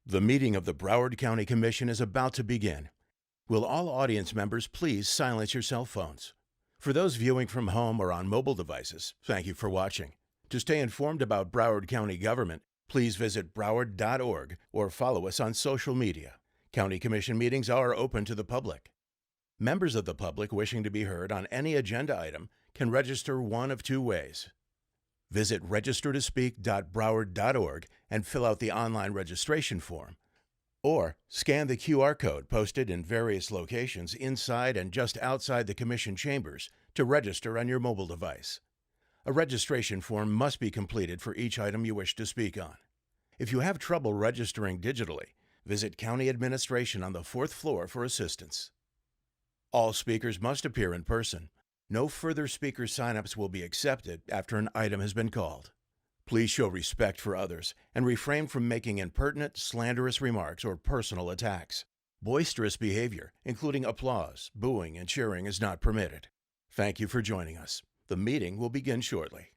The meeting of the Broward County Commission is about to begin. Will all audience members please silence your cell phones? For those viewing from home or on mobile devices, thank you for watching. To stay informed about Broward County government, please visit broward.org or follow us on social media. County Commission meetings are open to the public. Members of the public wishing to be heard on any agenda item can register one of two ways. Visit registertospeak.broward.org and fill out the online registration form, or scan the QR code posted in various locations inside and just outside the Commission chambers to register on your mobile device. A registration form must be completed for each item you wish to speak on. If you have trouble registering digitally, visit County Administration on the 4th floor for assistance. All speakers must appear in person. No further speaker sign-ups will be accepted after an item has been called. Please show respect for others and refrain from making impertinent, slanderous remarks or personal attacks. Boisterous behavior, including applause, booing, and cheering, is not permitted. Thank you for joining us. The meeting will begin shortly.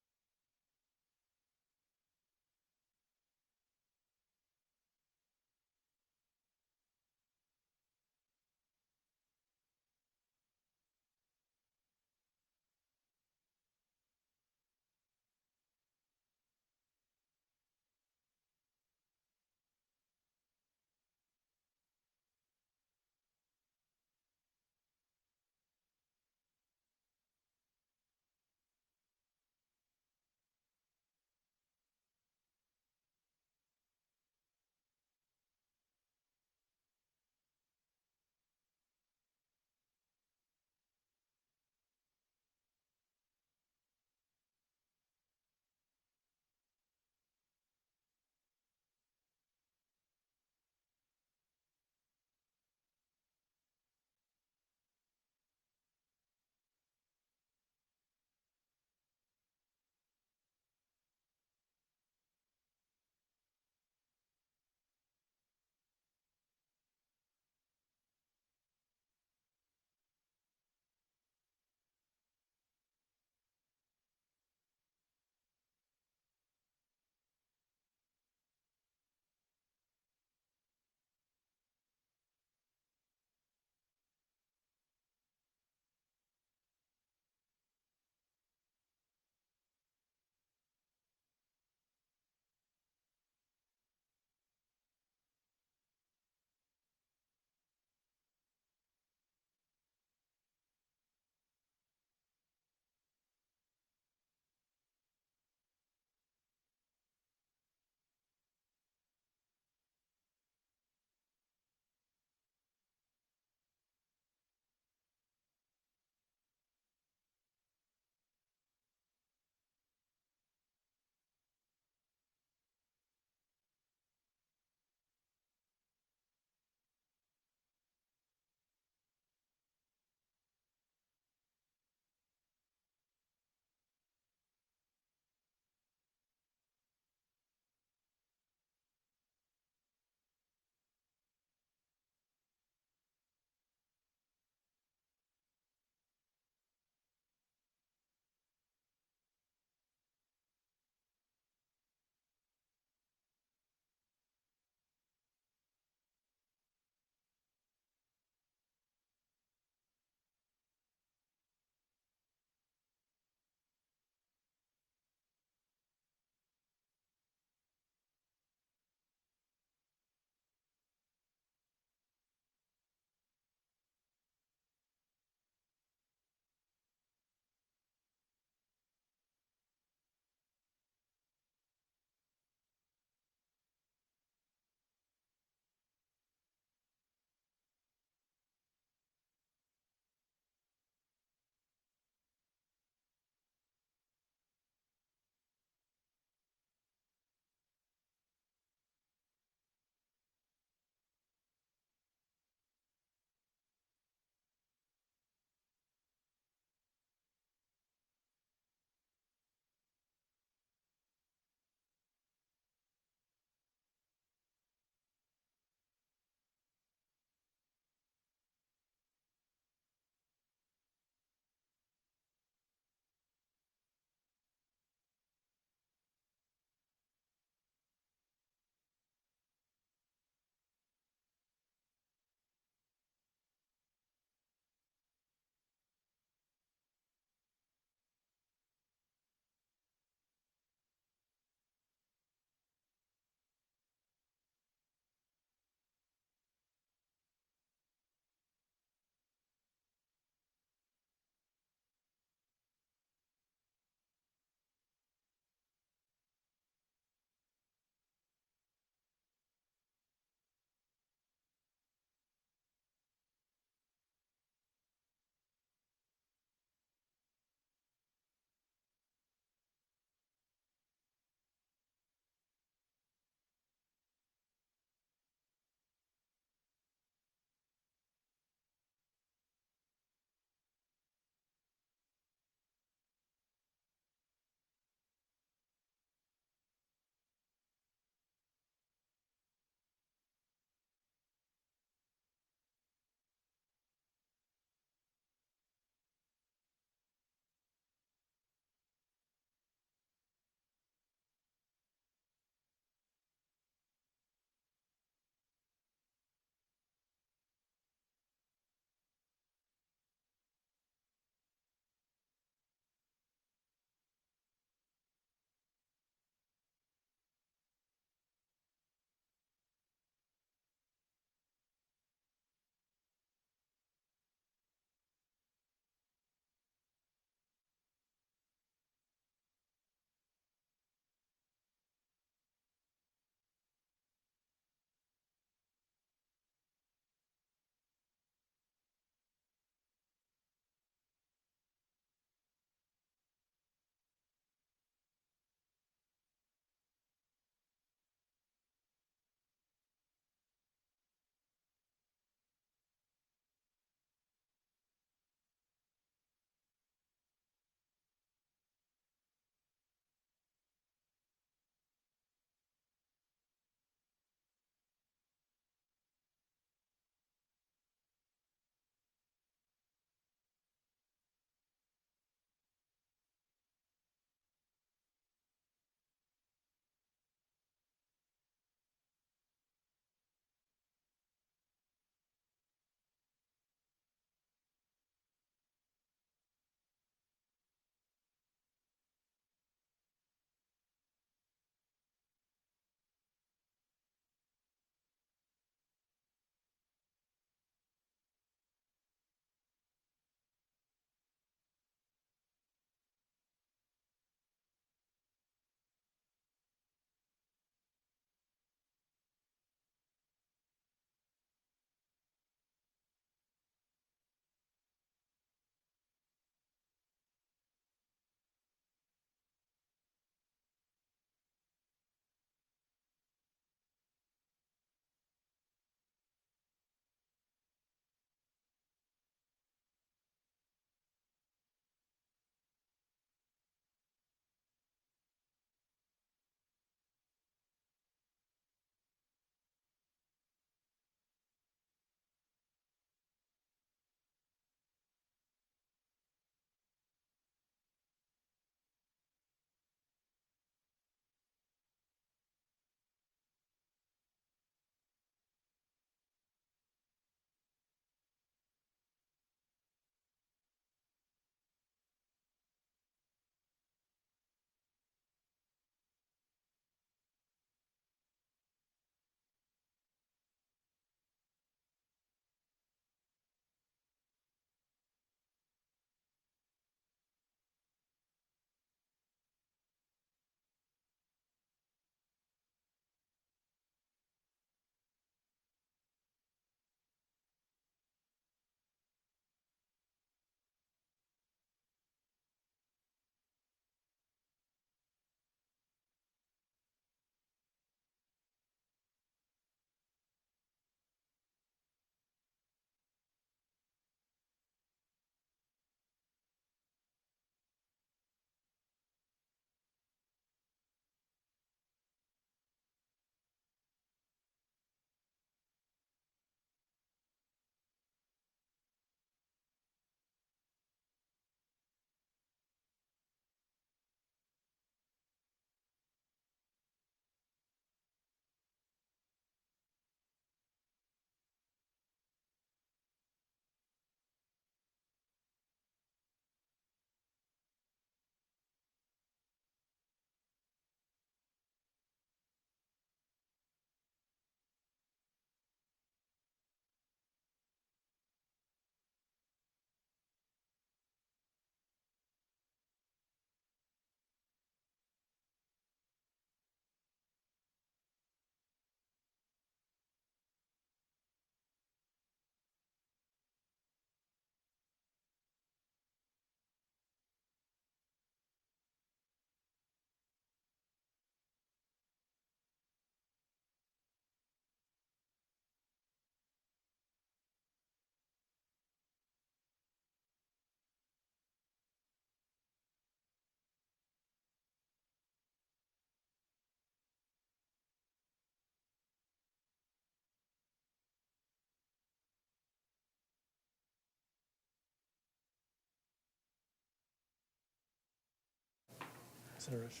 Senator Risch.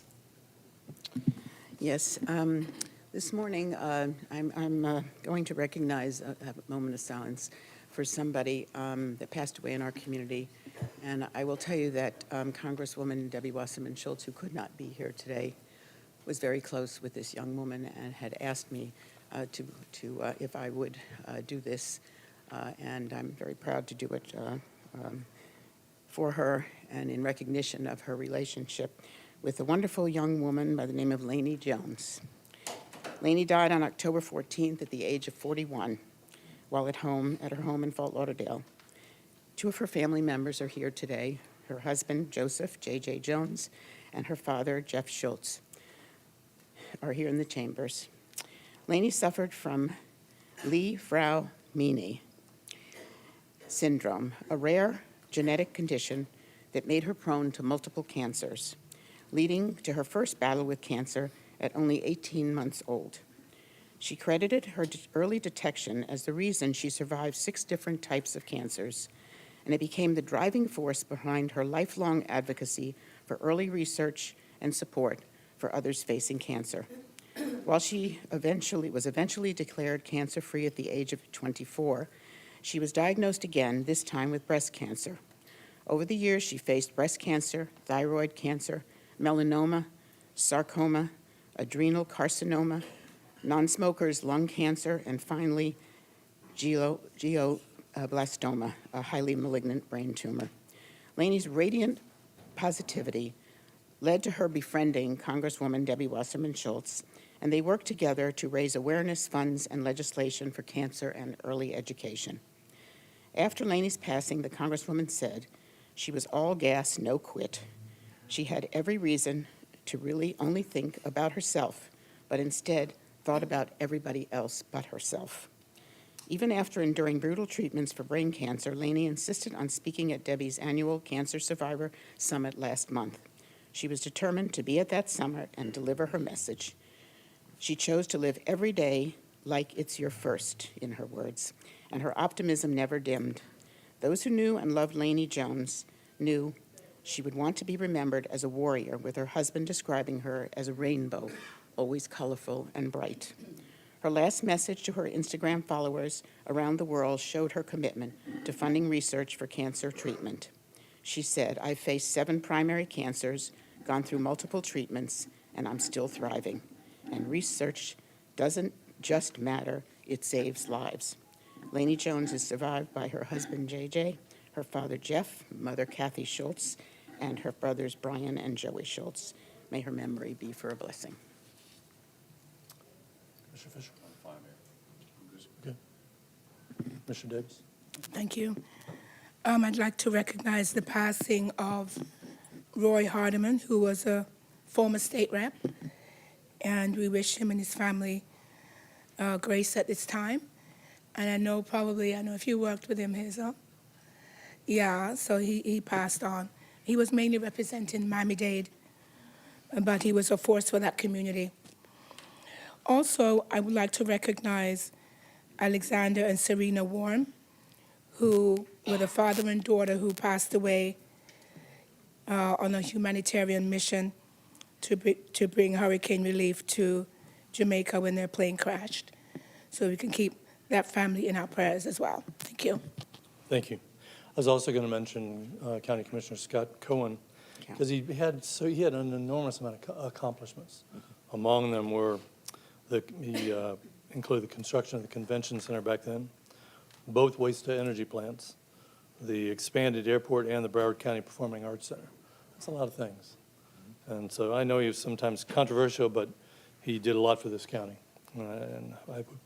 Yes, this morning I'm going to recognize a moment of silence for somebody that passed away in our community. And I will tell you that Congresswoman Debbie Wasserman Schultz, who could not be here today, was very close with this young woman and had asked me if I would do this. And I'm very proud to do it for her and in recognition of her relationship with a wonderful young woman by the name of Lainey Jones. Lainey died on October 14th at the age of 41 while at her home in Fort Lauderdale. Two of her family members are here today, her husband, Joseph J.J. Jones, and her father, Jeff Schultz, are here in the chambers. Lainey suffered from Li-Fraumeni syndrome, a rare genetic condition that made her prone to multiple cancers, leading to her first battle with cancer at only 18 months old. She credited her early detection as the reason she survived 6 different types of cancers, and it became the driving force behind her lifelong advocacy for early research and support for others facing cancer. While she was eventually declared cancer-free at the age of 24, she was diagnosed again, this time with breast cancer. Over the years, she faced breast cancer, thyroid cancer, melanoma, sarcoma, adrenal carcinoma, non-smokers' lung cancer, and finally, glioblastoma, a highly malignant brain tumor. Lainey's radiant positivity led to her befriending Congresswoman Debbie Wasserman Schultz, and they worked together to raise awareness funds and legislation for cancer and early education. After Lainey's passing, the Congresswoman said she was all gas, no quit. She had every reason to really only think about herself, but instead thought about everybody else but herself. Even after enduring brutal treatments for brain cancer, Lainey insisted on speaking at Debbie's annual Cancer Survivor Summit last month. She was determined to be at that summit and deliver her message. She chose to live every day like it's your first, in her words, and her optimism never dimmed. Those who knew and loved Lainey Jones knew she would want to be remembered as a warrior, with her husband describing her as a rainbow, always colorful and bright. Her last message to her Instagram followers around the world showed her commitment to funding research for cancer treatment. She said, "I've faced 7 primary cancers, gone through multiple treatments, and I'm still thriving. And research doesn't just matter, it saves lives." Lainey Jones is survived by her husband, JJ, her father, Jeff, mother, Kathy Schultz, and her brothers, Brian and Joey Schultz. May her memory be for a blessing. Commissioner Fisher. Okay. Commissioner Davis. Thank you. I'd like to recognize the passing of Roy Hardiman, who was a former state rep, and we wish him and his family grace at this time. And I know if you worked with him, Hazel. Yeah, so he passed on. He was mainly representing Miami-Dade, but he was a force for that community. Also, I would like to recognize Alexander and Serena Warren, who were the father and daughter who passed away on a humanitarian mission to bring hurricane relief to Jamaica when their plane crashed. So we can keep that family in our prayers as well. Thank you. Thank you. I was also going to mention County Commissioner Scott Cohen, because he had an enormous amount of accomplishments. Among them were he included the construction of the convention center back then, both waste-to-energy plants, the expanded airport, and the Broward County Performing Arts Center. That's a lot of things. And so I know he was sometimes controversial, but he did a lot for this county, and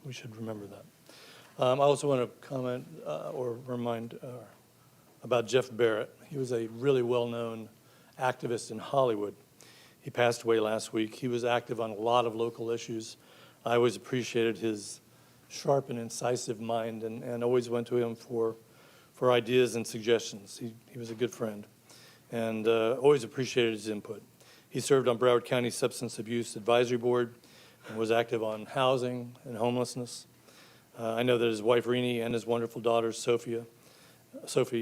we should remember that. I also want to comment or remind about Jeff Barrett. He was a really well-known activist in Hollywood. He passed away last week. He was active on a lot of local issues. I always appreciated his sharp and incisive mind, and always went to him for ideas and suggestions. He was a good friend, and always appreciated his input. He served on Broward County Substance Abuse Advisory Board and was active on housing and homelessness. I know that his wife, Renee, and his wonderful daughters, Sophie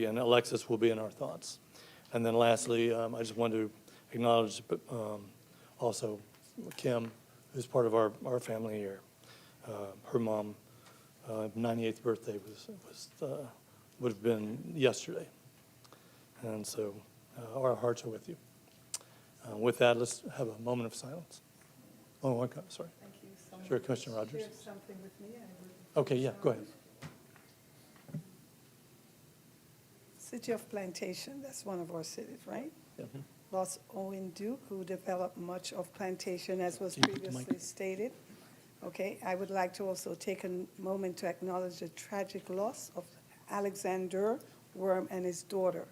and Alexis, will be in our thoughts. And then lastly, I just want to acknowledge also Kim, who's part of our family here. Her mom, 98th birthday would have been yesterday. And so our hearts are with you. With that, let's have a moment of silence. Oh, okay, sorry. Thank you so much. Sure, Commissioner Rogers. Share something with me. I would Okay, yeah, go ahead. City of Plantation, that's one of our cities, right? Yeah. Lost Owen Duke, who developed much of Plantation, as was Keep the mic. previously stated. Okay, I would like to also take a moment to acknowledge the tragic loss of Alexander Worm and his daughter.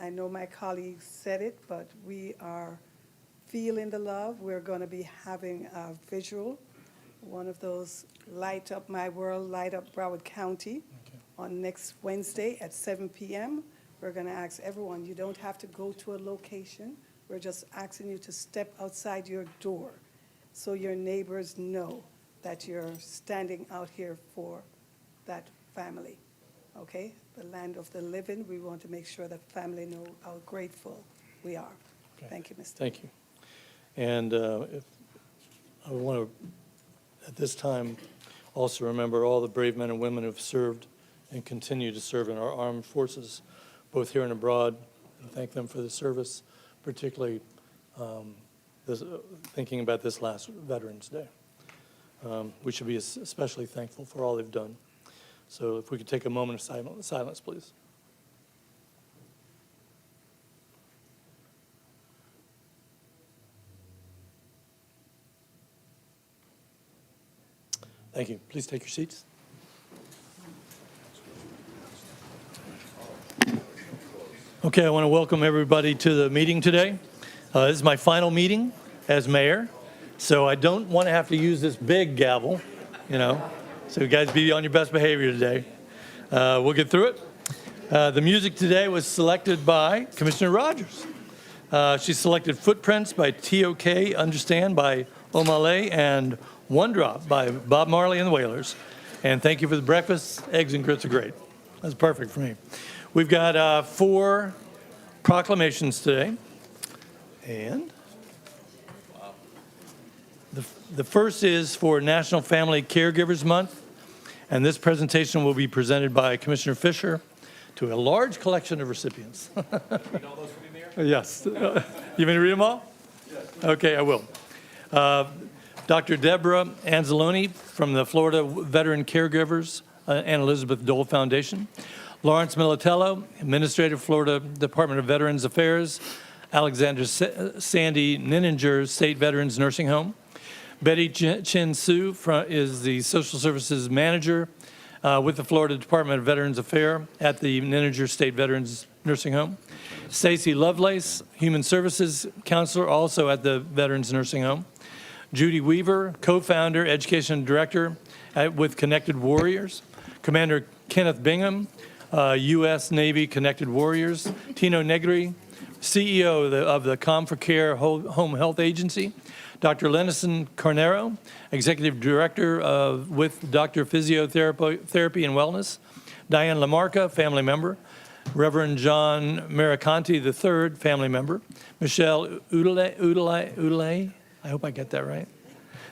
I know my colleagues said it, but we are feeling the love. We're going to be having a visual, one of those Light Up My World, Light Up Broward County, on next Wednesday at 7 p.m. We're going to ask everyone, you don't have to go to a location. We're just asking you to step outside your door so your neighbors know that you're standing out here for that family, okay? The land of the living, we want to make sure that family know how grateful we are. Okay. Thank you, Mr. Thank you. And if I want to, at this time, also remember all the brave men and women who have served and continue to serve in our armed forces, both here and abroad, and thank them for the service, particularly thinking about this last Veterans Day. We should be especially thankful for all they've done. So if we could take a moment of silence, please. Thank you. Please take your seats. Okay, I want to welcome everybody to the meeting today. This is my final meeting as mayor, so I don't want to have to use this big gavel, so you guys be on your best behavior today. We'll get through it. The music today was selected by Commissioner Rogers. She selected Footprints by T.O.K. Understand by O'Malley and One Drop by Bob Marley and the Wailers. And thank you for the breakfast. Eggs and grits are great. That's perfect for me. We've got 4 proclamations today. And the first is for National Family Caregivers Month. And this presentation will be presented by Commissioner Fisher to a large collection of recipients. Read all those for me, Mayor? Yes. You want me to read them all? Yes. Okay, I will. Dr. Deborah Anzalone from the Florida Veteran Caregivers and Elizabeth Dole Foundation. Lawrence Militello, Administrator, Florida Department of Veterans Affairs. Alexander Sandy Nininger, State Veterans Nursing Home. Betty Chin Su is the Social Services Manager with the Florida Department of Veterans Affairs at the Nininger State Veterans Nursing Home. Stacy Lovelace, Human Services Counselor, also at the Veterans Nursing Home. Judy Weaver, Co-Founder, Education Director with Connected Warriors. Commander Kenneth Bingham, U.S. Navy Connected Warriors. Tino Negri, CEO of the Com4Care Home Health Agency. Dr. Lenison Carnero, Executive Director with Dr. Physiotherapy and Wellness. Diane Lamarca, family member. Reverend John Mericanti III, family member. Michelle Udale, I hope I get that right,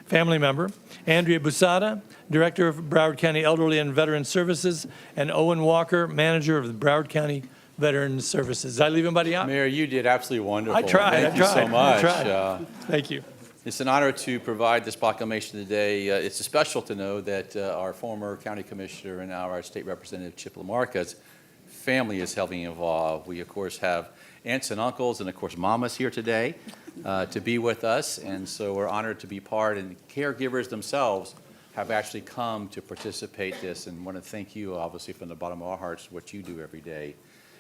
family member. Andrea Busada, Director of Broward County Elderly and Veteran Services. And Owen Walker, Manager of the Broward County Veteran Services. Did I leave anybody out? Mayor, you did absolutely wonderful. I tried. Thank you so much. I tried. Thank you. It's an honor to provide this proclamation today. It's special to know that our former county commissioner and now our state representative, Chip Lamarca's family is helping involved. We, of course, have aunts and uncles and, of course, mamas here today to be with us. And so we're honored to be part, and caregivers themselves have actually come to participate in this, and want to thank you, obviously, from the bottom of our hearts, what you do every day,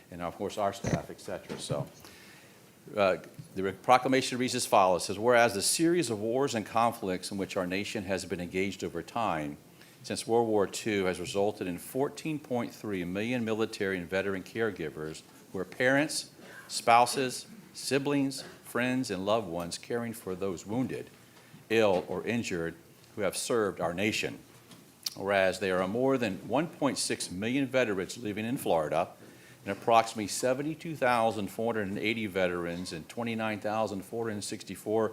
and, of course, our staff, et cetera. So the proclamation reads as follows. It says, whereas the series of wars and conflicts in which our nation has been engaged over time since World War II has resulted in 14.3 million military and veteran caregivers who are parents, spouses, siblings, friends, and loved ones caring for those wounded, ill, or injured who have served our nation. Whereas there are more than 1.6 million veterans living in Florida, and approximately 72,480 veterans and 29,464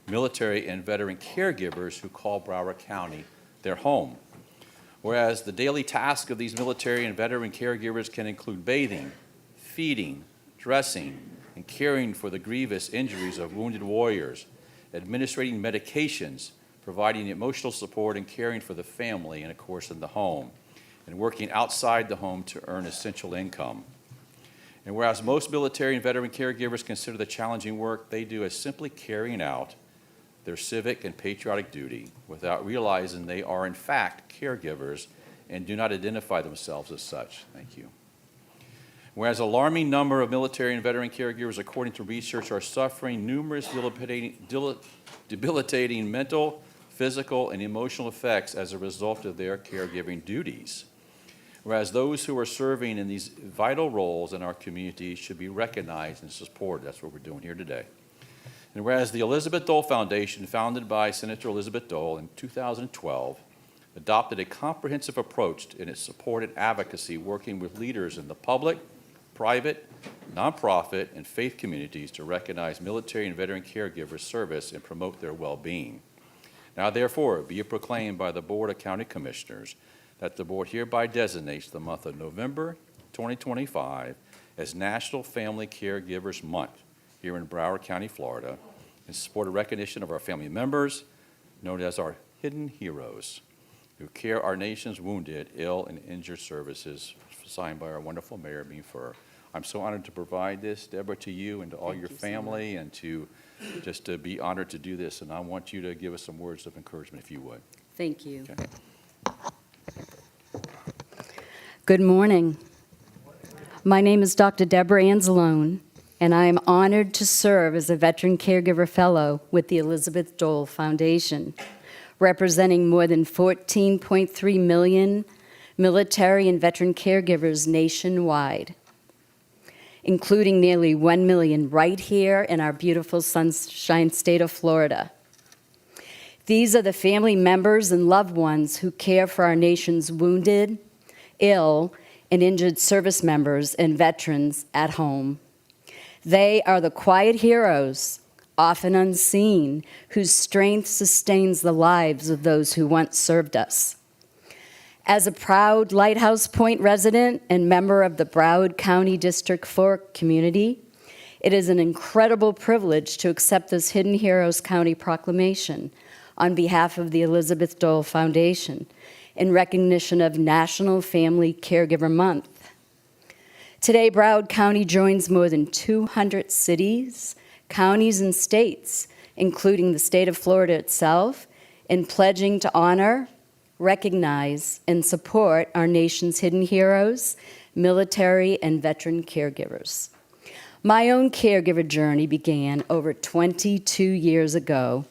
military and veteran caregivers who call Broward County their home. Whereas the daily task of these military and veteran caregivers can include bathing, feeding, dressing, and caring for the grievous injuries of wounded warriors, administering medications, providing emotional support, and caring for the family, and of course in the home, and working outside the home to earn essential income. And whereas most military and veteran caregivers consider the challenging work they do as simply carrying out their civic and patriotic duty without realizing they are in fact caregivers and do not identify themselves as such. Thank you. Whereas an alarming number of military and veteran caregivers, according to research, are suffering numerous debilitating mental, physical, and emotional effects as a result of their caregiving duties. Whereas those who are serving in these vital roles in our community should be recognized and supported. That's what we're doing here today. And whereas the Elizabeth Dole Foundation, founded by Senator Elizabeth Dole in 2012, adopted a comprehensive approach in its support and advocacy, working with leaders in the public, private, nonprofit, and faith communities to recognize military and veteran caregivers' service and promote their well-being. Now, therefore, be it proclaimed by the Board of County Commissioners that the Board hereby designates the month of November 2025 as National Family Caregivers Month here in Broward County, Florida, in support of recognition of our family members, known as our hidden heroes, who care our nation's wounded, ill, and injured services, signed by our wonderful Mayor, Bean Fur. I'm so honored to provide this, Deborah, to you and to all your family, and to just to be honored to do this. And I want you to give us some words of encouragement, if you would. Thank you. Okay. Good morning. My name is Dr. Deborah Anzalone, and I am honored to serve as a Veteran Caregiver Fellow with the Elizabeth Dole Foundation, representing more than 14.3 million military and veteran caregivers nationwide, including nearly 1 million right here in our beautiful Sunshine State of Florida. These are the family members and loved ones who care for our nation's wounded, ill, and injured service members and veterans at home. They are the quiet heroes, often unseen, whose strength sustains the lives of those who once served us. As a proud Lighthouse Point resident and member of the Broward County District 4 community, it is an incredible privilege to accept this Hidden Heroes County proclamation on behalf of the Elizabeth Dole Foundation in recognition of National Family Caregiver Month. Today, Broward County joins more than 200 cities, counties, and states, including the state of Florida itself, in pledging to honor, recognize, and support our nation's hidden heroes, military and veteran caregivers. My own caregiver journey began over 22 years ago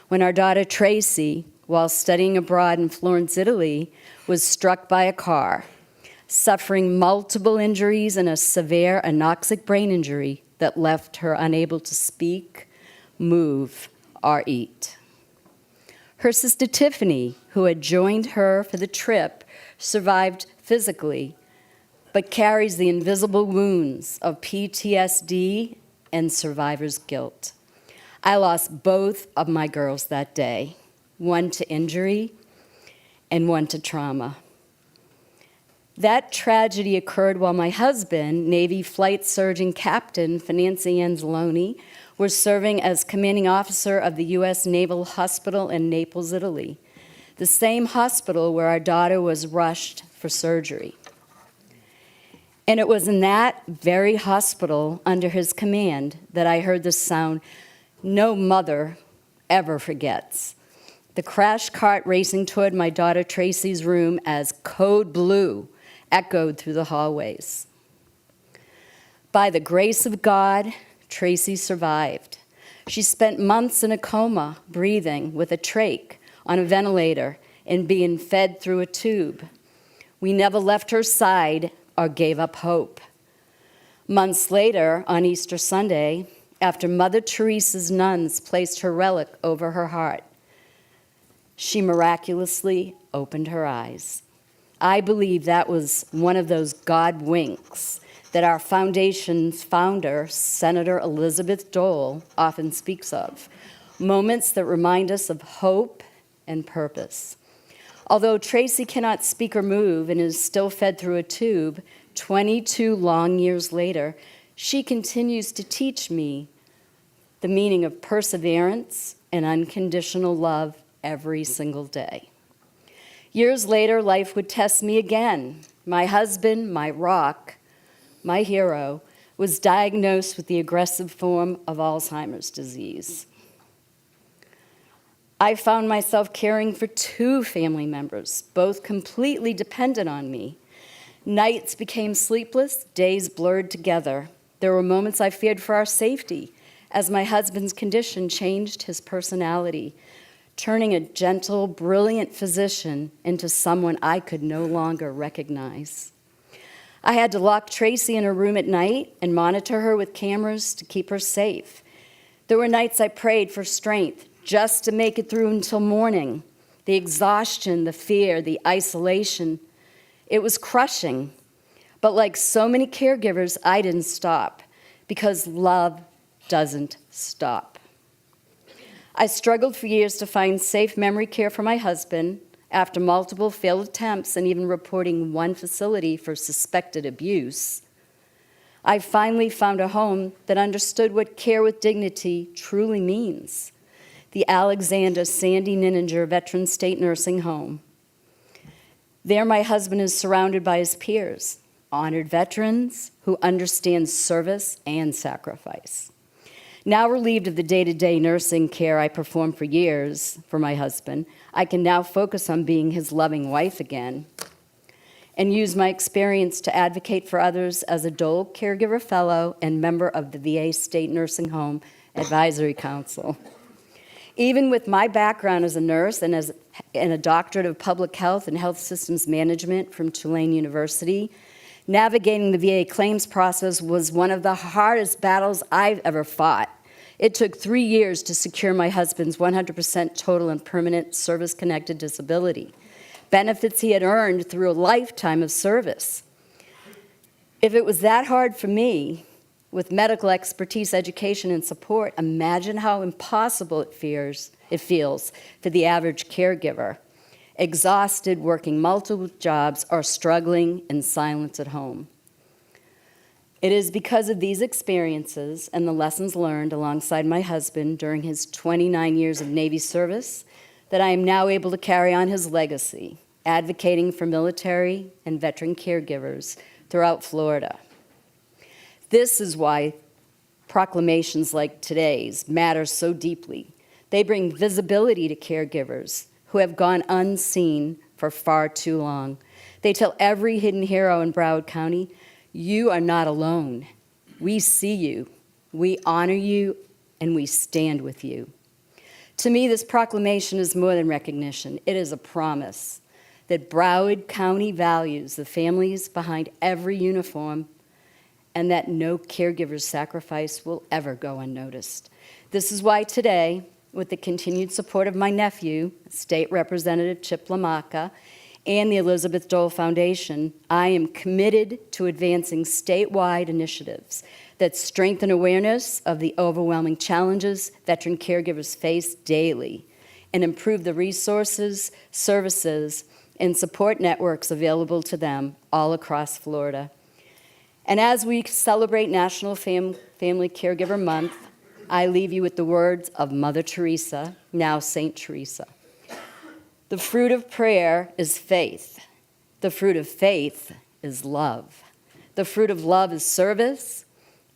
when our daughter Tracy, while studying abroad in Florence, Italy, was struck by a car, suffering multiple injuries and a severe anoxic brain injury that left her unable to speak, move, or eat. Her sister Tiffany, who had joined her for the trip, survived physically, but carries the invisible wounds of PTSD and survivor's guilt. I lost both of my girls that day, one to injury and one to trauma. That tragedy occurred while my husband, Navy Flight Surgeon Captain Financy Anzalone, was serving as commanding officer of the U.S. Naval Hospital in Naples, Italy, the same hospital where our daughter was rushed for surgery. And it was in that very hospital under his command that I heard the sound no mother ever forgets. The crash cart racing toward my daughter Tracy's room as Code Blue echoed through the hallways. By the grace of God, Tracy survived. She spent months in a coma, breathing with a trach on a ventilator and being fed through a tube. We never left her side or gave up hope. Months later, on Easter Sunday, after Mother Teresa's nuns placed her relic over her heart, she miraculously opened her eyes. I believe that was one of those God winks that our foundation's founder, Senator Elizabeth Dole, often speaks of, moments that remind us of hope and purpose. Although Tracy cannot speak or move and is still fed through a tube, 22 long years later, she continues to teach me the meaning of perseverance and unconditional love every single day. Years later, life would test me again. My husband, my rock, my hero, was diagnosed with the aggressive form of Alzheimer's disease. I found myself caring for 2 family members, both completely dependent on me. Nights became sleepless, days blurred together. There were moments I feared for our safety, as my husband's condition changed his personality, turning a gentle, brilliant physician into someone I could no longer recognize. I had to lock Tracy in her room at night and monitor her with cameras to keep her safe. There were nights I prayed for strength just to make it through until morning. The exhaustion, the fear, the isolation, it was crushing. But like so many caregivers, I didn't stop, because love doesn't stop. I struggled for years to find safe memory care for my husband after multiple failed attempts and even reporting 1 facility for suspected abuse. I finally found a home that understood what care with dignity truly means: the Alexander Sandy Nininger Veterans State Nursing Home. There, my husband is surrounded by his peers, honored veterans who understand service and sacrifice. Now relieved of the day-to-day nursing care I performed for years for my husband, I can now focus on being his loving wife again and use my experience to advocate for others as a Dole Caregiver Fellow and member of the VA State Nursing Home Advisory Council. Even with my background as a nurse and a doctorate of public health and health systems management from Tulane University, navigating the VA claims process was one of the hardest battles I've ever fought. It took 3 years to secure my husband's 100% total and permanent service-connected disability, benefits he had earned through a lifetime of service. If it was that hard for me, with medical expertise, education, and support, imagine how impossible it feels for the average caregiver, exhausted, working multiple jobs, or struggling in silence at home. It is because of these experiences and the lessons learned alongside my husband during his 29 years of Navy service that I am now able to carry on his legacy, advocating for military and veteran caregivers throughout Florida. This is why proclamations like today's matter so deeply. They bring visibility to caregivers who have gone unseen for far too long. They tell every hidden hero in Broward County, you are not alone. We see you, we honor you, and we stand with you. To me, this proclamation is more than recognition. It is a promise that Broward County values the families behind every uniform and that no caregiver's sacrifice will ever go unnoticed. This is why today, with the continued support of my nephew, State Representative Chip LaMacca, and the Elizabeth Dole Foundation, I am committed to advancing statewide initiatives that strengthen awareness of the overwhelming challenges veteran caregivers face daily and improve the resources, services, and support networks available to them all across Florida. And as we celebrate National Family Caregiver Month, I leave you with the words of Mother Teresa, now Saint Teresa. The fruit of prayer is faith. The fruit of faith is love. The fruit of love is service,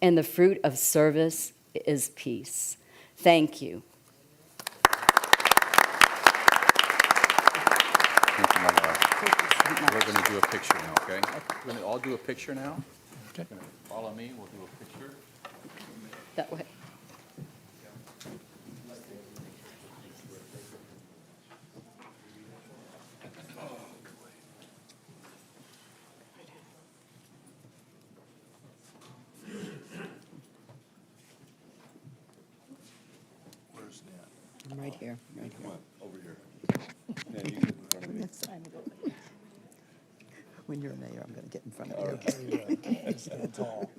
and the fruit of service is peace. Thank you. Thank you, my love. We're going to do a picture now, okay? We're going to all do a picture now. Okay. Follow me, we'll do a picture. That way. I'm right here, right here. Over here. When when you're mayor, I'm going to get in front of you. Stand tall.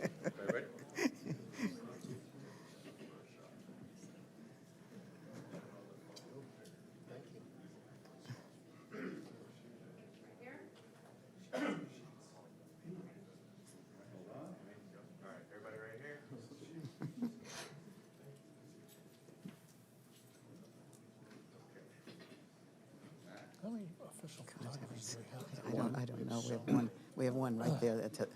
How many official photographers do we have? I don't know. We have one right there. That's it.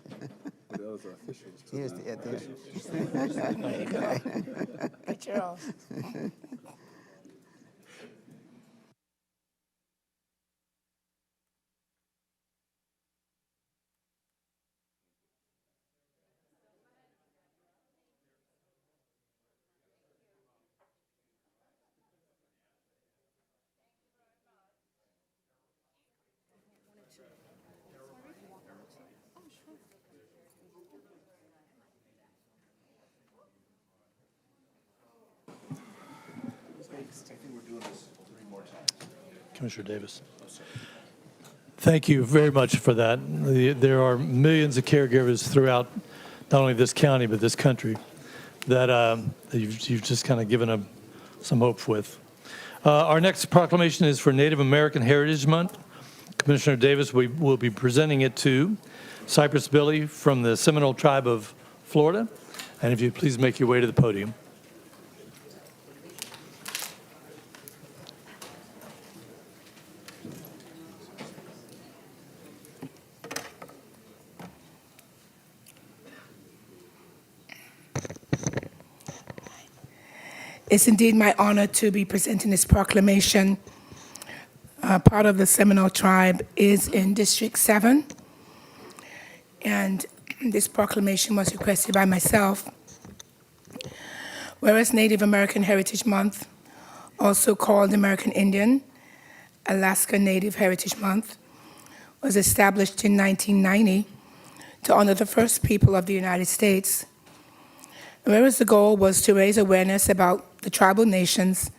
Here's the, But you're all. Commissioner Davis. Thank you very much for that. There are millions of caregivers throughout not only this county, but this country that you've just kind of given some hope with. Our next proclamation is for Native American Heritage Month. Commissioner Davis will be presenting it to Cypress Billy from the Seminole Tribe of Florida. And if you please make your way to the podium. It's indeed my honor to be presenting this proclamation. Part of the Seminole tribe is in District 7, and this proclamation was requested by myself. Whereas Native American Heritage Month, also called American Indian, Alaska Native Heritage Month, was established in 1990 to honor the first people of the United States. Whereas the goal was to raise awareness about the tribal nations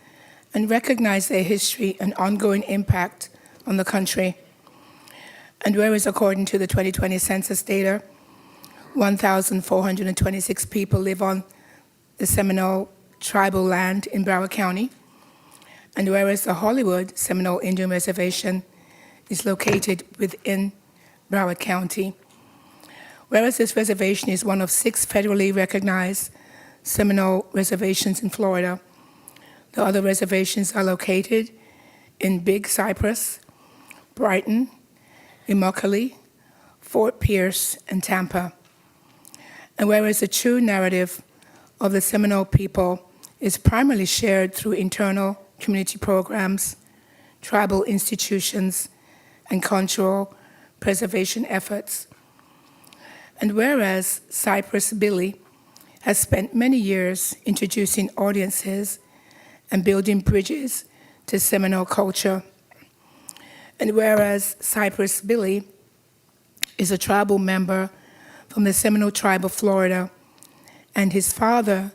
and recognize their history and ongoing impact on the country. And whereas according to the 2020 census data, 1,426 people live on the Seminole tribal land in Broward County, and whereas the Hollywood Seminole Indian Reservation is located within Broward County, whereas this reservation is one of 6 federally recognized Seminole reservations in Florida. The other reservations are located in Big Cypress, Brighton, Immokalee, Fort Pierce, and Tampa. And whereas the true narrative of the Seminole people is primarily shared through internal community programs, tribal institutions, and cultural preservation efforts. And whereas Cypress Billy has spent many years introducing audiences and building bridges to Seminole culture. And whereas Cypress Billy is a tribal member from the Seminole Tribe of Florida, and his father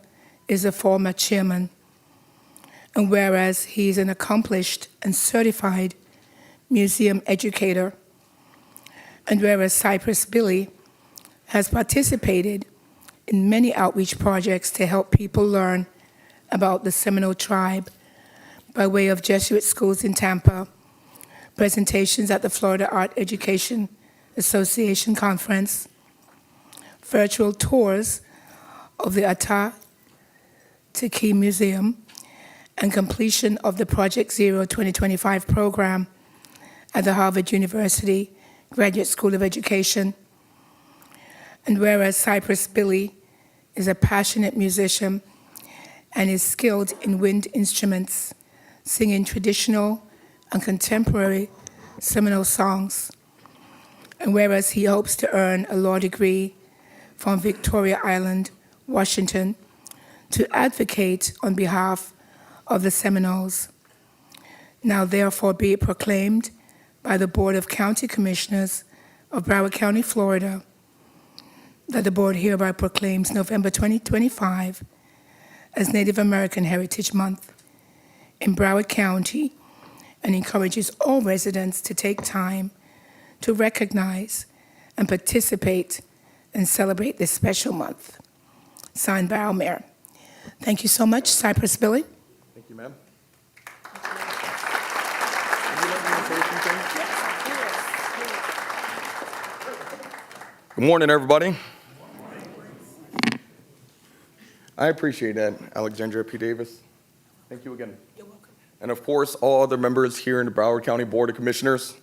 is a former chairman. And whereas he is an accomplished and certified museum educator, and whereas Cypress Billy has participated in many outreach projects to help people learn about the Seminole tribe by way of Jesuit schools in Tampa, presentations at the Florida Art Education Association Conference, virtual tours of the Atah-Teke Museum, and completion of the Project Zero 2025 program at the Harvard University Graduate School of Education. And whereas Cypress Billy is a passionate musician and is skilled in wind instruments, singing traditional and contemporary Seminole songs. And whereas he hopes to earn a law degree from Victoria Island, Washington, to advocate on behalf of the Seminoles. Now therefore be it proclaimed by the Board of County Commissioners of Broward County, Florida, that the board hereby proclaims November 2025 as Native American Heritage Month in Broward County and encourages all residents to take time to recognize and participate and celebrate this special month. Signed by our mayor. Thank you so much, Cypress Billy. Thank you, ma'am. Good morning, everybody. I appreciate that, Alexandria P. Davis. Thank you again. You're welcome. And of course, all other members here in the Broward County Board of Commissioners.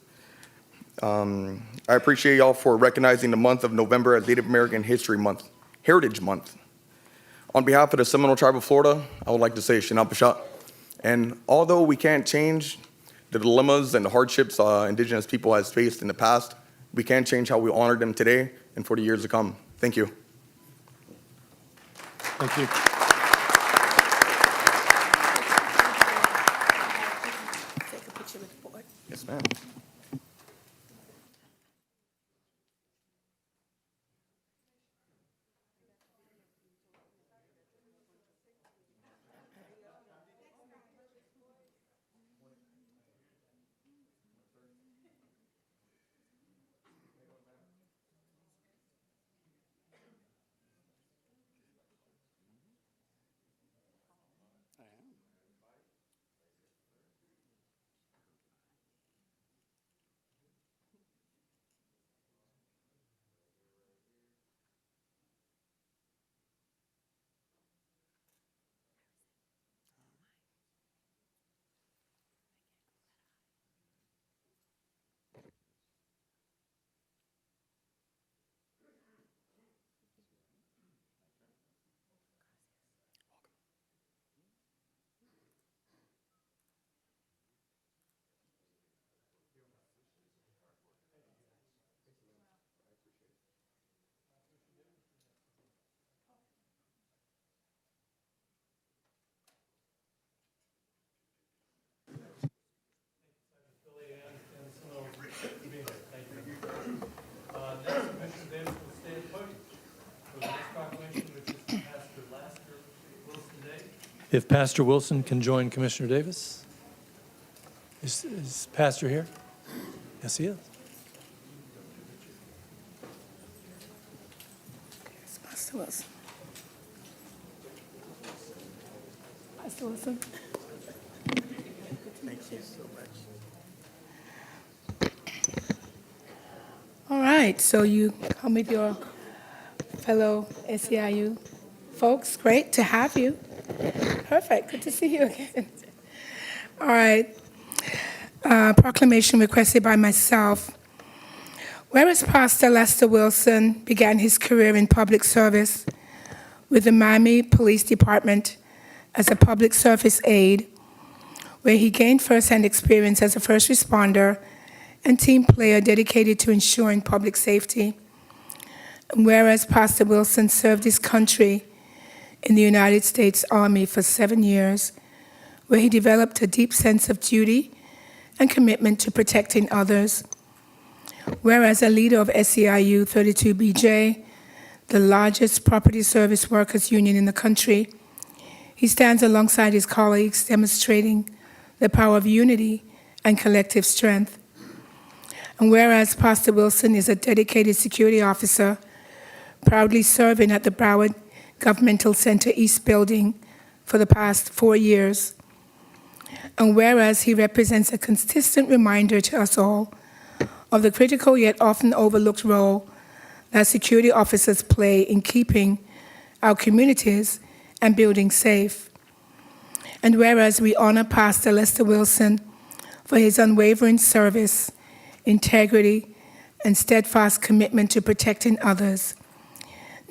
I appreciate y'all for recognizing the month of November as Native American Heritage Month. On behalf of the Seminole Tribe of Florida, I would like to say Shinapashat. And although we can't change the dilemmas and the hardships Indigenous people has faced in the past, we can change how we honor them today and for the years to come. Thank you. Thank you. Take a picture with the board. Yes, ma'am. Next, Commissioner Davis will stay at the podium for the next proclamation, which is Pastor Laster Wilson Day. If Pastor Wilson can join Commissioner Davis. Is Pastor here? Yes, he is. Yes, Pastor Wilson. Pastor Wilson. Thank you so much. All right, so you come with your fellow SEIU folks. Great to have you. Perfect. Good to see you again. All right. Proclamation requested by myself. Whereas Pastor Lester Wilson began his career in public service with the Miami Police Department as a public service aide, where he gained firsthand experience as a first responder and team player dedicated to ensuring public safety. And whereas Pastor Wilson served his country in the United States Army for 7 years, where he developed a deep sense of duty and commitment to protecting others. Whereas a leader of SEIU 32BJ, the largest property service workers union in the country, he stands alongside his colleagues, demonstrating the power of unity and collective strength. And whereas Pastor Wilson is a dedicated security officer, proudly serving at the Broward Governmental Center East Building for the past 4 years. And whereas he represents a consistent reminder to us all of the critical yet often overlooked role that security officers play in keeping our communities and building safe. And whereas we honor Pastor Lester Wilson for his unwavering service, integrity, and steadfast commitment to protecting others,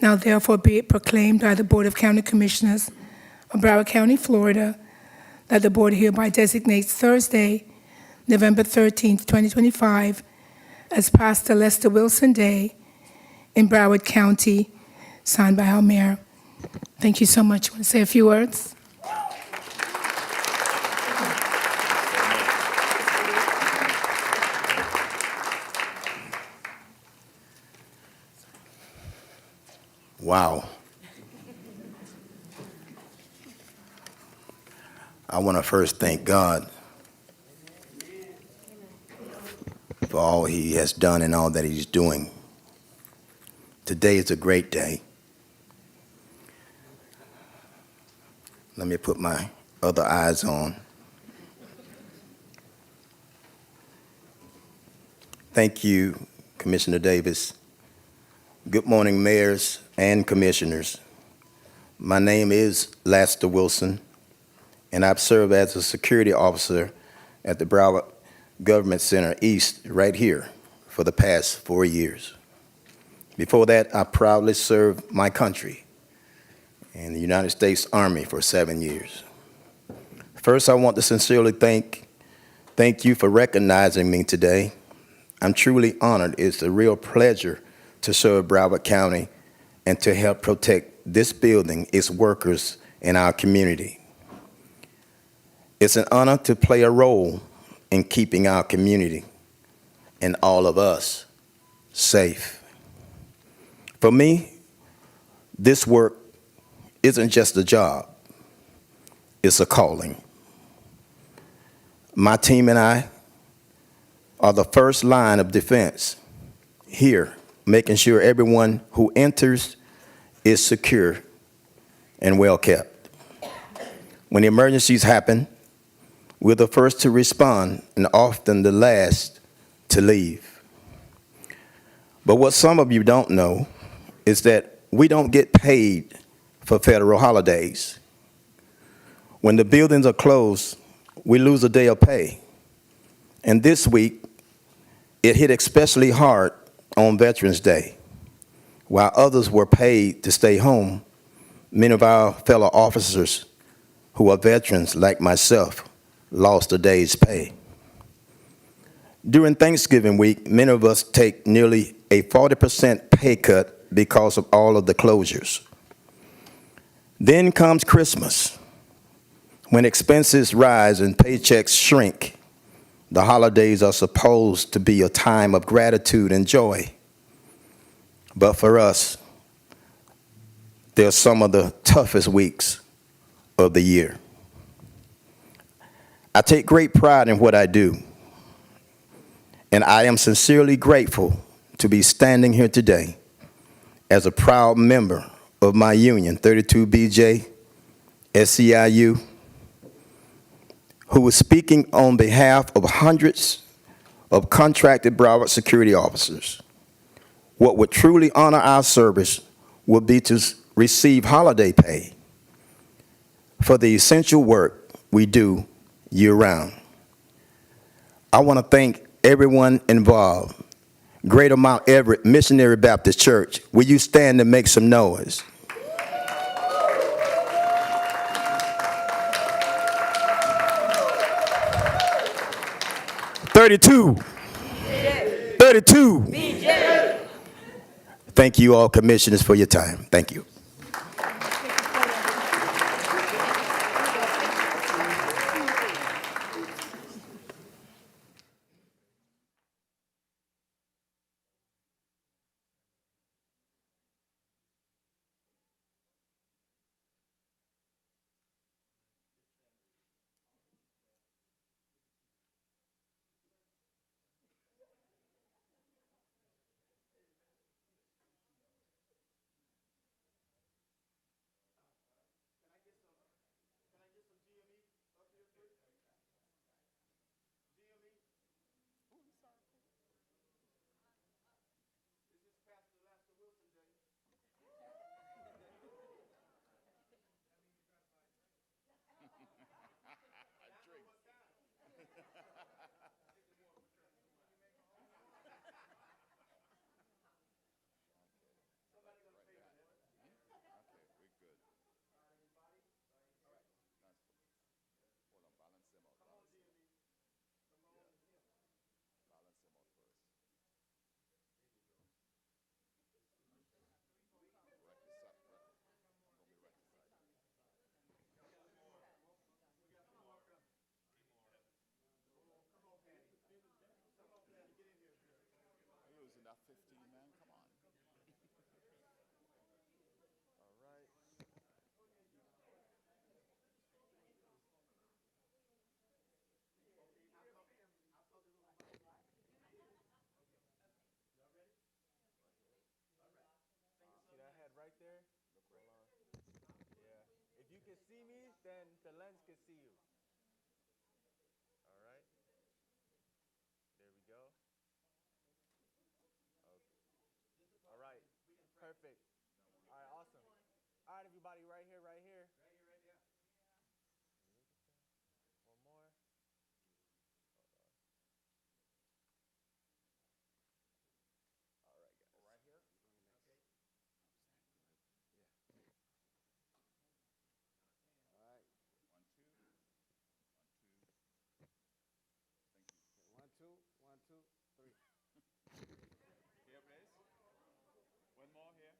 now therefore be it proclaimed by the Board of County Commissioners of Broward County, Florida, that the board hereby designates Thursday, November 13th, 2025, as Pastor Lester Wilson Day in Broward County, signed by our mayor. Thank you so much. Want to say a few words? Wow. I want to first thank God for all he has done and all that he's doing Today is a great day. Let me put my other eyes on. Thank you, Commissioner Davis. Good morning, mayors and commissioners. My name is Laster Wilson, and I've served as a security officer at the Broward Government Center East right here for the past 4 years. Before that, I proudly served my country in the United States Army for 7 years. First, I want to sincerely thank you for recognizing me today. I'm truly honored. It's a real pleasure to serve Broward County and to help protect this building, its workers, and our community. It's an honor to play a role in keeping our community and all of us safe. For me, this work isn't just a job, it's a calling. My team and I are the first line of defense here, making sure everyone who enters is secure and well kept. When emergencies happen, we're the first to respond and often the last to leave. But what some of you don't know is that we don't get paid for federal holidays. When the buildings are closed, we lose a day of pay. And this week, it hit especially hard on Veterans Day. While others were paid to stay home, many of our fellow officers who are veterans like myself lost a day's pay. During Thanksgiving week, many of us take nearly a 40% pay cut because of all of the closures. Then comes Christmas, when expenses rise and paychecks shrink. The holidays are supposed to be a time of gratitude and joy. But for us, they're some of the toughest weeks of the year. I take great pride in what I do, and I am sincerely grateful to be standing here today as a proud member of my union, 32BJ SEIU, who is speaking on behalf of hundreds of contracted Broward security officers. What would truly honor our service would be to receive holiday pay for the essential work we do year-round. I want to thank everyone involved. Greater Mount Everett Missionary Baptist Church, will you stand and make some noise? "32. Thank you all, commissioners, for your time. Thank you. see me, then the lens can see you. All right. There we go. Okay. All right. Perfect. All right, awesome. All right, everybody, right here, right here. One more. All right, guys. Right here? Okay. Yeah. All right. 1, 2. 1, 2. 1, 2. 3. Here, please. One more here.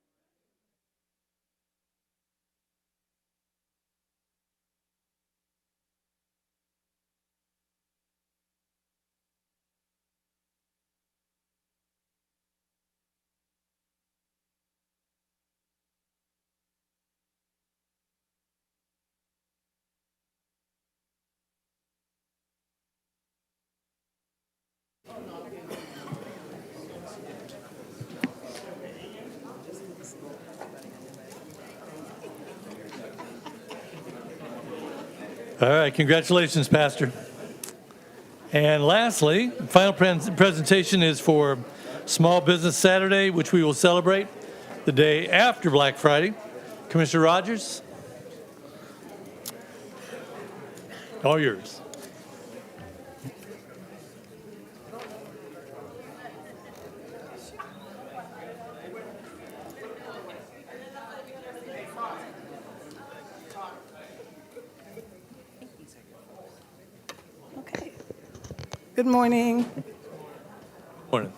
All right, congratulations, Pastor. And lastly, final presentation is for Small Business Saturday, which we will celebrate the day after Black Friday. Commissioner Rogers, all yours. Okay. Good morning. Morning.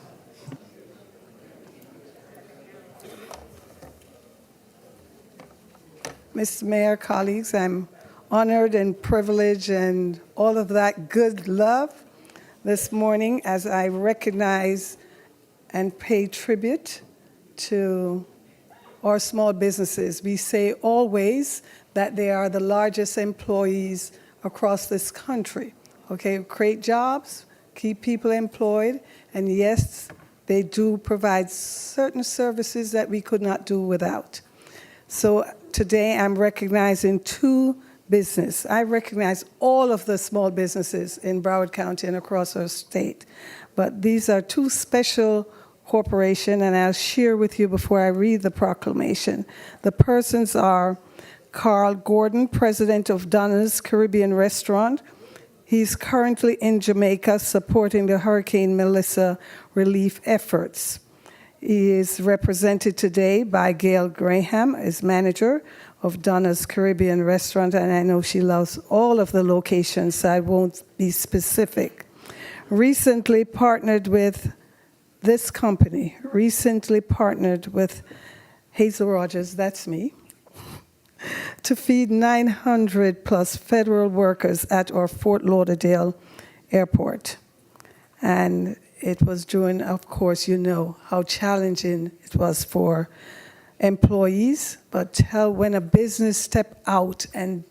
Mr. Mayor, colleagues, I'm honored and privileged and all of that good love this morning as I recognize and pay tribute to our small businesses. We say always that they are the largest employees across this country. Okay, create jobs, keep people employed, and yes, they do provide certain services that we could not do without. So today I'm recognizing two businesses. I recognize all of the small businesses in Broward County and across our state, but these are two special corporations, and I'll share with you before I read the proclamation. The persons are Carl Gordon, president of Donna's Caribbean Restaurant. He's currently in Jamaica supporting the Hurricane Melissa relief efforts. He is represented today by Gail Graham as manager of Donna's Caribbean Restaurant, and I know she loves all of the locations, so I won't be specific. Recently partnered with this company, Hazel Rogers, that's me, to feed 900 plus federal workers at our Fort Lauderdale airport. And it was during, of course, you know how challenging it was for employees, but when a business step out and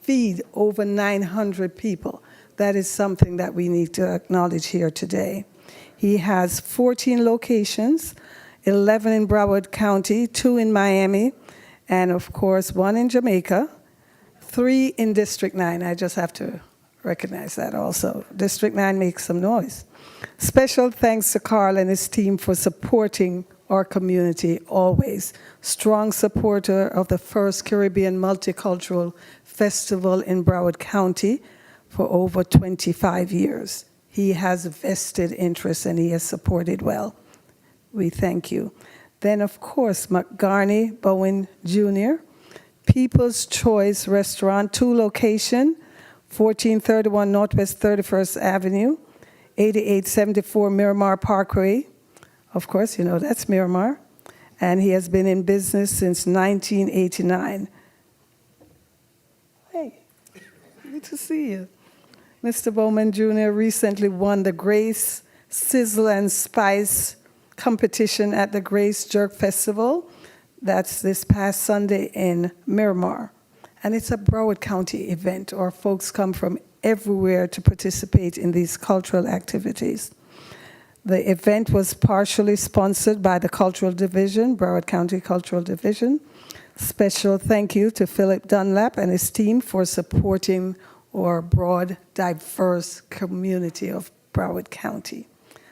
feed over 900 people, that is something that we need to acknowledge here today. He has 14 locations, 11 in Broward County, 2 in Miami, and of course, 1 in Jamaica, 3 in District 9. I just have to recognize that also. District 9 makes some noise. Special thanks to Carl and his team for supporting our community always. Strong supporter of the first Caribbean Multicultural Festival in Broward County for over 25 years. He has a vested interest and he has supported well. We thank you. Then, of course, McGarney Bowen Jr., People's Choice Restaurant, 2 location, 1431 Northwest 31st Avenue, 8874 Miramar Parkway. Of course, you know that's Miramar. And he has been in business since 1989. Hey, good to see you. Mr. Bowman Jr. recently won the Grace Sizzle and Spice competition at the Grace Jerk Festival. That's this past Sunday in Miramar. And it's a Broward County event. Our folks come from everywhere to participate in these cultural activities. The event was partially sponsored by the Cultural Division, Broward County Cultural Division, Special thank you to Philip Dunlap and his team for supporting our broad, diverse community of Broward County.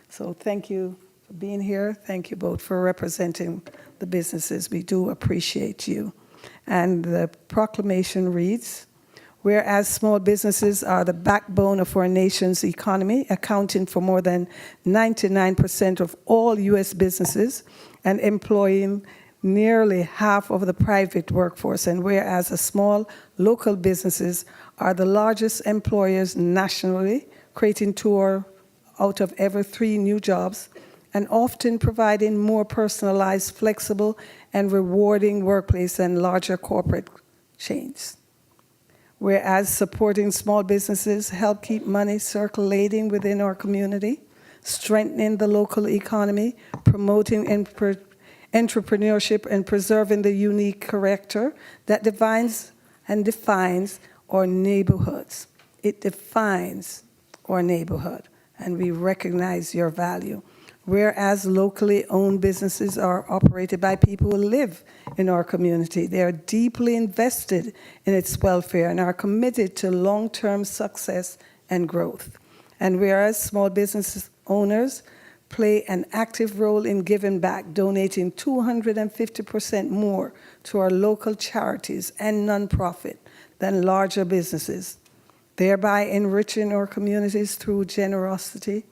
So thank you for being here. Thank you both for representing the businesses. We do appreciate you. And the proclamation reads, whereas small businesses are the backbone of our nation's economy, accounting for more than 99% of all U.S. businesses and employing nearly half of the private workforce, and whereas the small local businesses are the largest employers nationally, creating 2 out of every 3 new jobs, and often providing more personalized, flexible, and rewarding workplace than larger corporate chains. Whereas supporting small businesses help keep money circulating within our community, strengthening the local economy, promoting entrepreneurship, and preserving the unique character that defines our neighborhoods. It defines our neighborhood, and we recognize your value. Whereas locally owned businesses are operated by people who live in our community, they are deeply invested in its welfare and are committed to long-term success and growth. And whereas small business owners play an active role in giving back, donating 250% more to our local charities and nonprofit than larger businesses, thereby enriching our communities through generosity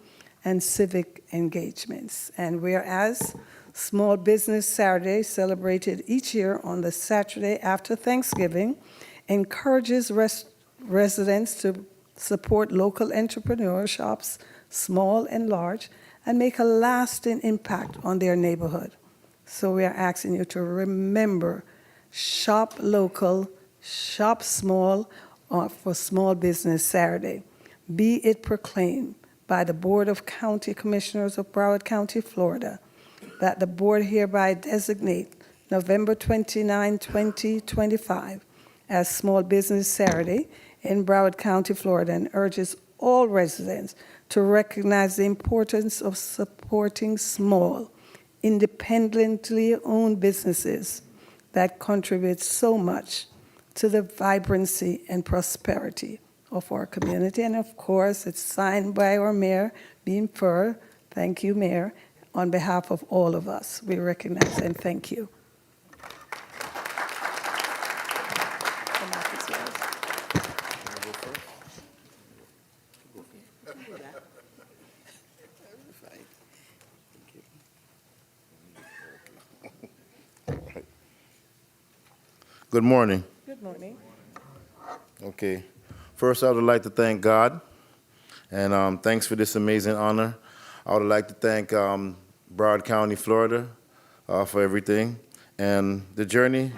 and civic engagements. And whereas Small Business Saturday, celebrated each year on the Saturday after Thanksgiving, encourages residents to support local entrepreneur shops, small and large, and make a lasting impact on their neighborhood. So we are asking you to remember, shop local, shop small for Small Business Saturday. Be it proclaimed by the Board of County Commissioners of Broward County, Florida, that the board hereby designate November 29, 2025 as Small Business Saturday in Broward County, Florida, and urges all residents to recognize the importance of supporting small, independently owned businesses that contribute so much to the vibrancy and prosperity of our community. And of course, it's signed by our mayor, Bean Fur. Thank you, Mayor. On behalf of all of us, we recognize and thank you. Good morning. Good morning. Okay. First, I would like to thank God, and thanks for this amazing honor. I would like to thank Broward County, Florida, for everything. And the journey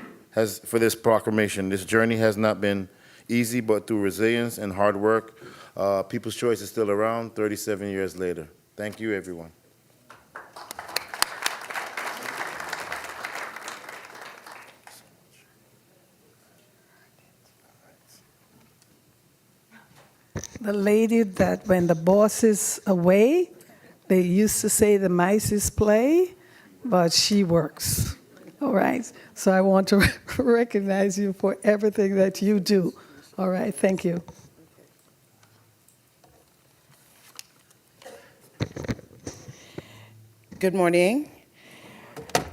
for this proclamation, this journey has not been easy, but through resilience and hard work, People's Choice is still around 37 years later. Thank you, everyone. The lady that when the boss is away, they used to say the mice is play, but she works. All right? So I want to recognize you for everything that you do. All right, thank you. Good morning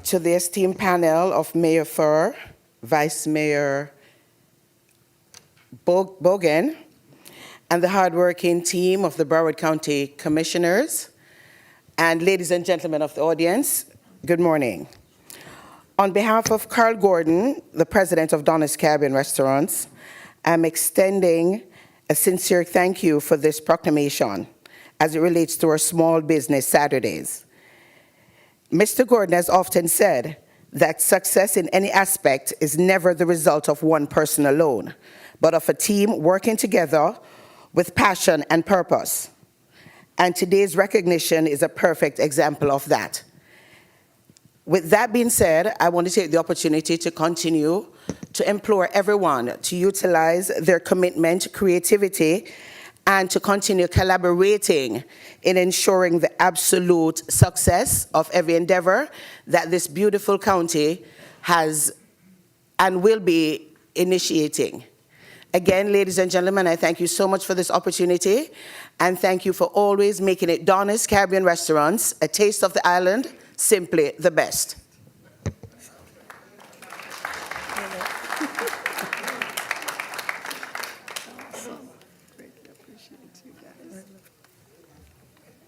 to the esteemed panel of Mayor Fur, Vice Mayor Bogan, and the hardworking team of the Broward County Commissioners, and ladies and gentlemen of the audience, good morning. On behalf of Carl Gordon, the president of Donna's Caribbean Restaurants, I'm extending a sincere thank you for this proclamation as it relates to our Small Business Saturdays. Mr. Gordon has often said that success in any aspect is never the result of one person alone, but of a team working together with passion and purpose. And today's recognition is a perfect example of that. With that being said, I want to take the opportunity to continue to implore everyone to utilize their commitment, creativity, and to continue collaborating in ensuring the absolute success of every endeavor that this beautiful county has and will be initiating. Again, ladies and gentlemen, I thank you so much for this opportunity, and thank you for always making it Donna's Caribbean Restaurants, a taste of the island, simply the best. Greatly appreciate you guys.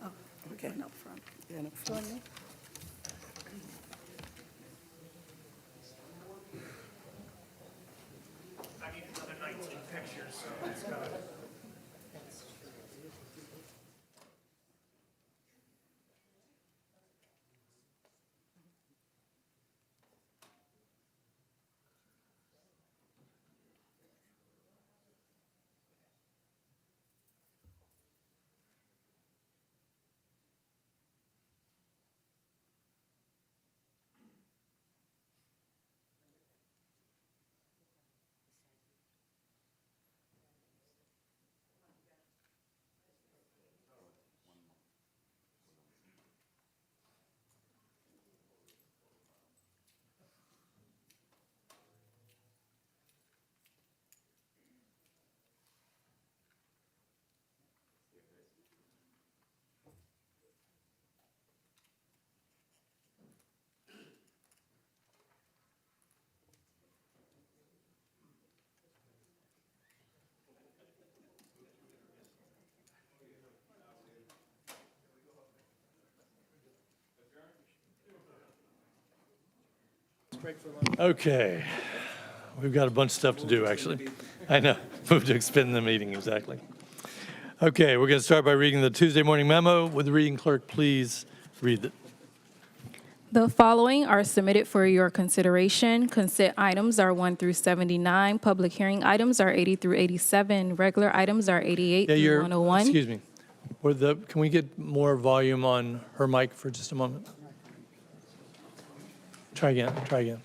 Oh, okay. Up front. Join me. Okay, we've got a bunch of stuff to do, actually. I know, move to expend the meeting, exactly. Okay, we're going to start by reading the Tuesday morning memo. Would the reading clerk please read it? The following are submitted for your consideration. Consent items are 1 through 79. Public hearing items are 80 through 87. Regular items are 88 through 101. Excuse me. Can we get more volume on her mic for just a moment? Try again.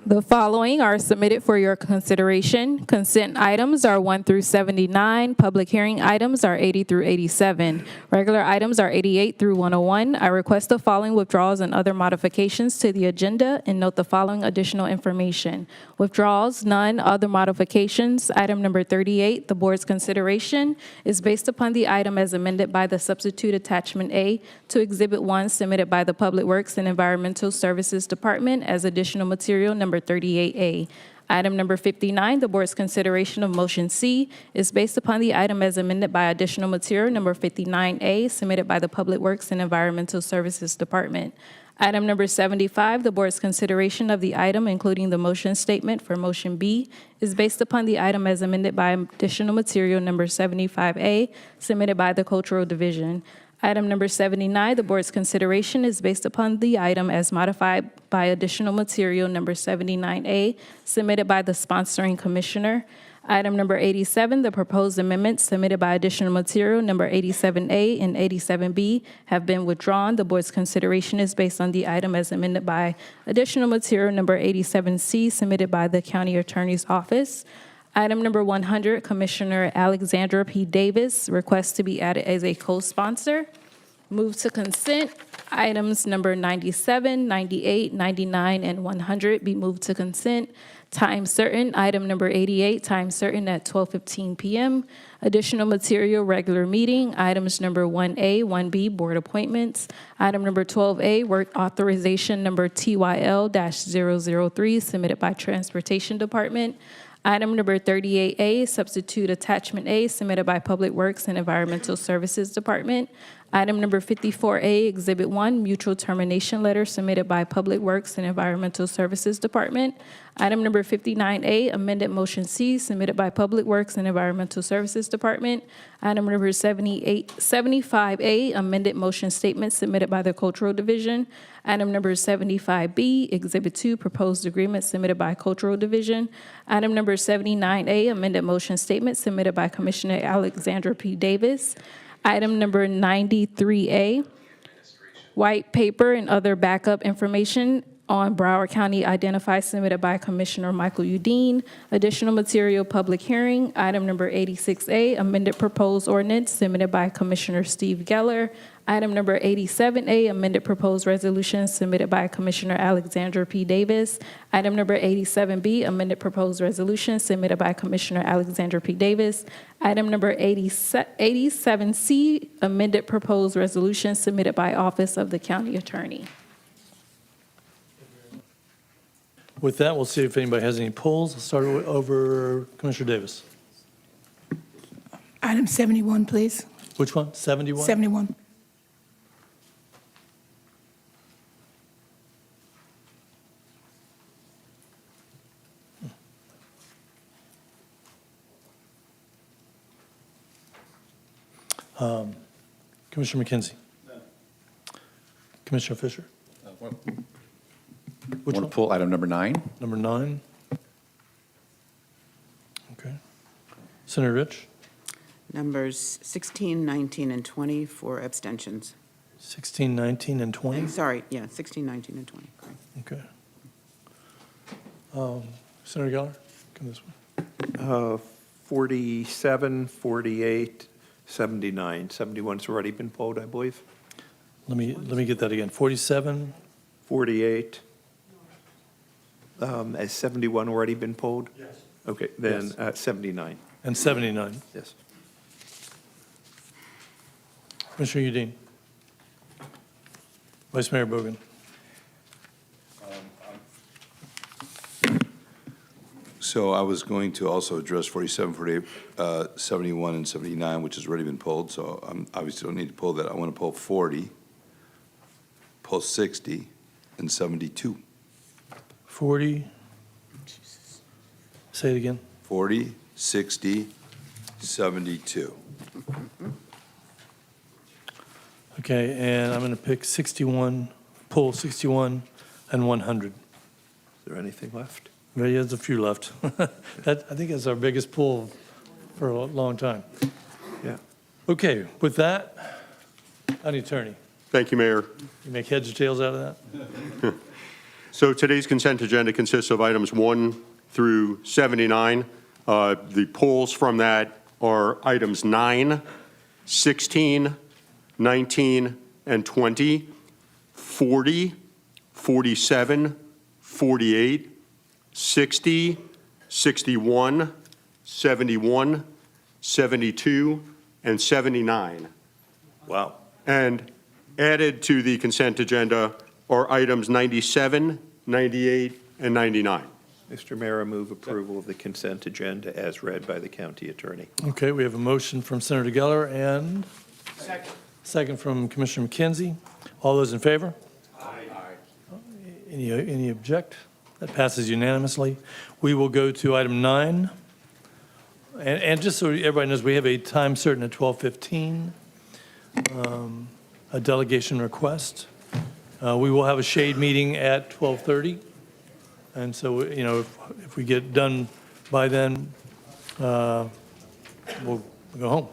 The following are submitted for your consideration. Consent items are 1 through 79. Public hearing items are 80 through 87. Regular items are 88 through 101. I request the following withdrawals and other modifications to the agenda, and note the following additional information. Withdrawals, none. Other modifications, item number 38, the board's consideration is based upon the item as amended by the substitute attachment A to Exhibit 1 submitted by the Public Works and Environmental Services Department as additional material number 38A. Item number 59, the board's consideration of motion C is based upon the item as amended by additional material number 59A submitted by the Public Works and Environmental Services Department. Item number 75, the board's consideration of the item, including the motion statement for motion B, is based upon the item as amended by additional material number 75A submitted by the Cultural Division. Item number 79, the board's consideration is based upon the item as modified by additional material number 79A submitted by the sponsoring commissioner. Item number 87, the proposed amendments submitted by additional material number 87A and 87B have been withdrawn. The board's consideration is based on the item as amended by additional material number 87C submitted by the county attorney's office. Item number 100, Commissioner Alexandra P. Davis requests to be added as a co-sponsor. Move to consent. Items number 97, 98, 99, and 100 be moved to consent. Time certain, item number 88, time certain at 12:15 p.m. Additional material, regular meeting, items number 1A, 1B, board appointments. Item number 12A, work authorization number TYL-003, submitted by Transportation Department. Item number 38A, substitute attachment A, submitted by Public Works and Environmental Services Department. Item number 54A, Exhibit 1, mutual termination letter submitted by Public Works and Environmental Services Department. Item number 59A, amended motion C, submitted by Public Works and Environmental Services Department. Item number 75A, amended motion statement submitted by the Cultural Division. Item number 75B, Exhibit 2, proposed agreement submitted by Cultural Division. Item number 79A, amended motion statement submitted by Commissioner Alexandra P. Davis. Item number 93A, white paper and other backup information on Broward County Identified submitted by Commissioner Michael Udine. Additional material public hearing, item number 86A, amended proposed ordinance submitted by Commissioner Steve Geller. Item number 87A, amended proposed resolution submitted by Commissioner Alexandra P. Davis. Item number 87B, amended proposed resolution submitted by Commissioner Alexandra P. Davis. Item number 87C, amended proposed resolution submitted by Office of the County Attorney. With that, we'll see if anybody has any polls. I'll start over Commissioner Davis. Item 71, please. Which one? 71? 71. Commissioner McKenzie? Commissioner Fisher? Which Want to one? pull item number 9? Number 9? Okay. Senator Rich? Numbers 16, 19, and 20 for abstentions. 16, 19, and 20? Sorry, yeah, 16, 19, and 20, correct. Okay. Senator Geller, come this way. 47, 48, 79. 71's already been polled, I believe. Let me get that again. 47, 48. Has 71 already been polled? Yes. Okay, then 79. and 79. Yes. Commissioner Udine? Vice Mayor Bogan? So I was going to also address 47, 48, 71, and 79, which has already been pulled, so I obviously don't need to pull that. I want to pull 40, pull 60, and 72. 40, say it again. 40, 60, 72. Okay, and I'm going to pick 61, pull 61 and 100. Is there anything left? Well, yeah, there's a few left. That, I think, is our biggest pull for a long time. Yeah. Okay, with that, County Attorney, Thank you, Mayor. you make heads or tails out of that? So today's consent agenda consists of items 1 through 79. The polls from that are items 9, 16, 19, and 20, 40, 47, 48, 60, 61, 71, 72, and 79. Wow. And added to the consent agenda are items 97, 98, and 99. Mr. Mayor, I move approval of the consent agenda as read by the county attorney. Okay, we have a motion from Senator Geller and second from Commissioner McKenzie. All those in favor? Aye. Any object? That passes unanimously. We will go to item 9. And just so everybody knows, we have a time certain at 12:15, a delegation request. We will have a shade meeting at 12:30. And so, you know, if we get done by then, we'll go home.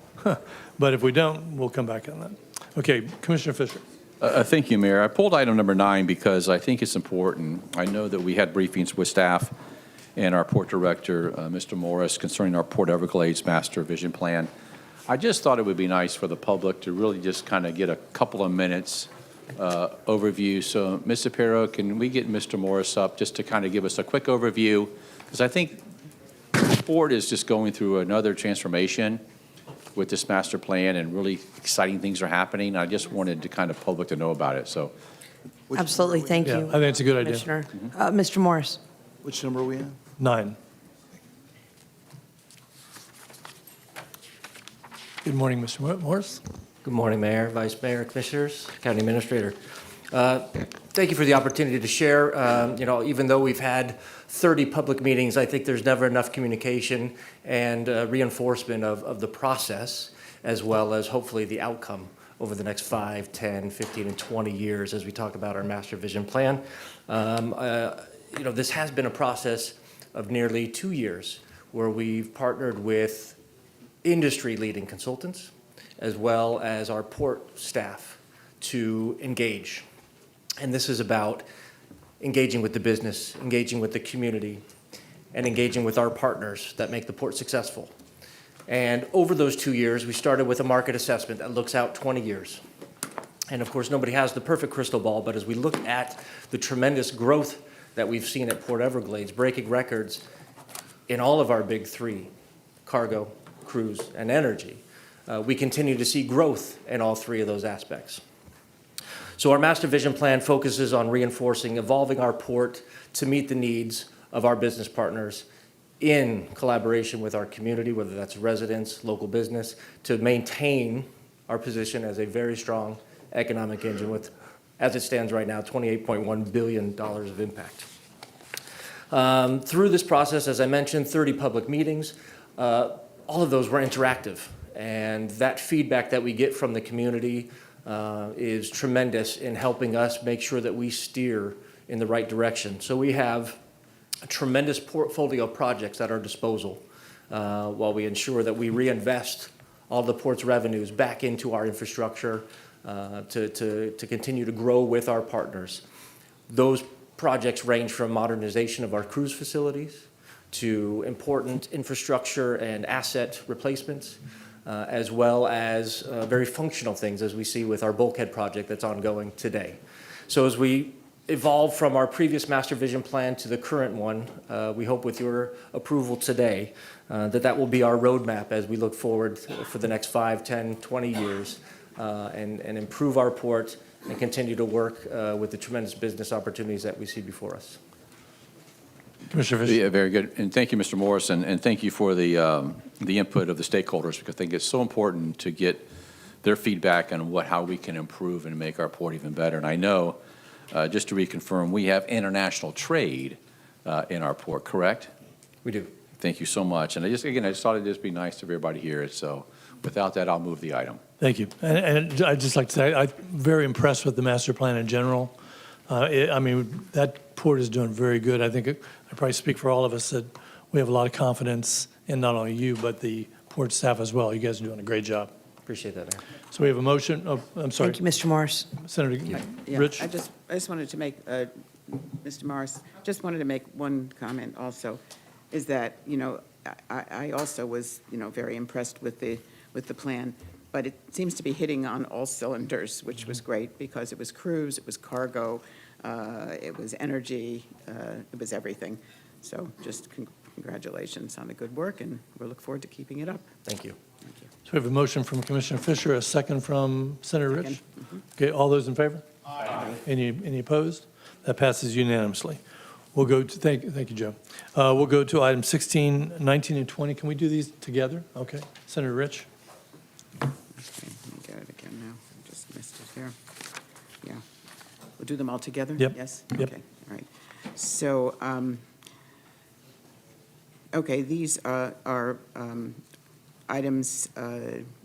But if we don't, we'll come back on that. Okay, Commissioner Fisher. Thank you, Mayor. I pulled item number 9 because I think it's important. I know that we had briefings with staff and our port director, Mr. Morris, concerning our Port Everglades Master Vision Plan. I just thought it would be nice for the public to really just kind of get a couple of minutes overview. So, Ms. Shapiro, can we get Mr. Morris up just to kind of give us a quick overview? Because I think the port is just going through another transformation with this master plan, and really exciting things are happening. I just wanted to kind of public to know about it. So, Absolutely, thank Yeah, you. I think it's a good idea. Commissioner. Mr. Morris. Which number are we in? 9. Good morning, Mr. Morris. Good morning, Mayor, Vice Mayor, Commissioners, County Administrator. Thank you for the opportunity to share. Even though we've had 30 public meetings, I think there's never enough communication and reinforcement of the process, as well as hopefully the outcome over the next 5, 10, 15, and 20 years as we talk about our master vision plan. This has been a process of nearly 2 years where we've partnered with industry-leading consultants as well as our port staff to engage. And this is about engaging with the business, engaging with the community, and engaging with our partners that make the port successful. And over those 2 years, we started with a market assessment that looks out 20 years. And of course, nobody has the perfect crystal ball, but as we look at the tremendous growth that we've seen at Port Everglades, breaking records in all of our big three, cargo, cruise, and energy, we continue to see growth in all three of those aspects. So our master vision plan focuses on reinforcing, evolving our port to meet the needs of our business partners in collaboration with our community, whether that's residents, local business, to maintain our position as a very strong economic engine with, as it stands right now, $28.1 billion of impact. Through this process, as I mentioned, 30 public meetings, all of those were interactive. And that feedback that we get from the community is tremendous in helping us make sure that we steer in the right direction. So we have a tremendous portfolio of projects at our disposal while we ensure that we reinvest all the port's revenues back into our infrastructure to continue to grow with our partners. Those projects range from modernization of our cruise facilities to important infrastructure and asset replacements, as well as very functional things, as we see with our bulkhead project that's ongoing today. So as we evolve from our previous master vision plan to the current one, we hope with your approval today that will be our roadmap as we look forward for the next 5, 10, 20 years and improve our port and continue to work with the tremendous business opportunities that we see before us. Commissioner Fisher. Yeah, very good. And thank you, Mr. Morris, and thank you for the input of the stakeholders, because I think it's so important to get their feedback on how we can improve and make our port even better. And I know, just to reconfirm, we have international trade in our port, correct? We do. Thank you so much. And I just thought it'd just be nice to everybody here. So without that, I'll move the item. Thank you. And I'd just like to say, I'm very impressed with the master plan in general. I mean, that port is doing very good. I think I probably speak for all of us that we have a lot of confidence in not only you, but the port staff as well. You guys are doing a great job. Appreciate that, Mayor. So we have a motion. Oh, I'm sorry. Thank you, Mr. Morris. Senator Yeah, Rich? I just wanted to make, Mr. Morris, just wanted to make one comment also, is that, I also was, very impressed with the plan, but it seems to be hitting on all cylinders, which was great, because it was cruise, it was cargo, it was energy, it was everything. So just congratulations on the good work, and we look forward to keeping it up. Thank you. So we have a motion from Commissioner Fisher, a second from Senator Rich. Okay, all those in favor? Aye. Any opposed? That passes unanimously. We'll go to, thank you, Joe. We'll go to item 16, 19, and 20. Can we do these together? Okay. Senator Rich? Okay, let me get it again now. I just missed it here. Yeah. We'll do them all together? Yep. Yes? Yep. Okay, all right. So, okay, these are items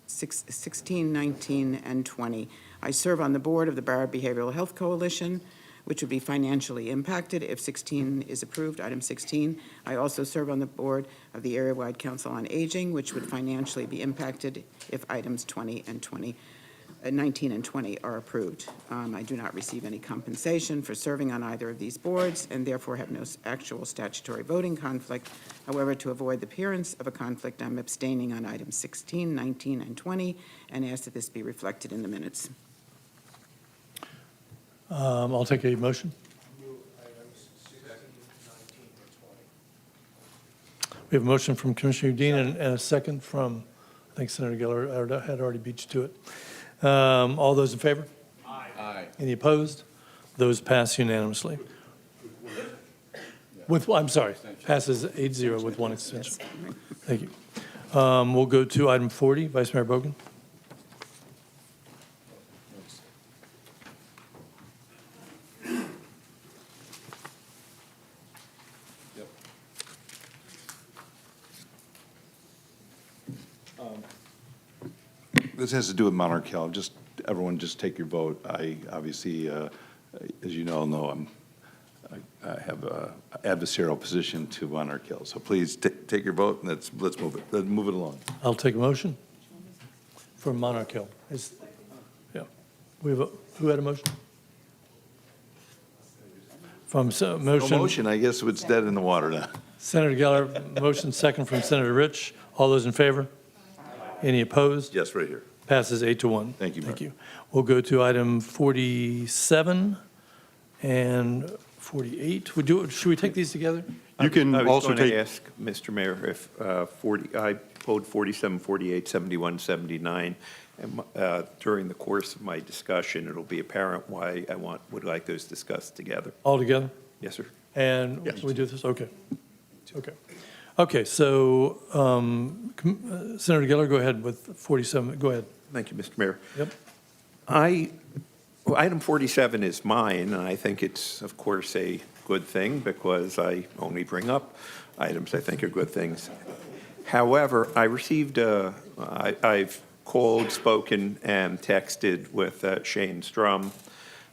16, 19, and 20. I serve on the board of the Broward Behavioral Health Coalition, which would be financially impacted if 16 is approved, item 16. I also serve on the board of the Area-Wide Council on Aging, which would financially be impacted if items 20 and 19 and 20 are approved. I do not receive any compensation for serving on either of these boards and therefore have no actual statutory voting conflict. However, to avoid the appearance of a conflict, I'm abstaining on items 16, 19, and 20 and ask that this be reflected in the minutes. I'll take a motion. We have a motion from Commissioner Udine and a second from, I think Senator Geller had already beat you to it. All those in favor? Aye. Any opposed? Those pass unanimously. I'm sorry, passes 8-0 with one extension. Thank you. We'll go to item 40, Vice Mayor Bogan. This has to do with Monarch Hill. Everyone just take your vote. I obviously, as you know, I have an adversarial position to Monarch Hill. So please take your vote and let's move it. Let's move it along. I'll take a motion for Monarch Hill. Yeah. We have who had a motion? No Motion, motion, I guess it's dead in the water now. Senator Geller, motion second from Senator Rich. All those in favor? Any opposed? Yes, right here. Passes 8-1. Thank you, Mayor. Thank you. We'll go to item 47 and 48. Should we take these together? You can I was also going to take, ask, Mr. Mayor, if I pulled 47, 48, 71, 79, and during the course of my discussion, it'll be apparent why I would like those discussed together. All together? Yes, sir. And Yes. we do this? Okay. Okay. Okay, so Senator Geller, go ahead with 47. Go ahead. Thank you, Mr. Mayor. Yep. Item 47 is mine, and I think it's, of course, a good thing because I only bring up items I think are good things. However, I received I've called, spoken, and texted with Shane Strum,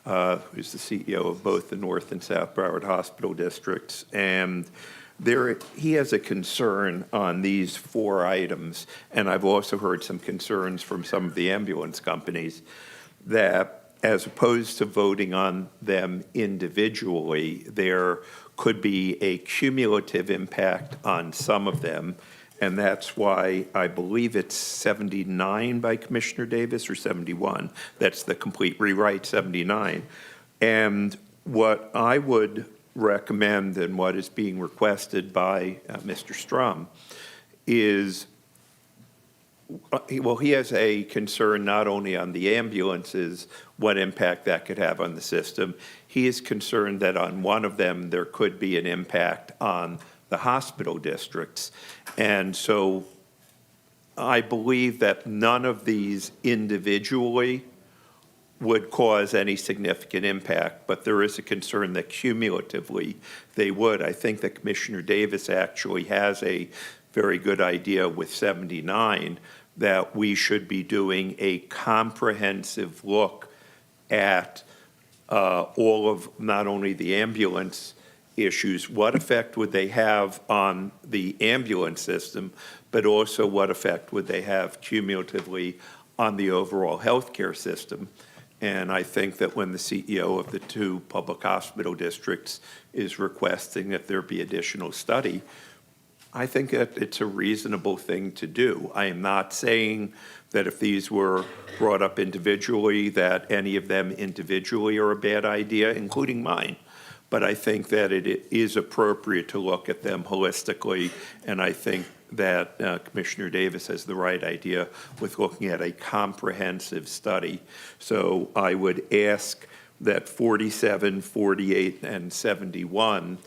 who's the CEO of both the North and South Broward Hospital Districts, and he has a concern on these 4 items, and I've also heard some concerns from some of the ambulance companies that as opposed to voting on them individually, there could be a cumulative impact on some of them. And that's why I believe it's 79 by Commissioner Davis or 71. That's the complete rewrite, 79. And what I would recommend and what is being requested by Mr. Strum is, well, he has a concern not only on the ambulances, what impact that could have on the system. He is concerned that on one of them, there could be an impact on the hospital districts. And so I believe that none of these individually would cause any significant impact, but there is a concern that cumulatively they would. I think that Commissioner Davis actually has a very good idea with 79 that we should be doing a comprehensive look at all of not only the ambulance issues, what effect would they have on the ambulance system, but also what effect would they have cumulatively on the overall healthcare system. And I think that when the CEO of the 2 public hospital districts is requesting that there be additional study, I think that it's a reasonable thing to do. I am not saying that if these were brought up individually, that any of them individually are a bad idea, including mine. But I think that it is appropriate to look at them holistically, and I think that Commissioner Davis has the right idea with looking at a comprehensive study. So I would ask that 47, 48, and 71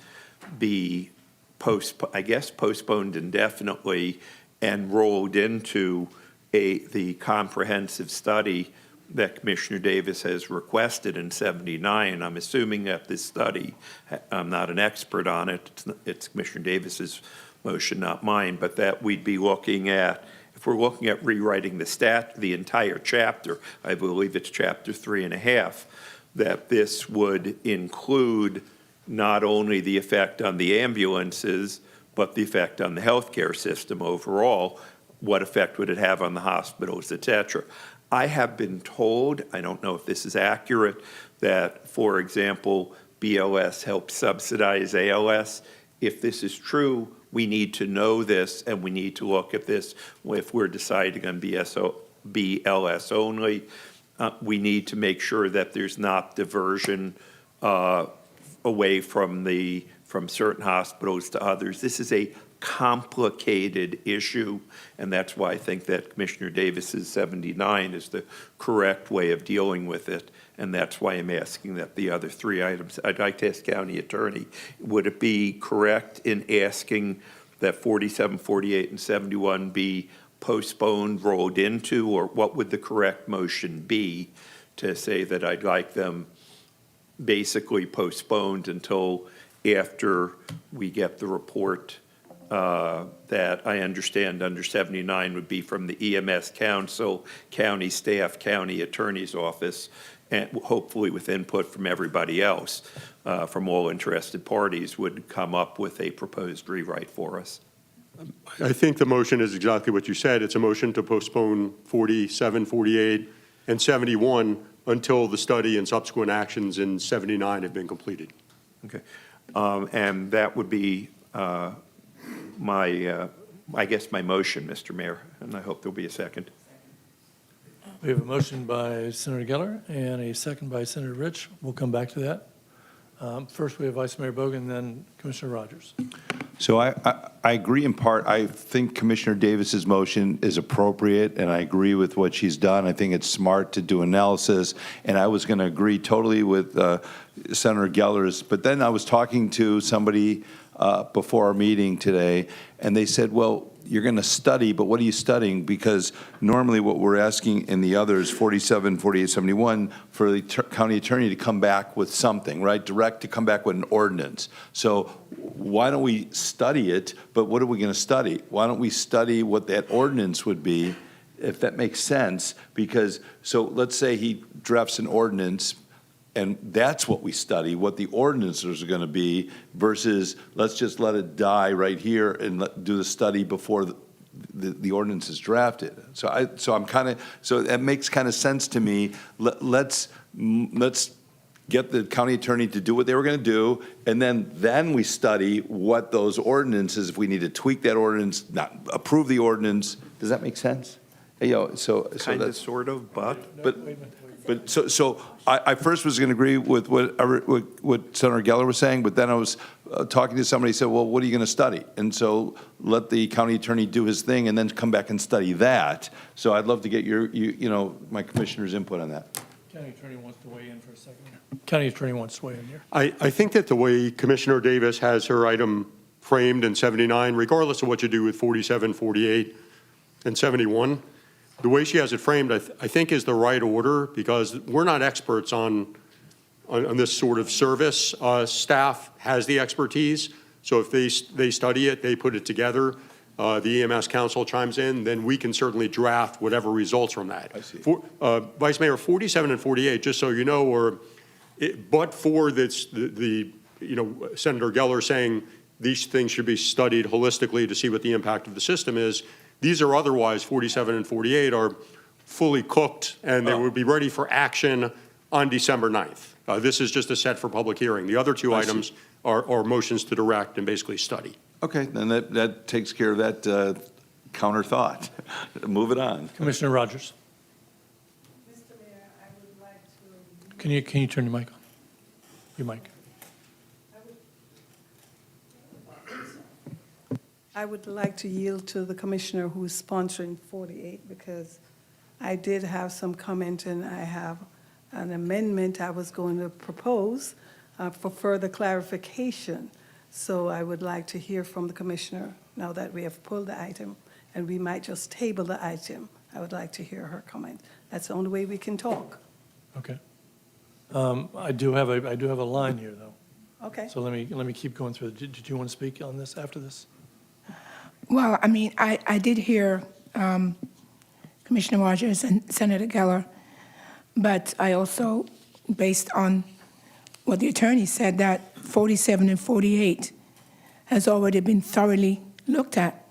be postponed indefinitely and rolled into the comprehensive study that Commissioner Davis has requested in 79. I'm assuming that this study, I'm not an expert on it, it's Commissioner Davis's motion, not mine, but that we'd be looking at, if we're looking at rewriting the entire chapter, I believe it's chapter 3.5, that this would include not only the effect on the ambulances, but the effect on the healthcare system overall. What effect would it have on the hospitals, et cetera? I have been told, I don't know if this is accurate, that, for example, BLS helps subsidize ALS. If this is true, we need to know this, and we need to look at this if we're deciding on BLS only. We need to make sure that there's not diversion away from certain hospitals to others. This is a complicated issue, and that's why I think that Commissioner Davis's 79 is the correct way of dealing with it, and that's why I'm asking that the other 3 items. I'd like to ask County Attorney, would it be correct in asking that 47, 48, and 71 be postponed, rolled into, or what would the correct motion be to say that I'd like them basically postponed until after we get the report that I understand under 79 would be from the EMS Council, county staff, county attorney's office, and hopefully with input from everybody else, from all interested parties, would come up with a proposed rewrite for us. I think the motion is exactly what you said. It's a motion to postpone 47, 48, and 71 until the study and subsequent actions in 79 have been completed. Okay. And that would be I guess, my motion, Mr. Mayor, and I hope there'll be a second. We have a motion by Senator Geller and a second by Senator Rich. We'll come back to that. First, we have Vice Mayor Bogan, then Commissioner Rogers. So I agree in part. I think Commissioner Davis's motion is appropriate, and I agree with what she's done. I think it's smart to do analysis, and I was going to agree totally with Senator Geller's. But then I was talking to somebody before our meeting today, and they said, well, you're going to study, but what are you studying? Because normally what we're asking in the others, 47, 48, 71, for the county attorney to come back with something, right? Direct to come back with an ordinance. So why don't we study it, but what are we going to study? Why don't we study what that ordinance would be, if that makes sense? Because, so let's say he drafts an ordinance, and that's what we study, what the ordinances are going to be, versus let's just let it die right here and do the study before the ordinance is drafted. So that makes kind of sense to me. Let's get the county attorney to do what they were going to do, and then we study what those ordinances, if we need to tweak that ordinance, not approve the ordinance. Does that make sense? So Kind of, sort of, but. But so I first was going to agree with what Senator Geller was saying, but then I was talking to somebody who said, well, what are you going to study? And so let the county attorney do his thing and then come back and study that. So I'd love to get my commissioner's input on that. County Attorney wants to weigh in for a second here. County Attorney wants to weigh in here. I think that the way Commissioner Davis has her item framed in 79, regardless of what you do with 47, 48, and 71, the way she has it framed, I think is the right order, because we're not experts on this sort of service. Staff has the expertise, so if they study it, they put it together, the EMS council chimes in, then we can certainly draft whatever results from that. I see. Vice Mayor, 47 and 48, just so you know, but for this, Senator Geller saying these things should be studied holistically to see what the impact of the system is. These are otherwise, 47 and 48 are fully cooked, and they would be ready for action on December 9th. This is just a set for public hearing. The other two items are motions to direct and basically study. Okay, then that takes care of that counter thought. Move it on. Commissioner Rogers. Mr. Mayor, I would like to. Can you turn your mic on? Your mic. I would like to yield to the commissioner who is sponsoring 48, because I did have some comment and I have an amendment I was going to propose for further clarification. So I would like to hear from the commissioner now that we have pulled the item, and we might just table the item. I would like to hear her comment. That's the only way we can talk. Okay. I do have a line here, though. Okay. So let me keep going through. Did you want to speak on this after this? Well, I mean, I did hear Commissioner Rogers and Senator Geller, but I also, based on what the attorney said, that 47 and 48 has already been thoroughly looked at.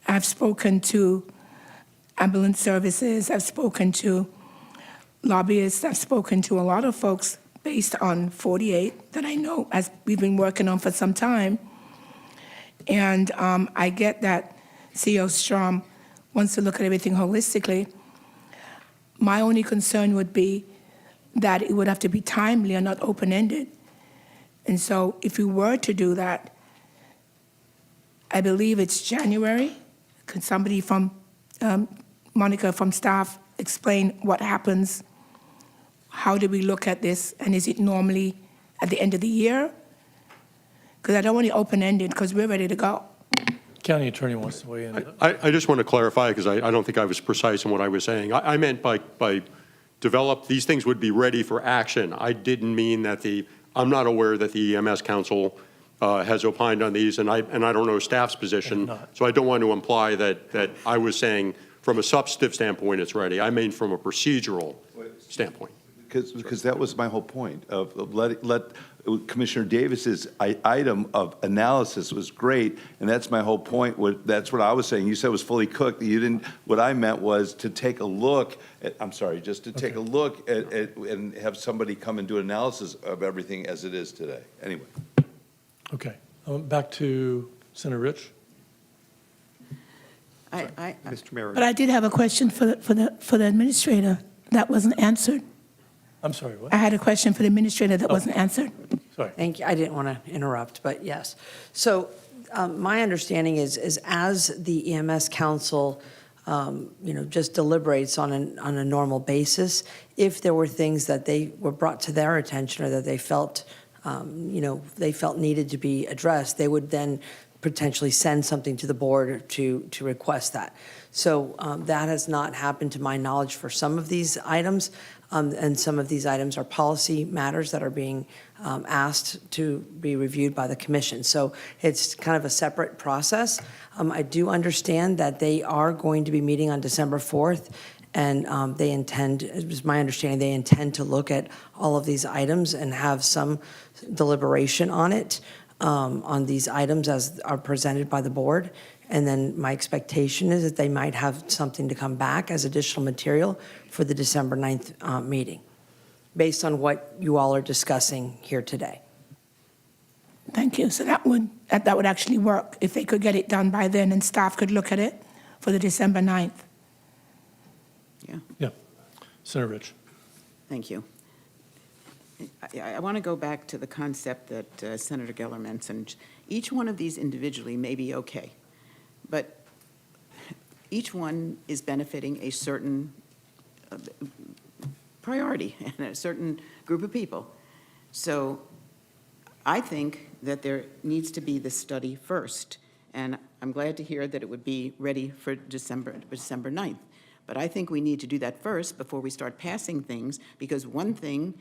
I've spoken to ambulance services, I've spoken to lobbyists, I've spoken to a lot of folks based on 48 that I know, as we've been working on for some time. And I get that CEO Strom wants to look at everything holistically. My only concern would be that it would have to be timely and not open-ended. And so if we were to do that, I believe it's January. Could somebody from, Monica from staff, explain what happens? How do we look at this? And is it normally at the end of the year? Because I don't want it open-ended, because we're ready to go. County Attorney wants to weigh in. I just want to clarify, because I don't think I was precise in what I was saying. I meant by develop, these things would be ready for action. I didn't mean that I'm not aware that the EMS Council has opined on these, and I don't know staff's position, so I don't want to imply that I was saying from a substantive standpoint it's ready. I mean from a procedural standpoint. because that was my whole point of let Commissioner Davis's item of analysis was great, and that's my whole point. That's what I was saying. You said it was fully cooked. You didn't. What I meant was to take a look at. I'm sorry, just to take a look at and have somebody come and do an analysis of everything as it is today. Anyway. Okay, back to Senator Rich. Mr. Mayor. But I did have a question for the administrator that wasn't answered. I'm sorry, what? I had a question for the administrator that wasn't answered. Sorry. Thank you. I didn't want to interrupt, but yes. So my understanding is as the EMS council, just deliberates on a normal basis, if there were things that they were brought to their attention or that they felt, they felt needed to be addressed, they would then potentially send something to the board to request that. So that has not happened to my knowledge for some of these items. And some of these items are policy matters that are being asked to be reviewed by the commission. So it's kind of a separate process. I do understand that they are going to be meeting on December 4th, and they intend, it was my understanding, they intend to look at all of these items and have some deliberation on it, on these items as are presented by the board. And then my expectation is that they might have something to come back as additional material for the December 9th meeting, based on what you all are discussing here today. Thank you. So that would actually work if they could get it done by then and staff could look at it for the December 9th. Yeah. Senator Rich. Thank you. I want to go back to the concept that Senator Geller mentioned. Each one of these individually may be okay, but each one is benefiting a certain priority and a certain group of people. So I think that there needs to be this study first, and I'm glad to hear that it would be ready for December 9th. But I think we need to do that first before we start passing things, because one thing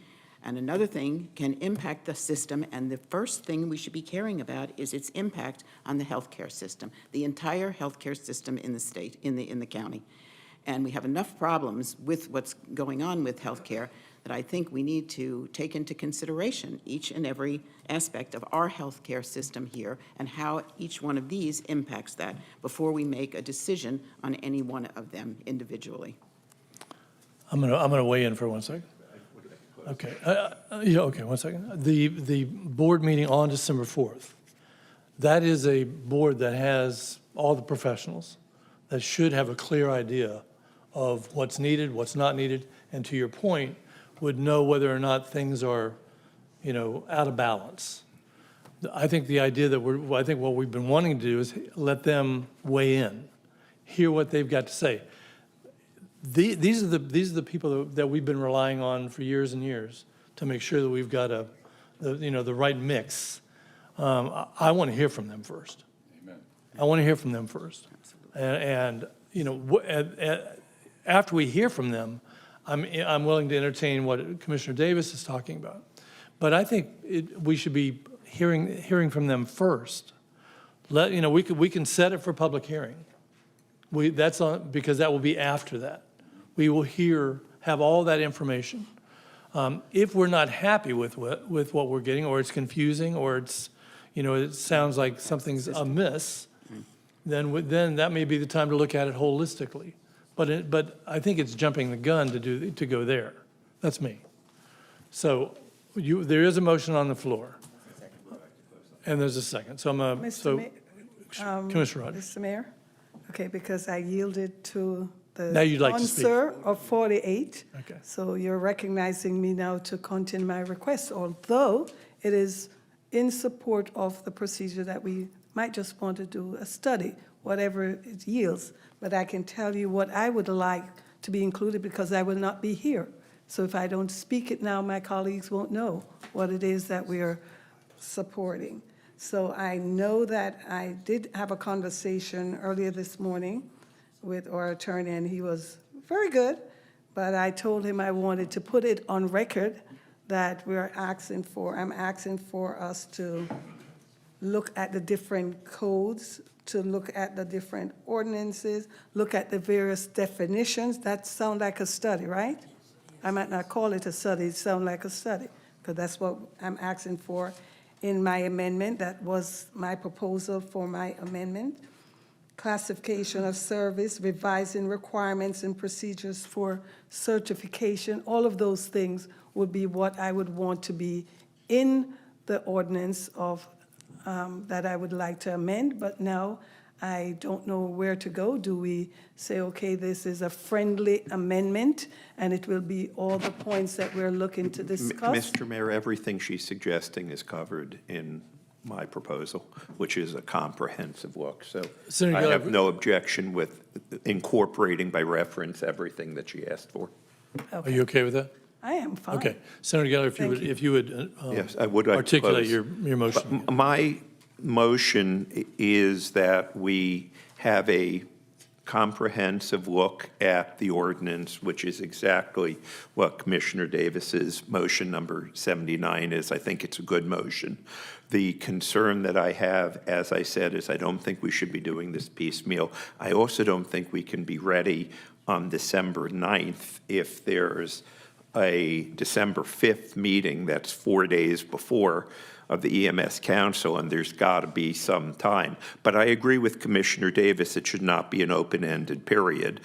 and another thing can impact the system, and the first thing we should be caring about is its impact on the healthcare system, the entire healthcare system in the state, in the county. And we have enough problems with what's going on with healthcare that I think we need to take into consideration each and every aspect of our healthcare system here and how each one of these impacts that before we make a decision on any one of them individually. I'm gonna weigh in for 1 second. Okay. Okay, 1 second. The board meeting on December 4th, that is a board that has all the professionals that should have a clear idea of what's needed, what's not needed, and to your point, would know whether or not things are, out of balance. I think the idea that I think what we've been wanting to do is let them weigh in, hear what they've got to say. These are the people that we've been relying on for years and years to make sure that we've got the right mix. I want to hear from them first. Amen. I want to hear from them first. And after we hear from them, I'm willing to entertain what Commissioner Davis is talking about. But I think we should be hearing from them first. We can set it for public hearing. Because that will be after that. We will have all that information. If we're not happy with what we're getting, or it's confusing, or it's, it sounds like something's amiss, then that may be the time to look at it holistically. But I think it's jumping the gun to go there. That's me. So there is a motion on the floor, and there's a second. So Commissioner Rogers. Mr. Mayor? Okay, because I yielded to the Now you'd like to speak. sponsor of 48. Okay. So you're recognizing me now to continue my request, although it is in support of the procedure that we might just want to do a study, whatever it yields. But I can tell you what I would like to be included because I will not be here. So if I don't speak it now, my colleagues won't know what it is that we are supporting. So I know that I did have a conversation earlier this morning with our attorney, and he was very good, but I told him I wanted to put it on record that I'm asking for us to look at the different codes, to look at the different ordinances, look at the various definitions. That sounds like a study, right? I might not call it a study, it sounds like a study, because that's what I'm asking for in my amendment. That was my proposal for my amendment. Classification of service, revising requirements and procedures for certification, all of those things would be what I would want to be in the ordinance of, that I would like to amend, but now I don't know where to go. Do we say, okay, this is a friendly amendment, and it will be all the points that we're looking to discuss? Mr. Mayor, everything she's suggesting is covered in my proposal, which is a comprehensive look. So Senator I Geller, have no objection with incorporating by reference everything that she asked for. Are you okay with that? I am fine. Okay. Senator Geller, Thank you. if you would Yes, I would like to articulate close. your motion. But my motion is that we have a comprehensive look at the ordinance, which is exactly what Commissioner Davis's motion number 79 is. I think it's a good motion. The concern that I have, as I said, is I don't think we should be doing this piecemeal. I also don't think we can be ready on December 9th if there's a December 5th meeting that's 4 days before of the EMS Council, and there's got to be some time. But I agree with Commissioner Davis, it should not be an open-ended period.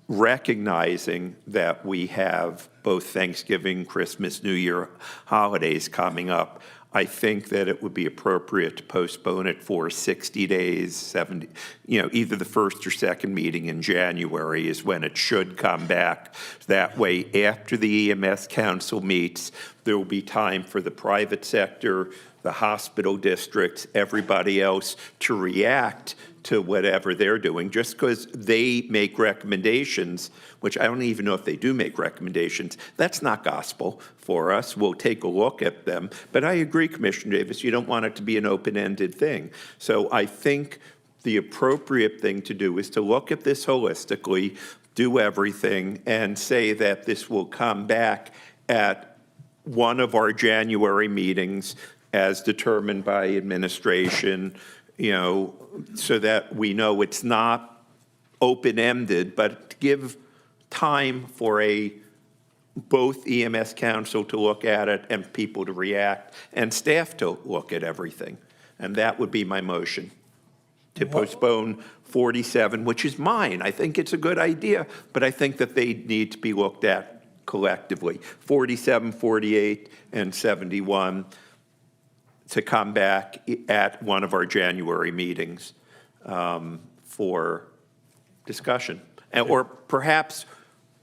Recognizing that we have both Thanksgiving, Christmas, New Year holidays coming up, I think that it would be appropriate to postpone it for 60 days, 70, either the first or second meeting in January is when it should come back. That way, after the EMS Council meets, there will be time for the private sector, the hospital districts, everybody else to react to whatever they're doing. Just because they make recommendations, which I don't even know if they do make recommendations, that's not gospel for us. We'll take a look at them. But I agree, Commissioner Davis, you don't want it to be an open-ended thing. So I think the appropriate thing to do is to look at this holistically, do everything, and say that this will come back at one of our January meetings as determined by administration, so that we know it's not open-ended, but to give time for both EMS Council to look at it and people to react and staff to look at everything. And that would be my motion, to postpone 47, which is mine. I think it's a good idea, but I think that they need to be looked at collectively. 47, 48, and 71 to come back at one of our January meetings for discussion. Or perhaps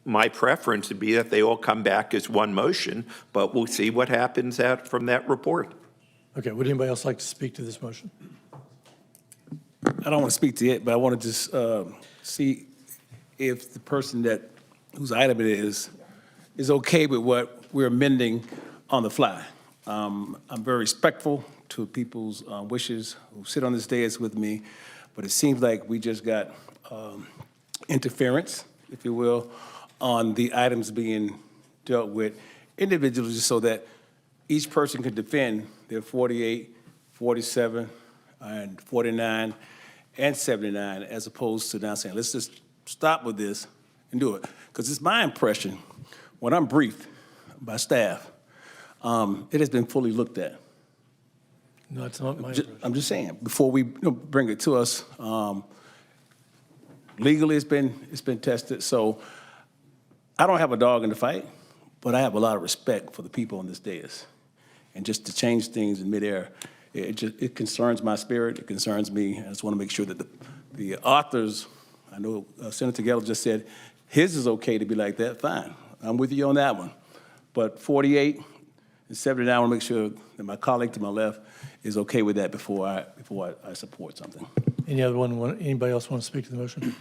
my preference would be that they all come back as one motion, but we'll see what happens from that report. Okay, would anybody else like to speak to this motion? I don't want to speak to it, but I want to just see if the person whose item it is okay with what we're amending on the fly. I'm very respectful to people's wishes who sit on this dais with me, but it seems like we just got interference, if you will, on the items being dealt with individually so that each person can defend their 48, 47, and 49, and 79, as opposed to now saying, let's just stop with this and do it. Because it's my impression, when I'm briefed by staff, it has been fully looked at. No, it's not my I'm just saying, before we bring it to us, legally it's been tested. So I don't have a dog in the fight, but I have a lot of respect for the people on this dais. And just to change things in midair, it concerns my spirit, it concerns me. I just want to make sure that the authors, I know Senator Geller just said his is okay to be like that, fine. I'm with you on that one. But 48 and 79, I want to make sure that my colleague to my left is okay with that before I support something. Anybody else want to speak to the motion?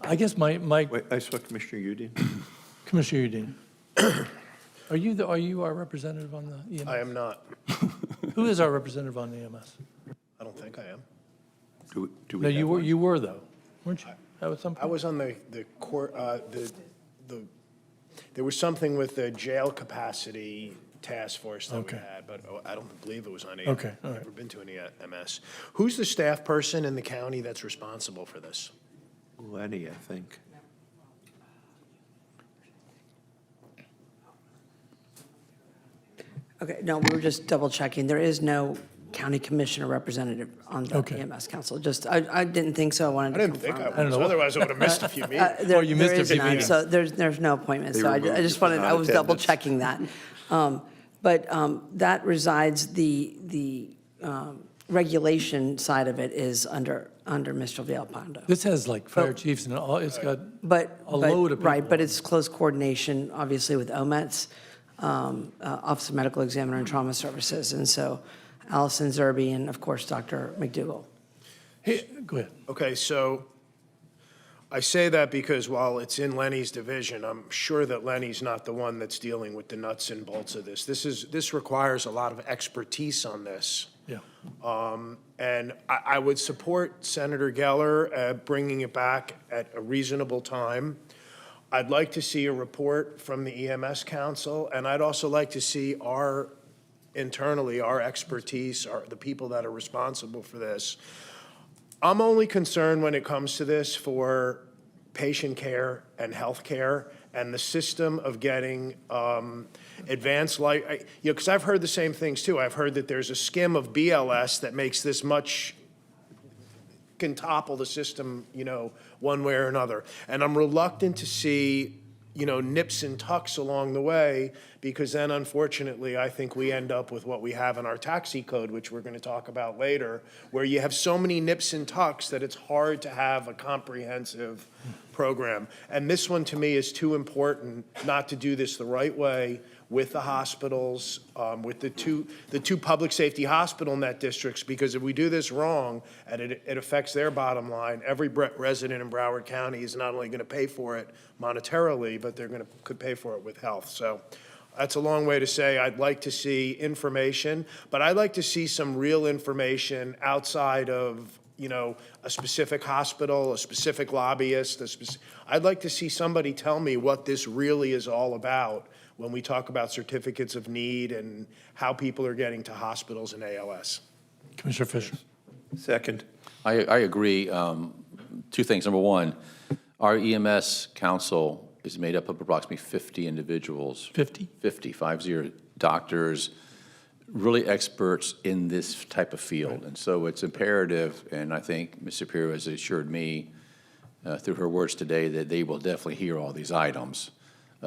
I guess my Wait, I saw Commissioner Udine. Commissioner Udine, are you our representative on the EMS? I am not. Who is our representative on the EMS? I don't think I am. Do we No, have you one? were though, weren't you? At some I point? was on the court, there was something with the jail capacity task force that we Okay. had, but I don't believe it was on any. Okay, all I've right. never been to any MS. Who's the staff person in the county that's responsible for this? Lenny, I think. Okay, no, we were just double checking. There is no county commissioner representative on the Okay. EMS council. Just, I didn't think so. I wanted I to didn't think confirm I that. was, otherwise I would have missed a few meetings. There- you missed there a is few none, meetings. So there's no appointment. They So I removed just it for wanted, I was double non-attendance. checking that. But that resides, the regulation side of it is under Mr. Villalpando. This has like fire chiefs and all, it's got But, a load of people. right, but it's close coordination, obviously, with OMETS, Office of Medical Examiner and Trauma Services. And so Allison Zerby and, of course, Dr. McDougall. Hey, go ahead. Okay, so I say that because while it's in Lenny's division, I'm sure that Lenny's not the one that's dealing with the nuts and bolts of this. This requires a lot of expertise on this. Yeah. And I would support Senator Geller bringing it back at a reasonable time. I'd like to see a report from the EMS Council, and I'd also like to see internally, our expertise, the people that are responsible for this. I'm only concerned when it comes to this for patient care and health care and the system of getting advanced life, because I've heard the same things too. I've heard that there's a skim of BLS that makes this can topple the system, one way or another. And I'm reluctant to see, nips and tucks along the way, because then unfortunately, I think we end up with what we have in our taxi code, which we're going to talk about later, where you have so many nips and tucks that it's hard to have a comprehensive program. And this one, to me, is too important not to do this the right way with the hospitals, with the two public safety hospital net districts, because if we do this wrong and it affects their bottom line, every resident in Broward County is not only going to pay for it monetarily, but could pay for it with health. So that's a long way to say I'd like to see information, but I'd like to see some real information outside of a specific hospital, a specific lobbyist. I'd like to see somebody tell me what this really is all about when we talk about certificates of need and how people are getting to hospitals and ALS. Commissioner Fisher. Second. I agree. Two things. Number one, our EMS council is made up of approximately 50 individuals. 50? 50 doctors, really experts in this type of field. And so it's imperative, and I think Ms. Shapiro has assured me through her words today that they will definitely hear all these items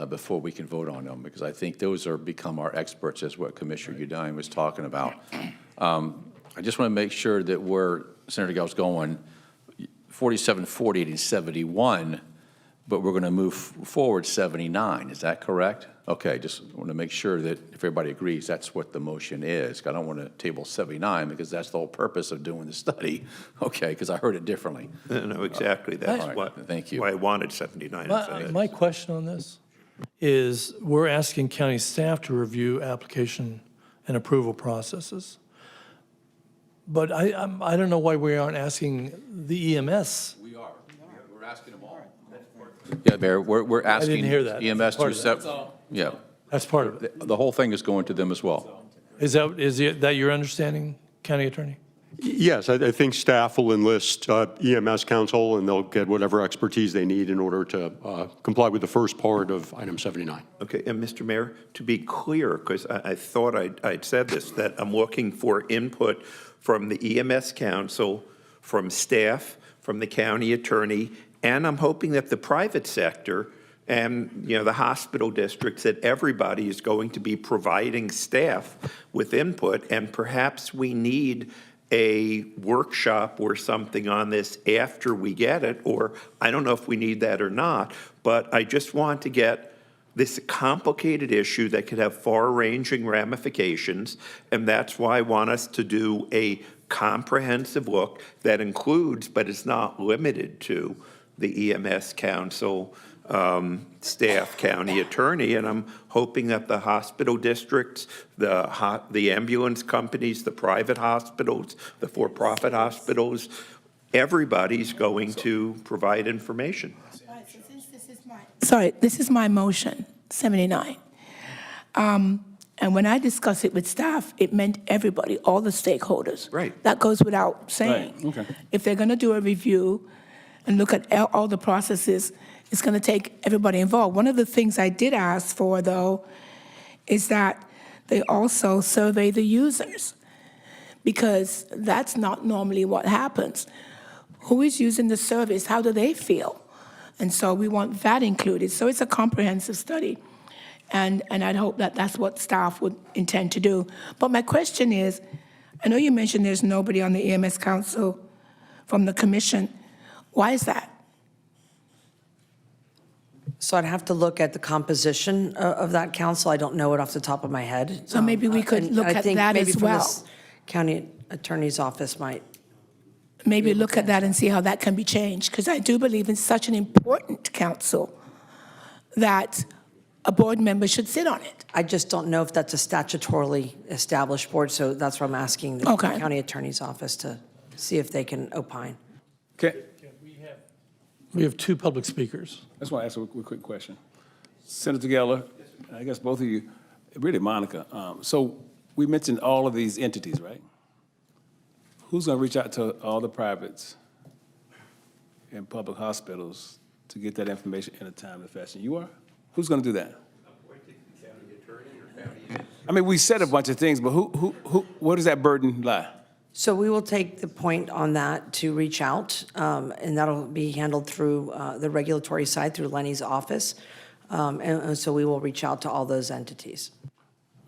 before we can vote on them, because I think those are become our experts, as what Commissioner Udine was talking about. I just want to make sure that where Senator Gell's going, 47, 48, and 71, but we're going to move forward 79. Is that correct? Okay, just want to make sure that if everybody agrees, that's what the motion is. I don't want to table 79 because that's the whole purpose of doing the study. Okay, because I heard it differently. No, exactly. That's All right, thank you. why I wanted 79 instead of My question on this is, we're asking county staff to review application and approval processes. But I don't know why we aren't asking the EMS. We are. We're asking them all. Yeah, Mayor, we're asking. I didn't hear that. EMS Part to of that. set, yeah. That's part of it. The whole thing is going to them as well. Is that your understanding, County Attorney? Yes, I think staff will enlist EMS counsel, and they'll get whatever expertise they need in order to comply with the first part of item 79. Okay, and Mr. Mayor, to be clear, because I thought I'd said this, that I'm looking for input from the EMS council, from staff, from the county attorney, and I'm hoping that the private sector and, the hospital districts, that everybody is going to be providing staff with input, and perhaps we need a workshop or something on this after we get it, or I don't know if we need that or not, but I just want to get this complicated issue that could have far-ranging ramifications, and that's why I want us to do a comprehensive look that includes, but is not limited to, the EMS council, staff, county attorney, and I'm hoping that the hospital districts, the ambulance companies, the private hospitals, the for-profit hospitals, everybody's going to provide information. Sorry, this is my motion, 79. And when I discussed it with staff, it meant everybody, all the stakeholders. Right. That goes without saying. Right, okay. If they're going to do a review and look at all the processes, it's going to take everybody involved. One of the things I did ask for, though, is that they also survey the users, because that's not normally what happens. Who is using the service? How do they feel? And so we want that included. So it's a comprehensive study. And I'd hope that that's what staff would intend to do. But my question is, I know you mentioned there's nobody on the EMS Council from the commission. Why is that? So I'd have to look at the composition of that council. I don't know it off the top of my head. So maybe we could And look I at think that maybe as from the well. County Attorney's Office might. Maybe look at that and see how that can be changed, because I do believe it's such an important council that a board member should sit on it. I just don't know if that's a statutorily established board, so that's why I'm asking the Okay. County Attorney's Office to see if they can opine. Okay, We have two public speakers. I just want to ask a quick question. Senator Geller, I guess both of you, really Monica, so we mentioned all of these entities, right? Who's going to reach out to all the privates and public hospitals to get that information in a timely fashion? You are? Who's going to do that? I mean, we said a bunch of things, but where does that burden lie? So we will take the point on that to reach out, and that'll be handled through the regulatory side, through Lenny's office. And so we will reach out to all those entities.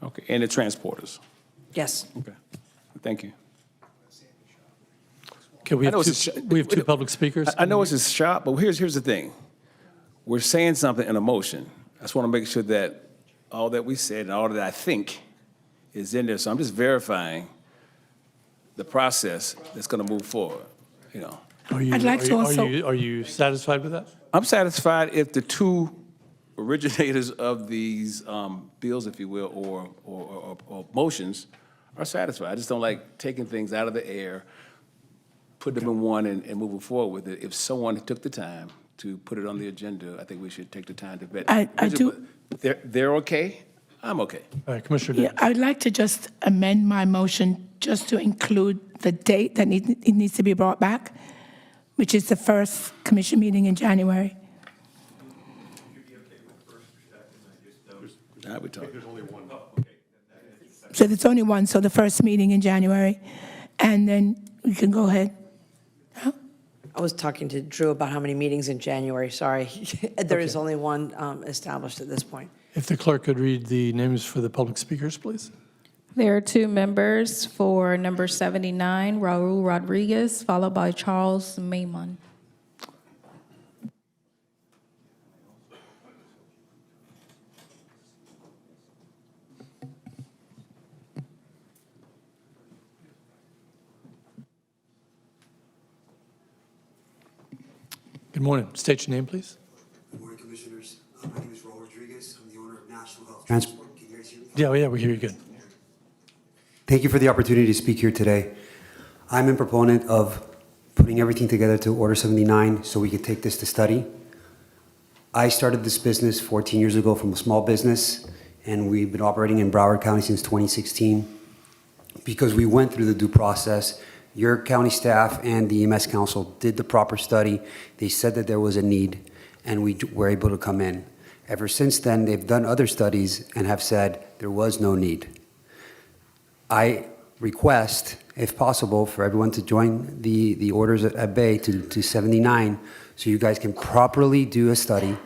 Okay, and the transporters? Yes. Okay, thank you. Okay, we I know have it's two, we have two public speakers. I know it's a shop, but here's the thing. We're saying something in a motion. I just want to make sure that all that we said and all that I think is in there. So I'm just verifying the process that's going to move forward, you know. I'd like to also- Are you satisfied with that? I'm satisfied if the two originators of these bills, if you will, or motions are satisfied. I just don't like taking things out of the air, put them in one and moving forward with it. If someone took the time to put it on the agenda, I think we should take the time to vet. I do- They're okay, I'm okay. All right, Commissioner Yeah, Davis. I'd like to just amend my motion just to include the date that it needs to be brought back, which is the first commission meeting in January. Now we talk. So there's only one, so the first meeting in January, and then we can go ahead. I was talking to Drew about how many meetings in January, sorry. There is only one established at this point. If the clerk could read the names for the public speakers, please. There are two members for number 79, Raul Rodriguez, followed by Charles Maymon. Good morning. State your name, please. Good morning, Commissioners. My name is Raul Rodriguez. I'm the owner of National Health Transport. Can you guys hear me? Yeah, we hear you good. Thank you for the opportunity to speak here today. I'm a proponent of putting everything together to Order 79 so we could take this to study. I started this business 14 years ago from a small business, and we've been operating in Broward County since 2016 because we went through the due process. Your county staff and the EMS Council did the proper study. They said that there was a need, and we were able to come in. Ever since then, they've done other studies and have said there was no need. I request, if possible, for everyone to join the orders at bay to 79, so you guys can properly do a study,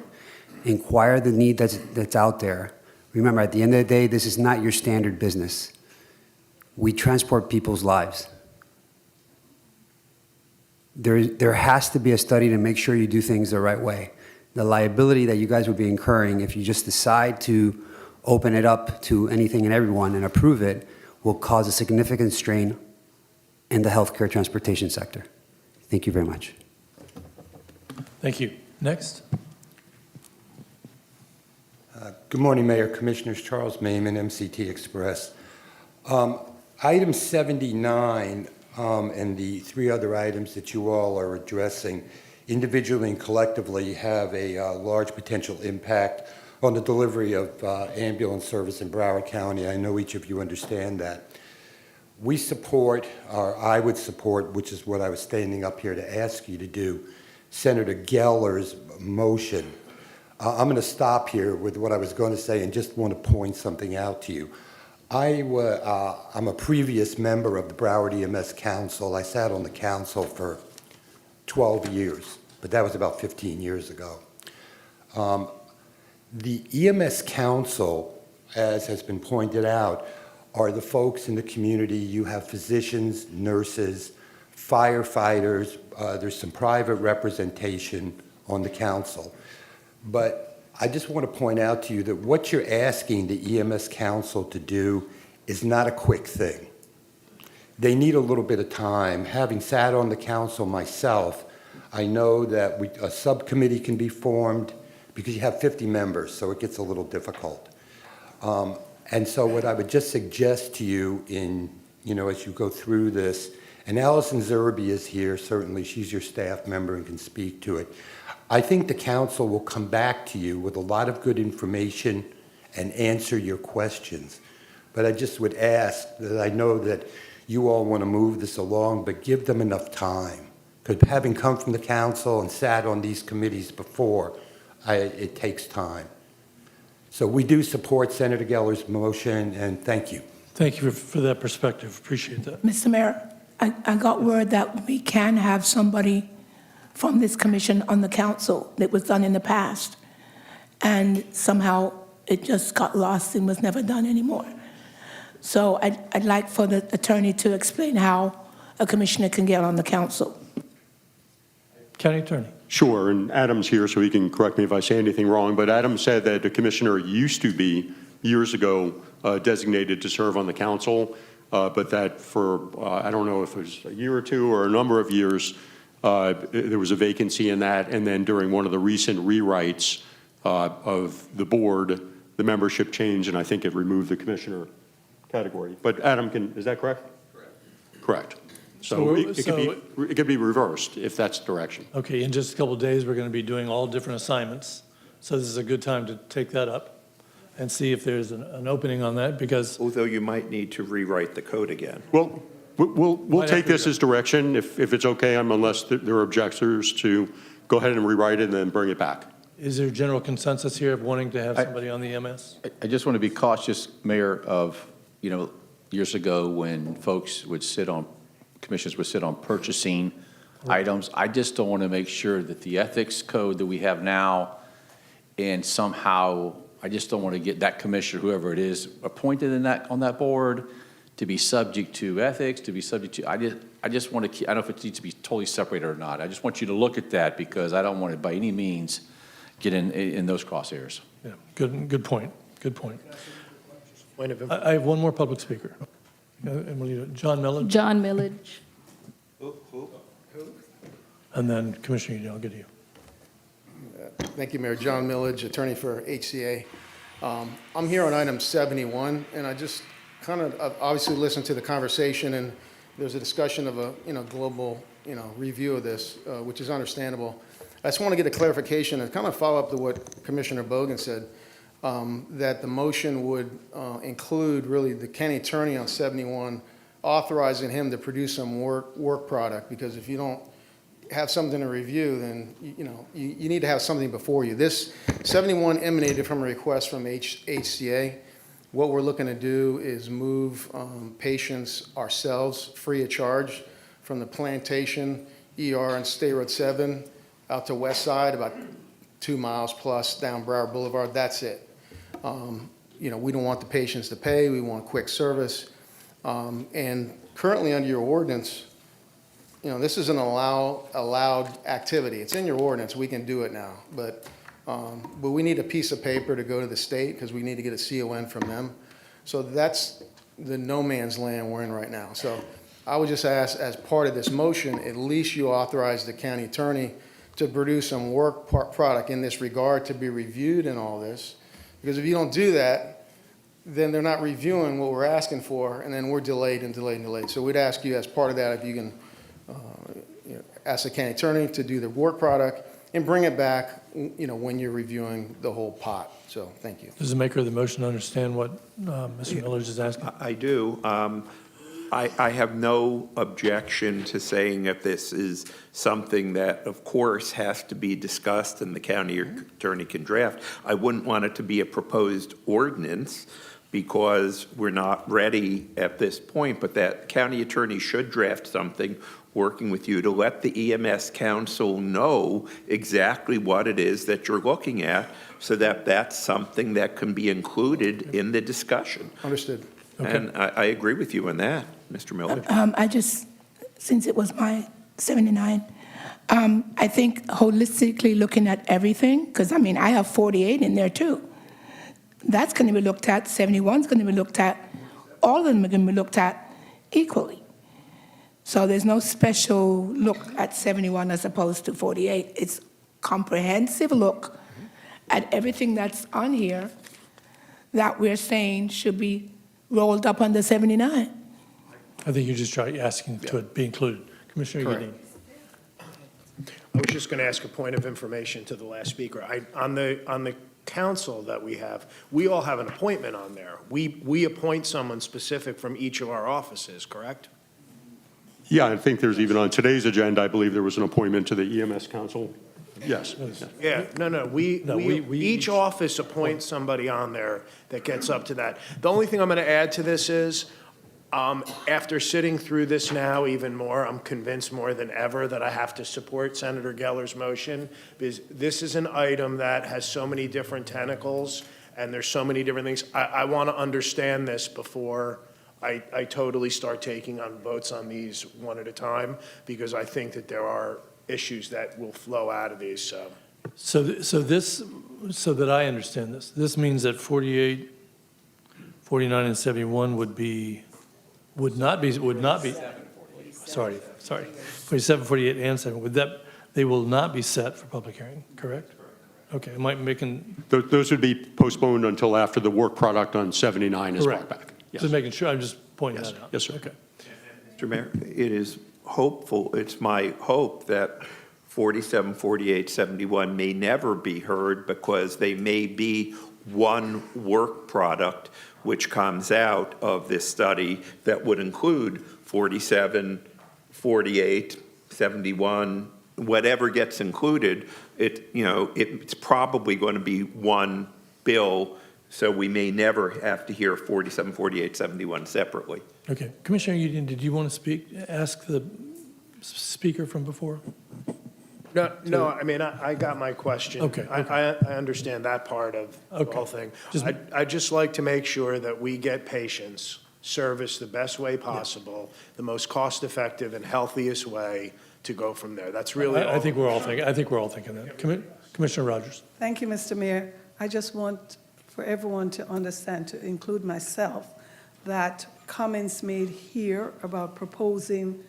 inquire the need that's out there. Remember, at the end of the day, this is not your standard business. We transport people's lives. There has to be a study to make sure you do things the right way. The liability that you guys would be incurring if you just decide to open it up to anything and everyone and approve it will cause a significant strain in the healthcare transportation sector. Thank you very much. Thank you. Next. Good morning, Mayor, Commissioners. Charles Mayman, MCT Express. Item 79 and the three other items that you all are addressing individually and collectively have a large potential impact on the delivery of ambulance service in Broward County. I know each of you understand that. We support, or I would support, which is what I was standing up here to ask you to do, Senator Geller's motion. I'm going to stop here with what I was going to say and just want to point something out to you. I'm a previous member of the Broward EMS Council. I sat on the council for 12 years, but that was about 15 years ago. The EMS Council, as has been pointed out, are the folks in the community. You have physicians, nurses, firefighters. There's some private representation on the council. But I just want to point out to you that what you're asking the EMS Council to do is not a quick thing. They need a little bit of time. Having sat on the council myself, I know that a subcommittee can be formed because you have 50 members, so it gets a little difficult. And so what I would just suggest to you as you go through this, and Allison Zerby is here, certainly she's your staff member and can speak to it. I think the council will come back to you with a lot of good information and answer your questions. But I just would ask that I know that you all want to move this along, but give them enough time. Because having come from the council and sat on these committees before, it takes time. So we do support Senator Geller's motion, and thank you. Thank you for that perspective. Appreciate that. Mr. Mayor, I got word that we can have somebody from this commission on the council that was done in the past, and somehow it just got lost and was never done anymore. So I'd like for the attorney to explain how a commissioner can get on the council. County Attorney. Sure, and Adam's here, so he can correct me if I say anything wrong, but Adam said that the commissioner used to be, years ago, designated to serve on the council, but that for, I don't know if it was a year or two or a number of years, there was a vacancy in that, and then during one of the recent rewrites of the board, the membership changed, and I think it removed the commissioner category. But Adam is that correct? Correct. So it could be reversed if that's the direction. Okay, in just a couple of days, we're going to be doing all different assignments. So this is a good time to take that up and see if there's an opening on that, because Although you might need to rewrite the code again. Well, we'll take this as direction if it's okay, unless there are objectors to go ahead and rewrite it and then bring it back. is there general consensus here of wanting to have somebody on the EMS? I just want to be cautious, Mayor, of, years ago when commissions would sit on purchasing items. I just don't want to make sure that the ethics code that we have now, and somehow, I just don't want to get that commissioner, whoever it is, appointed on that board to be subject to ethics, to be subject to, I just want to keep, I don't know if it needs to be totally separated or not. I just want you to look at that, because I don't want to by any means get in those crosshairs. Yeah, good point, good point. Point of I have one more public speaker. John Millage, John Millage. and then Commissioner Udi, I'll get to you. Thank you, Mayor. John Millage, attorney for HCA. I'm here on item 71, and I just kind of obviously listened to the conversation, and there's a discussion of a global review of this, which is understandable. I just want to get a clarification and kind of follow up to what Commissioner Bogen said, that the motion would include really the county attorney on 71 authorizing him to produce some work product, because if you don't have something to review, then you need to have something before you. This 71 emanated from a request from HCA. What we're looking to do is move patients ourselves free of charge from the Plantation ER on State Road 7 out to West Side, about 2 miles plus down Broward Boulevard. That's it. We don't want the patients to pay. We want quick service. And currently under your ordinance, this is an allowed activity. It's in your ordinance. We can do it now. But we need a piece of paper to go to the state, because we need to get a CON from them. So that's the no man's land we're in right now. So I would just ask, as part of this motion, at least you authorize the county attorney to produce some work product in this regard to be reviewed in all this. Because if you don't do that, then they're not reviewing what we're asking for, and then we're delayed and delayed and delayed. So we'd ask you, as part of that, if you can ask the county attorney to do the work product and bring it back, when you're reviewing the whole pot. So thank you. Does the maker of the motion understand what Mr. Millage is asking? I do. I have no objection to saying that this is something that, of course, has to be discussed and the county attorney can draft. I wouldn't want it to be a proposed ordinance, because we're not ready at this point, but that county attorney should draft something working with you to let the EMS council know exactly what it is that you're looking at, so that that's something that can be included in the discussion. Understood. And I agree with you on that, Mr. Miller. I just, since it was my 79, I think holistically looking at everything, because I mean, I have 48 in there too. That's going to be looked at, 71 is going to be looked at, all of them are going to be looked at equally. So there's no special look at 71 as opposed to 48. It's comprehensive look at everything that's on here that we're saying should be rolled up under 79. I think you're just asking to be included. Commissioner Correct. Udine. I was just going to ask a point of information to the last speaker. On the council that we have, we all have an appointment on there. We appoint someone specific from each of our offices, correct? Yeah, I think there's even on today's agenda, I believe there was an appointment to the EMS council. Yes. Yeah, no, each office appoints somebody on there that gets up to that. The only thing I'm going to add to this is, after sitting through this now even more, I'm convinced more than ever that I have to support Senator Geller's motion, because this is an item that has so many different tentacles, and there's so many different things. I want to understand this before I totally start taking on votes on these one at a time, because I think that there are issues that will flow out of these, so. So that I understand this means that 48, 49, and 71 would not be, sorry, 47, 48, and 7, they will not be set for public hearing, correct? Okay, am I making? Those would be postponed until after the work product on 79 is brought back. Yes. Just making sure, I'm just pointing that out. Yes, sir. Okay. Mr. Mayor, it is hopeful, it's my hope that 47, 48, 71 may never be heard, because they may be one work product which comes out of this study that would include 47, 48, 71, whatever gets included. It's probably going to be one bill, so we may never have to hear 47, 48, 71 separately. Okay. Commissioner Udine, did you want to speak, ask the speaker from before? No, I mean, I got my question. Okay. I understand that part of the whole thing. I'd just like to make sure that we get patients serviced the best way possible, the most cost-effective and healthiest way to go from there. That's really all. I think we're all thinking that. Commissioner Rogers. Thank you, Mr. Mayor. I just want for everyone to understand, to include myself, that comments made here about proposing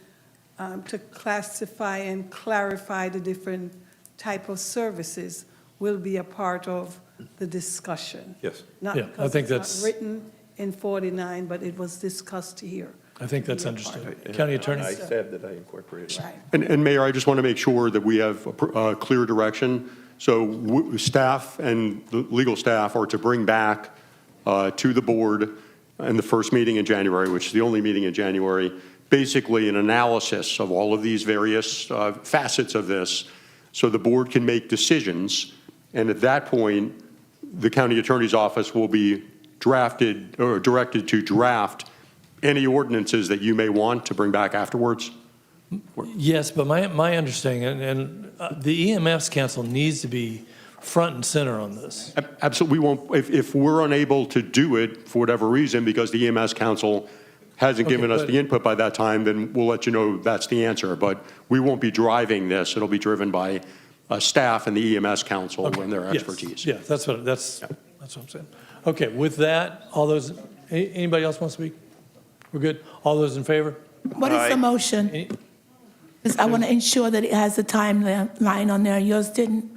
to classify and clarify the different type of services will be a part of the discussion. Yes. Not Yeah, I because think it's not written in 49, but it was discussed here. I think that's understood. County Attorney. I said that I incorporated it. Right. And Mayor, I just want to make sure that we have a clear direction. So staff and the legal staff are to bring back to the board in the first meeting in January, which is the only meeting in January, basically an analysis of all of these various facets of this, so the board can make decisions. And at that point, the county attorney's office will be drafted or directed to draft any ordinances that you may want to bring back afterwards. Yes, but my understanding, and the EMS council needs to be front and center on this. Absolutely, we won't, if we're unable to do it for whatever reason, because the EMS council hasn't Okay, given us but- the input by that time, then we'll let you know that's the answer. But we won't be driving this. It'll be driven by staff and the EMS council and their Yes, expertise. Yeah, that's what I'm saying. Okay, with that, all those, anybody else want to speak? We're good? All those in favor? What is the motion? Because I want to ensure that it has a timeline on there. Yours didn't.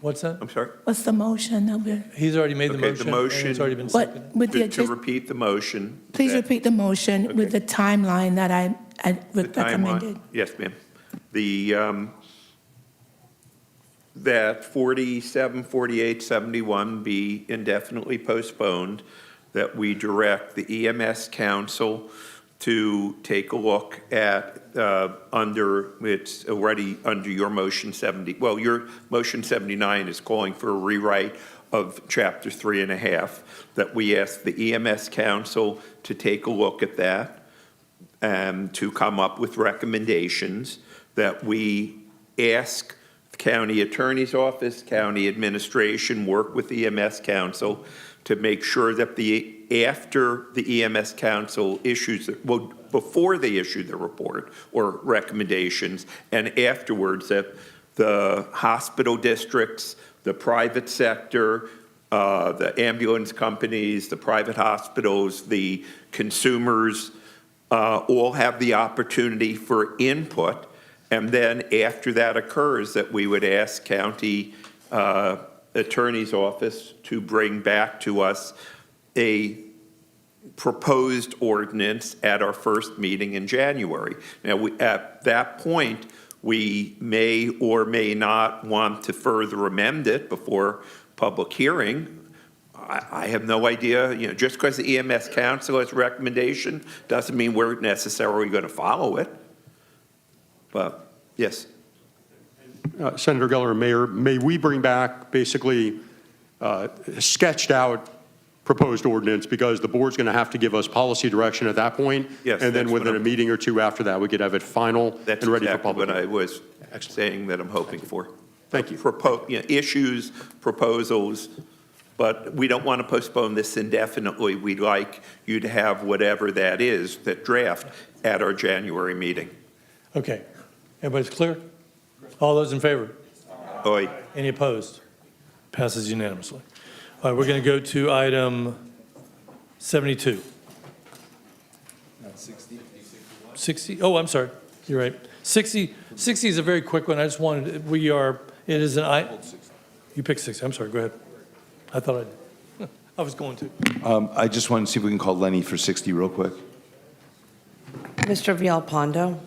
What's that? I'm sorry? What's the motion? Albert? He's already made the Okay, motion. the motion- And it's already been What, seconded. with the, To repeat the motion. please that- repeat the motion with the timeline that I The timeline- recommended. Yes, ma'am. That 47, 48, 71 be indefinitely postponed, that we direct the EMS council to take a look at it's already under your motion 70, well, your motion 79 is calling for a rewrite of Chapter 3.5, that we ask the EMS Council to take a look at that and to come up with recommendations, that we ask the County Attorney's Office, County Administration, work with the EMS Council to make sure that after the EMS Council issues, well, before they issue the report or recommendations, and afterwards, that the hospital districts, the private sector, the ambulance companies, the private hospitals, the consumers, all have the opportunity for input. And then after that occurs, that we would ask County Attorney's Office to bring back to us a proposed ordinance at our first meeting in January. Now, at that point, we may or may not want to further amend it before public hearing. I have no idea. Just because the EMS Council has a recommendation doesn't mean we're necessarily going to follow it. But, yes. Senator Geller, Mayor, may we bring back basically sketched out proposed ordinance, because the board's going to have to give us policy direction at that point. Yes, and then that's within what a meeting or two after that, we could have it final That's and ready exactly for public. what I was saying that I'm hoping for. Thank you. Issues, proposals, but we don't want to postpone this indefinitely. We'd like you to have whatever that is, that draft, at our January meeting. Okay. Everybody's clear? All those in favor? Aye. Any opposed? Passes unanimously. All right, we're going to go to item 72. 60, oh, I'm sorry. You're right. 60 is a very quick one. I just wanted, it is an, you picked 60. I'm sorry, go ahead. I thought I did. I was going to. I just wanted to see if we can call Lenny for 60 real quick. Mr. Villalpando.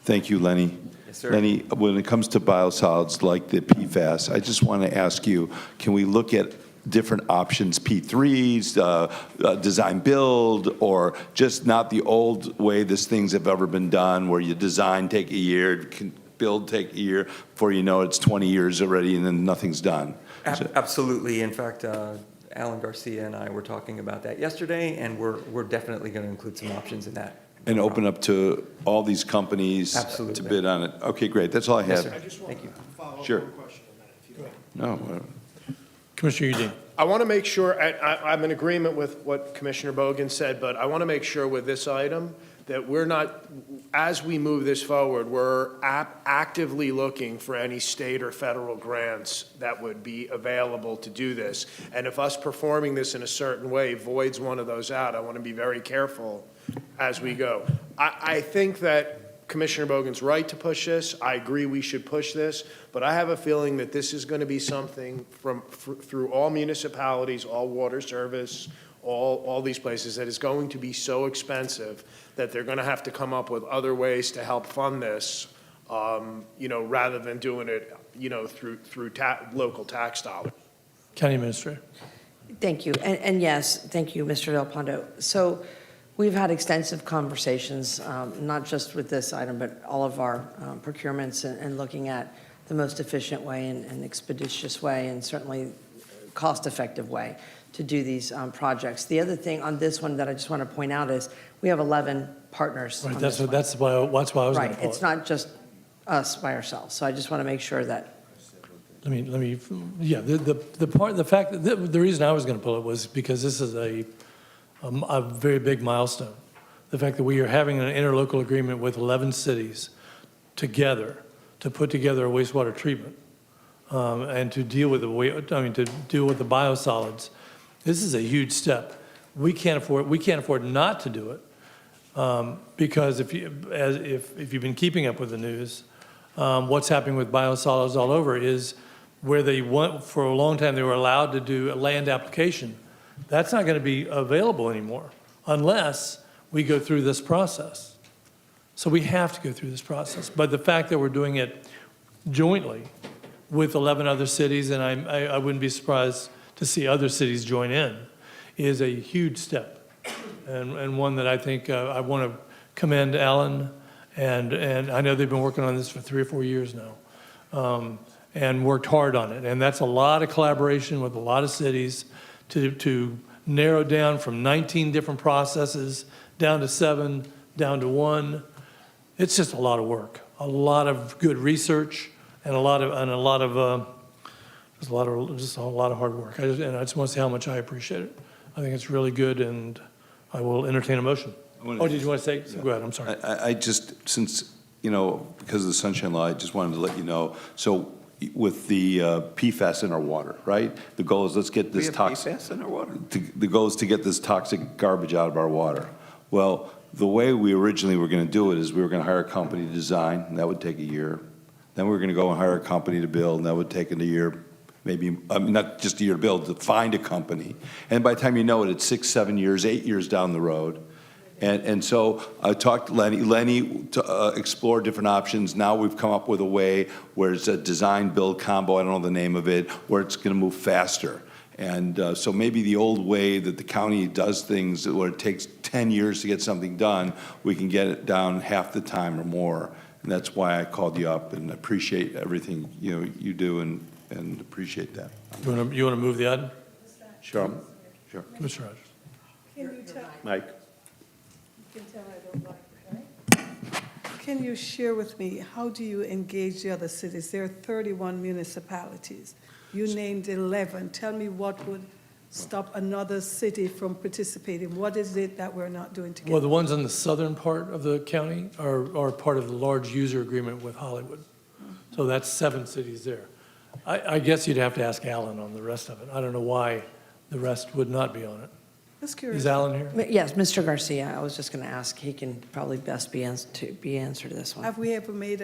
Thank you, Lenny. Yes, sir. Lenny, when it comes to biosolids like the PFAS, I just want to ask you, can we look at different options, P3s, design build, or just not the old way these things have ever been done, where you design, take a year, build, take a year, before you know it's 20 years already and then nothing's done? Absolutely. In fact, Alan Garcia and I were talking about that yesterday, and we're definitely going to include some options in that. And open up to all these companies to bid on it? Okay, great. That's all I Yes, have. sir. I just Thank you. Sure. No. Commissioner Udine. I want to make sure, I'm in agreement with what Commissioner Bogan said, but I want to make sure with this item that we're not, as we move this forward, we're actively looking for any state or federal grants that would be available to do this. And if us performing this in a certain way voids one of those out, I want to be very careful as we go. I think that Commissioner Bogan's right to push this. I agree we should push this, but I have a feeling that this is going to be something through all municipalities, all water service, all these places, that is going to be so expensive that they're going to have to come up with other ways to help fund this, rather than doing it, through local tax dollars. County Administrator. Thank you. And yes, thank you, Mr. Villalpando. So we've had extensive conversations, not just with this item, but all of our procurements and looking at the most efficient way and expeditious way, and certainly cost-effective way to do these projects. The other thing on this one that I just want to point out is we have 11 partners. Right, on that's this why I one. was going to Right, pull it's it. not just us by ourselves. So I just want to make sure that Let me, yeah, the reason I was going to pull it was because this is a very big milestone. The fact that we are having an interlocal agreement with 11 cities together to put together a wastewater treatment and to deal with the biosolids. This is a huge step. We can't afford not to do it because if you've been keeping up with the news, what's happening with biosolids all over is where for a long time they were allowed to do a land application. That's not going to be available anymore unless we go through this process. So we have to go through this process. But the fact that we're doing it jointly with 11 other cities, and I wouldn't be surprised to see other cities join in, is a huge step. And one that I think I want to commend Alan And I know they've been working on this for 3 or 4 years now, and worked hard on it. And that's a lot of collaboration with a lot of cities to narrow down from 19 different processes down to 7, down to 1. It's just a lot of work, a lot of good research, and a lot of hard work. I just want to say how much I appreciate it. I think it's really good, and I will entertain a motion. Oh, did you want to say? Go ahead, I'm sorry. I just, since, because of the sunshine law, I just wanted to let you know, so with the PFAS in our water, right? The goal is let's get this toxic. PFAS in our water? The goal is to get this toxic garbage out of our water. Well, the way we originally were going to do it is we were going to hire a company to design, and that would take a year. Then we were going to go and hire a company to build, and that would take a year, maybe, not just a year to build, to find a company. And by the time you know it, it's 6, 7 years, 8 years down the road. And so I talked to Lenny to explore different options. Now we've come up with a way where it's a design-build combo, I don't know the name of it, where it's going to move faster. And so maybe the old way that the county does things, where it takes 10 years to get something done, we can get it down half the time or more. And that's why I called you up, and appreciate everything you do, and appreciate that. You want to move the item? Sure. Sure. Commissioner Rogers. Can you tell? Mike. You can tell I don't like it, right? Can you share with me, how do you engage the other cities? There are 31 municipalities. You named 11. Tell me what would stop another city from participating. What is it that we're not doing together? Well, the ones in the southern part of the county are part of the large user agreement with Hollywood. So that's 7 cities there. I guess you'd have to ask Alan on the rest of it. I don't know why the rest would not be on it. Just curious. Is Alan here? Yes, Mr. Garcia, I was just going to ask, he can probably best be answered this one. Have we ever made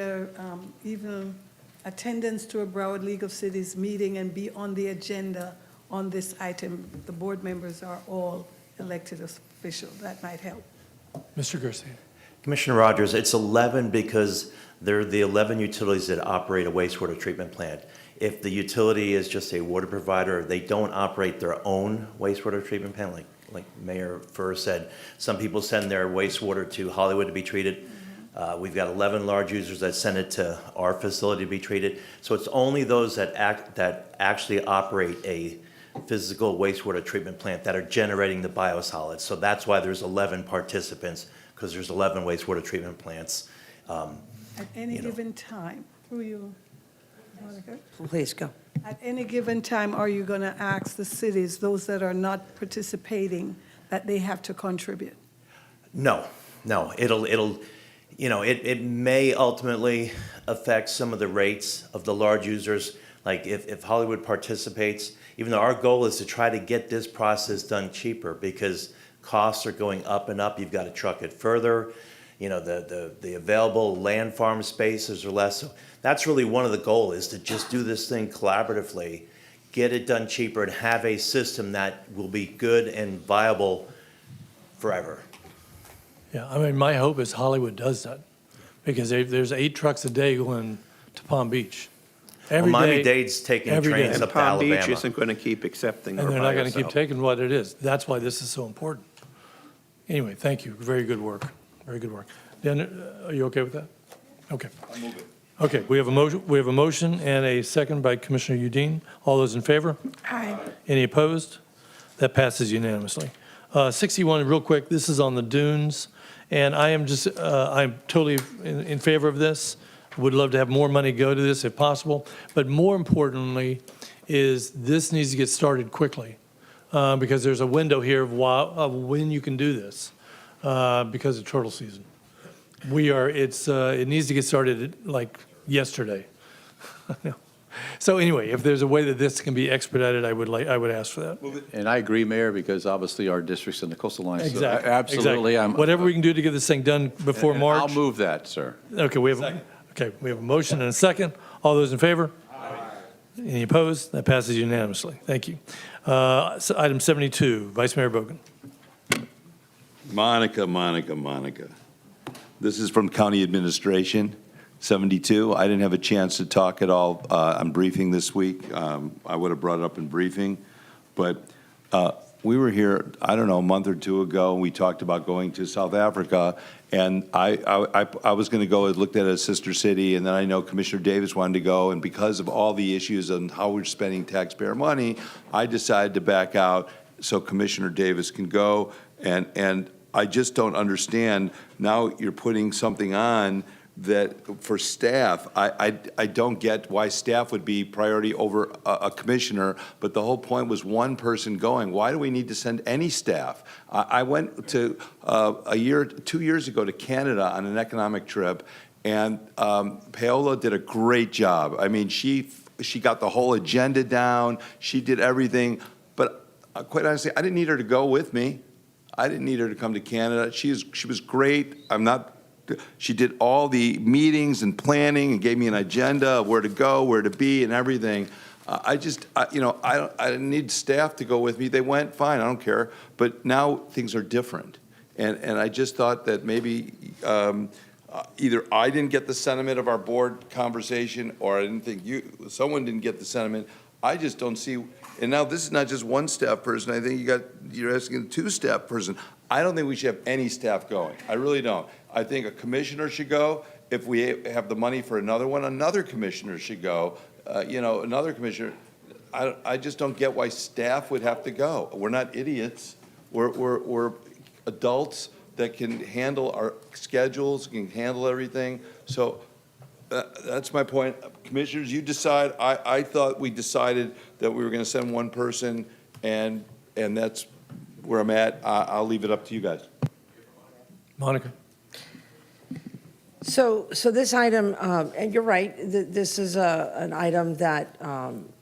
even attendance to a Broward League of Cities meeting and be on the agenda on this item? The board members are all elected officials. That might help. Mr. Garcia. Commissioner Rogers, it's 11 because they're the 11 utilities that operate a wastewater treatment plant. If the utility is just a water provider, they don't operate their own wastewater treatment plant, like Mayor Furr said. Some people send their wastewater to Hollywood to be treated. We've got 11 large users that send it to our facility to be treated. So it's only those that actually operate a physical wastewater treatment plant that are generating the biosolids. So that's why there's 11 participants, because there's 11 wastewater treatment plants. At any given time, through you, Monica? Please go. At any given time, are you going to ask the cities, those that are not participating, that they have to contribute? No. It may ultimately affect some of the rates of the large users. Like if Hollywood participates, even though our goal is to try to get this process done cheaper because costs are going up and up, you've got to truck it further. The available land farm spaces are less. So that's really one of the goals, is to just do this thing collaboratively, get it done cheaper, and have a system that will be good and viable forever. Yeah, I mean, my hope is Hollywood does that, because there's 8 trucks a day going to Palm Beach. Every day. Miami-Dade's taking trains up to Alabama. Palm Beach isn't going to keep accepting And her they're by not going to keep herself. taking what it is. That's why this is so important. Anyway, thank you. Very good work. Very good work. Dan, are you okay with that? Okay. I'll move it. Okay, we have a motion and a second by Commissioner Udine. All those in favor? Aye. Any opposed? That passes unanimously. 61, real quick, this is on the dunes, and I'm totally in favor of this. Would love to have more money go to this if possible, but more importantly is this needs to get started quickly, because there's a window here of when you can do this, because of turtle season. It needs to get started like yesterday. So anyway, if there's a way that this can be expedited, I would ask for that. And I agree, Mayor, because obviously our district's in the coastal line. so Exactly. Absolutely. Exactly. Whatever we can do to get this thing done before and March. I'll move that, sir. Okay, we have a motion and a second. All those in favor? Aye. Any opposed? That passes unanimously. Thank you. So item 72, Vice Mayor Bogan. Monica. This is from County Administration, 72. I didn't have a chance to talk at all on briefing this week. I would have brought it up in briefing. But we were here, I don't know, a month or two ago, and we talked about going to South Africa, and I was going to go and looked at a sister city, and then I know Commissioner Davis wanted to go, and because of all the issues on how we're spending taxpayer money, I decided to back out so Commissioner Davis can go, and I just don't understand, now you're putting something on that for staff, I don't get why staff would be priority over a commissioner, but the whole point was one person going. Why do we need to send any staff? I went to 2 years ago to Canada on an economic trip, and Paola did a great job. I mean, she got the whole agenda down, she did everything, but quite honestly, I didn't need her to go with me. I didn't need her to come to Canada. She was great. She did all the meetings and planning and gave me an agenda of where to go, where to be, and everything. I didn't need staff to go with me. They went, fine, I don't care. But now things are different. And I just thought that maybe either I didn't get the sentiment of our board conversation, or I didn't think someone didn't get the sentiment. I just don't see, and now this is not just one staff person. I think you're asking a 2-staff person. I don't think we should have any staff going. I really don't. I think a commissioner should go. If we have the money for another one, another commissioner should go. Another commissioner. I just don't get why staff would have to go. We're not idiots. We're adults that can handle our schedules, can handle everything. So that's my point. Commissioners, you decide. I thought we decided that we were going to send one person, and that's where I'm at. I'll leave it up to you guys. Monica. So this item, and you're right, this is an item that,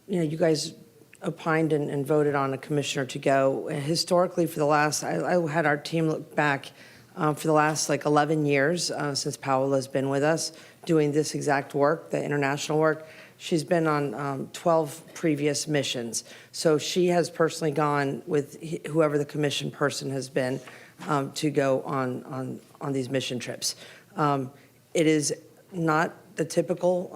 you guys opined and voted on a commissioner to go. Historically, for the last, I had our team look back for the last 11 years since Paola's been with us doing this exact work, the international work. She's been on 12 previous missions. So she has personally gone with whoever the commission person has been to go on these mission trips. It is not the typical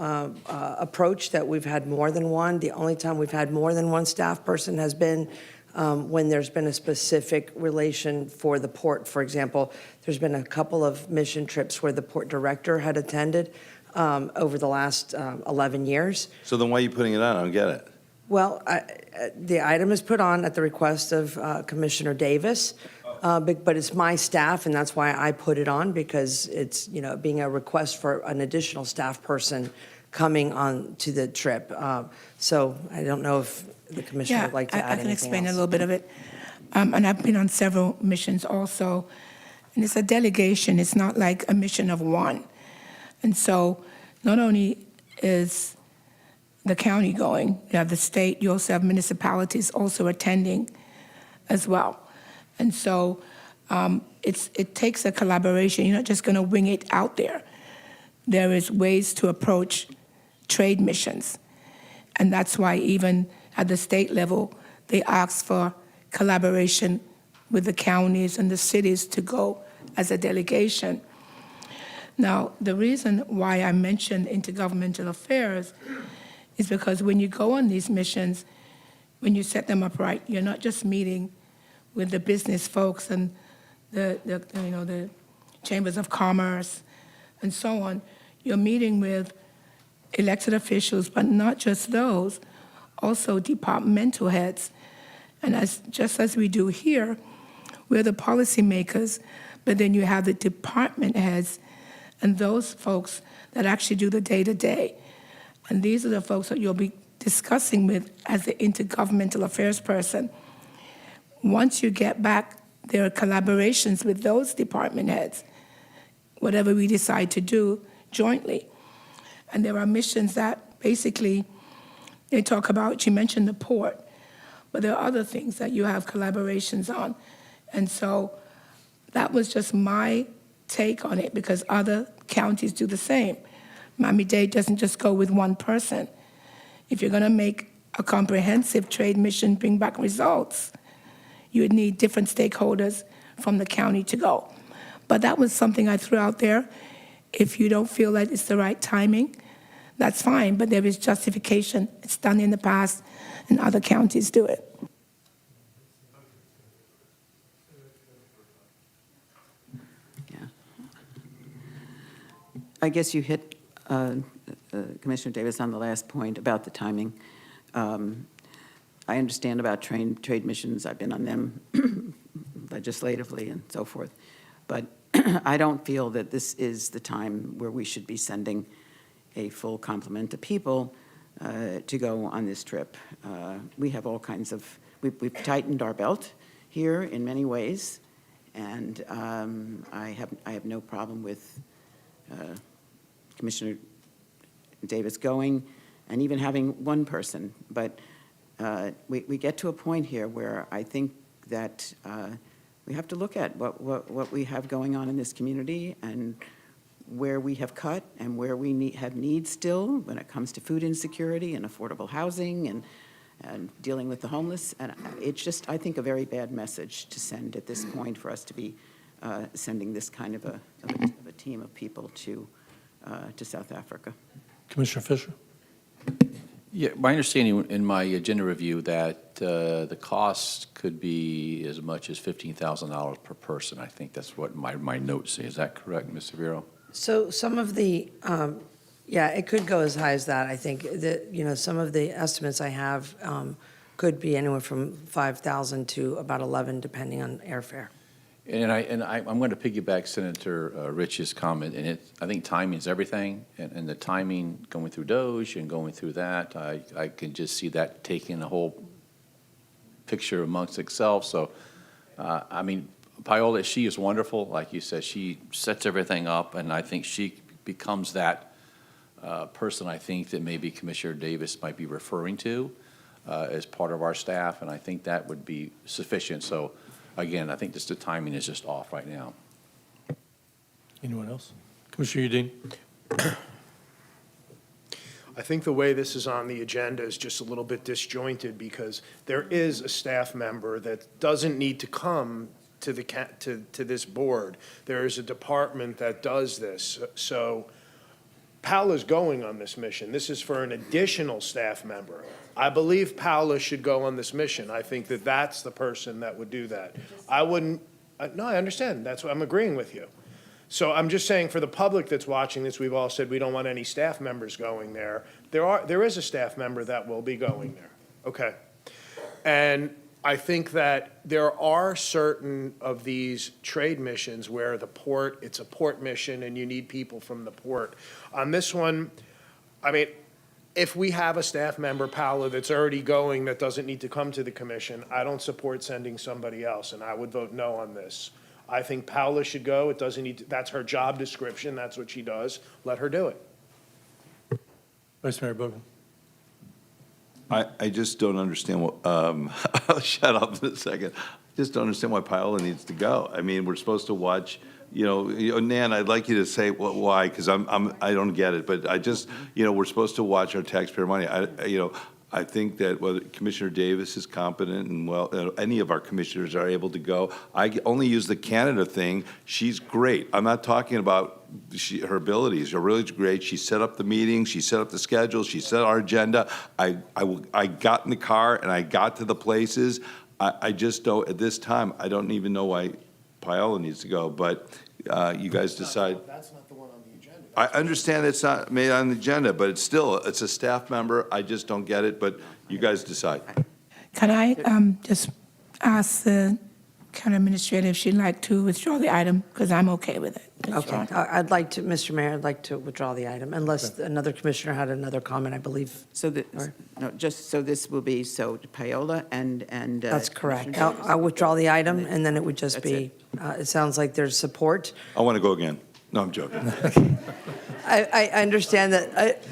approach that we've had more than one. The only time we've had more than one staff person has been when there's been a specific relation for the port. For example, there's been a couple of mission trips where the port director had attended over the last 11 years. So then why are you putting it on? I don't get it. Well, the item is put on at the request of Commissioner Davis, but it's my staff, and that's why I put it on, because it's, being a request for an additional staff person coming on to the trip. So I don't know if the commissioner would like to add anything else. I can explain a little bit of it. And I've been on several missions also, and it's a delegation. It's not like a mission of one. And so not only is the county going, you have the state, you also have municipalities also attending as well. And so it takes a collaboration. You're not just going to wing it out there. There is ways to approach trade missions. And that's why even at the state level, they ask for collaboration with the counties and the cities to go as a delegation. Now, the reason why I mentioned intergovernmental affairs is because when you go on these missions, when you set them up right, you're not just meeting with the business folks and the chambers of commerce and so on. You're meeting with elected officials, but not just those, also departmental heads. And just as we do here, we're the policymakers, but then you have the department heads and those folks that actually do the day-to-day. And these are the folks that you'll be discussing with as the intergovernmental affairs person. Once you get back, there are collaborations with those department heads, whatever we decide to do jointly. And there are missions that basically they talk about, you mentioned the port, but there are other things that you have collaborations on. And so that was just my take on it, because other counties do the same. Miami-Dade doesn't just go with one person. If you're going to make a comprehensive trade mission bring back results, you would need different stakeholders from the county to go. But that was something I threw out there. If you don't feel that it's the right timing, that's fine, but there is justification. It's done in the past, and other counties do it. I guess you hit, Commissioner Davis, on the last point about the timing. I understand about trade missions. I've been on them legislatively and so forth. But I don't feel that this is the time where we should be sending a full complement of people to go on this trip. We have all kinds of, we've tightened our belt here in many ways, and I have no problem with Commissioner Davis going and even having one person. But we get to a point here where I think that we have to look at what we have going on in this community and where we have cut and where we have needs still when it comes to food insecurity and affordable housing and dealing with the homeless. And it's just, I think, a very bad message to send at this point for us to be sending this kind of a team of people to South Africa. Commissioner Fisher? Yeah, my understanding in my agenda review that the cost could be as much as $15,000 per person. I think that's what my notes say. Is that correct, Ms. Severo? So some of the, yeah, it could go as high as that. I think that, some of the estimates I have could be anywhere from 5,000 to about 11, depending on airfare. And I'm going to piggyback Senator Rich's comment, and I think timing is everything, and the timing going through DOJ and going through that, I can just see that taking the whole picture amongst itself. So, I mean, Paola, she is wonderful. Like you said, she sets everything up, and I think she becomes that person I think that maybe Commissioner Davis might be referring to as part of our staff, and I think that would be sufficient. So, again, I think just the timing is just off right now. Anyone else? Commissioner Udine? I think the way this is on the agenda is just a little bit disjointed because there is a staff member that doesn't need to come to this board. There is a department that does this. So Paola's going on this mission. This is for an additional staff member. I believe Paola should go on this mission. I think that that's the person that would do that. I wouldn't, no, I understand. That's what I'm agreeing with you. So I'm just saying for the public that's watching this, we've all said we don't want any staff members going there. There is a staff member that will be going there. Okay. And I think that there are certain of these trade missions where the port, it's a port mission and you need people from the port. On this one, I mean, if we have a staff member, Paola, that's already going that doesn't need to come to the commission, I don't support sending somebody else, and I would vote no on this. I think Paola should go. It doesn't need to, that's her job description. That's what she does. Let her do it. Vice Mayor Bogan. I just don't understand what, I'll shut up in a second. Just don't understand why Paola needs to go. I mean, we're supposed to watch, Nan, I'd like you to say why, because I don't get it, but I just, we're supposed to watch our taxpayer money. I think that whether Commissioner Davis is competent and well, any of our commissioners are able to go. I only use the Canada thing. She's great. I'm not talking about her abilities. Are really great. She set up the meetings. She set up the schedule. She set our agenda. I got in the car and I got to the places. I just don't, at this time, I don't even know why Paola needs to go, but you guys decide. That's not the one on the agenda. I understand it's not made on the agenda, but it's still, it's a staff member. I just don't get it, but you guys decide. Can I just ask the county administrator if she'd like to withdraw the item, because I'm okay with it. Okay, I'd like to, Mr. Mayor, I'd like to withdraw the item, unless another commissioner had another comment, I believe. So just so this will be, so Paola and. That's correct. Commissioner Davis. I'll withdraw the item, and then it would just That's be, it sounds like there's support. I want to go again. No, I'm joking. I understand that,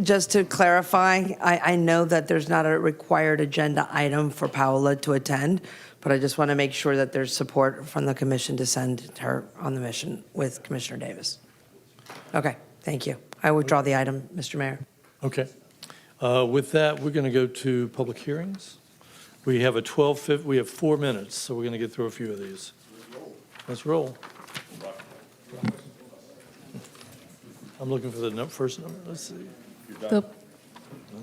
just to clarify, I know that there's not a required agenda item for Paola to attend, but I just want to make sure that there's support from the commission to send her on the mission with Commissioner Davis. Okay, thank you. I withdraw the item, Mr. Mayor. Okay. With that, we're going to go to public hearings. We have we have 4 minutes, so we're going to get through a few of these. Let's roll. I'm looking for the first number. Let's see.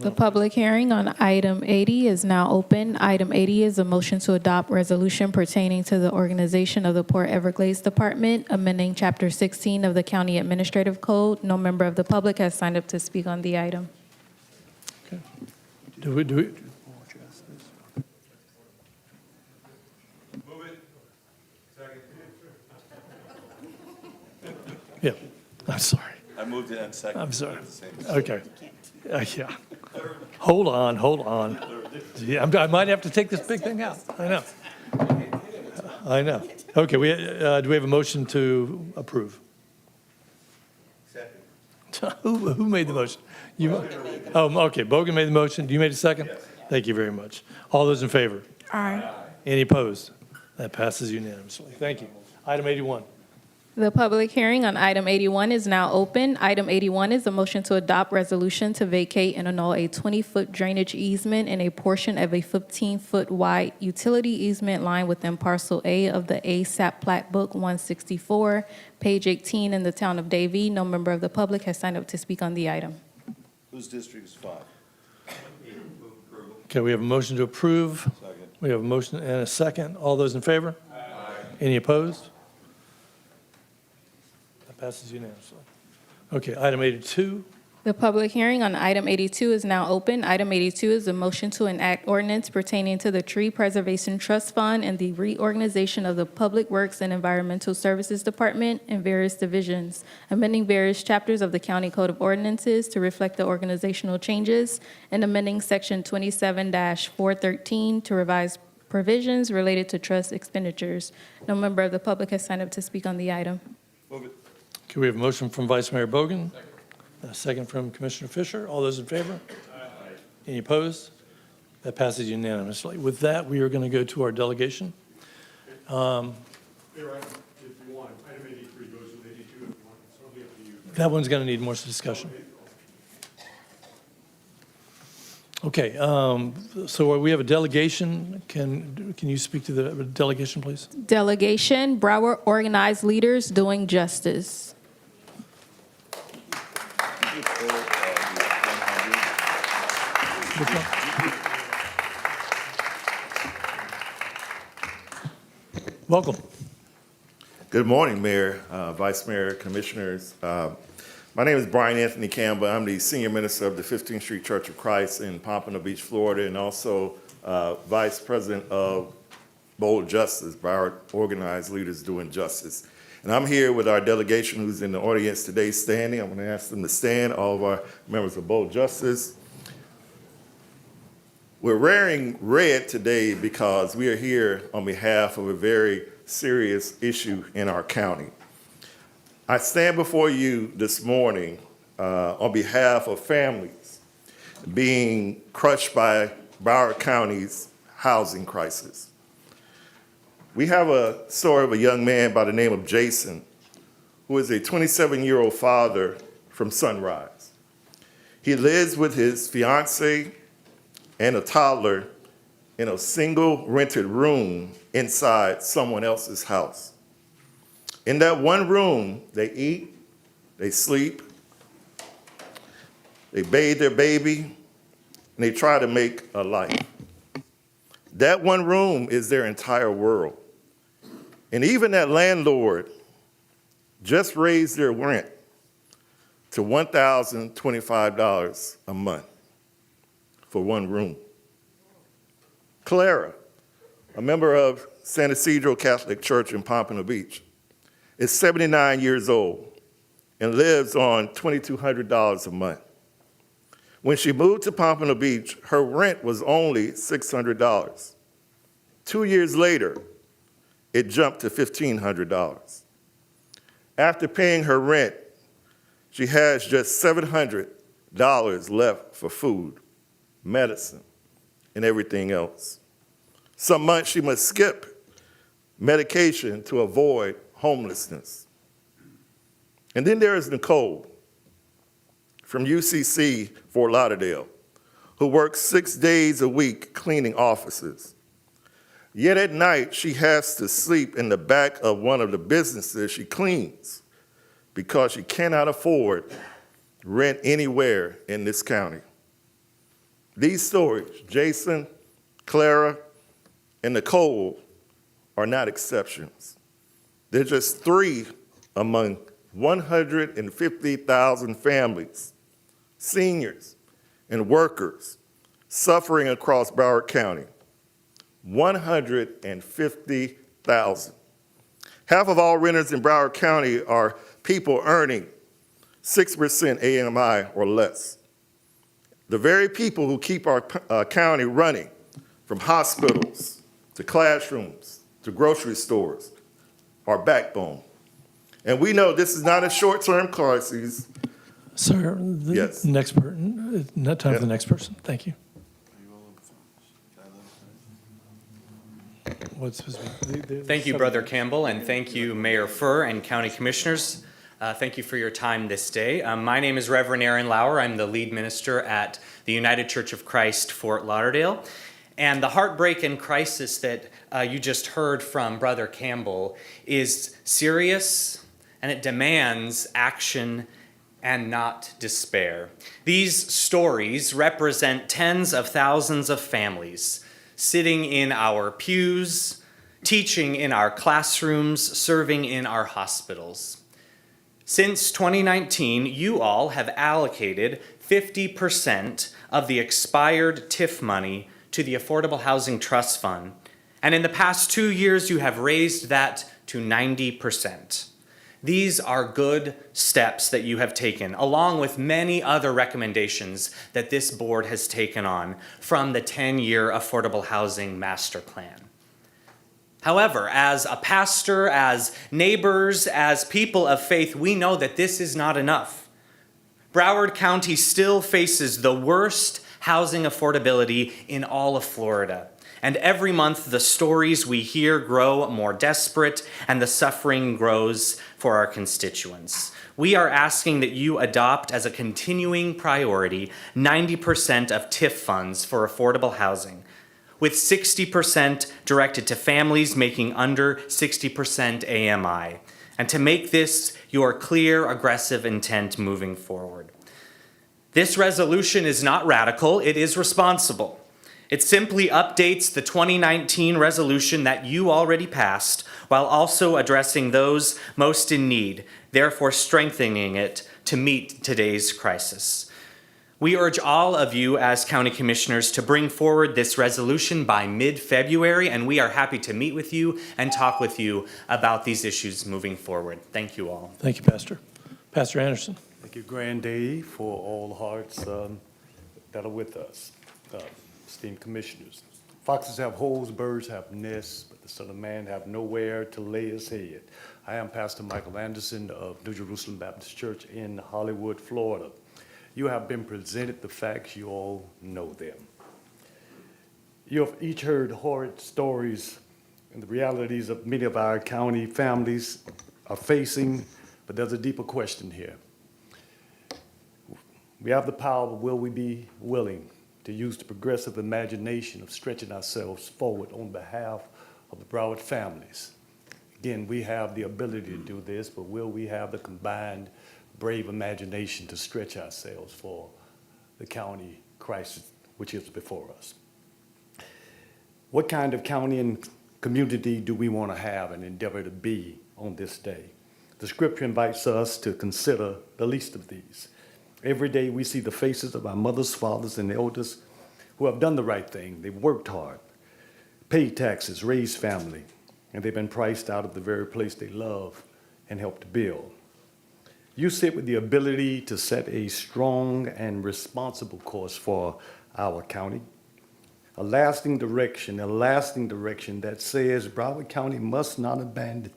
The public hearing on item 80 is now open. Item 80 is a motion to adopt resolution pertaining to the organization of the Port Everglades Department, amending Chapter 16 of the County Administrative Code. No member of the public has signed up to speak on the item. Do we? Yeah, I'm sorry. I moved it in second. I'm sorry. Okay. Yeah. Hold on. Yeah, I might have to take this big thing out. I know. Okay, do we have a motion to approve? Second. Who made the motion? You? Okay, Bogan made the motion. You made a second? Yes. Thank you very much. All those in favor? Aye. Any opposed? That passes unanimously. Thank you. Item 81. The public hearing on item 81 is now open. Item 81 is a motion to adopt resolution to vacate and annul a 20-foot drainage easement and a portion of a 15-foot wide utility easement line within parcel A of the ASAP Plat Book 164, page 18 in the town of Davie. No member of the public has signed up to speak on the item. Whose district is 5? Okay, we have a motion to approve. Second. We have a motion and a second. All those in favor? Aye. Any opposed? That passes unanimously. Okay, item 82. The public hearing on item 82 is now open. Item 82 is a motion to enact ordinance pertaining to the Tree Preservation Trust Fund and the reorganization of the Public Works and Environmental Services Department and various divisions, amending various chapters of the County Code of Ordinances to reflect the organizational changes, and amending Section 27-413 to revise provisions related to trust expenditures. No member of the public has signed up to speak on the item. Move it. Okay, we have a motion from Vice Mayor Bogan. A second from Commissioner Fisher. All those in favor? Aye. Any opposed? That passes unanimously. With that, we are going to go to our delegation. If you want, item 83 goes with 82 if you want. It's totally up to you. That one's going to need more discussion. Okay, so we have a delegation. Can you speak to the delegation, please? Delegation, Broward Organized Leaders Doing Justice. Welcome. Good morning, Mayor, Vice Mayor, Commissioners. My name is Brian Anthony Campbell. I'm the Senior Minister of the 15th Street Church of Christ in Pompano Beach, Florida, and also Vice President of Bold Justice, Broward Organized Leaders Doing Justice. And I'm here with our delegation who's in the audience today standing. I'm going to ask them to stand, all of our members of Bold Justice. We're wearing red today because we are here on behalf of a very serious issue in our county. I stand before you this morning on behalf of families being crushed by Broward County's housing crisis. We have a story of a young man by the name of Jason, who is a 27-year-old father from Sunrise. He lives with his fiancée and a toddler in a single rented room inside someone else's house. In that one room, they eat, they sleep, they bathe their baby, and they try to make a life. That one room is their entire world. And even that landlord just raised their rent to $1,025 a month for one room. Clara, a member of San Isidro Catholic Church in Pompano Beach, is 79 years old and lives on $2,200 a month. When she moved to Pompano Beach, her rent was only $600. 2 years later, it jumped to $1,500. After paying her rent, she has just $700 left for food, medicine, and everything else. Some months she must skip medication to avoid homelessness. And then there is Nicole from UCC Fort Lauderdale, who works 6 days a week cleaning offices. Yet at night, she has to sleep in the back of one of the businesses she cleans because she cannot afford rent anywhere in this county. These stories, Jason, Clara, and Nicole, are not exceptions. They're just 3 among 150,000 families, seniors, and workers suffering across Broward County. 150,000. Half of all renters in Broward County are people earning 6% AMI or less. The very people who keep our county running, from hospitals to classrooms to grocery stores, our backbone. And we know this is not a short-term crisis. Sir, Yes. next person, not time for the next person. Thank you. Thank you, Brother Campbell, and thank you, Mayor Furr and County Commissioners. Thank you for your time this day. My name is Reverend Aaron Lauer. I'm the lead minister at the United Church of Christ, Fort Lauderdale. And the heartbreak and crisis that you just heard from Brother Campbell is serious, and it demands action and not despair. These stories represent tens of thousands of families sitting in our pews, teaching in our classrooms, serving in our hospitals. Since 2019, you all have allocated 50% of the expired TIF money to the Affordable Housing Trust Fund, and in the past 2 years, you have raised that to 90%. These are good steps that you have taken, along with many other recommendations that this board has taken on from the 10-year Affordable Housing Master Plan. However, as a pastor, as neighbors, as people of faith, we know that this is not enough. Broward County still faces the worst housing affordability in all of Florida. And every month, the stories we hear grow more desperate and the suffering grows for our constituents. We are asking that you adopt as a continuing priority 90% of TIF funds for affordable housing, with 60% directed to families making under 60% AMI, and to make this your clear, aggressive intent moving forward. This resolution is not radical, it is responsible. It simply updates the 2019 resolution that you already passed while also addressing those most in need, therefore strengthening it to meet today's crisis. We urge all of you as county commissioners to bring forward this resolution by mid-February, and we are happy to meet with you and talk with you about these issues moving forward. Thank you all. Thank you, Pastor. Pastor Anderson. Thank you, Grand Day, for all the hearts that are with us. Esteemed commissioners. Foxes have holes, birds have nests, but the Son of Man have nowhere to lay his head. I am Pastor Michael Anderson of New Jerusalem Baptist Church in Hollywood, Florida. You have been presented the facts, you all know them. You have each heard horrid stories and the realities of many of our county families are facing, but there's a deeper question here. We have the power, but will we be willing to use the progressive imagination of stretching ourselves forward on behalf of the Broward families? Again, we have the ability to do this, but will we have the combined brave imagination to stretch ourselves for the county crisis which is before us? What kind of county and community do we want to have and endeavor to be on this day? The scripture invites us to consider the least of these. Every day we see the faces of our mothers, fathers, and elders who have done the right thing. They've worked hard, paid taxes, raised family, and they've been priced out of the very place they love and helped to build. You sit with the ability to set a strong and responsible course for our county, a lasting direction that says Broward County must not abandon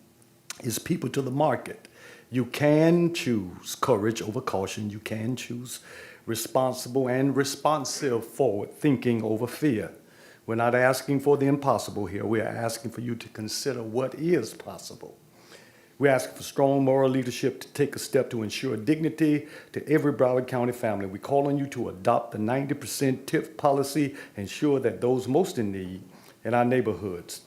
its people to the market. You can choose courage over caution. You can choose responsible and responsive forward thinking over fear. We're not asking for the impossible here. We're asking for you to consider what is possible. We're asking for strong moral leadership to take a step to ensure dignity to every Broward County family. We call on you to adopt the 90% TIF policy, ensure that those most in need in our neighborhoods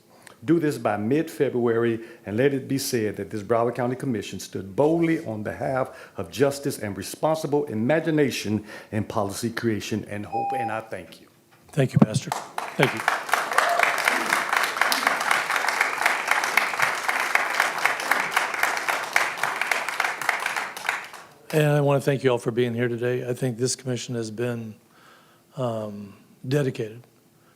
do this by mid-February, and let it be said that this Broward County Commission stood boldly on behalf of justice and responsible imagination in policy creation and hope, and I thank you. Thank you, Pastor. Thank you. And I want to thank you all for being here today. I think this commission has been dedicated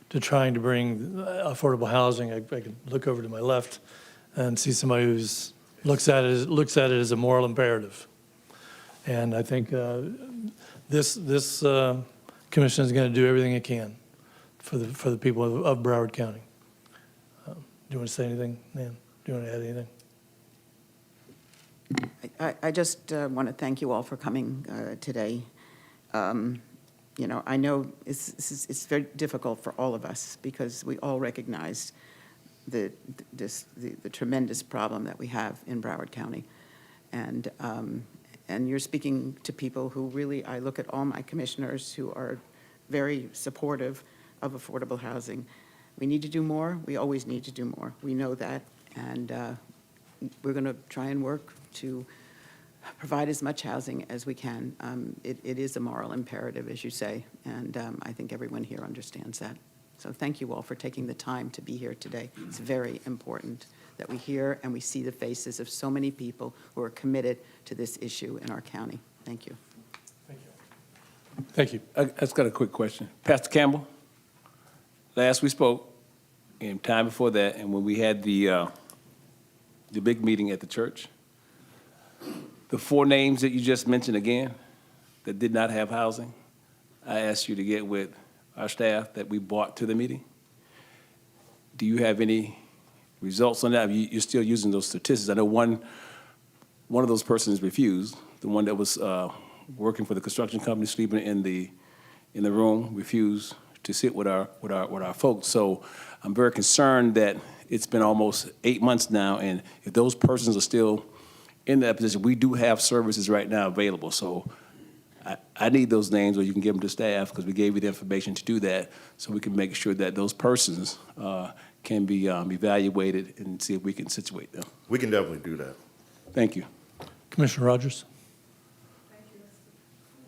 to trying to bring affordable housing. I can look over to my left and see somebody who's looks at it as a moral imperative. And I think this commission is going to do everything it can for the people of Broward County. Do you want to say anything, Nan? Do you want to add anything? I just want to thank you all for coming today. You know, I know it's very difficult for all of us because we all recognize the tremendous problem that we have in Broward County. And you're speaking to people who really, I look at all my commissioners who are very supportive of affordable housing. We need to do more. We always need to do more. We know that. And we're going to try and work to provide as much housing as we can. It is a moral imperative, as you say, and I think everyone here understands that. So thank you all for taking the time to be here today. It's very important that we hear and we see the faces of so many people who are committed to this issue in our county. Thank you. Thank you. I just got a quick question. Pastor Campbell, last we spoke, and time before that, and when we had the big meeting at the church, the 4 names that you just mentioned again that did not have housing, I asked you to get with our staff that we brought to the meeting. Do you have any results on that? You're still using those statistics. I know one of those persons refused, the one that was working for the construction company, sleeping in the room, refused to sit with our folks. So I'm very concerned that it's been almost 8 months now, and if those persons are still in that position, we do have services right now available. So I need those names, or you can give them to staff, because we gave you the information to do that, so we can make sure that those persons can be evaluated and see if we can situate them. We can definitely do that. Thank you. Commissioner Rogers.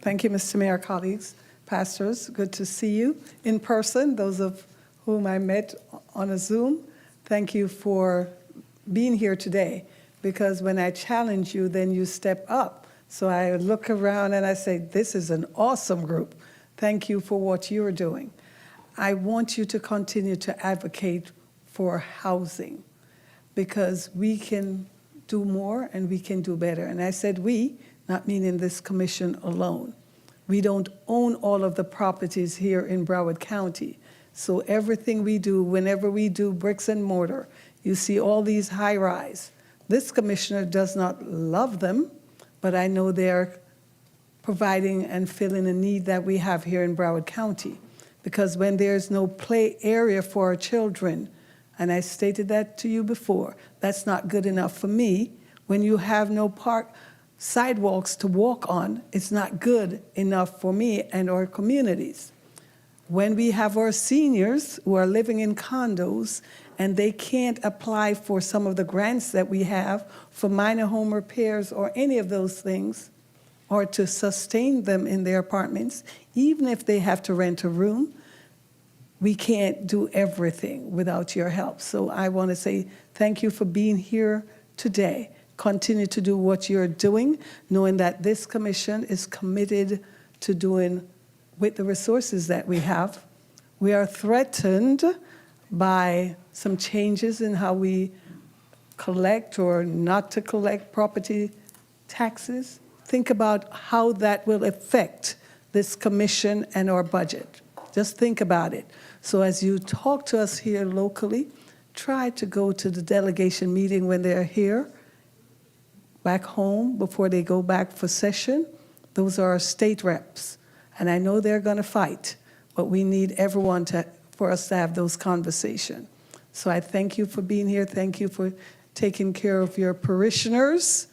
Thank you, Mr. Mayor, colleagues, pastors. Good to see you in person, those of whom I met on a Zoom. Thank you for being here today, because when I challenge you, then you step up. So I look around and I say, this is an awesome group. Thank you for what you're doing. I want you to continue to advocate for housing, because we can do more and we can do better. And I said we, not meaning this commission alone. We don't own all of the properties here in Broward County. So everything we do, whenever we do bricks and mortar, you see all these high-rise. This commissioner does not love them, but I know they're providing and filling a need that we have here in Broward County. Because when there's no play area for our children, and I stated that to you before, that's not good enough for me. When you have no sidewalks to walk on, it's not good enough for me and our communities. When we have our seniors who are living in condos and they can't apply for some of the grants that we have for minor home repairs or any of those things, or to sustain them in their apartments, even if they have to rent a room, we can't do everything without your help. So I want to say thank you for being here today. Continue to do what you're doing, knowing that this commission is committed to doing with the resources that we have. We are threatened by some changes in how we collect or not to collect property taxes. Think about how that will affect this commission and our budget. Just think about it. So as you talk to us here locally, try to go to the delegation meeting when they're here, back home before they go back for session. Those are our state reps. And I know they're going to fight, but we need everyone for us to have those conversations. So I thank you for being here. Thank you for taking care of your parishioners,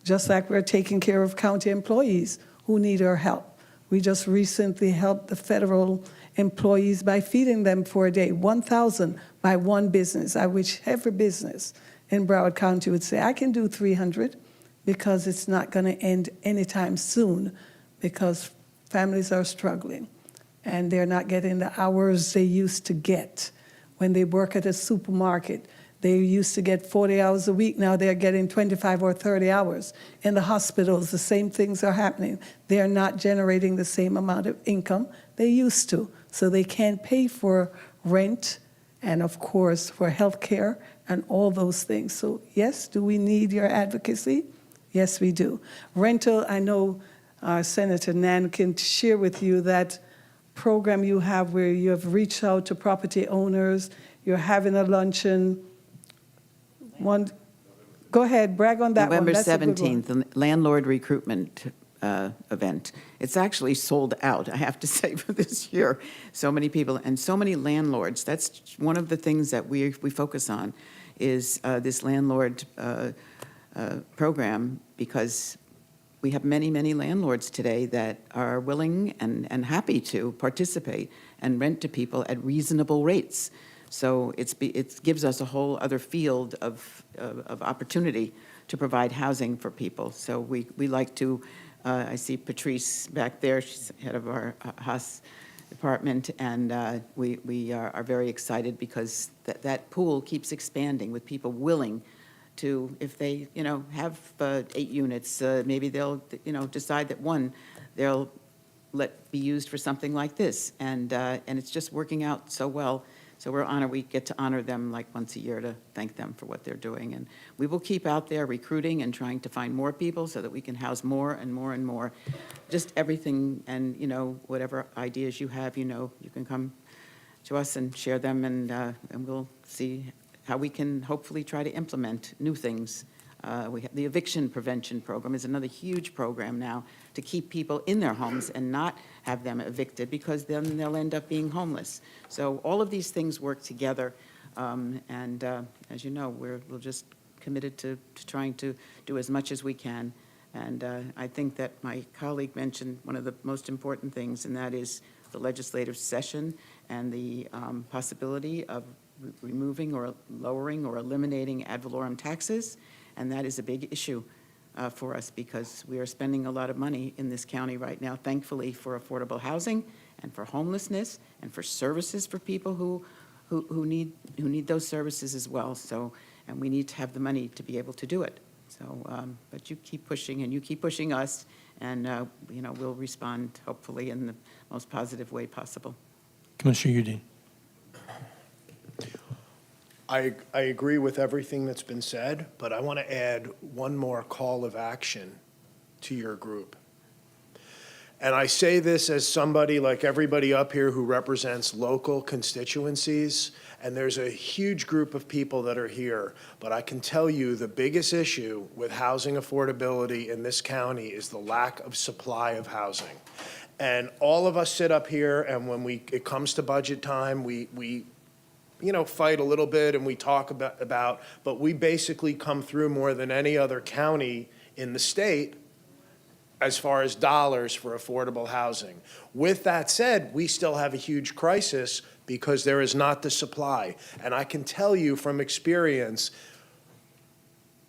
just like we're taking care of county employees who need our help. We just recently helped the federal employees by feeding them for a day, 1,000 by one business. I wish every business in Broward County would say, I can do 300, because it's not going to end anytime soon, because families are struggling. and they're not getting the hours they used to get. When they work at a supermarket, they used to get 40 hours a week. Now they're getting 25 or 30 hours. In the hospitals, the same things are happening. They're not generating the same amount of income they used to. So they can't pay for rent and, of course, for health care and all those things. So, yes, do we need your advocacy? Yes, we do. Rental, I know Senator Nan can share with you that program you have where you have reached out to property owners, you're having a luncheon. Go ahead, brag on that November one. That's a good one. 17th, the landlord recruitment event. It's actually sold out, I have to say, for this year. So many people and so many landlords. That's one of the things that we focus on is this landlord program, because we have many, many landlords today that are willing and happy to participate and rent to people at reasonable rates. So it gives us a whole other field of opportunity to provide housing for people. So we like to, I see Patrice back there, she's head of our Haas department, and we are very excited because that pool keeps expanding with people willing to, if they, have 8 units, maybe they'll, decide that one they'll let be used for something like this, and it's just working out so well. So we're honored, we get to honor them like once a year to thank them for what they're doing. And we will keep out there recruiting and trying to find more people so that we can house more and more and more. Just everything, and, whatever ideas you have, you can come to us and share them, and we'll see how we can hopefully try to implement new things. We have the eviction prevention program is another huge program now to keep people in their homes and not have them evicted, because then they'll end up being homeless. So all of these things work together, and as you know, we're just committed to trying to do as much as we can. And I think that my colleague mentioned one of the most important things, and that is the legislative session and the possibility of removing or lowering or eliminating ad valorem taxes. And that is a big issue for us, because we are spending a lot of money in this county right now, thankfully, for affordable housing and for homelessness and for services for people who need those services as well. So, and we need to have the money to be able to do it. So, but you keep pushing, and you keep pushing us, and we'll respond hopefully in the most positive way possible. Commissioner Udine. I agree with everything that's been said, but I want to add one more call of action to your group. And I say this as somebody like everybody up here who represents local constituencies, and there's a huge group of people that are here, but I can tell you the biggest issue with housing affordability in this county is the lack of supply of housing. And all of us sit up here, and when it comes to budget time, we fight a little bit and we talk about, but we basically come through more than any other county in the state as far as dollars for affordable housing. With that said, we still have a huge crisis because there is not the supply. And I can tell you from experience,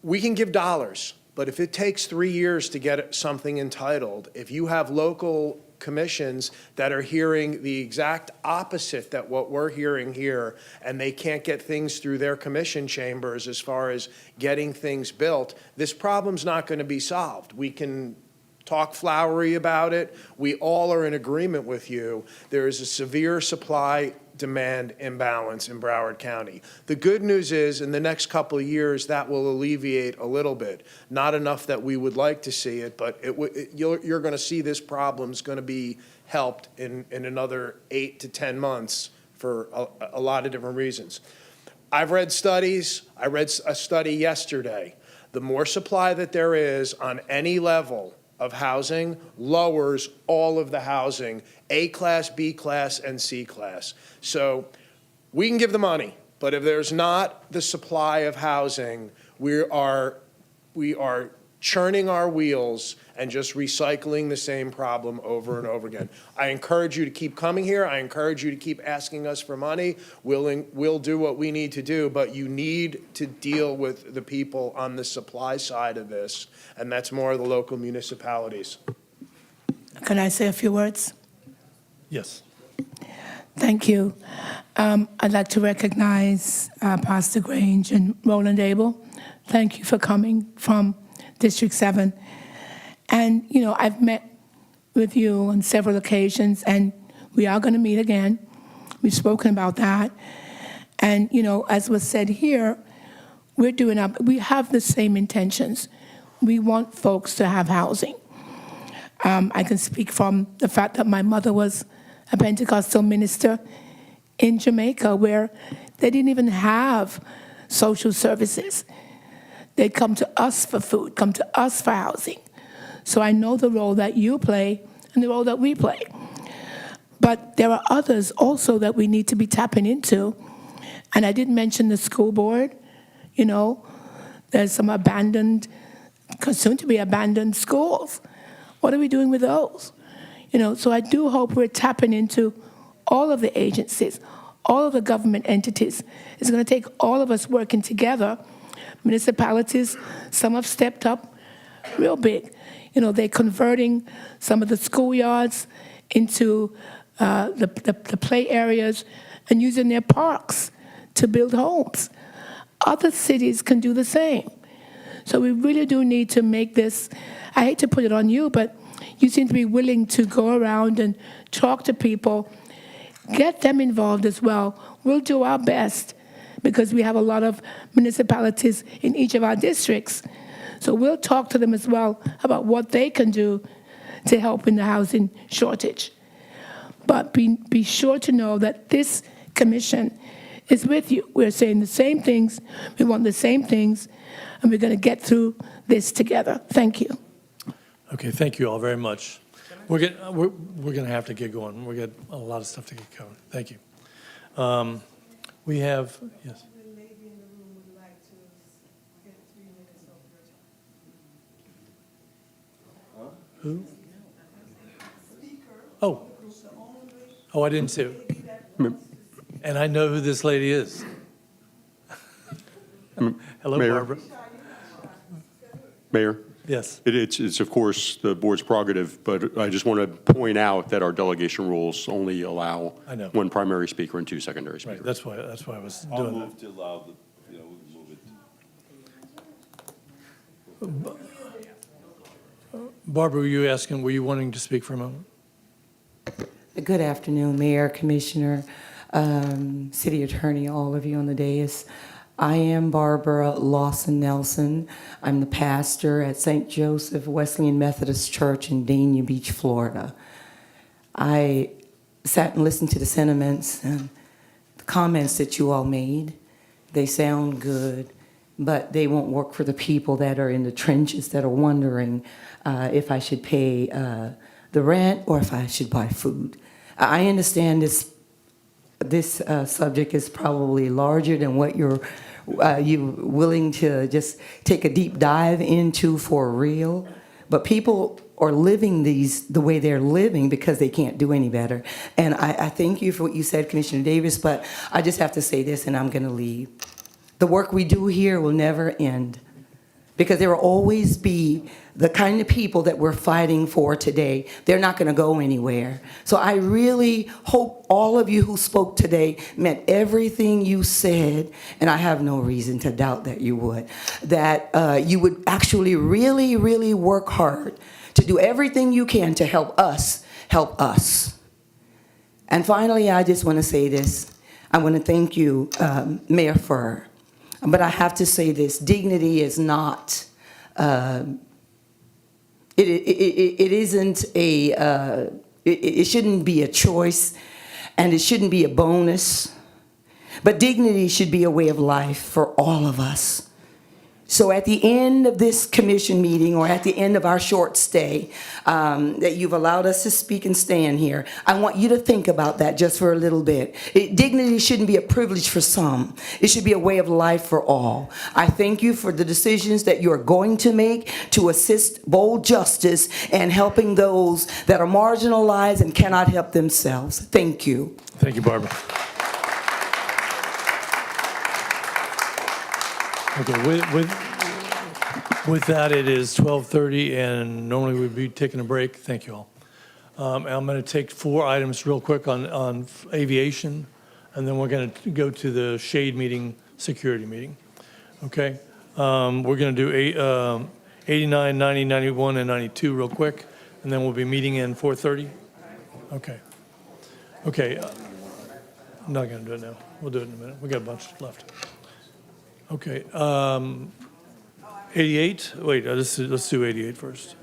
we can give dollars, but if it takes 3 years to get something entitled, if you have local commissions that are hearing the exact opposite that what we're hearing here, and they can't get things through their commission chambers as far as getting things built, this problem's not going to be solved. We can talk flowery about it. We all are in agreement with you. There is a severe supply-demand imbalance in Broward County. The good news is, in the next couple of years, that will alleviate a little bit. Not enough that we would like to see it, but you're going to see this problem's going to be helped in another 8 to 10 months for a lot of different reasons. I've read studies. I read a study yesterday. The more supply that there is on any level of housing lowers all of the housing, A class, B class, and C class. So we can give the money, but if there's not the supply of housing, we are churning our wheels and just recycling the same problem over and over again. I encourage you to keep coming here. I encourage you to keep asking us for money. We'll do what we need to do, but you need to deal with the people on the supply side of this, and that's more of the local municipalities. Can I say a few words? Yes. Thank you. I'd like to recognize Pastor Grange and Roland Abel. Thank you for coming from District 7. And, you know, I've met with you on several occasions, and we are going to meet again. We've spoken about that. And, you know, as was said here, we have the same intentions. We want folks to have housing. I can speak from the fact that my mother was a Pentecostal minister in Jamaica, where they didn't even have social services. They'd come to us for food, come to us for housing. So I know the role that you play and the role that we play. But there are others also that we need to be tapping into. And I did mention the school board. You know, there's some abandoned, soon to be abandoned schools. What are we doing with those? You know, so I do hope we're tapping into all of the agencies, all of the government entities. It's going to take all of us working together. Municipalities, some have stepped up real big. You know, they're converting some of the schoolyards into the play areas and using their parks to build homes. Other cities can do the same. So we really do need to make this, I hate to put it on you, but you seem to be willing to go around and talk to people, get them involved as well. We'll do our best because we have a lot of municipalities in each of our districts. So we'll talk to them as well about what they can do to help in the housing shortage. But be sure to know that this commission is with you. We're saying the same things, we want the same things, and we're going to get through this together. Thank you. Okay, thank you all very much. We're going to have to get going. We've got a lot of stuff to get covered. Thank you. We have, yes. Who? Oh. Oh, I didn't see it. And I know who this lady is. Hello, Mayor. Barbara. Mayor? Yes. It's of course the board's prerogative, but I just want to point out that our delegation rules only allow I know. one primary speaker and two secondary speakers. Right, that's why I was I'll doing move to allow the, move it. Barbara, were you asking, were you wanting to speak for a moment? Good afternoon, Mayor, Commissioner, City Attorney, all of you on the dais. I am Barbara Lawson Nelson. I'm the pastor at St. Joseph Wesleyan Methodist Church in Dania Beach, Florida. I sat and listened to the sentiments and the comments that you all made. They sound good, but they won't work for the people that are in the trenches that are wondering if I should pay the rent or if I should buy food. I understand this subject is probably larger than what you're willing to just take a deep dive into for real. But people are living the way they're living because they can't do any better. And I thank you for what you said, Commissioner Davis, but I just have to say this and I'm going to leave. The work we do here will never end because there will always be the kind of people that we're fighting for today. They're not going to go anywhere. So I really hope all of you who spoke today meant everything you said, and I have no reason to doubt that you would, that you would actually really, really work hard to do everything you can to help us help us. And finally, I just want to say this. I want to thank you, Mayor Furr. But I have to say this, dignity is not, it isn't it shouldn't be a choice and it shouldn't be a bonus, but dignity should be a way of life for all of us. So at the end of this commission meeting or at the end of our short stay that you've allowed us to speak and stand here, I want you to think about that just for a little bit. Dignity shouldn't be a privilege for some. It should be a way of life for all. I thank you for the decisions that you're going to make to assist bold justice and helping those that are marginalized and cannot help themselves. Thank you. Thank you, Barbara. Okay, with that, it is 12:30, and normally we'd be taking a break. Thank you all. And I'm going to take 4 items real quick on aviation, and then we're going to go to the shade meeting, security meeting. Okay? We're going to do 89, 90, 91, and 92 real quick, and then we'll be meeting in 4:30. Okay. Okay. I'm not going to do it now. We'll do it in a minute. We got a bunch left. Okay. 88. Wait, let's do 88 first.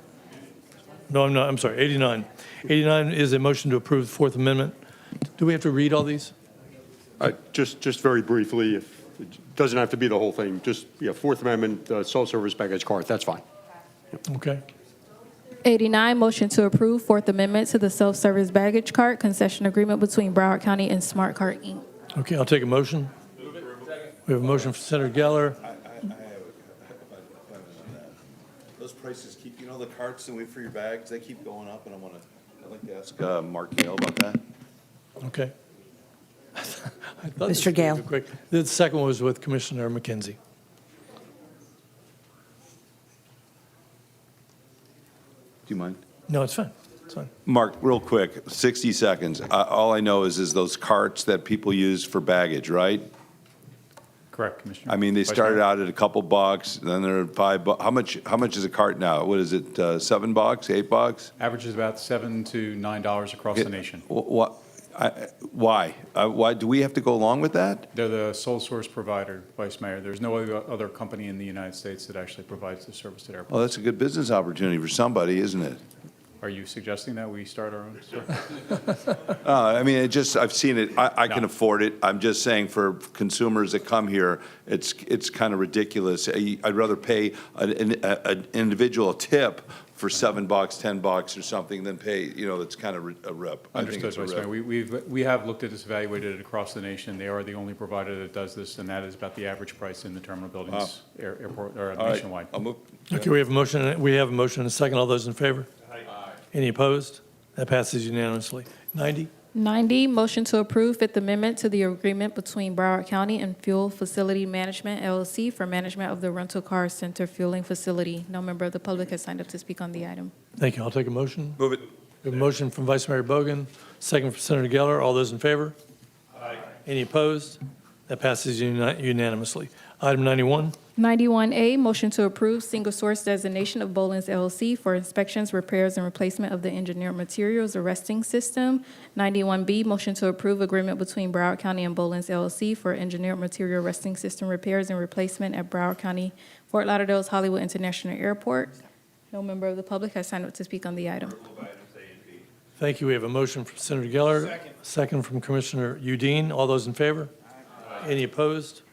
No, I'm not. I'm sorry. 89. 89 is a motion to approve the Fourth Amendment. Do we have to read all these? Just very briefly, if, it doesn't have to be the whole thing, just, yeah, Fourth Amendment, self-service baggage cart, that's fine. Okay. 89, motion to approve Fourth Amendment to the self-service baggage cart concession agreement between Broward County and Smart Cart, Inc. Okay, I'll take a motion. We have a motion from Senator Geller. Those prices keep, you know, the carts and wait for your bags, they keep going up, and I'd like to ask Mark Gale about that. Okay. I thought this Mr. was Gale. pretty quick. The second was with Commissioner McKenzie. Do you mind? No, it's fine. It's fine. Mark, real quick, 60 seconds. All I know is those carts that people use for baggage, right? Correct, Commissioner. I mean, they Vice started Mayor. out at a couple bucks, then they're at $5. How much is a cart now? What is it, $7, $8? Average is about $7 to $9 across the nation. What, why? Why, do we have to go along with that? They're the sole source provider, Vice Mayor. There's no other company in the United States that actually provides this service at airports. Well, that's a good business opportunity for somebody, isn't it? Are you suggesting that we start our own service? I mean, I've seen it, I can afford it. I'm just saying for consumers that come here, it's kind of ridiculous. I'd rather pay an individual tip for $7, $10 or something than pay, you know, that's kind of a rip. I think Understood, it's a Vice rip. Mayor. We have looked at this, evaluated it across the nation. They are the only provider that does this, and that is about the average price in the terminal buildings, airport, or All right, nationwide. I'll move. Okay, we have a motion. We have a motion and a second. All those in favor? Aye. Any opposed? That passes unanimously. 90? 90, motion to approve Fifth Amendment to the agreement between Broward County and Fuel Facility Management LLC for management of the rental car center fueling facility. No member of the public has signed up to speak on the item. Thank you. I'll take a motion. Move it. We have a motion from Vice Mayor Bogan, second from Senator Geller. All those in favor? Aye. Any opposed? That passes unanimously. Item 91. 91A, motion to approve single source designation of Bolins LLC for inspections, repairs, and replacement of the engineered materials arresting system. 91B, motion to approve agreement between Broward County and Bolins LLC for engineered material arresting system repairs and replacement at Broward County, Fort Lauderdale's Hollywood International Airport. No member of the public has signed up to speak on the item. Thank you. We have a motion from Senator Geller. Second from Commissioner Udine. All those in favor? Any opposed?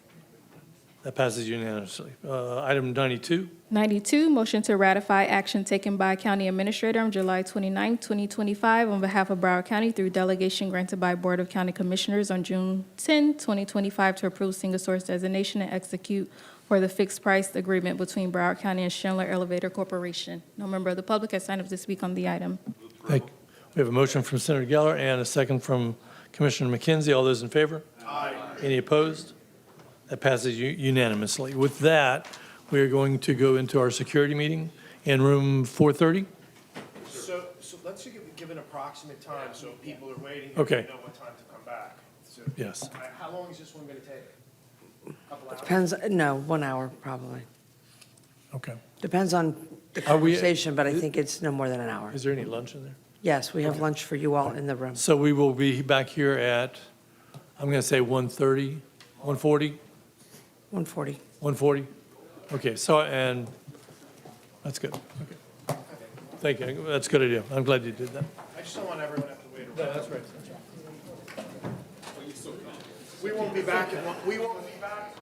That passes unanimously. Item 92. 92, motion to ratify action taken by County Administrator on July 29, 2025, on behalf of Broward County through delegation granted by Board of County Commissioners on June 10, 2025, to approve single source designation and execute for the fixed price agreement between Broward County and Schindler Elevator Corporation. No member of the public has signed up to speak on the item. Thank you. We have a motion from Senator Geller and a second from Commissioner McKenzie. All those in favor? Aye. Any opposed? That passes unanimously. With that, we are going to go into our security meeting in room 430. So let's give an approximate time, so people are waiting. Okay. They know what time to come back. So, Yes. How long is this one going to take? Couple hours? Depends, no, 1 hour probably. Okay. Depends on the Are we- conversation, but I think it's no more than an hour. Is there any lunch in there? Yes, we have lunch for you all in the room. So we will be back here at, I'm going to say 1:30, 1:40? 1:40. 1:40? Okay, so, and, that's good. Okay. Thank you. That's a good idea. I'm glad you did that. I just don't want everyone to have to wait around. Yeah, that's right. We won't be back in one, we won't be back.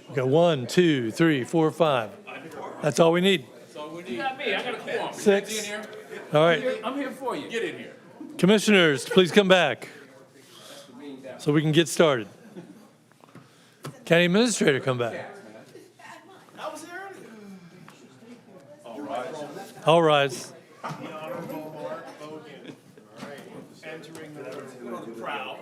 We got 1, 2, 3, 4, 5. That's all we need. You got me, I got a quorum. 6. All right. I'm here for you. Get in here. Commissioners, please come back so we can get started. County Administrator, come back. All rise. Entering the crowd.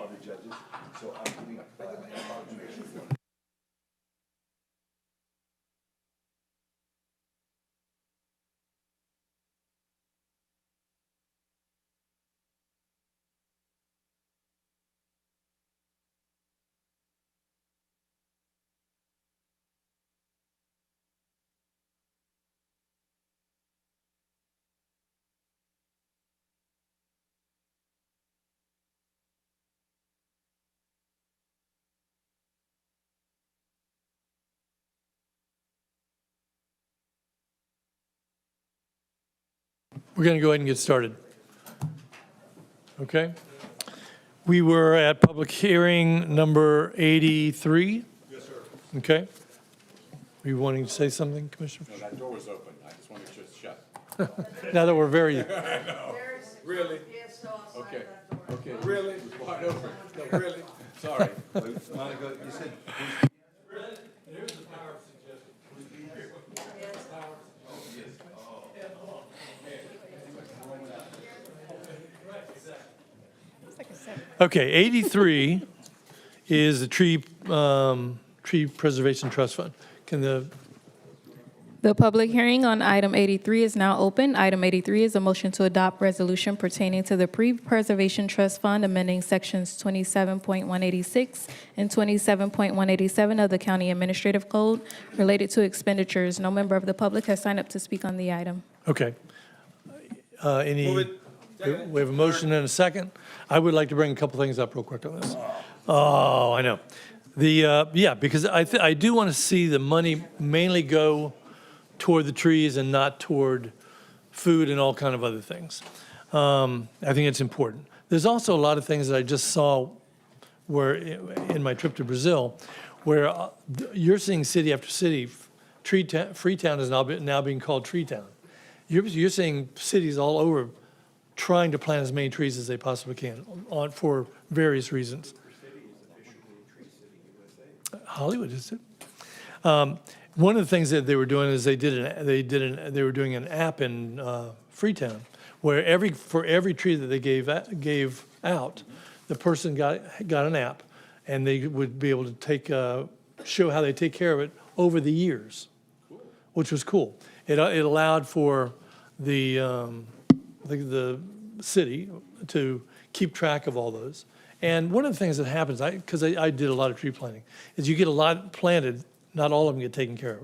We're going to go ahead and get started. Okay? We were at public hearing number 83. Yes, sir. Okay? Were you wanting to say something, Commissioner? No, that door was open. I just want to make sure it's shut. Now that we're very, I know. Really? Okay. Okay. Really? It's wide open. No, really? Sorry. Monica, you said. okay, 83 is the Tree Preservation Trust Fund. Can The public hearing on item 83 is now open. Item 83 is a motion to adopt resolution pertaining to the Pre-Preservation Trust Fund, amending sections 27.186 and 27.187 of the County Administrative Code related to expenditures. No member of the public has signed up to speak on the item. Okay. We have a motion and a second. I would like to bring a couple things up real quick on this. Oh, I know. Because I do want to see the money mainly go toward the trees and not toward food and all kind of other things. I think it's important. There's also a lot of things that I just saw where in my trip to Brazil, where you're seeing city after city, Freetown is now being called Tree Town. You're seeing cities all over trying to plant as many trees as they possibly can for various reasons. Hollywood is it? One of the things that they were doing is they were doing an app in Freetown where for every tree that they gave out, the person got an app, and they would be able to show how they take care of it over the years, which was cool. It allowed for the city to keep track of all those. And one of the things that happens, because I did a lot of tree planting, is you get a lot planted, not all of them get taken care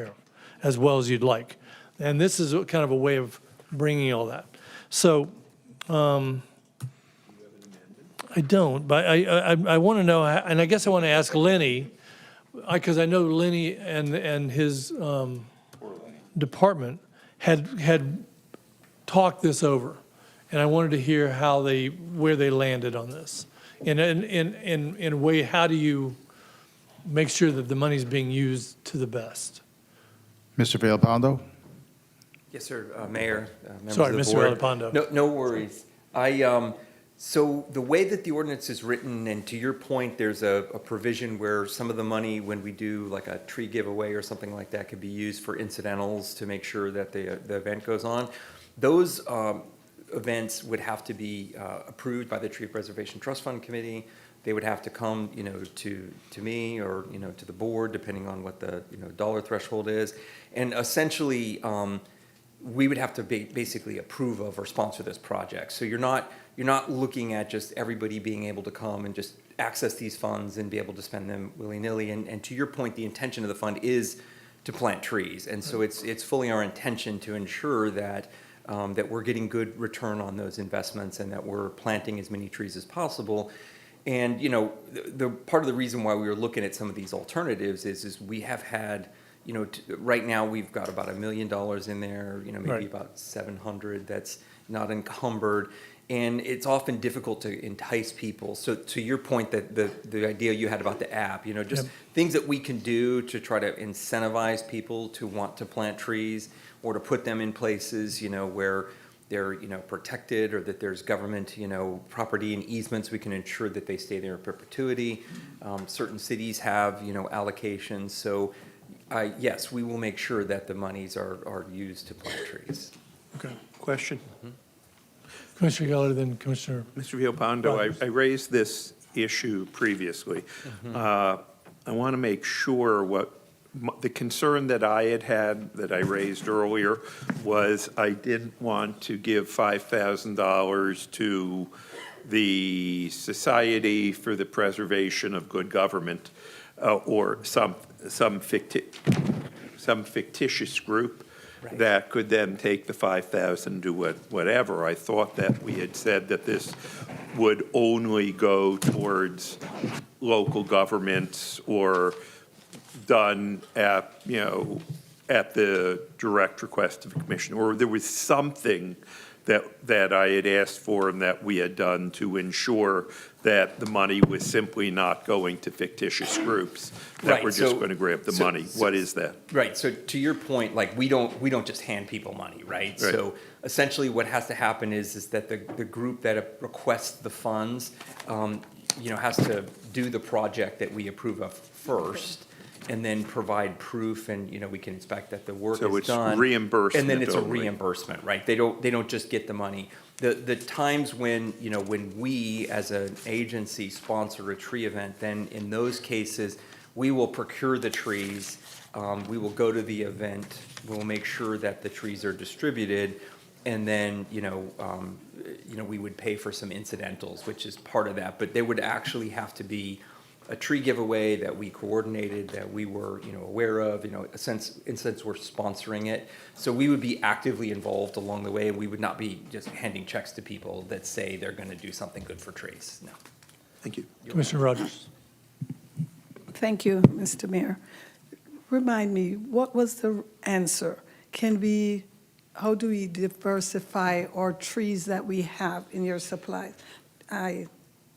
of as well as you'd like. And this is kind of a way of bringing all that. So I don't, but I want to know, and I guess I want to ask Lenny, because I know Lenny and his department had talked this over, and I wanted to hear where they landed on this. In a way, how do you make sure that the money's being used to the best? Mr. Villalpando? Yes, sir, Mayor, members Sorry, of the Mr. board. Villalpando. No worries. So the way that the ordinance is written, and to your point, there's a provision where some of the money, when we do like a tree giveaway or something like that, could be used for incidentals to make sure that the event goes on. Those events would have to be approved by the Tree Preservation Trust Fund Committee. They would have to come, to me or, to the board, depending on what the, dollar threshold is. And essentially, we would have to basically approve of or sponsor this project. So you're not looking at just everybody being able to come and just access these funds and be able to spend them willy-nilly. And to your point, the intention of the fund is to plant trees. And so it's fully our intention to ensure that that we're getting good return on those investments and that we're planting as many trees as possible. And, the part of the reason why we were looking at some of these alternatives is we have had, right now we've got about $1 million in there, maybe Right. about 700 that's, not encumbered, and it's often difficult to entice people. So to your point, that the idea you had about the app, just things that we can do to try to incentivize people to want to plant trees or to put them in places, where they're, protected, or that there's government, property and easements, we can ensure that they stay there in perpetuity. Certain cities have, allocations. So, yes, we will make sure that the monies are used to plant trees. Okay. Question? Commissioner Geller, then Commissioner. Mr. Villalpando, Rogers. I raised this issue previously. I want to make sure the concern that I had that I raised earlier was I didn't want to give $5,000 to the Society for the Preservation of Good Government or some fictitious group that could then take the 5,000, do whatever. I thought that we had said that this would only go towards local governments or done at, at the direct request of the commission, or there was something that I had asked for and that we had done to ensure that the money was simply not going to fictitious groups that Right, were just so- going to grab the so- money. What is that? Right, so to your point, like, we don't just hand people money, right? Right. So essentially what has to happen is that the group that requests the funds, has to do the project that we approve of first, and then provide proof, and, we can inspect that the work So is it's done. reimbursement And then it's a only. reimbursement, right? They don't just get the money. The times when, when we, as an agency, sponsor a tree event, then in those cases, we will procure the trees, we will go to the event, we'll make sure that the trees are distributed, and then, we would pay for some incidentals, which is part of that. But there would actually have to be a tree giveaway that we coordinated, that we were, aware of, since we're sponsoring it. So we would be actively involved along the way, and we would not be just handing checks to people that say they're going to do something good for trees. No. Thank you. Commissioner Rogers. Thank you, Mr. Mayor. Remind me, what was the answer? How do we diversify our trees that we have in your supplies?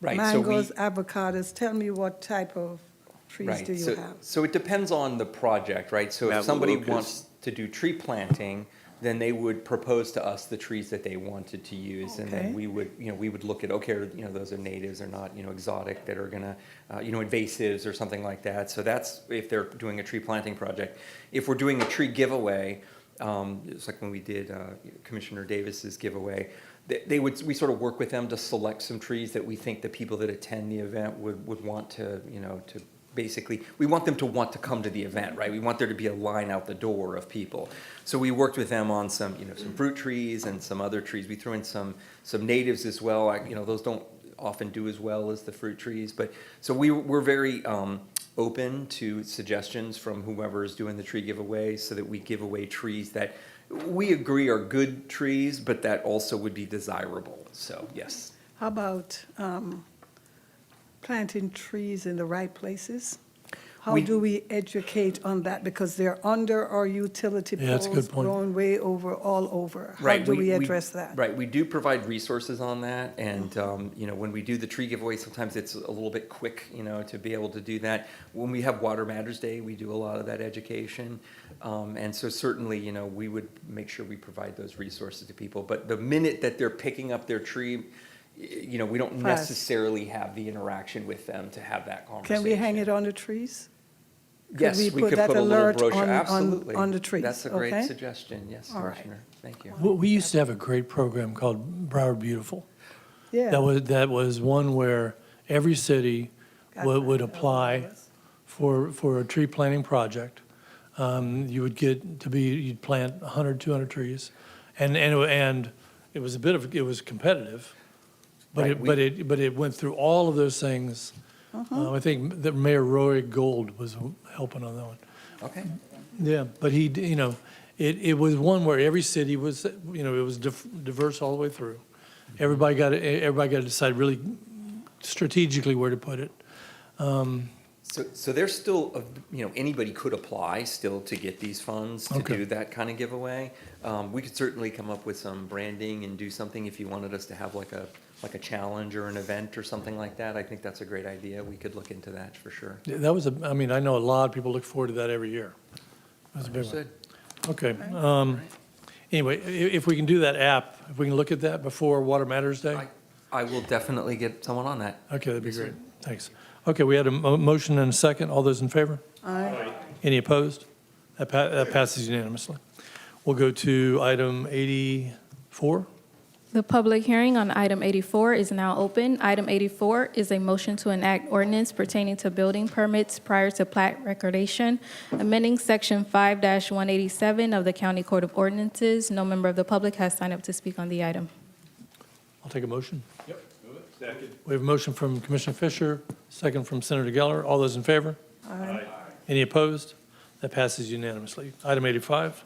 Right, so Mangoes, avocados, tell me what type of trees Right, do you so, have? so it depends on the project, right? So if somebody Melaleucas. wants to do tree planting, then they would propose to us the trees that they wanted to use. And Okay. then we would look at, okay, those are natives or not, exotic, that are gonna, invasives or something like that. So that's if they're doing a tree planting project. If we're doing a tree giveaway, it's like when we did Commissioner Davis's giveaway, we sort of work with them to select some trees that we think the people that attend the event would want to, to basically, we want them to want to come to the event, right? We want there to be a line out the door of people. So we worked with them on some, some fruit trees and some other trees. We threw in some natives as well. Those don't often do as well as the fruit trees. But so we're very open to suggestions from whoever is doing the tree giveaway, so that we give away trees that we agree are good trees, but that also would be desirable. So, yes. How about planting trees in the right places? How do we educate on that? Because they're under our utility Yeah, that's a poles, good point. growing way over, all over. How Right, do we address that? Right, we do provide resources on that, and, when we do the tree giveaway, sometimes it's a little bit quick, to be able to do that. When we have Water Matters Day, we do a lot of that education, and so certainly, we would make sure we provide those resources to people. But the minute that they're picking up their tree, we don't Fast. necessarily have the interaction with them to have that conversation. Can we hang it on the trees? Yes, we we put could that put a little alert brochure, on- absolutely. on the trees, That's a great okay? suggestion, yes, All right. Commissioner, thank you. We used to have a great program called Broward Beautiful. Yeah. That was one where every city would apply for a tree planting project. You would you'd plant 100, 200 trees, and it was it was competitive, but Right, but it went through all of those things. I think that Mayor Roy Gold was helping on that one. Okay. Yeah, but he, it was one where every city was, it was diverse all the way through. Everybody got to decide really strategically where to put it. So there's still, anybody could apply still to get these funds to Okay. do that kind of giveaway. We could certainly come up with some branding and do something if you wanted us to have like a challenge or an event or something like that. I think that's a great idea. We could look into that for sure. Yeah, that was I mean, I know a lot of people look forward to that every year. That's a big one. Understood. Okay. Anyway, if we can do that app, if we can look at that before Water Matters Day? I will definitely get someone on that. Okay, that'd be Yes, sir. great. Thanks. Okay, we had a motion and a second. All those in favor? Aye. Any opposed? That passes unanimously. We'll go to item 84. The public hearing on item 84 is now open. Item 84 is a motion to enact ordinance pertaining to building permits prior to plat recordation, amending Section 5-187 of the County Code of Ordinances. No member of the public has signed up to speak on the item. I'll take a motion. Yep, move it. Second. We have a motion from Commissioner Fisher, second from Senator Geller. All those in favor? Aye. Any opposed? That passes unanimously. Item 85.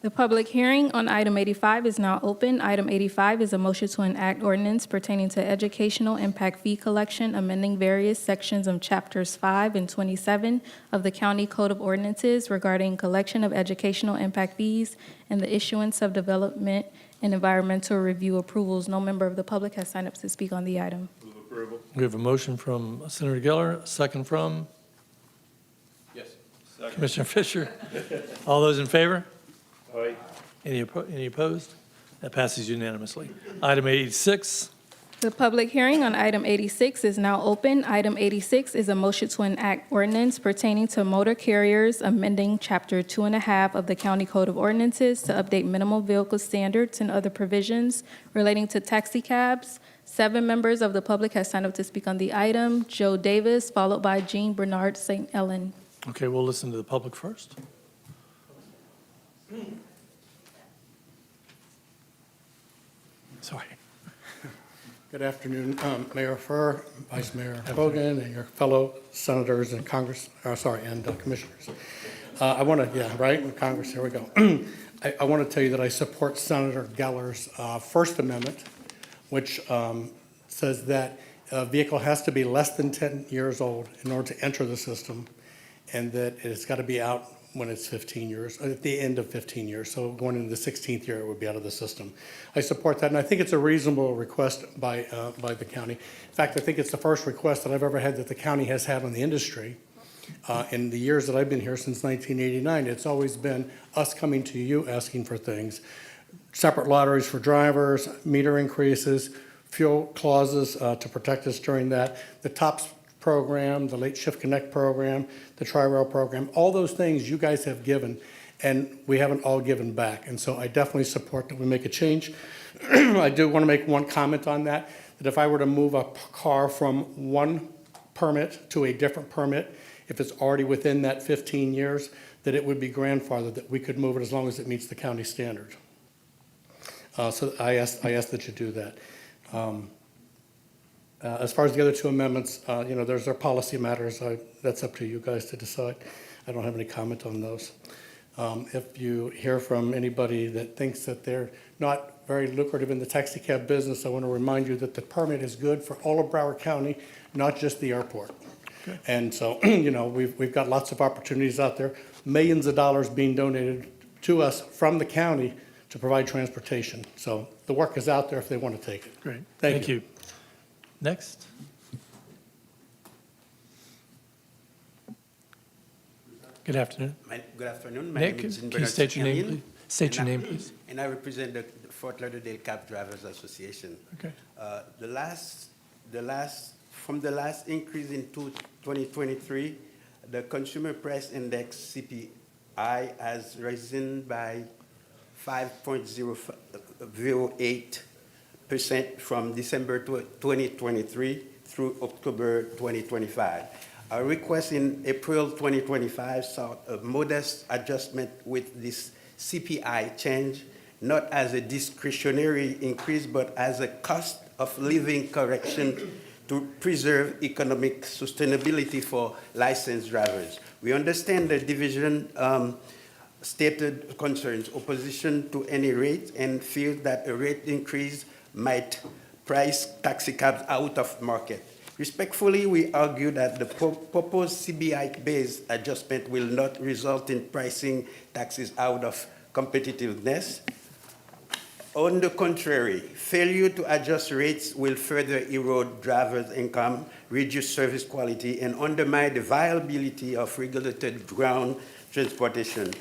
The public hearing on item 85 is now open. Item 85 is a motion to enact ordinance pertaining to educational impact fee collection, amending various sections of Chapters 5 and 27 of the County Code of Ordinances regarding collection of educational impact fees and the issuance of development and environmental review approvals. No member of the public has signed up to speak on the item. Move approval. We have a motion from Senator Geller, a second from Yes. Commissioner Fisher. All those in favor? Aye. Any opposed? That passes unanimously. Item 86. The public hearing on item 86 is now open. Item 86 is a motion to enact ordinance pertaining to motor carriers, amending Chapter 2.5 of the County Code of Ordinances to update minimal vehicle standards and other provisions relating to taxi cabs. 7 members of the public have signed up to speak on the item. Joe Davis, followed by Jean Bernard St. Ellen. Okay, we'll listen to the public first. Sorry. Good afternoon, Mayor Furr, Vice Mayor Hogan, and your fellow senators and commissioners. I want to, Congress, here we go. I want to tell you that I support Senator Geller's First Amendment, which says that a vehicle has to be less than 10 years old in order to enter the system, and that it's got to be out when it's 15 years, at the end of 15 years. So going into the 16th year, it would be out of the system. I support that, and I think it's a reasonable request by the county. In fact, I think it's the first request that I've ever had that the county has had on the industry. In the years that I've been here, since 1989, it's always been us coming to you asking for things. Separate lotteries for drivers, meter increases, fuel clauses to protect us during that, the TOPS program, the Late Shift Connect program, the Tri-Rail program, all those things you guys have given, and we haven't all given back. And so I definitely support that we make a change. I do want to make one comment on that, that if I were to move a car from one permit to a different permit, if it's already within that 15 years, that it would be grandfathered, that we could move it as long as it meets the county standard. So I ask that you do that. As far as the other 2 amendments, there's our policy matters. That's up to you guys to decide. I don't have any comment on those. If you hear from anybody that thinks that they're not very lucrative in the taxi cab business, I want to remind you that the permit is good for all of Broward County, not just the airport. Okay. And so, we've got lots of opportunities out there, millions of dollars being donated to us from the county to provide transportation. So the work is out there if they want to take it. Great. Thank you. Next. Good afternoon. Good afternoon. My Nick, name is can you Bernard state your name, Sikamil, please? State your and name, please. And I represent the Fort Lauderdale Cab Drivers Association. Okay. From the last increase in 2023, the Consumer Price Index CPI has risen by 5.08% from December 2023 through October 2025. Our request in April 2025 sought a modest adjustment with this CPI change, not as a discretionary increase, but as a cost of living correction to preserve economic sustainability for licensed drivers. We understand the division stated concerns opposition to any rate and feel that a rate increase might price taxi cabs out of market. Respectfully, we argue that the proposed CBI-based adjustment will not result in pricing taxes out of competitiveness. On the contrary, failure to adjust rates will further erode drivers' income, reduce service quality, and undermine the viability of regulated ground transportation.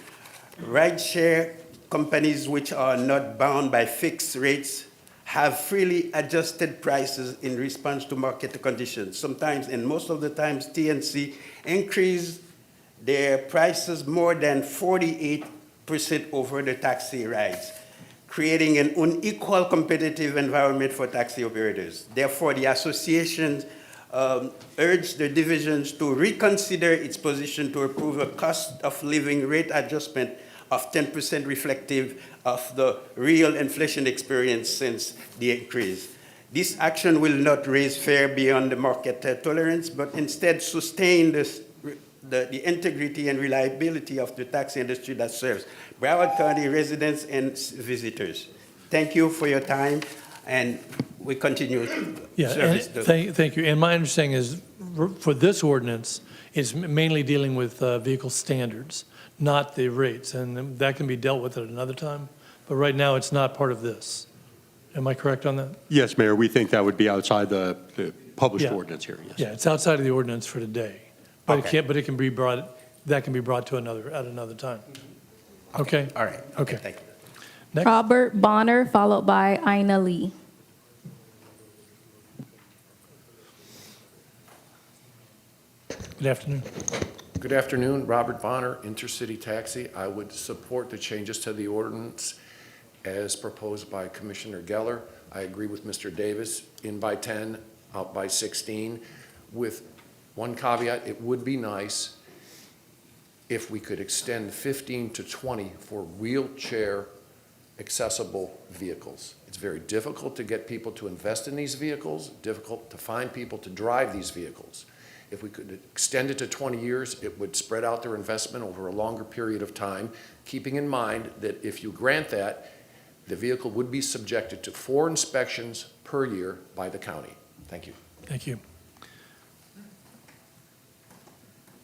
Rideshare companies, which are not bound by fixed rates, have freely adjusted prices in response to market conditions. Sometimes, and most of the times, TNC increase their prices more than 48% over the taxi rides, creating an unequal competitive environment for taxi operators. Therefore, the association urged the divisions to reconsider its position to approve a cost of living rate adjustment of 10% reflective of the real inflation experience since the increase. This action will not raise fare beyond the market tolerance, but instead sustain the integrity and reliability of the taxi industry that serves Broward County residents and visitors. Thank you for your time, and we continue Yeah, service. and thank you. And my understanding is, for this ordinance, it's mainly dealing with vehicle standards, not the rates, and that can be dealt with at another time. But right now, it's not part of this. Am I correct on that? Yes, Mayor, we think that would be outside the published Yeah. ordinance here, yes. Yeah, it's outside of the ordinance for today. But Okay. it can be brought, that can be brought to at another time. Okay? All right. Okay. Thank you. Next. Robert Bonner, followed by Ina Lee. Good afternoon. Good afternoon, Robert Bonner, Intercity Taxi. I would support the changes to the ordinance as proposed by Commissioner Geller. I agree with Mr. Davis, in by 10, out by 16, with one caveat: it would be nice if we could extend 15 to 20 for wheelchair accessible vehicles. It's very difficult to get people to invest in these vehicles, difficult to find people to drive these vehicles. If we could extend it to 20 years, it would spread out their investment over a longer period of time, keeping in mind that if you grant that, the vehicle would be subjected to 4 inspections per year by the county. Thank you. Thank you.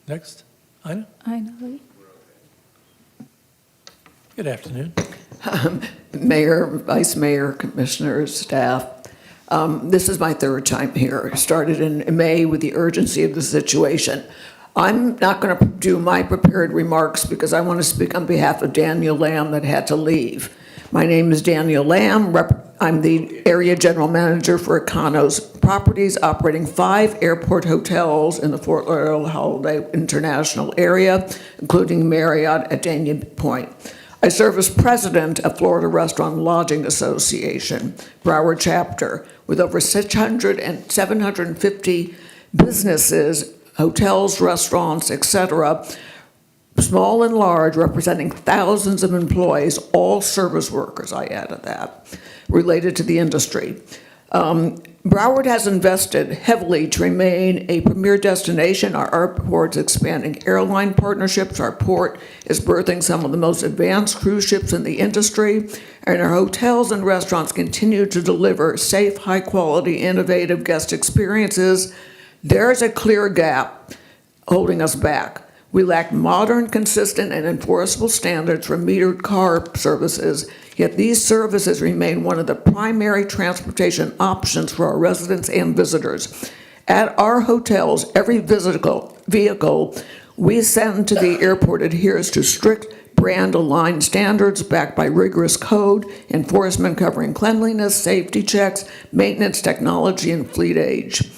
Next, Ina? Ina Lee. Good afternoon. Mayor, Vice Mayor, Commissioners, staff. This is my third time here. I started in May with the urgency of the situation. I'm not going to do my prepared remarks because I want to speak on behalf of Daniel Lamb that had to leave. My name is Daniel Lamb. I'm the Area General Manager for Econo's Properties, operating 5 airport hotels in the Fort Lauderdale Holiday International area, including Marriott at Dania Point. I serve as president of Florida Restaurant and Lodging Association, Broward chapter, with over 600 and 750 businesses, hotels, restaurants, etc., small and large, representing thousands of employees, all service workers, I added that, related to the industry. Broward has invested heavily to remain a premier destination. Our airport's expanding airline partnerships. Our port is birthing some of the most advanced cruise ships in the industry. And our hotels and restaurants continue to deliver safe, high-quality, innovative guest experiences. There's a clear gap holding us back. We lack modern, consistent, and enforceable standards for metered car services, yet these services remain one of the primary transportation options for our residents and visitors. At our hotels, every vehicle we send to the airport adheres to strict brand-aligned standards backed by rigorous code enforcement covering cleanliness, safety checks, maintenance, technology, and fleet age.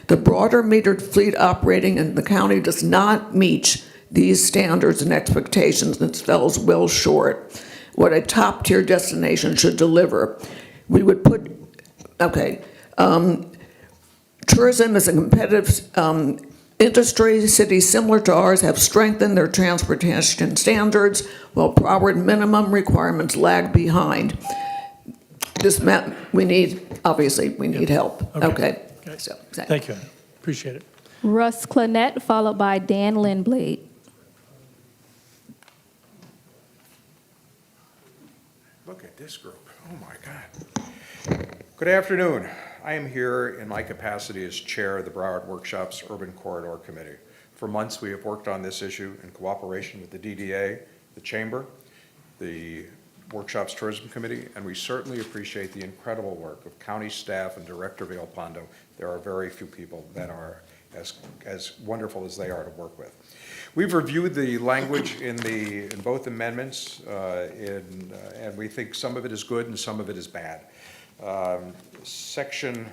The broader metered fleet operating in the county does not meet these standards and expectations and falls well short what a top-tier destination should deliver. We would put, tourism is a competitive industry. Cities similar to ours have strengthened their transportation standards, while Broward minimum requirements lag behind. This meant we need help. Okay. So, Thank you, Ina. Appreciate it. Russ Clanette, followed by Dan Lindblade. Look at this group. Oh, my God. Good afternoon. I am here in my capacity as Chair of the Broward Workshops Urban Corridor Committee. For months, we have worked on this issue in cooperation with the DDA, the Chamber, the Workshops Tourism Committee, and we certainly appreciate the incredible work of county staff and Director Villalpando. There are very few people that are as wonderful as they are to work with. We've reviewed the language in both amendments, and we think some of it is good and some of it is bad. Section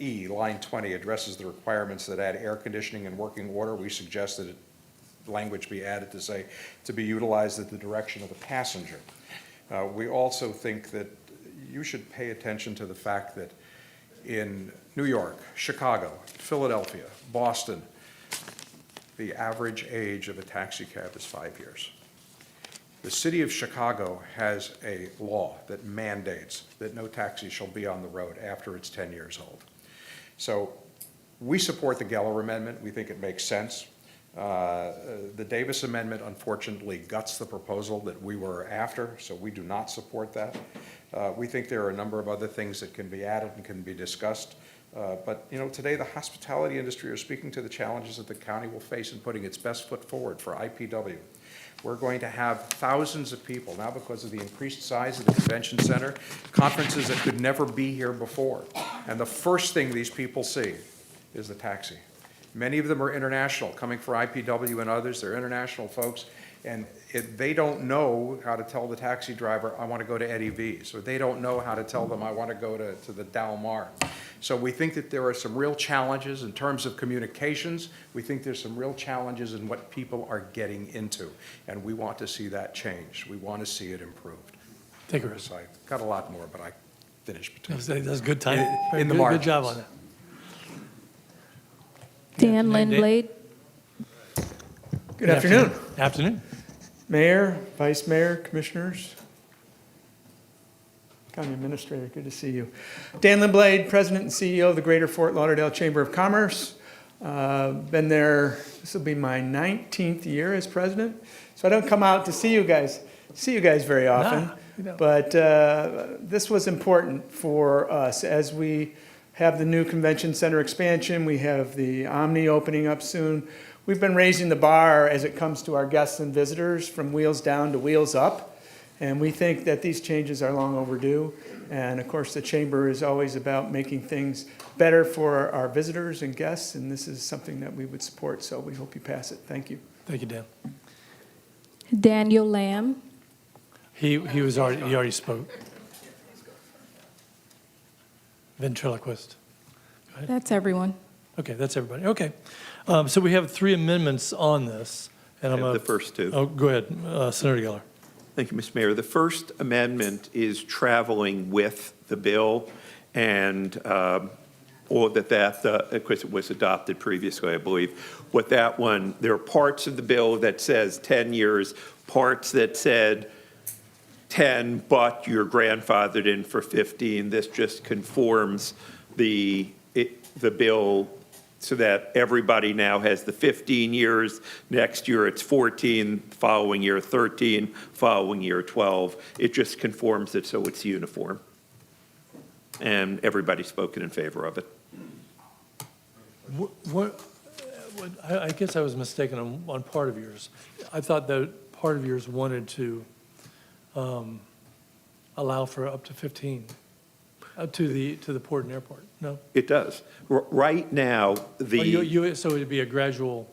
E, line 20, addresses the requirements that add air conditioning and working order. We suggest that language be added to say to be utilized at the direction of the passenger. We also think that you should pay attention to the fact that in New York, Chicago, Philadelphia, Boston, the average age of a taxi cab is 5 years. The city of Chicago has a law that mandates that no taxi shall be on the road after it's 10 years old. So we support the Geller Amendment. We think it makes sense. The Davis Amendment unfortunately guts the proposal that we were after, so we do not support that. We think there are a number of other things that can be added and can be discussed. But, you know, today the hospitality industry are speaking to the challenges that the county will face in putting its best foot forward for IPW. We're going to have thousands of people now because of the increased size of the convention center, conferences that could never be here before. And the first thing these people see is the taxi. Many of them are international, coming for IPW and others. They're international folks. And they don't know how to tell the taxi driver, I want to go to Eddie V's, or they don't know how to tell them, I want to go to the Del Mar. So we think that there are some real challenges in terms of communications. We think there's some real challenges in what people are getting into, and we want to see that changed. We want to see it improved. Thank you, Rick. So I got a lot more, but I finished between. That's good time. In the Good margins. job on that. Dan afternoon, Lindblade. Good afternoon. Afternoon. Mayor, Vice Mayor, Commissioners, County Administrator, good to see you. Dan Lindblade, President and CEO of the Greater Fort Lauderdale Chamber of Commerce. Been there, this will be my 19th year as president, so I don't come out to see you guys very often. But this was important for us as we have the new convention center expansion. We have the Omni opening up soon. We've been raising the bar as it comes to our guests and visitors from wheels down to wheels up. And we think that these changes are long overdue. And of course, the chamber is always about making things better for our visitors and guests. And this is something that we would support. So we hope you pass it. Thank you. Thank you, Dan. Daniel Lamb. He already spoke. Ventriloquist. Go ahead. That's everyone. Okay, that's everybody. Okay. So we have 3 amendments on this. And I'm The first two. Oh, go ahead, Senator Geller. Thank you, Mr. Mayor. The first amendment is traveling with the bill, and or that of course, it was adopted previously, I believe. With that one, there are parts of the bill that says 10 years, parts that said 10, but you're grandfathered in for 15. This just conforms the bill so that everybody now has the 15 years. Next year, it's 14, following year 13, following year 12. It just conforms it so it's uniform. And everybody's spoken in favor of it. I guess I was mistaken on part of yours. I thought that part of yours wanted to allow for up to 15 to the port and airport. No? It does. Right now, So it'd be a gradual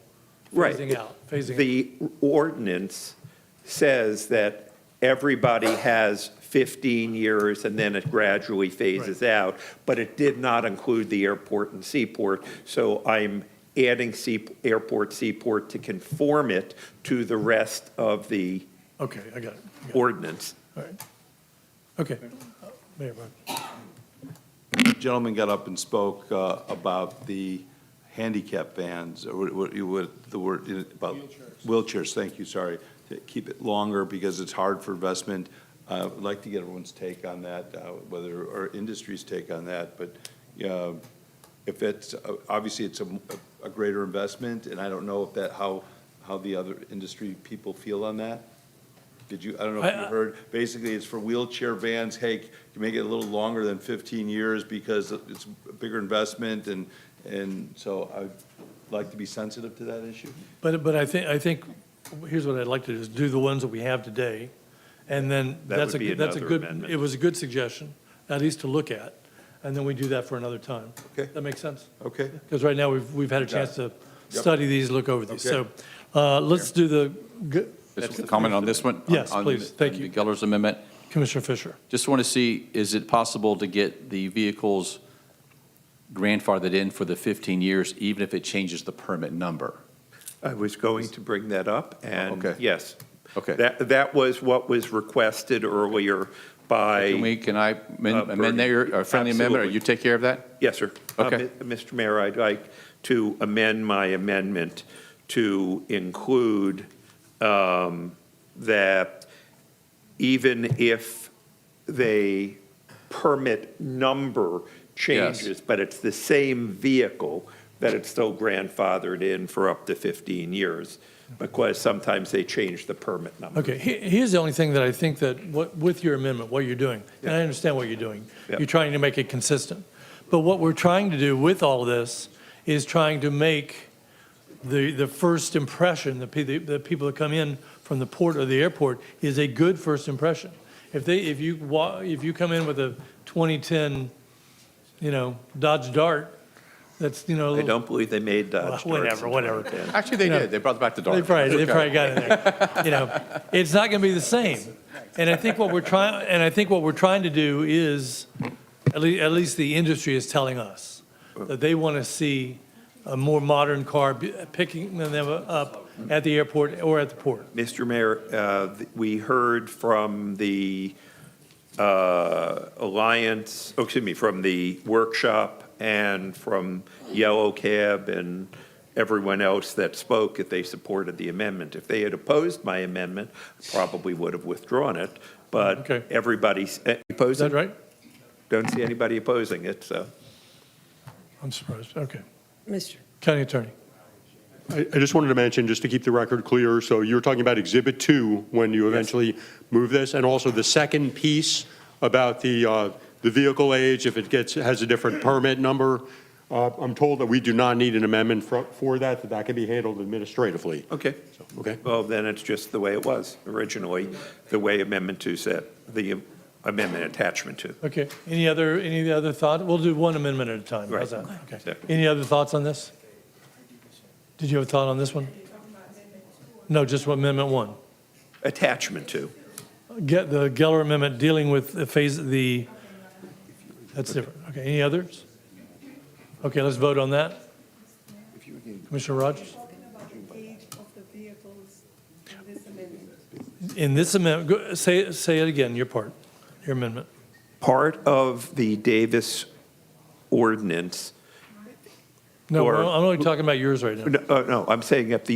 phasing out. The ordinance says that everybody has 15 years and then it gradually phases out, but it did not include the airport and seaport. So I'm adding airport, seaport to conform it to the rest of the Okay, I got it. ordinance. All right. Okay. Mayor Brown. Gentleman got up and spoke about the handicap vans, or what the word, about wheelchairs, thank you, sorry, to keep it longer because it's hard for investment. I'd like to get everyone's take on that, whether, or industry's take on that, but if it's, obviously it's a greater investment, and I don't know if how the other industry people feel on that. Did you, I don't know if you heard, basically it's for wheelchair vans, hey, you make it a little longer than 15 years because it's a bigger investment and so I'd like to be sensitive to that issue. But I think, here's what I'd like to do, is do the ones that we have today, and then That that's would be that's a another good, amendment. it was a good suggestion, at least to look at, and then we do that for another time. Okay. That makes sense? Okay. Because right now, we've had a chance to study these, look over these. Okay. So let's do the, Just comment on this one? Yes, on please. the- Thank on you. the Geller's amendment. Commissioner Fisher. Just want to see, is it possible to get the vehicles grandfathered in for the 15 years, even if it changes the permit number? I was going to bring that up, and Okay. yes. Okay. That was what was requested earlier by. Can I amend that, or a friendly amendment, or Absolutely. you take care of that? Yes, sir. Okay. Mr. Mayor, I'd like to amend my amendment to include that even if the permit number changes, but it's the same vehicle, that it's still grandfathered in for up to 15 years, because sometimes they change the permit number. Okay, here's the only thing that I think that, with your amendment, what you're doing, and I understand what you're doing. Yeah. You're trying to make it consistent. But what we're trying to do with all of this is trying to make the first impression, the people that come in from the port or the airport, is a good first impression. If you come in with a 2010, Dodge Dart, that's, a I little. don't believe they made Dodge Darts in Whatever. 2010. Actually, they did. They brought it back to They dark. probably got in there. It's not going to be the same. And I think what we're trying to do is, at least the industry is telling us, that they want to see a more modern car picking them up at the airport or at the port. Mr. Mayor, we heard from the Alliance, from the workshop and from Yellow Cab and everyone else that spoke that they supported the amendment. If they had opposed my amendment, I probably would have withdrawn it, but Okay. everybody's Is opposing. that right? Don't see anybody opposing it, so. I'm surprised. Okay. Mr. County Attorney. I just wanted to mention, just to keep the record clear, so you were talking about Exhibit 2 when you eventually move this, and also the second piece about the vehicle age, if it has a different permit number. I'm told that we do not need an amendment for that can be handled administratively. Okay. Okay? Well, then it's just the way it was originally, the way Amendment 2 said, the amendment attachment 2. Okay. Any other thought? We'll do one amendment at a time. How's that? Okay. Yeah. Any other thoughts on this? Did you have a thought on this one? No, just Amendment 1. Attachment 2. Get the Geller Amendment dealing with that's different. Okay, any others? Okay, let's vote on that. Commissioner Rogers? In this amendment, say it again, your amendment. Part of the Davis ordinance. No, or- I'm only talking about yours right now. No, I'm saying that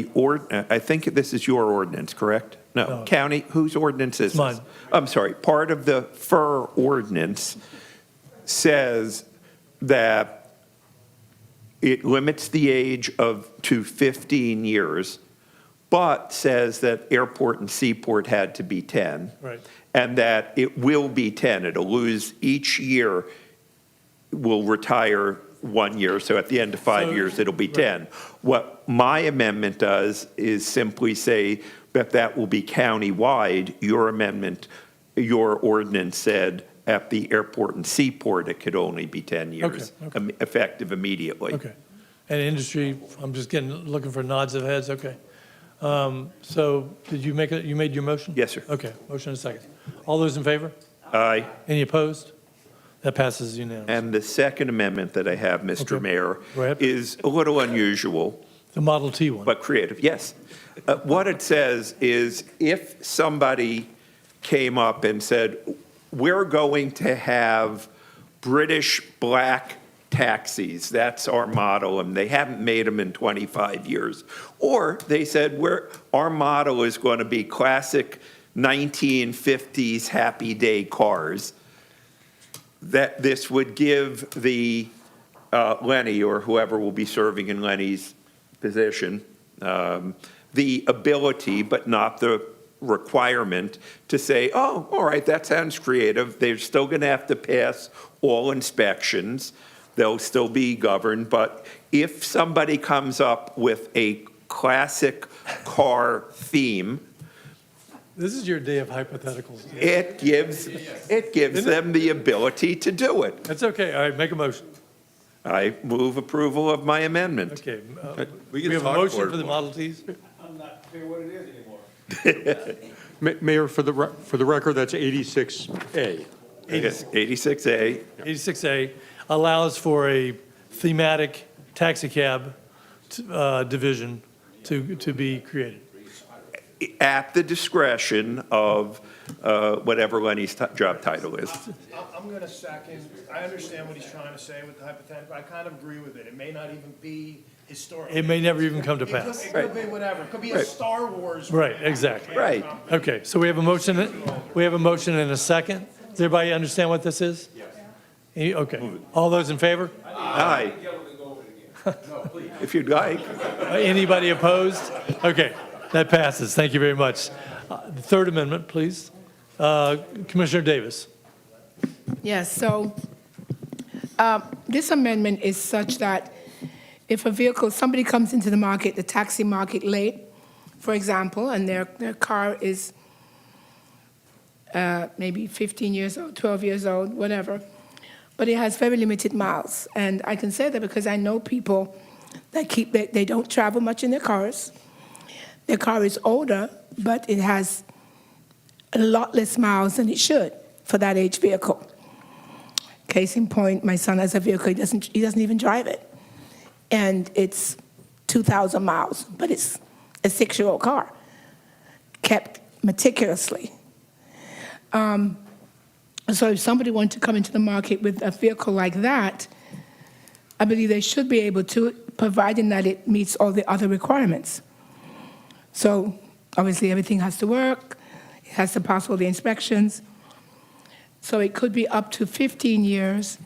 I think this is your ordinance, correct? No, No. county, whose ordinance is this? Mine. I'm sorry, part of the FUR ordinance says that it limits the age to 15 years, but says that airport and seaport had to be 10. Right. And that it will be 10. It'll lose each year, will retire 1 year, so at the end of 5 years, it'll be 10. What my amendment does is simply say that will be countywide. Your ordinance said at the airport and seaport, it could only be 10 years, Okay. effective immediately. Okay. And industry, I'm just looking for nods of heads, okay. So did you you made your motion? Yes, sir. Okay, motion and a second. All those in favor? Aye. Any opposed? That passes unanimously. And the second amendment that I have, Mr. Okay. Mayor, Go ahead. is a little unusual. The Model T one. But creative, yes. What it says is if somebody came up and said, we're going to have British black taxis, that's our model, and they haven't made them in 25 years. Or they said, our model is going to be classic 1950s Happy Day cars, that this would give the Lenny, or whoever will be serving in Lenny's position, the ability, but not the requirement to say, oh, all right, that sounds creative. They're still going to have to pass all inspections. They'll still be governed. But if somebody comes up with a classic car theme, This is your day of hypotheticals. it gives them the ability to do it. That's okay. All right, make a motion. I move approval of my amendment. Okay. We We can have a talk motion for it. for the Model Ts? I'm not clear what it is anymore. Mayor, for the record, that's 86A. 86A. 86A allows for a thematic taxicab division to be created. At the discretion of whatever Lenny's job title is. I'm going to second, I understand what he's trying to say with the hypothetical, I kind of agree with it. It may not even be historical. It may never even come to It could- pass. It could be whatever, it could be a Right. Star Wars. Right, exactly. Right. Okay, so we have a motion and a second. Does everybody understand what this is? Yes. Okay. All those in favor? Aye. If you'd like. Anybody opposed? Okay, that passes. Thank you very much. The third amendment, please. Commissioner Davis. Yes, so this amendment is such that if a vehicle, somebody comes into the market, the taxi market late, for example, and their car is maybe 15 years old, 12 years old, whatever, but it has very limited miles. And I can say that because I know people that they don't travel much in their cars. Their car is older, but it has a lot less miles than it should for that age vehicle. Case in point, my son has a vehicle, he doesn't even drive it. And it's 2,000 miles, but it's a 6-year-old car, kept meticulously. So if somebody wanted to come into the market with a vehicle like that, I believe they should be able to, providing that it meets all the other requirements. So obviously, everything has to work, it has to pass all the inspections. So it could be up to 15 years,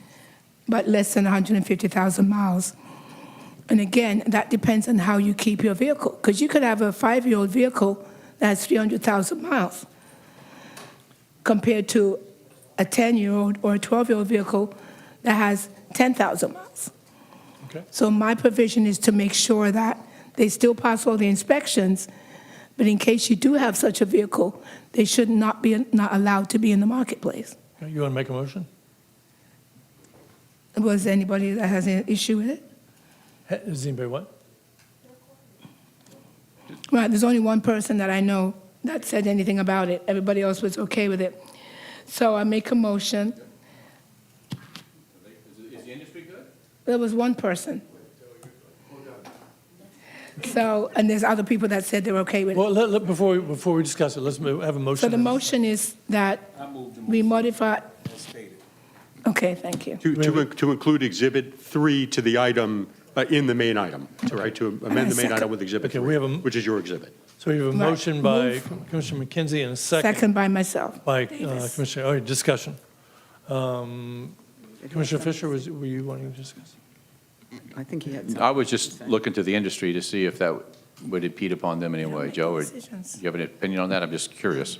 but less than 150,000 miles. And again, that depends on how you keep your vehicle, because you could have a 5-year-old vehicle that has 300,000 miles compared to a 10-year-old or a 12-year-old vehicle that has 10,000 miles. Okay. So my provision is to make sure that they still pass all the inspections, but in case you do have such a vehicle, they should not be allowed to be in the marketplace. Okay, you want to make a motion? Was there anybody that has an issue with it? Does anybody what? Right, there's only one person that I know that said anything about it. Everybody else was okay with it. So I make a motion. Is the industry good? There was one person. So, and there's other people that said they're okay with it. Well, before we discuss it, let's have a motion. So the motion is that we modify. Okay, thank you. To include Exhibit 3 to the item in the main item, right? To amend the main item with Exhibit Okay, 3, we have a- which is your exhibit. So we have a Right. motion by Move. Commissioner McKenzie and a Second by myself. by Davis. Commissioner, all right, discussion. Commissioner Fisher, were you wanting to discuss? I think he had I was just looking to the industry to see if that would impede upon them in any way. Joe, or do Decisions. you have an opinion on that? I'm just curious.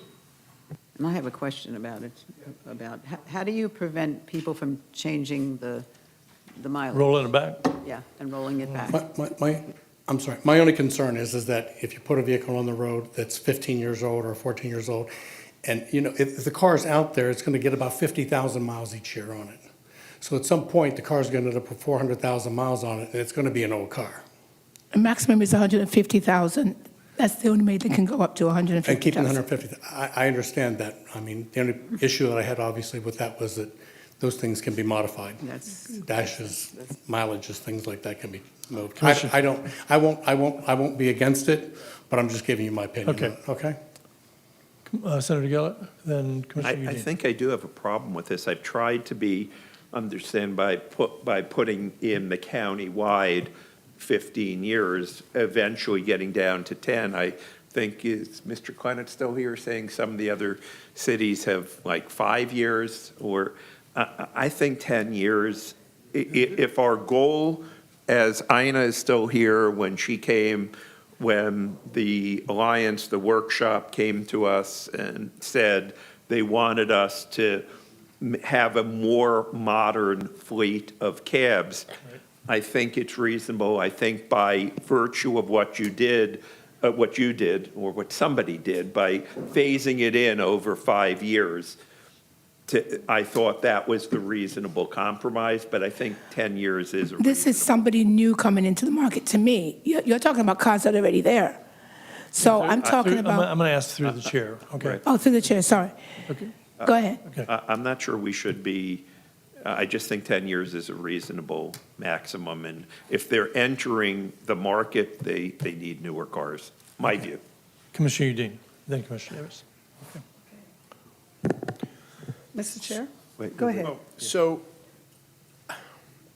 And I have a question about it, about how do you prevent people from changing the mileage? Rolling it back? Yeah, and rolling it back. I'm sorry, my only concern is that if you put a vehicle on the road that's 15 years old or 14 years old, and, you know, if the car's out there, it's gonna get about 50,000 miles each year on it. So at some point, the car's gonna end up with 400,000 miles on it, and it's gonna be an old car. The maximum is 150,000. That's the only way they can go up to And keeping 150,000. 150, I understand that. I mean, the only issue that I had obviously with that was that those things can be modified. Dashes, mileages, things like that can be moved. I won't be against it, but I'm just giving you my opinion. Okay. Okay? Senator Gillett, then Commissioner I Udine. think I do have a problem with this. I've tried to understand by putting in the county-wide 15 years, eventually getting down to 10. I think, is Mr. Clennett still here saying some of the other cities have like 5 years? Or I think 10 years, if our goal, as Ina is still here when she came, when the Alliance, the workshop came to us and said they wanted us to have a more modern fleet of cabs. I think it's reasonable. I think by virtue of what you did, or what somebody did, by phasing it in over 5 years, I thought that was the reasonable compromise, but I think 10 years is a This is somebody new coming into the market to me. You're talking about cars that are already there. So I'm talking about, I'm going to ask through the chair, okay? oh, through the chair, sorry. Okay. Go ahead. I'm not sure we should be, I just think 10 years is a reasonable maximum, and if they're entering the market, they need newer cars, my view. Commissioner Udine, then Commissioner Davis. Mr. Chair? Wait, Go ahead. So,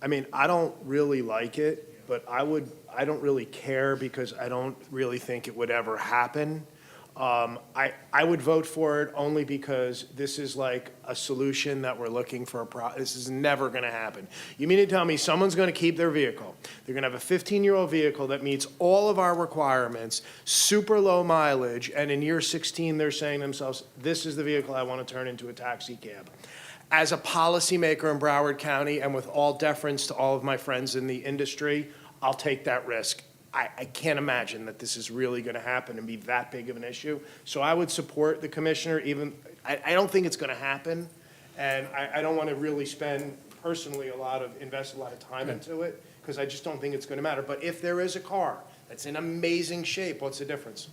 I mean, I don't really like it, but I don't really care because I don't really think it would ever happen. I would vote for it only because this is like a solution that we're looking for. This is never going to happen. You mean to tell me someone's going to keep their vehicle? They're going to have a 15-year-old vehicle that meets all of our requirements, super low mileage, and in year 16 they're saying to themselves, this is the vehicle I want to turn into a taxi cab. As a policymaker in Broward County, and with all deference to all of my friends in the industry, I'll take that risk. I can't imagine that this is really going to happen and be that big of an issue. So I would support the commissioner, even, I don't think it's going to happen, and I don't want to really personally invest a lot of time into it, because I just don't think it's going to matter. But if there is a car that's in amazing shape, what's the difference?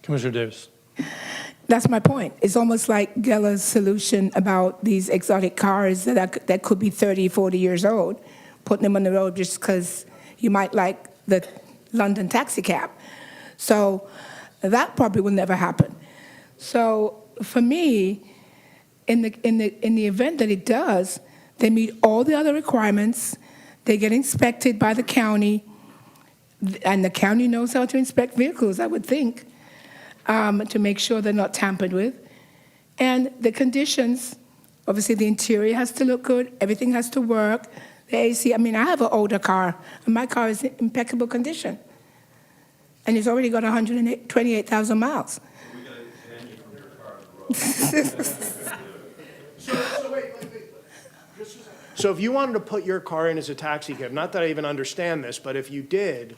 Commissioner Davis. That's my point. It's almost like Geller's solution about these exotic cars that could be 30, 40 years old, putting them on the road just because you might like the London taxi cab. So that probably will never happen. So for me, in the event that it does, they meet all the other requirements, they get inspected by the county, and the county knows how to inspect vehicles, I would think, to make sure they're not tampered with. And the conditions, obviously the interior has to look good, everything has to work. The AC, I mean, I have an older car, and my car is in impeccable condition. And it's already got 128,000 miles. So if you wanted to put your car in as a taxi cab, not that I even understand this, but if you did,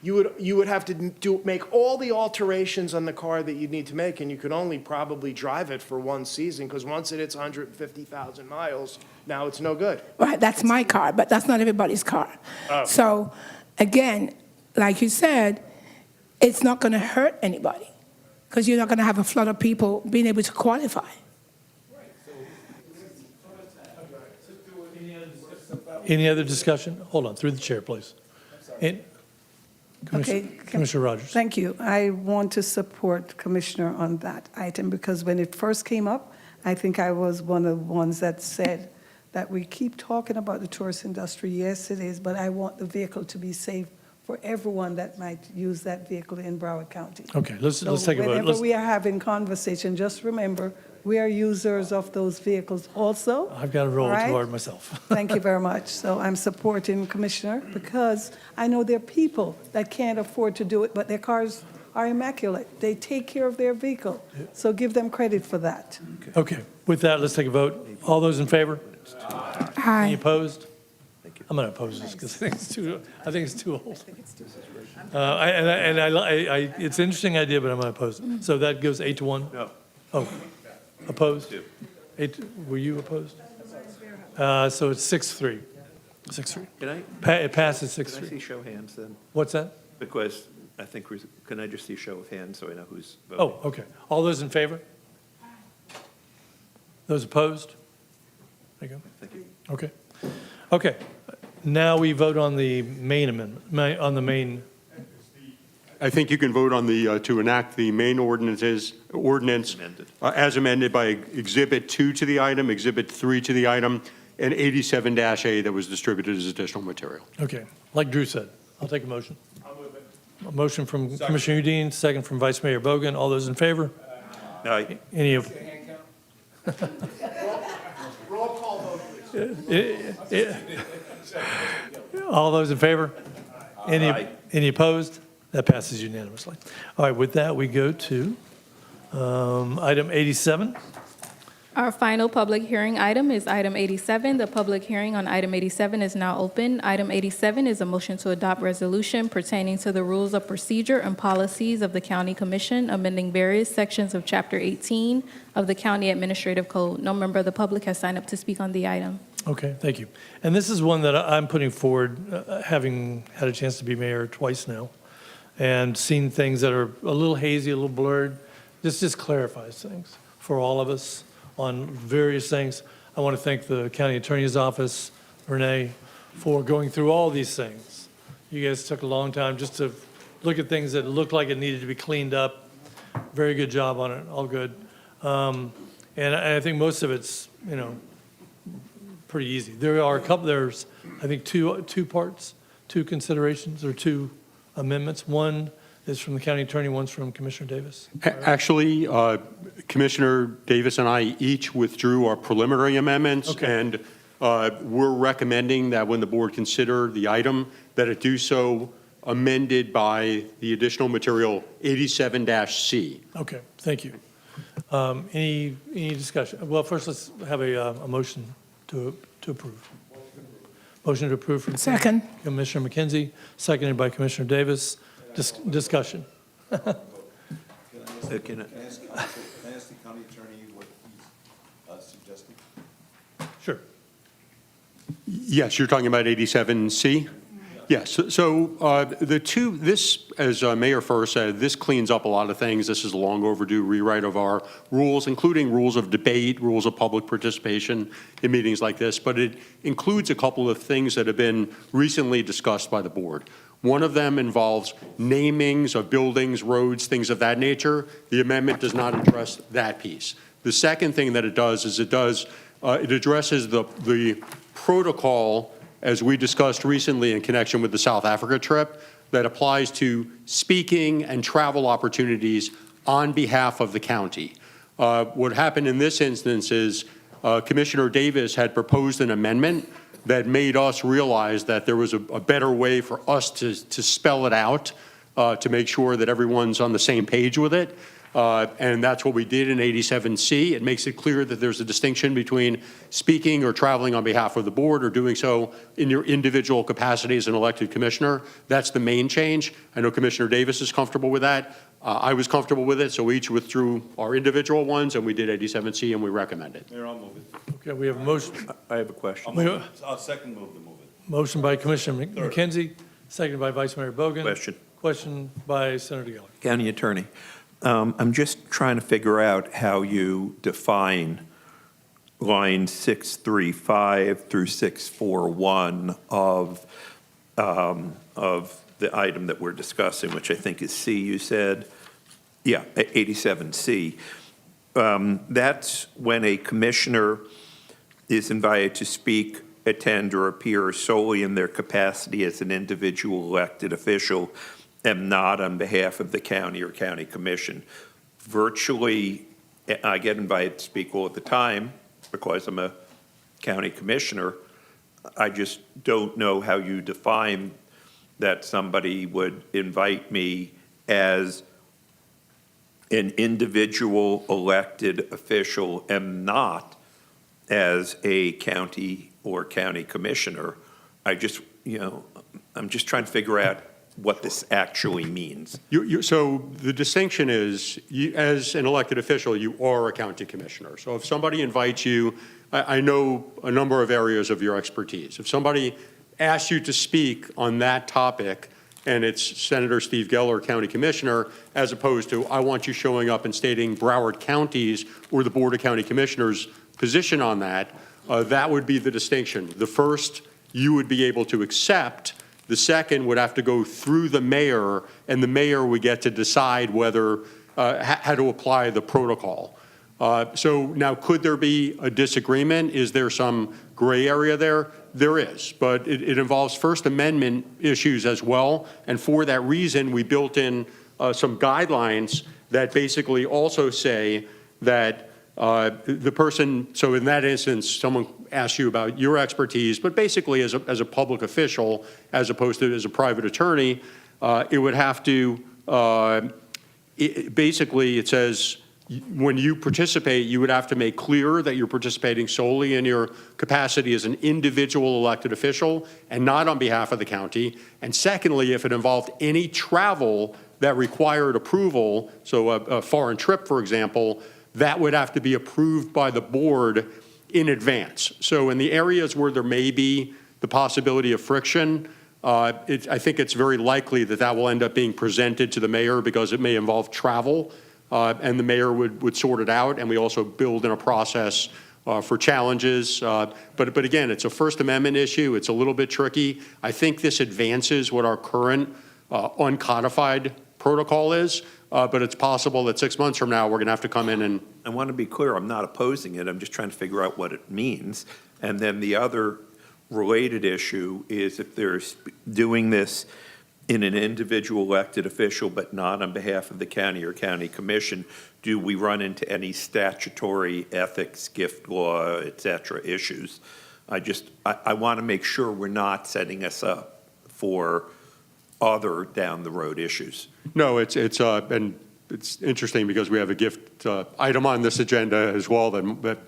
you would have to make all the alterations on the car that you'd need to make, and you could only probably drive it for one season, because once it hits 150,000 miles, now it's no good. Right, that's my car, but that's not everybody's car. Oh. So, again, like you said, it's not going to hurt anybody, because you're not going to have a flood of people being able to qualify. Any other discussion? Hold on, through the chair, please. Commissioner Rogers. Thank you. I want to support Commissioner on that item, because when it first came up, I think I was one of the ones that said that we keep talking about the tourist industry. Yes, it is, but I want the vehicle to be safe for everyone that might use that vehicle in Broward County. Okay, let's take a vote. Whenever we are having conversation, just remember, we are users of those vehicles also. I've got to roll right? toward myself. Thank you very much. So I'm supporting Commissioner, because I know there are people that can't afford to do it, but their cars are immaculate. They take care of their vehicle. So give them credit for that. Okay, with that, let's take a vote. All those in favor? Any Aye. opposed? I'm going to oppose this because I think it's too old. It's an interesting idea, but I'm going to oppose it. So that goes 8-1? No. Oh, opposed? 8, were you opposed? So it's 6-3. 6-3. It passes 6-3. Can I see show of hands then? What's that? Because I think, can I just see show of hands so I know who's voting? Oh, okay. All those in favor? Those opposed? There you go. Thank you. Okay. Okay. Now we vote on the main amendment, on the main. I think you can vote on to enact the main ordinance as amended by Exhibit 2 to the item, Exhibit 3 to the item, and 87-A that was distributed as additional material. Okay. Like Drew said, I'll take a motion. I'll move it. A motion from Commissioner Udine, second from Vice Mayor Bogan. All those in favor? Aye. Any of? Roll call vote, please. All those in favor? Aye. Any opposed? That passes unanimously. All right, with that, we go to item 87. Our final public hearing item is item 87. The public hearing on item 87 is now open. Item 87 is a motion to adopt resolution pertaining to the rules of procedure and policies of the County Commission, amending various sections of Chapter 18 of the County Administrative Code. No member of the public has signed up to speak on the item. Okay, thank you. And this is one that I'm putting forward, having had a chance to be mayor twice now, and seen things that are a little hazy, a little blurred. This just clarifies things for all of us on various things. I want to thank the county attorney's office, Renee, for going through all these things. You guys took a long time just to look at things that looked like it needed to be cleaned up. Very good job on it, all good. And I think most of it's, pretty easy. There are a couple, there's, I think, two parts, two considerations, or two amendments. One is from the county attorney, one's from Commissioner Davis. Actually, Commissioner Davis and I each withdrew our preliminary amendments, and we're recommending that when the board consider the item, that it do so amended by the additional material 87-C. Okay, thank you. Any discussion? Well, first, let's have a motion to approve. Motion to approve from Second. Commissioner McKenzie, seconded by Commissioner Davis. Discussion. Can I ask the county attorney what he's suggesting? Sure. Yes, you're talking about 87C? Yes, so this, as Mayor Furr said, this cleans up a lot of things. This is a long overdue rewrite of our rules, including rules of debate, rules of public participation in meetings like this, but it includes a couple of things that have been recently discussed by the board. One of them involves namings of buildings, roads, things of that nature. The amendment does not address that piece. The second thing that it does is it addresses the protocol, as we discussed recently in connection with the South Africa trip, that applies to speaking and travel opportunities on behalf of the county. What happened in this instance is Commissioner Davis had proposed an amendment that made us realize that there was a better way for us to spell it out to make sure that everyone's on the same page with it. And that's what we did in 87C. It makes it clear that there's a distinction between speaking or traveling on behalf of the board or doing so in your individual capacity as an elected commissioner. That's the main change. I know Commissioner Davis is comfortable with that. I was comfortable with it, so we each withdrew our individual ones, and we did 87C, and we recommend it. Mayor, I'll move it. Okay, we have a motion. I have a question. I'll second move to move it. Motion by Commissioner McKenzie, seconded by Vice Mayor Bogan. Question. Question by Senator Geller. County Attorney, I'm just trying to figure out how you define line 635 through 641 of the item that we're discussing, which I think is C, you said? Yeah, 87C. That's when a commissioner is invited to speak, attend, or appear solely in their capacity as an individual elected official and not on behalf of the county or county commission. Virtually, I get invited to speak all the time because I'm a county commissioner. I just don't know how you define that somebody would invite me as an individual elected official and not as a county or county commissioner. I'm just trying to figure out what this actually means. So the distinction is, as an elected official, you are a county commissioner. So if somebody invites you, I know a number of areas of your expertise. If somebody asks you to speak on that topic, and it's Senator Steve Geller, County Commissioner, as opposed to, I want you showing up and stating Broward County's or the Board of County Commissioners' position on that, that would be the distinction. The first, you would be able to accept. The second would have to go through the mayor, and the mayor would get to decide whether, how to apply the protocol. So now, could there be a disagreement? Is there some gray area there? There is, but it involves First Amendment issues as well. And for that reason, we built in some guidelines that basically also say that the person, so in that instance, someone asks you about your expertise, but basically as a public official, as opposed to as a private attorney, it would have to, basically, it says, when you participate, you would have to make clear that you're participating solely in your capacity as an individual elected official and not on behalf of the county. And secondly, if it involved any travel that required approval, so a foreign trip, for example, that would have to be approved by the board in advance. So in the areas where there may be the possibility of friction, I think it's very likely that that will end up being presented to the mayor because it may involve travel, and the mayor would sort it out, and we also build in a process for challenges. But again, it's a First Amendment issue. It's a little bit tricky. I think this advances what our current uncodified protocol is, but it's possible that 6 months from now, we're going to have to come in and... I want to be clear, I'm not opposing it, I'm just trying to figure out what it means. And then the other related issue is if there's doing this in an individual elected official, but not on behalf of the county or county commission, do we run into any statutory ethics, gift law, et cetera, issues? I want to make sure we're not setting us up for other down the road issues. No, it's interesting because we have a gift item on this agenda as well that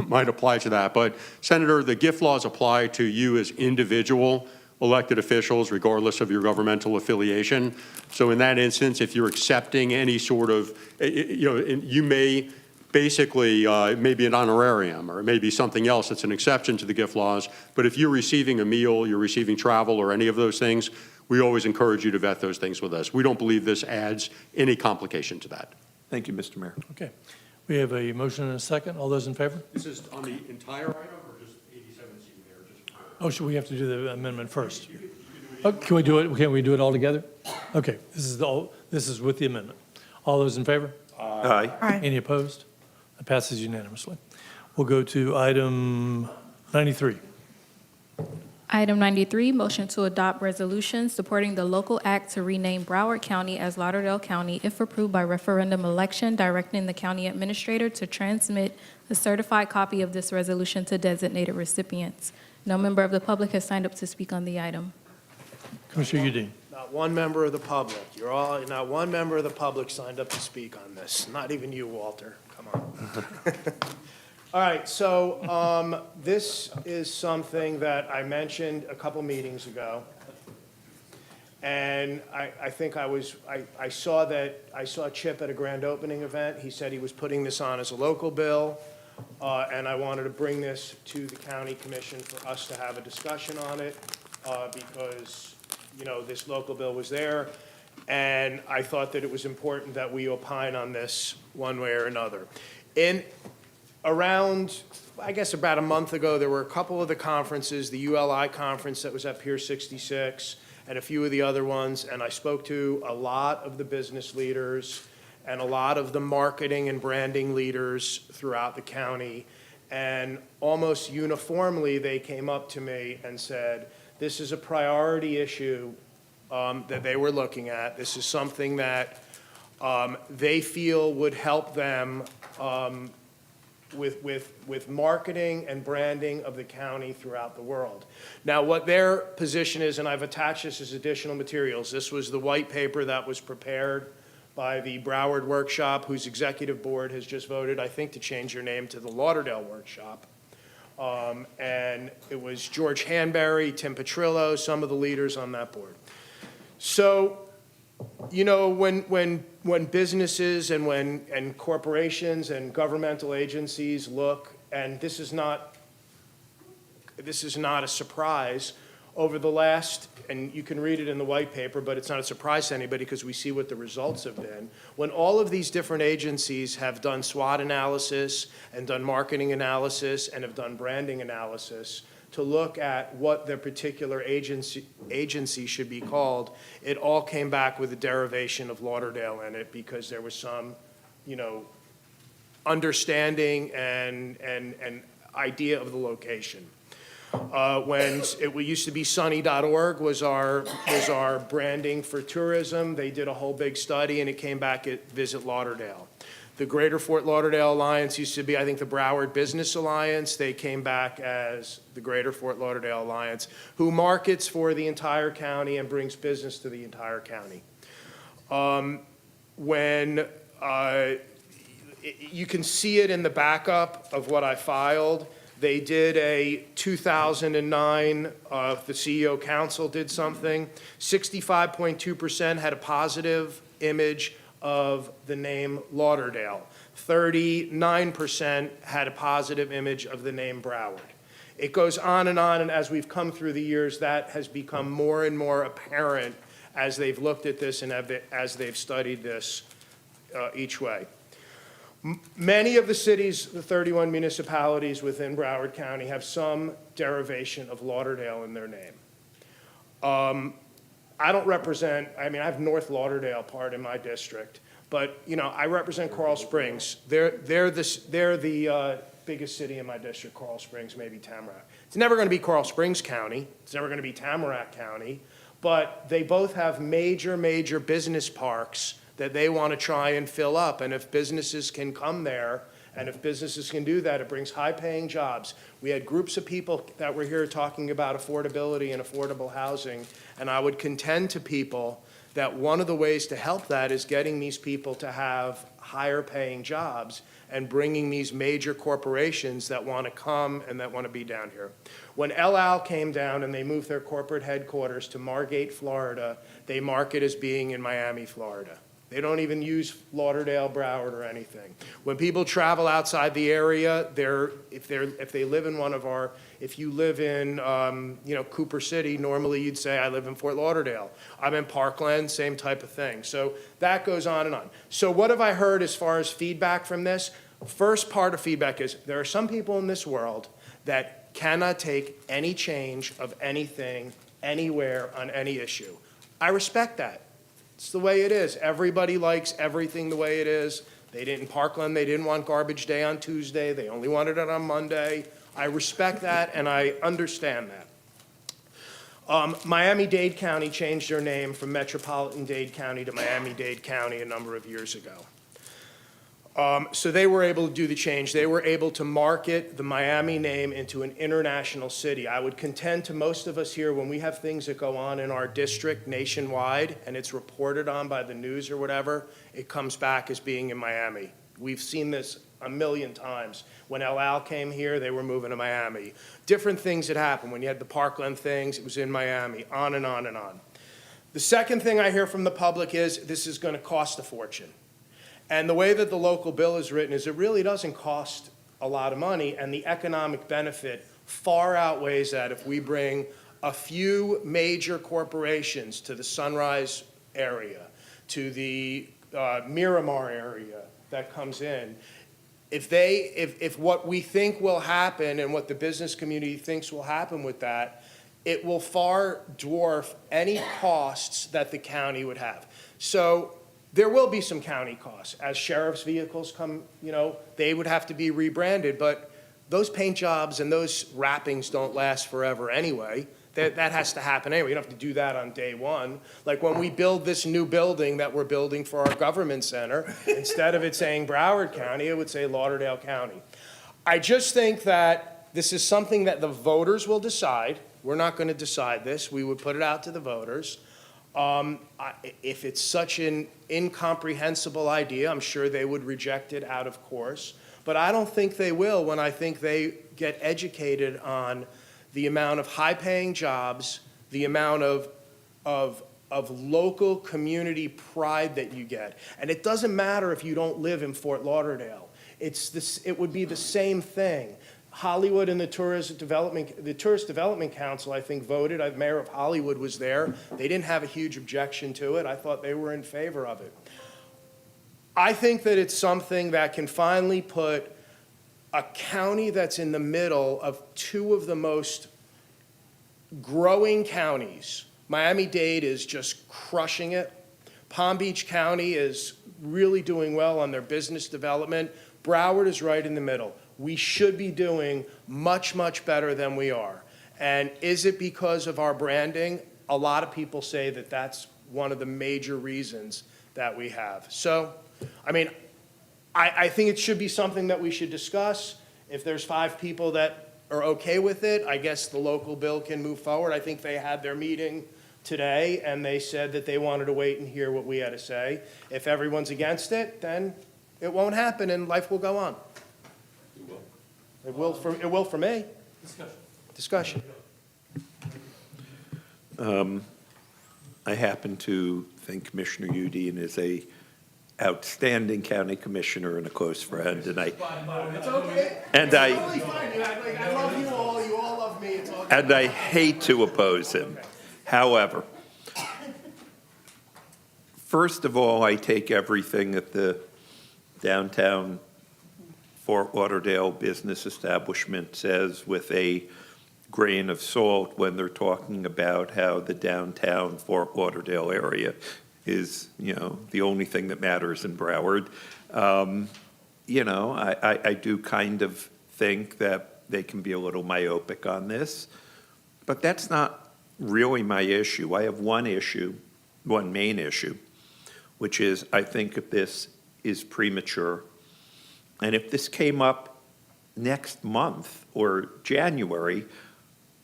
might apply to that. But Senator, the gift laws apply to you as individual elected officials, regardless of your governmental affiliation. So in that instance, if you're accepting any sort of, you may basically, it may be an honorarium or it may be something else that's an exception to the gift laws. But if you're receiving a meal, you're receiving travel or any of those things, we always encourage you to vet those things with us. We don't believe this adds any complication to that. Thank you, Mr. Mayor. Okay. We have a motion and a second. All those in favor? This is on the entire item or just 87C, Mayor? Oh, should we have to do the amendment first? Oh, can we do it? Can we do it all together? Okay, this is with the amendment. All those in favor? Aye. Any opposed? That passes unanimously. We'll go to item 93. Item 93, motion to adopt resolution supporting the local act to rename Broward County as Lauderdale County if approved by referendum election, directing the county administrator to transmit a certified copy of this resolution to designated recipients. No member of the public has signed up to speak on the item. Commissioner Udine. Not one member of the public. Not one member of the public signed up to speak on this. Not even you, Walter. Come on. All right, so this is something that I mentioned a couple meetings ago. And I think I saw Chip at a grand opening event. He said he was putting this on as a local bill. And I wanted to bring this to the county commission for us to have a discussion on it because, this local bill was there. And I thought that it was important that we opine on this one way or another. Around, I guess about a month ago, there were a couple of the conferences, the ULI conference that was at Pier 66 and a few of the other ones, and I spoke to a lot of the business leaders and a lot of the marketing and branding leaders throughout the county, and almost uniformly they came up to me and said, this is a priority issue that they were looking at. This is something that they feel would help them with marketing and branding of the county throughout the world. Now, what their position is, and I've attached this as additional materials, this was the white paper that was prepared by the Broward Workshop, whose executive board has just voted, I think, to change their name to the Lauderdale Workshop. And it was George Hanberry, Tim Petrillo, some of the leaders on that board. So, when businesses and corporations and governmental agencies look, and this is not a surprise, over the last, and you can read it in the white paper, but it's not a surprise to anybody because we see what the results have been. When all of these different agencies have done SWOT analysis and done marketing analysis and have done branding analysis, to look at what their particular agency should be called, it all came back with a derivation of Lauderdale in it because there was some, understanding and idea of the location. When it used to be sunny.org was our branding for tourism, they did a whole big study and it came back at Visit Lauderdale. The Greater Fort Lauderdale Alliance used to be, I think, the Broward Business Alliance. They came back as the Greater Fort Lauderdale Alliance, who markets for the entire county and brings business to the entire county. You can see it in the backup of what I filed. They did a 2009, the CEO Council did something. 65.2% had a positive image of the name Lauderdale. 39% had a positive image of the name Broward. It goes on, and as we've come through the years, that has become more and more apparent as they've looked at this and as they've studied this each way. Many of the cities, the 31 municipalities within Broward County, have some derivation of Lauderdale in their name. I don't represent, I mean, I have North Lauderdale part in my district, but, you know, I represent Coral Springs. They're the biggest city in my district, Coral Springs, maybe Tamarack. It's never going to be Coral Springs County. It's never going to be Tamarack County. But they both have major, major business parks that they want to try and fill up. And if businesses can come there, and if businesses can do that, it brings high-paying jobs. We had groups of people that were here talking about affordability and affordable housing, and I would contend to people that one of the ways to help that is getting these people to have higher-paying jobs and bringing these major corporations that want to come and that want to be down here. When El Al came down and they moved their corporate headquarters to Margate, Florida, they mark it as being in Miami, Florida. They don't even use Lauderdale, Broward, or anything. When people travel outside the area, if they live in one of our, if you live in, Cooper City, normally you'd say, I live in Fort Lauderdale. I'm in Parkland, same type of thing. So that goes on and on. So what have I heard as far as feedback from this? First part of feedback is there are some people in this world that cannot take any change of anything, anywhere, on any issue. I respect that. It's the way it is. Everybody likes everything the way it is. In Parkland, they didn't want garbage day on Tuesday. They only wanted it on Monday. I respect that, and I understand that. Miami-Dade County changed their name from Metropolitan-Dade County to Miami-Dade County a number of years ago. So they were able to do the change. They were able to market the Miami name into an international city. I would contend to most of us here, when we have things that go on in our district nationwide and it's reported on by the news or whatever, it comes back as being in Miami. We've seen this a million times. When El Al came here, they were moving to Miami. Different things that happened. When you had the Parkland things, it was in Miami, on and on and on. The second thing I hear from the public is this is going to cost a fortune. And the way that the local bill is written is it really doesn't cost a lot of money, and the economic benefit far outweighs that if we bring a few major corporations to the Sunrise area, to the Miramar area that comes in. If what we think will happen and what the business community thinks will happen with that, it will far dwarf any costs that the county would have. So there will be some county costs. As sheriff's vehicles come, they would have to be rebranded, but those paint jobs and those wrappings don't last forever anyway. That has to happen anyway. You don't have to do that on day one. Like when we build this new building that we're building for our government center, instead of it saying Broward County, it would say Lauderdale County. I just think that this is something that the voters will decide. We're not going to decide this. We would put it out to the voters. If it's such an incomprehensible idea, I'm sure they would reject it out of course. But I don't think they will when I think they get educated on the amount of high-paying jobs, the amount of local community pride that you get. And it doesn't matter if you don't live in Fort Lauderdale. It would be the same thing. Hollywood and the Tourist Development Council, I think, voted. The mayor of Hollywood was there. They didn't have a huge objection to it. I thought they were in favor of it. I think that it's something that can finally put a county that's in the middle of two of the most growing counties. Miami-Dade is just crushing it. Palm Beach County is really doing well on their business development. Broward is right in the middle. We should be doing much, much better than we are. And is it because of our branding? A lot of people say that that's one of the major reasons that we have. So, I mean, I think it should be something that we should discuss. If there's 5 people that are okay with it, I guess the local bill can move forward. I think they had their meeting today, and they said that they wanted to wait and hear what we had to say. If everyone's against it, then it won't happen, and life will go on. It will for me. Discussion. I happen to think Commissioner Udine is a outstanding county commissioner and a close friend, and It's okay. And It's I- totally fine. I love you all love me, it's all good. and I hate to oppose him. However, first of all, I take everything that the downtown Fort Lauderdale business establishment says with a grain of salt when they're talking about how the downtown Fort Lauderdale area is, the only thing that matters in Broward. I do kind of think that they can be a little myopic on this, but that's not really my issue. I have one main issue, which is I think if this is premature, and if this came up next month or January,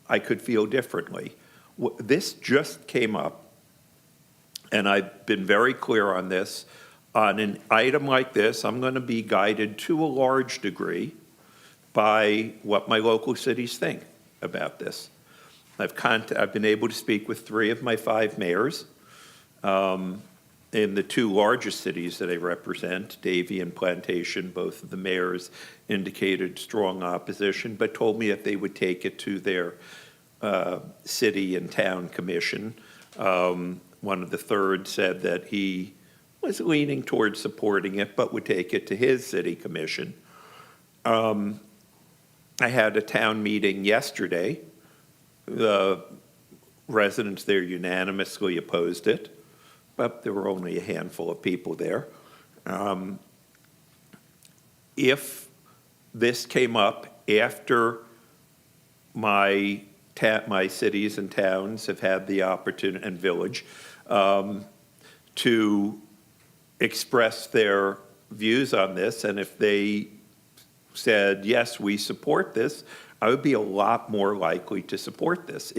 I could feel differently. This just came up, and I've been very clear on this. On an item like this, I'm going to be guided to a large degree by what my local cities think about this. I've been able to speak with 3 of my 5 mayors in the 2 largest cities that I represent, Davie and Plantation. Both of the mayors indicated strong opposition, but told me that they would take it to their city and town commission. One of the third said that he was leaning towards supporting it, but would take it to his city commission. I had a town meeting yesterday. The residents there unanimously opposed it, but there were only a handful of people there. If this came up after my cities and towns have had the opportunity, and village, to express their views on this, and if they said, yes, we support this, I would be a lot more likely to support this.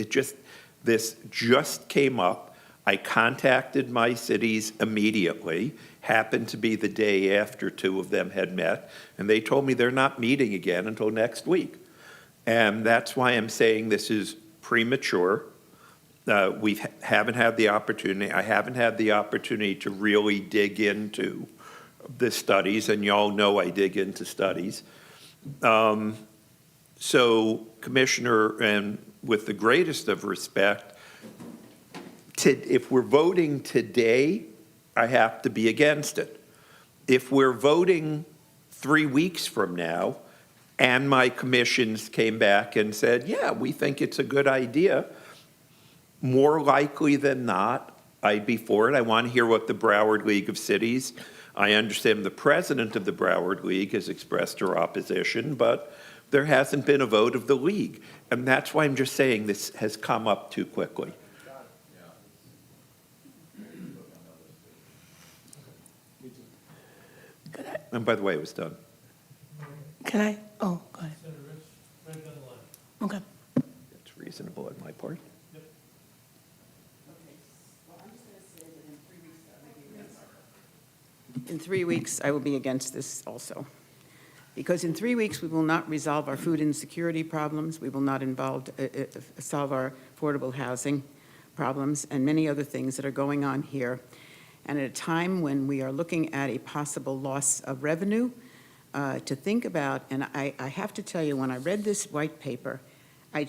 This just came up. I contacted my cities immediately, happened to be the day after 2 of them had met, and they told me they're not meeting again until next week. And that's why I'm saying this is premature. We haven't had the opportunity. I haven't had the opportunity to really dig into the studies, and y'all know I dig into studies. So, Commissioner, and with the greatest of respect, if we're voting today, I have to be against it. If we're voting 3 weeks from now, and my commissions came back and said, yeah, we think it's a good idea, more likely than not, I'd be for it. I want to hear what the Broward League of Cities, I understand the president of the Broward League has expressed her opposition, but there hasn't been a vote of the league. And that's why I'm just saying this has come up too quickly. And by the way, it was done. Can I? Oh, go ahead. Okay. It's reasonable on my part. In 3 weeks, I will be against this also. Because in 3 weeks, we will not resolve our food insecurity problems, we will not solve our affordable housing problems, and many other things that are going on here. And at a time when we are looking at a possible loss of revenue, to think about, and I have to tell you, when I read this white paper, I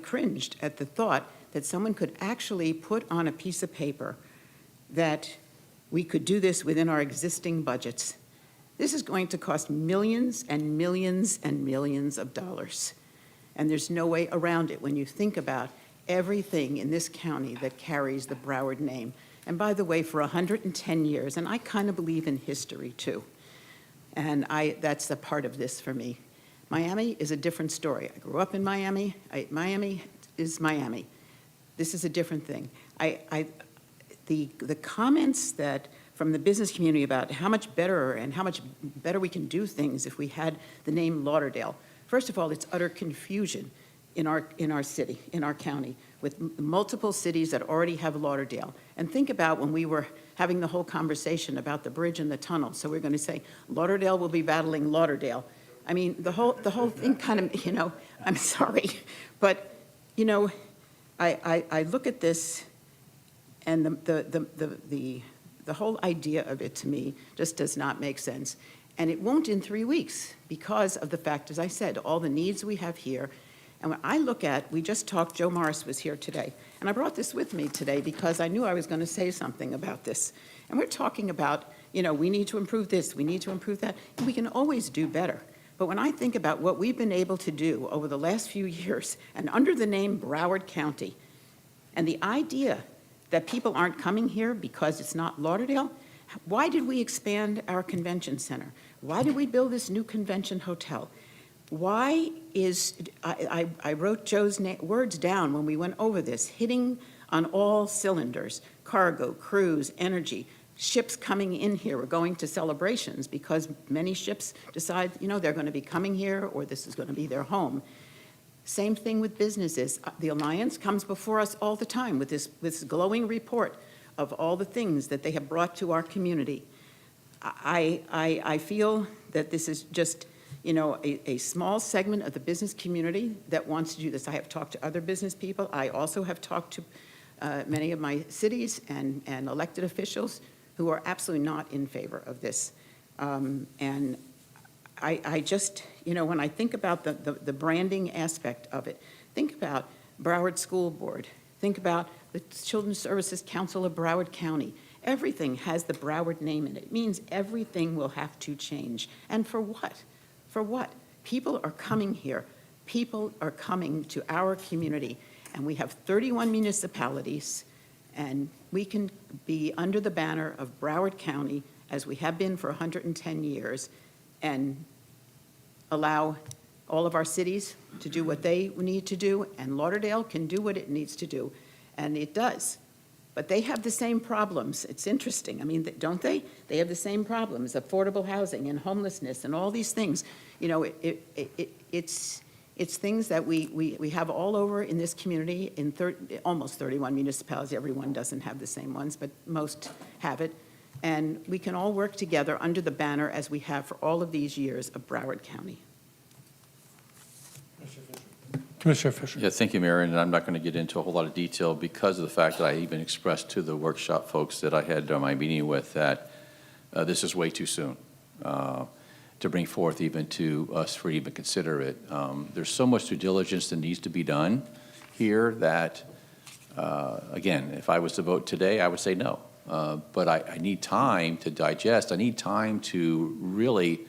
cringed at the thought that someone could actually put on a piece of paper that we could do this within our existing budgets. This is going to cost millions and millions and millions of dollars. And there's no way around it when you think about everything in this county that carries the Broward name. And by the way, for 110 years, and I kind of believe in history too, and that's a part of this for me. Miami is a different story. I grew up in Miami. Miami is Miami. This is a different thing. The comments that from the business community about how much better we can do things if we had the name Lauderdale. First of all, it's utter confusion in our city, in our county, with multiple cities that already have Lauderdale. And think about when we were having the whole conversation about the bridge and the tunnel. So we're going to say Lauderdale will be battling Lauderdale. I mean, the whole thing kind of, I'm sorry, but, I look at this, and the whole idea of it to me just does not make sense. And it won't in 3 weeks because of the fact, as I said, all the needs we have here. And when I look at, we just talked, Joe Morris was here today, and I brought this with me today because I knew I was going to say something about this. And we're talking about, we need to improve this, we need to improve that, and we can always do better. But when I think about what we've been able to do over the last few years, and under the name Broward County, and the idea that people aren't coming here because it's not Lauderdale, why did we expand our convention center? Why did we build this new convention hotel? Why is, I wrote Joe's words down when we went over this, hitting on all cylinders, cargo, cruise, energy, ships coming in here. We're going to celebrations because many ships decide, they're going to be coming here or this is going to be their home. Same thing with businesses. The Alliance comes before us all the time with this glowing report of all the things that they have brought to our community. I feel that this is just, a small segment of the business community that wants to do this. I have talked to other business people. I also have talked to many of my cities and elected officials who are absolutely not in favor of this. And I just, when I think about the branding aspect of it, think about Broward School Board, think about the Children's Services Council of Broward County. Everything has the Broward name in it. It means everything will have to change. And for what? For what? People are coming here. People are coming to our community. And we have 31 municipalities, and we can be under the banner of Broward County, as we have been for 110 years, and allow all of our cities to do what they need to do, and Lauderdale can do what it needs to do, and it does. But they have the same problems. It's interesting. I mean, don't they? They have the same problems, affordable housing and homelessness and all these things. It's things that we have all over in this community, in almost 31 municipalities. Everyone doesn't have the same ones, but most have it. And we can all work together under the banner, as we have for all of these years, of Broward County. Commissioner Fisher. Yeah, thank you, Mayor, and I'm not going to get into a whole lot of detail because of the fact that I even expressed to the workshop folks that I had my meeting with that this is way too soon to bring forth even to us for even consider it. There's so much due diligence that needs to be done here that, again, if I was to vote today, I would say no. But I need time to digest. I need time to really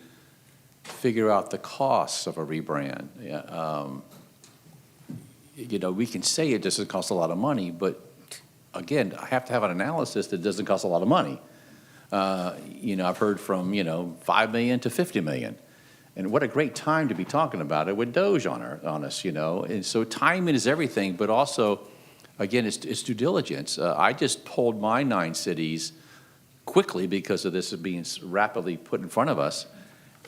figure out the costs of a rebrand. We can say it doesn't cost a lot of money, but again, I have to have an analysis that doesn't cost a lot of money. I've heard from, $5 million to $50 million. And what a great time to be talking about it with Doge on us, And so timing is everything, but also, again, it's due diligence. I just polled my 9 cities quickly because of this being rapidly put in front of us.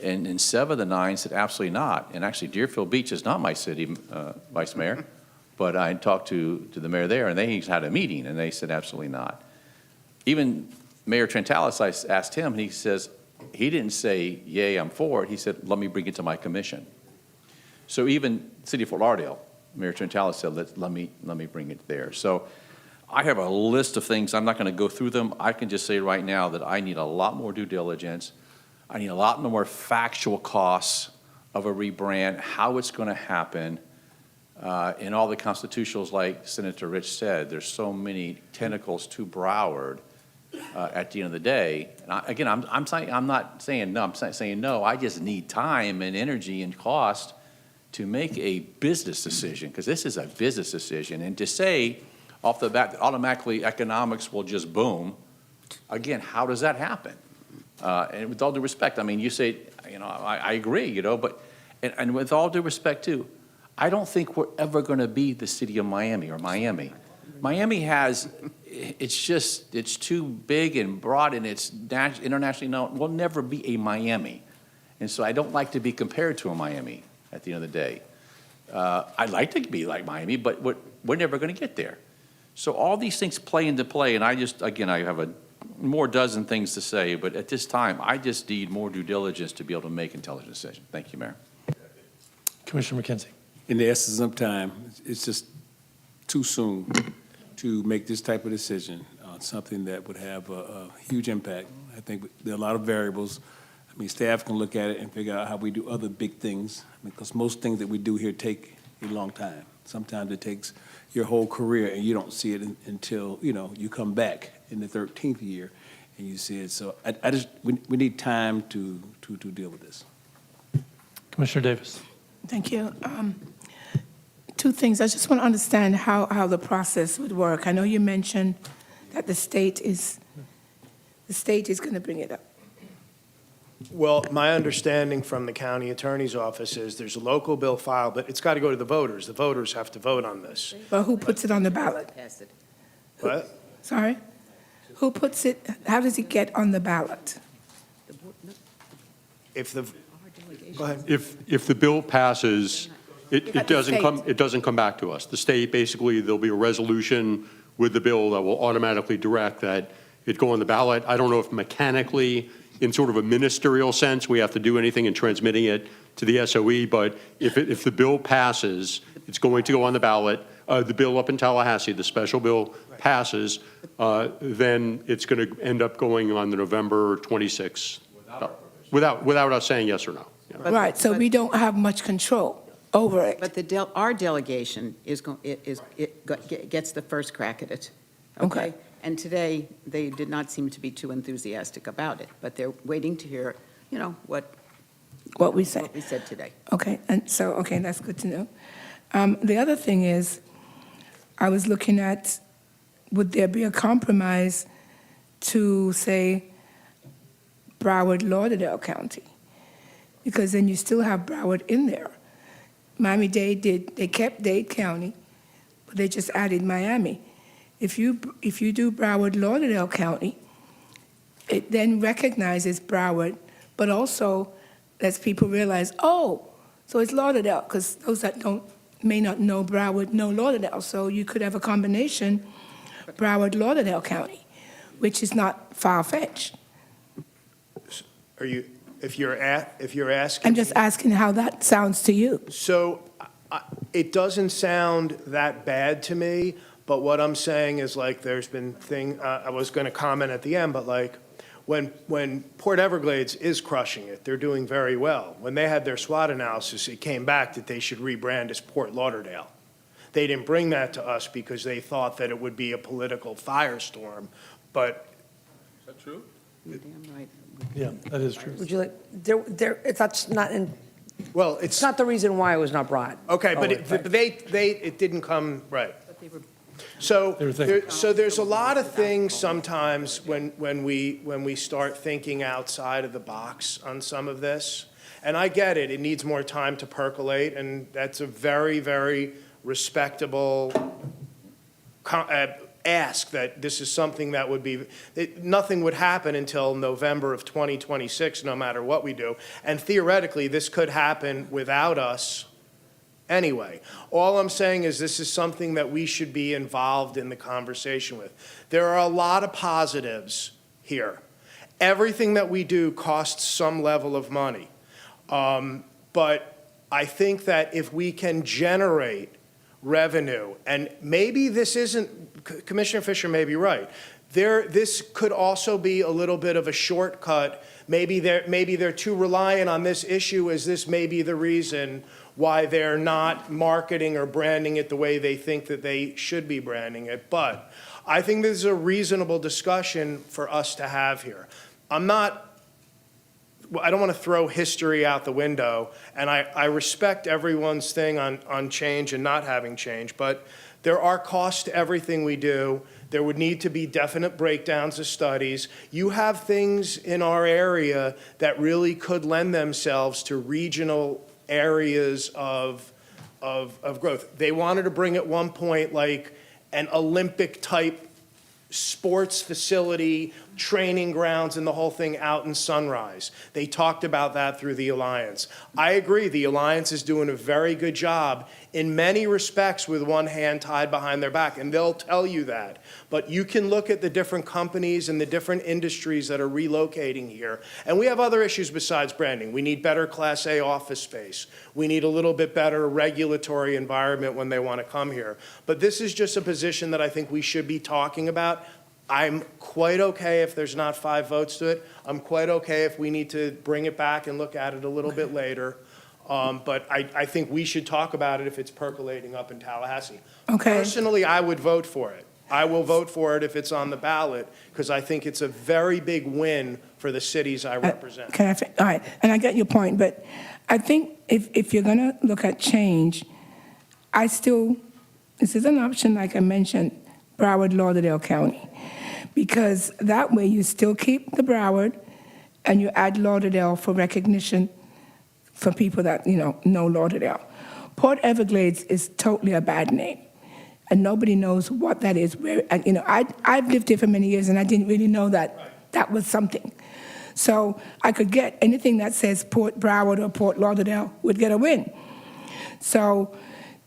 And 7 of the 9 said absolutely not. And actually, Deerfield Beach is not my city, Vice Mayor. But I talked to the mayor there, and they had a meeting, and they said absolutely not. Even Mayor Trentalis, I asked him, and he says, he didn't say, yay, I'm for it. He said, let me bring it to my commission. So even City of Fort Lauderdale, Mayor Trentalis said, let me bring it there. So I have a list of things. I'm not going to go through them. I can just say right now that I need a lot more due diligence. I need a lot more factual costs of a rebrand, how it's going to happen. And all the constitutionals, like Senator Rich said, there's so many tentacles to Broward at the end of the day. And I'm not saying no, I'm saying no. I just need time and energy and cost to make a business decision, because this is a business decision. And to say off the bat that automatically economics will just boom, again, how does that happen? And with all due respect, I mean, you say, I agree, but, and with all due respect too, I don't think we're ever going to be the city of Miami or Miami. Miami has it's too big and broad, and it's internationally known. We'll never be a Miami. And so I don't like to be compared to a Miami at the end of the day. I'd like to be like Miami, but we're never going to get there. So all these things play into play, and I have a more dozen things to say, but at this time, I just need more due diligence to be able to make intelligent decisions. Thank you, Mayor. Commissioner McKenzie. In the essence of time, it's just too soon to make this type of decision on something that would have a huge impact. I think there are a lot of variables. I mean, staff can look at it and figure out how we do other big things, because most things that we do here take a long time. Sometimes it takes your whole career, and you don't see it until, you come back in the 13th year and you see it. So we need time to deal with this. Commissioner Davis. Thank you. Two things. I just want to understand how the process would work. I know you mentioned that the state is going to bring it up. Well, my understanding from the county attorney's office is there's a local bill filed, but it's got to go to the voters. The voters have to vote on this. But who puts it on the ballot? What? Sorry? Who puts it, how does it get on the ballot? If the, go ahead. If the bill passes, it doesn't come back to us. The state, basically, there'll be a resolution with the bill that will automatically direct that it go on the ballot. I don't know if mechanically, in sort of a ministerial sense, we have to do anything in transmitting it to the SOE, but if the bill passes, it's going to go on the ballot. The bill up in Tallahassee, the special bill passes, then it's going to end up going on the November 26th. Without us saying yes or no. Yeah. Right, so we don't have much control over it. But our delegation gets the first crack at it. Okay. And today, they did not seem to be too enthusiastic about it, but they're waiting to hear, What we say. what we said today. Okay, and so, okay, that's good to know. The other thing is, I was looking at, would there be a compromise to, say, Broward, Lauderdale County? Because then you still have Broward in there. Miami-Dade they kept Dade County, but they just added Miami. If you do Broward, Lauderdale County, it then recognizes Broward, but also lets people realize, oh, so it's Lauderdale, because those that may not know Broward know Lauderdale. So you could have a combination, Broward, Lauderdale County, which is not far-fetched. If you're asking. I'm just asking how that sounds to you. So it doesn't sound that bad to me, but what I'm saying is there's been I was going to comment at the end, but when Port Everglades is crushing it, they're doing very well. When they had their SWOT analysis, it came back that they should rebrand as Port Lauderdale. They didn't bring that to us because they thought that it would be a political firestorm, but. Is that true? You're damn right. Yeah, that is true. Would you like, that's not in, Well, it's not the reason why it was not brought. Okay, but forward, it didn't come, right. So there's a lot of things sometimes when we start thinking outside of the box on some of this. And I get it, it needs more time to percolate, and that's a very, very respectable ask, that this is something that would be, nothing would happen until November of 2026, no matter what we do. And theoretically, this could happen without us anyway. All I'm saying is this is something that we should be involved in the conversation with. There are a lot of positives here. Everything that we do costs some level of money. But I think that if we can generate revenue, and maybe this isn't, Commissioner Fisher may be right, this could also be a little bit of a shortcut. Maybe they're too reliant on this issue, as this may be the reason why they're not marketing or branding it the way they think that they should be branding it. But I think this is a reasonable discussion for us to have here. I don't want to throw history out the window, and I respect everyone's thing on change and not having change, but there are costs to everything we do. There would need to be definite breakdowns of studies. You have things in our area that really could lend themselves to regional areas of growth. They wanted to bring at one point like an Olympic type sports facility, training grounds, and the whole thing out in Sunrise. They talked about that through the Alliance. I agree, the Alliance is doing a very good job in many respects with one hand tied behind their back, and they'll tell you that. But you can look at the different companies and the different industries that are relocating here, and we have other issues besides branding. We need better Class A office space. We need a little bit better regulatory environment when they want to come here. But this is just a position that I think we should be talking about. I'm quite okay if there's not 5 votes to it. I'm quite okay if we need to bring it back and look at it a little bit later. But I think we should talk about it if it's percolating up in Tallahassee. Okay. Personally, I would vote for it. I will vote for it if it's on the ballot, because I think it's a very big win for the cities I represent. All right, and I get your point, but I think if you're going to look at change, this is an option, like I mentioned, Broward, Lauderdale County, because that way you still keep the Broward and you add Lauderdale for recognition for people that, know Lauderdale. Port Everglades is totally a bad name, and nobody knows what that is. I've lived here for many years, and I didn't really know that was something. So I could get anything that says Port Broward or Port Lauderdale would get a win. So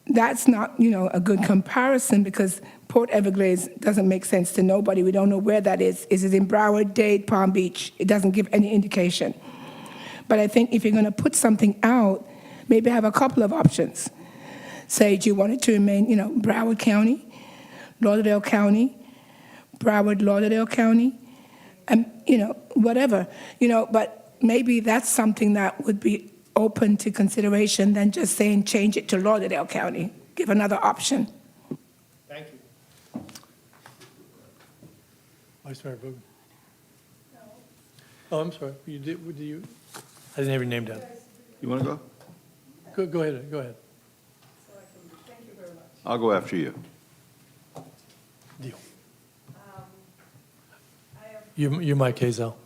that's not, a good comparison, because Port Everglades doesn't make sense to nobody. We don't know where that is. Is it in Broward, Dade, Palm Beach? It doesn't give any indication. But I think if you're going to put something out, maybe have a couple of options. Say, do you want it to remain, Broward County, Lauderdale County, Broward, Lauderdale County, and, whatever. But maybe that's something that would be open to consideration than just saying change it to Lauderdale County. Give another option. Thank you. Vice Mayor Bogan. Oh, I'm sorry. You did you? I didn't have your name down. You want to go? Go ahead. Go ahead. I'll go after you. Deal. You're Mike Hazel.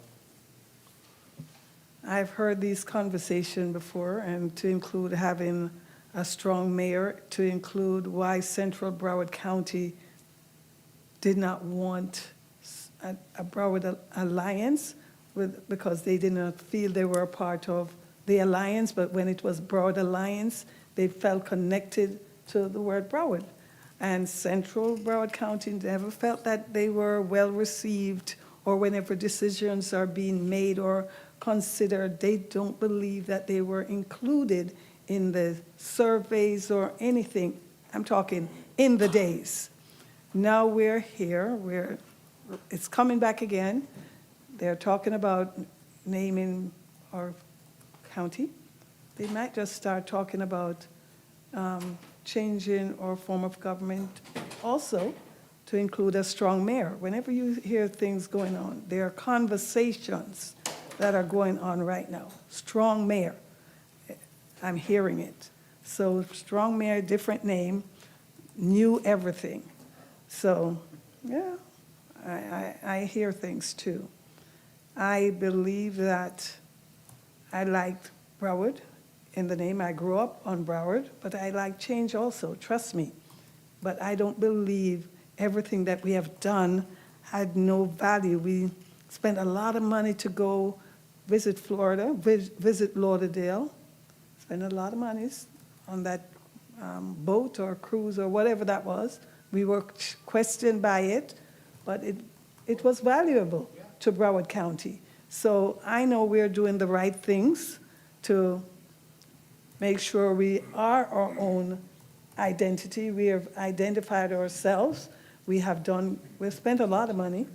I've heard these conversations before, and to include having a strong mayor, to include why Central Broward County did not want a Broward Alliance, because they did not feel they were a part of the alliance, but when it was Broward Alliance, they felt connected to the word Broward. And Central Broward County never felt that they were well received, or whenever decisions are being made or considered, they don't believe that they were included in the surveys or anything. I'm talking in the days. Now we're here, it's coming back again. They're talking about naming our county. They might just start talking about changing our form of government also to include a strong mayor. Whenever you hear things going on, there are conversations that are going on right now. Strong mayor, I'm hearing it. So strong mayor, different name, new everything. So, yeah, I hear things too. I believe that I liked Broward in the name. I grew up on Broward, but I like change also, trust me. But I don't believe everything that we have done had no value. We spent a lot of money to go visit Florida, visit Lauderdale, spent a lot of money on that boat or cruise or whatever that was. We were questioned by it, but it was valuable to Broward County. So I know we're doing the right things to make sure we are our own identity. We have identified ourselves. We've spent a lot of money.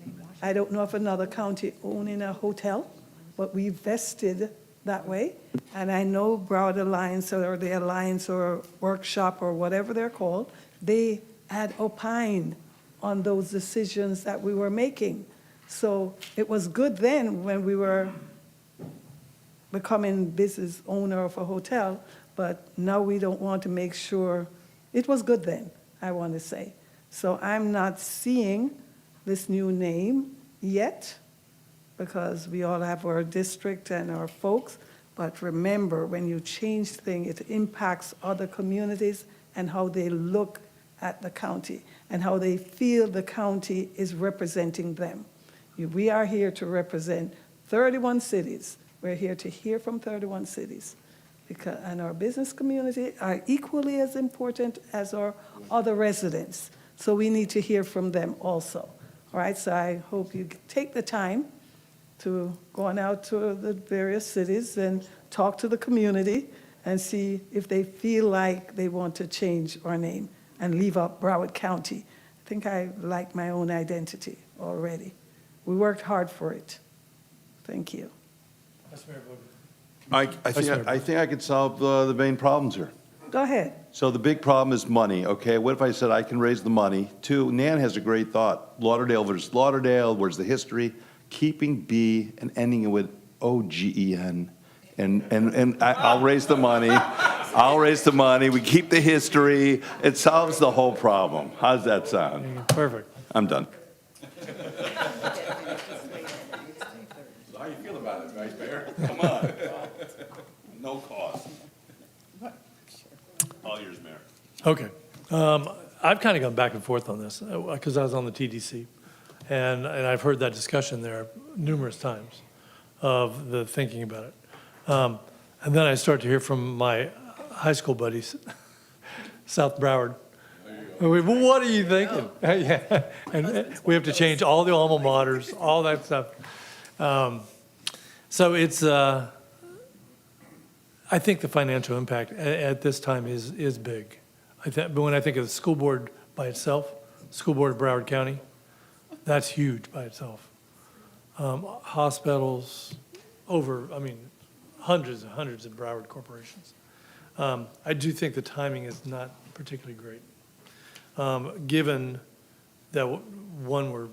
I don't know if another county owning a hotel, but we vested that way. And I know Broward Alliance or the Alliance or Workshop or whatever they're called, they had opined on those decisions that we were making. So it was good then when we were becoming business owner of a hotel, but now we don't want to make sure, it was good then, I want to say. So I'm not seeing this new name yet, because we all have our district and our folks, but remember, when you change things, it impacts other communities and how they look at the county. and how they feel the county is representing them. We are here to represent 31 cities. We're here to hear from 31 cities. And our business community are equally as important as our other residents. So we need to hear from them also. All right, so I hope you take the time to go on out to the various cities and talk to the community and see if they feel like they want to change our name and leave out Broward County. I think I like my own identity already. We worked hard for it. Thank you. I think I could solve the main problems here. Go ahead. So the big problem is money, okay? What if I said I can raise the money? Two, Nan has a great thought. Lauderdale versus Lauderdale, where's the history? Keeping B and ending it with O-G-E-N. And I'll raise the money. I'll raise the money. We keep the history. It solves the whole problem. How's that sound? Perfect. I'm done. How you feel about it, Vice Mayor? Come on. No cost. All yours, Mayor. Okay. I've kind of gone back and forth on this because I was on the TDC. And I've heard that discussion there numerous times of the thinking about it. And then I start to hear from my high school buddies, South Broward. Well, what are you thinking? Yeah. And we have to change all the alma maters, all that stuff. So it's, I think the financial impact at this time is big. But when I think of the school board by itself, school board of Broward County, that's huge by itself. Hospitals, hundreds and hundreds of Broward corporations. I do think the timing is not particularly great. Given that, one, we're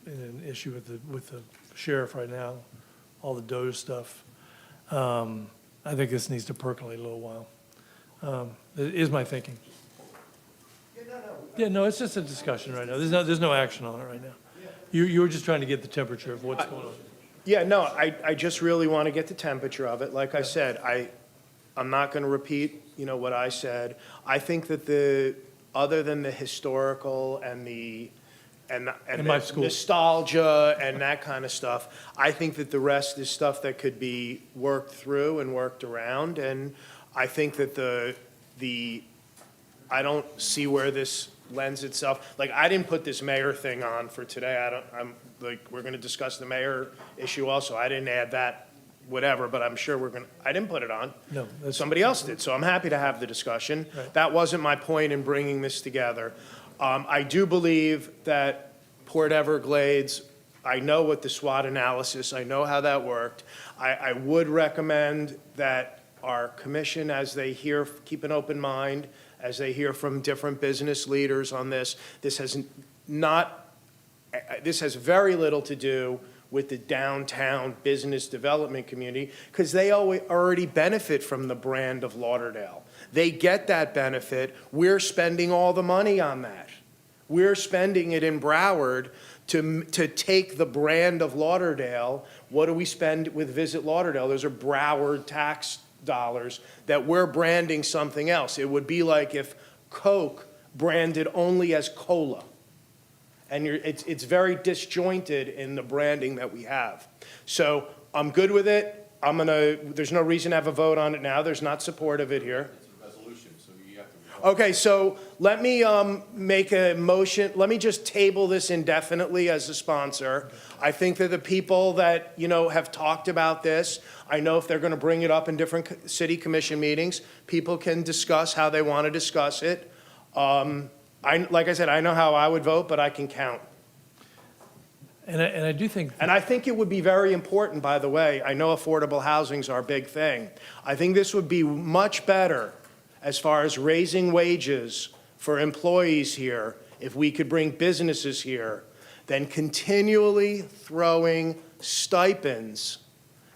in an issue with the sheriff right now, all the DOJ stuff. I think this needs to percolate a little while. Is my thinking. Yeah, no, it's just a discussion right now. There's no action on it right now. You were just trying to get the temperature of what's going on. Yeah, no, I just really want to get the temperature of it. Like I said, I'm not going to repeat, what I said. I think that other than the historical and the nostalgia and that kind of stuff, I think that the rest is stuff that could be worked through and worked around. And I think that I don't see where this lends itself. Like, I didn't put this mayor thing on for today. We're going to discuss the mayor issue also. I didn't add that, whatever, but I'm sure I didn't put it on. No. Somebody else did, so I'm happy to have the discussion. Right. That wasn't my point in bringing this together. I do believe that Port Everglades, I know what the SWOT analysis, I know how that worked. I would recommend that our commission, as they hear, keep an open mind, as they hear from different business leaders on this. This has very little to do with the downtown business development community, because they already benefit from the brand of Lauderdale. They get that benefit. We're spending all the money on that. We're spending it in Broward to take the brand of Lauderdale. What do we spend with Visit Lauderdale? Those are Broward tax dollars that we're branding something else. It would be like if Coke branded only as cola. And it's very disjointed in the branding that we have. So I'm good with it. There's no reason to have a vote on it now. There's not support of it here. It's a resolution, so you have to. Okay, so let me make a motion. Let me just table this indefinitely as a sponsor. I think that the people that, have talked about this, I know if they're going to bring it up in different city commission meetings, people can discuss how they want to discuss it. Like I said, I know how I would vote, but I can count. And I do think. And I think it would be very important, by the way. I know affordable housing is our big thing. I think this would be much better as far as raising wages for employees here if we could bring businesses here than continually throwing stipends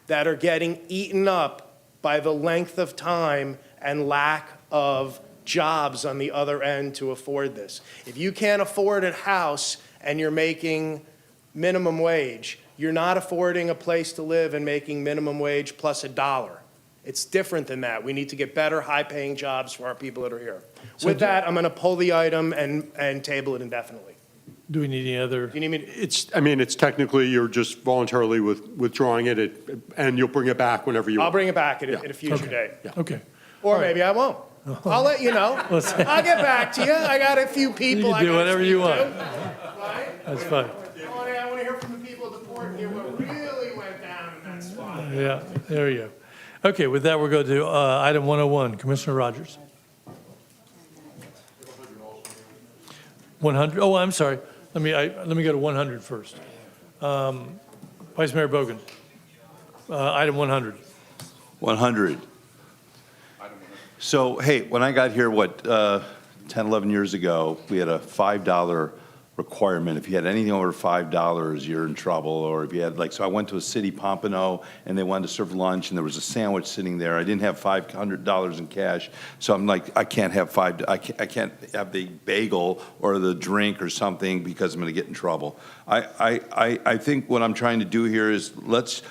that are getting eaten up by the length of time and lack of jobs on the other end to afford this. If you can't afford a house and you're making minimum wage, you're not affording a place to live and making minimum wage plus $1. It's different than that. We need to get better, high-paying jobs for our people that are here. With that, I'm going to pull the item and table it indefinitely. Do we need any other? Do you need me to? It's technically, you're just voluntarily withdrawing it, and you'll bring it back whenever you want. I'll bring it back at a future date. Okay. Or maybe I won't. I'll let you know. I'll get back to you. I got a few people. You can do whatever you want. Right? That's fine. I want to hear from the people at the port here what really went down in that spot. Yeah, there you go. Okay, with that, we'll go to item 101, Commissioner Rogers. 100, oh, I'm sorry. Let me go to 100 first. Vice Mayor Bogan, item 100. 100. So, hey, when I got here, 10, 11 years ago, we had a $5 requirement. If you had anything over $5, you're in trouble. Or if you had, so I went to a city, Pompano, and they wanted to serve lunch, and there was a sandwich sitting there. I didn't have $500 in cash, so I'm like, I can't have I can't have the bagel or the drink or something because I'm going to get in trouble. I think what I'm trying to do here is let's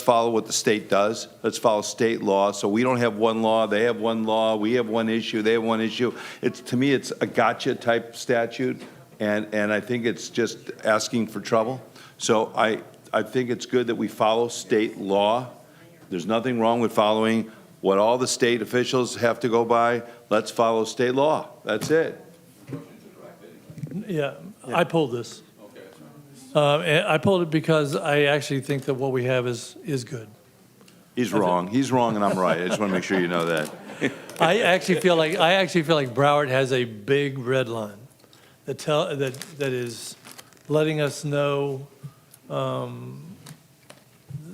follow what the state does. Let's follow state law. So we don't have one law, they have one law, we have one issue, they have one issue. To me, it's a gotcha type statute. And I think it's just asking for trouble. So I think it's good that we follow state law. There's nothing wrong with following what all the state officials have to go by. Let's follow state law. That's it. Yeah, I pulled this. And I pulled it because I actually think that what we have is good. He's wrong. He's wrong and I'm right. I just want to make sure you know that. I actually feel like Broward has a big red line that is letting us know how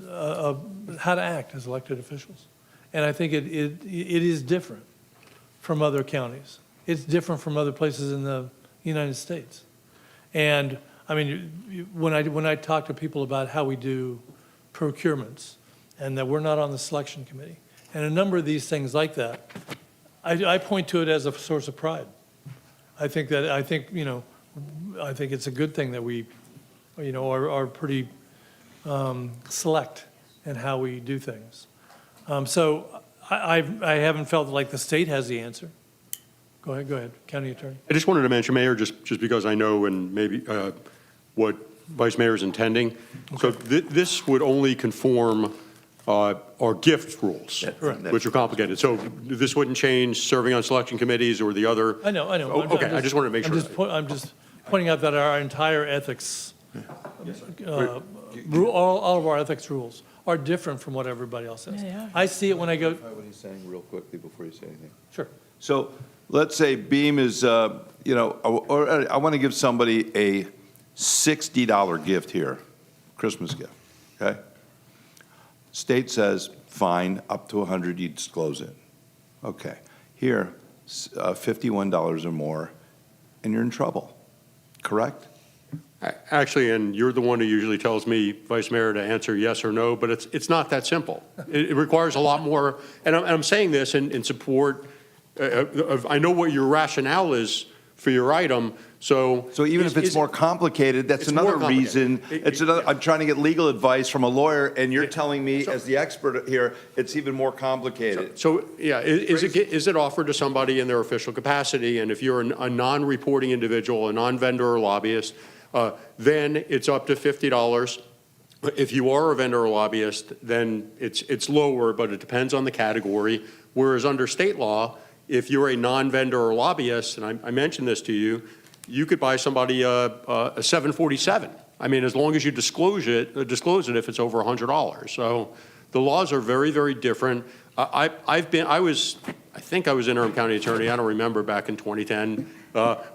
to act as elected officials. And I think it is different from other counties. It's different from other places in the United States. And I mean, when I talk to people about how we do procurements and that we're not on the selection committee and a number of these things like that, I point to it as a source of pride. I think it's a good thing that we, are pretty select in how we do things. So I haven't felt like the state has the answer. Go ahead, County Attorney. I just wanted to mention, Mayor, just because I know and maybe what Vice Mayor is intending. So this would only conform our gift rules, which are complicated. So this wouldn't change serving on selection committees or the other. I know. Oh, okay, I just wanted to make sure. I'm just pointing out that our entire ethics, all of our ethics rules are different from what everybody else says. Yeah. I see it when I go. What he's saying real quickly before you say anything. Sure. So let's say Beam is, or I want to give somebody a $60 gift here, Christmas gift, okay? State says, fine, up to 100, you disclose it. Okay. Here, $51 or more, and you're in trouble, correct? Actually, and you're the one who usually tells me, Vice Mayor, to answer yes or no, but it's not that simple. It requires a lot more, and I'm saying this in support of, I know what your rationale is for your item, so even if it's more complicated, that's another reason. I'm trying to get legal advice from a lawyer, and you're telling me, as the expert here, it's even more complicated. So yeah, is it offered to somebody in their official capacity? And if you're a non-reporting individual, a non-vendor or lobbyist, then it's up to $50. If you are a vendor or lobbyist, then it's lower, but it depends on the category. Whereas under state law, if you're a non-vendor or lobbyist, and I mentioned this to you, you could buy somebody a 747. I mean, as long as you disclose it if it's over $100. So the laws are very, very different. I think I was interim county attorney. I don't remember back in 2010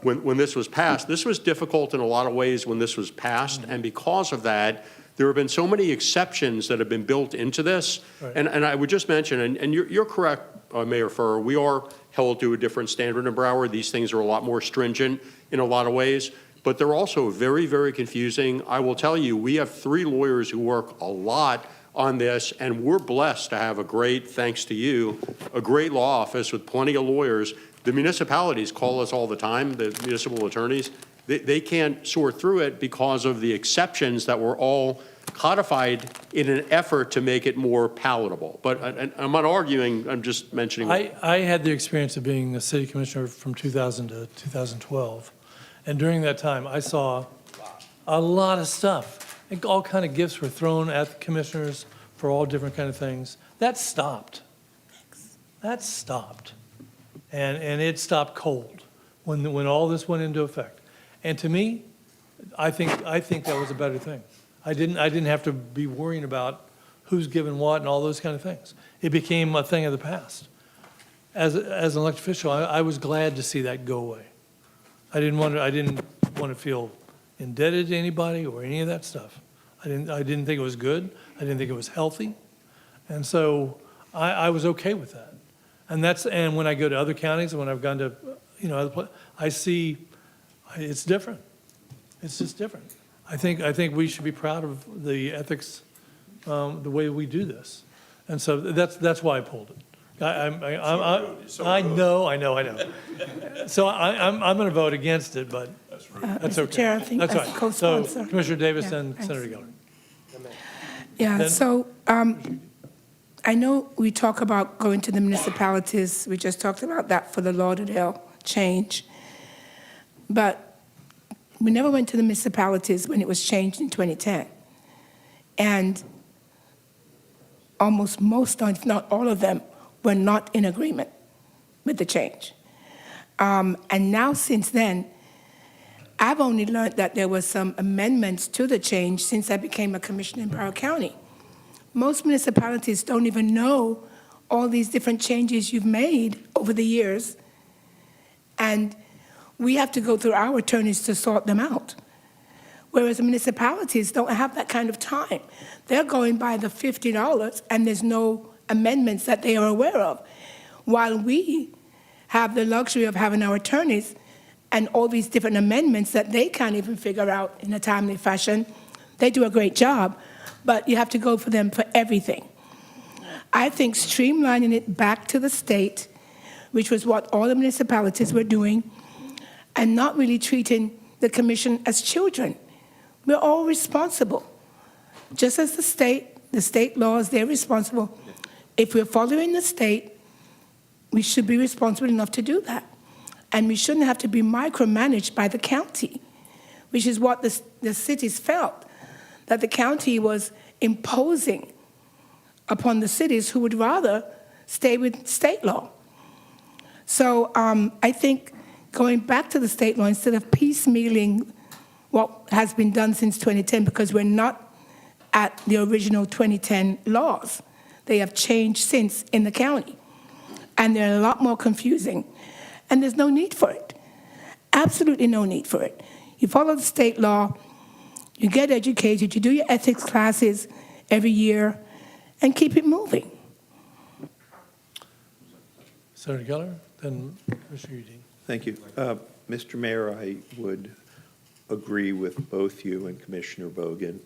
when this was passed. This was difficult in a lot of ways when this was passed, and because of that, there have been so many exceptions that have been built into this. Right. And I would just mention, and you're correct, Mayor Furr, we are held to a different standard in Broward. These things are a lot more stringent in a lot of ways, but they're also very, very confusing. I will tell you, we have 3 lawyers who work a lot on this, and we're blessed to have thanks to you, a great law office with plenty of lawyers. The municipalities call us all the time, the municipal attorneys. They can't sort through it because of the exceptions that we're all codified in an effort to make it more palatable. But I'm not arguing, I'm just mentioning. I had the experience of being a city commissioner from 2000 to 2012. And during that time, I saw a lot of stuff. And all kind of gifts were thrown at the commissioners for all different kind of things. That stopped. That stopped. And it stopped cold when all this went into effect. And to me, I think that was a better thing. I didn't have to be worrying about who's given what and all those kind of things. It became a thing of the past. As an elected official, I was glad to see that go away. I didn't want to feel indebted to anybody or any of that stuff. I didn't think it was good. I didn't think it was healthy. And so I was okay with that. And when I go to other counties, and when I've gone to, other places, I see it's different. It's just different. I think we should be proud of the ethics, the way we do this. And so that's why I pulled it. I know. So I'm going to vote against it, but that's Mr. okay. Chair, I think That's as right. co-sponsor. So Commissioner Davis Yeah, and thanks. Senator Geller. Yeah, Then- so I know we talk about going to the municipalities. We just talked about that for the Lauderdale change. But we never went to the municipalities when it was changed in 2010. And almost most, if not all of them, were not in agreement with the change. And now since then, I've only learned that there were some amendments to the change since I became a commissioner in Broward County. Most municipalities don't even know all these different changes you've made over the years, and we have to go through our attorneys to sort them out. Whereas the municipalities don't have that kind of time. They're going by the $50, and there's no amendments that they are aware of. While we have the luxury of having our attorneys and all these different amendments that they can't even figure out in a timely fashion. They do a great job, but you have to go for them for everything. I think streamlining it back to the state, which was what all the municipalities were doing, and not really treating the commission as children. We're all responsible. Just as the state laws, they're responsible. If we're following the state, we should be responsible enough to do that. And we shouldn't have to be micromanaged by the county, which is what the cities felt, that the county was imposing upon the cities who would rather stay with state law. So I think going back to the state law instead of piecemealing what has been done since 2010, because we're not at the original 2010 laws. They have changed since in the county, and they're a lot more confusing. And there's no need for it. Absolutely no need for it. You follow the state law, you get educated, you do your ethics classes every year, and keep it moving. Senator Geller, then Commissioner Udine. Thank you. Mr. Mayor, I would agree with both you and Commissioner Bogan.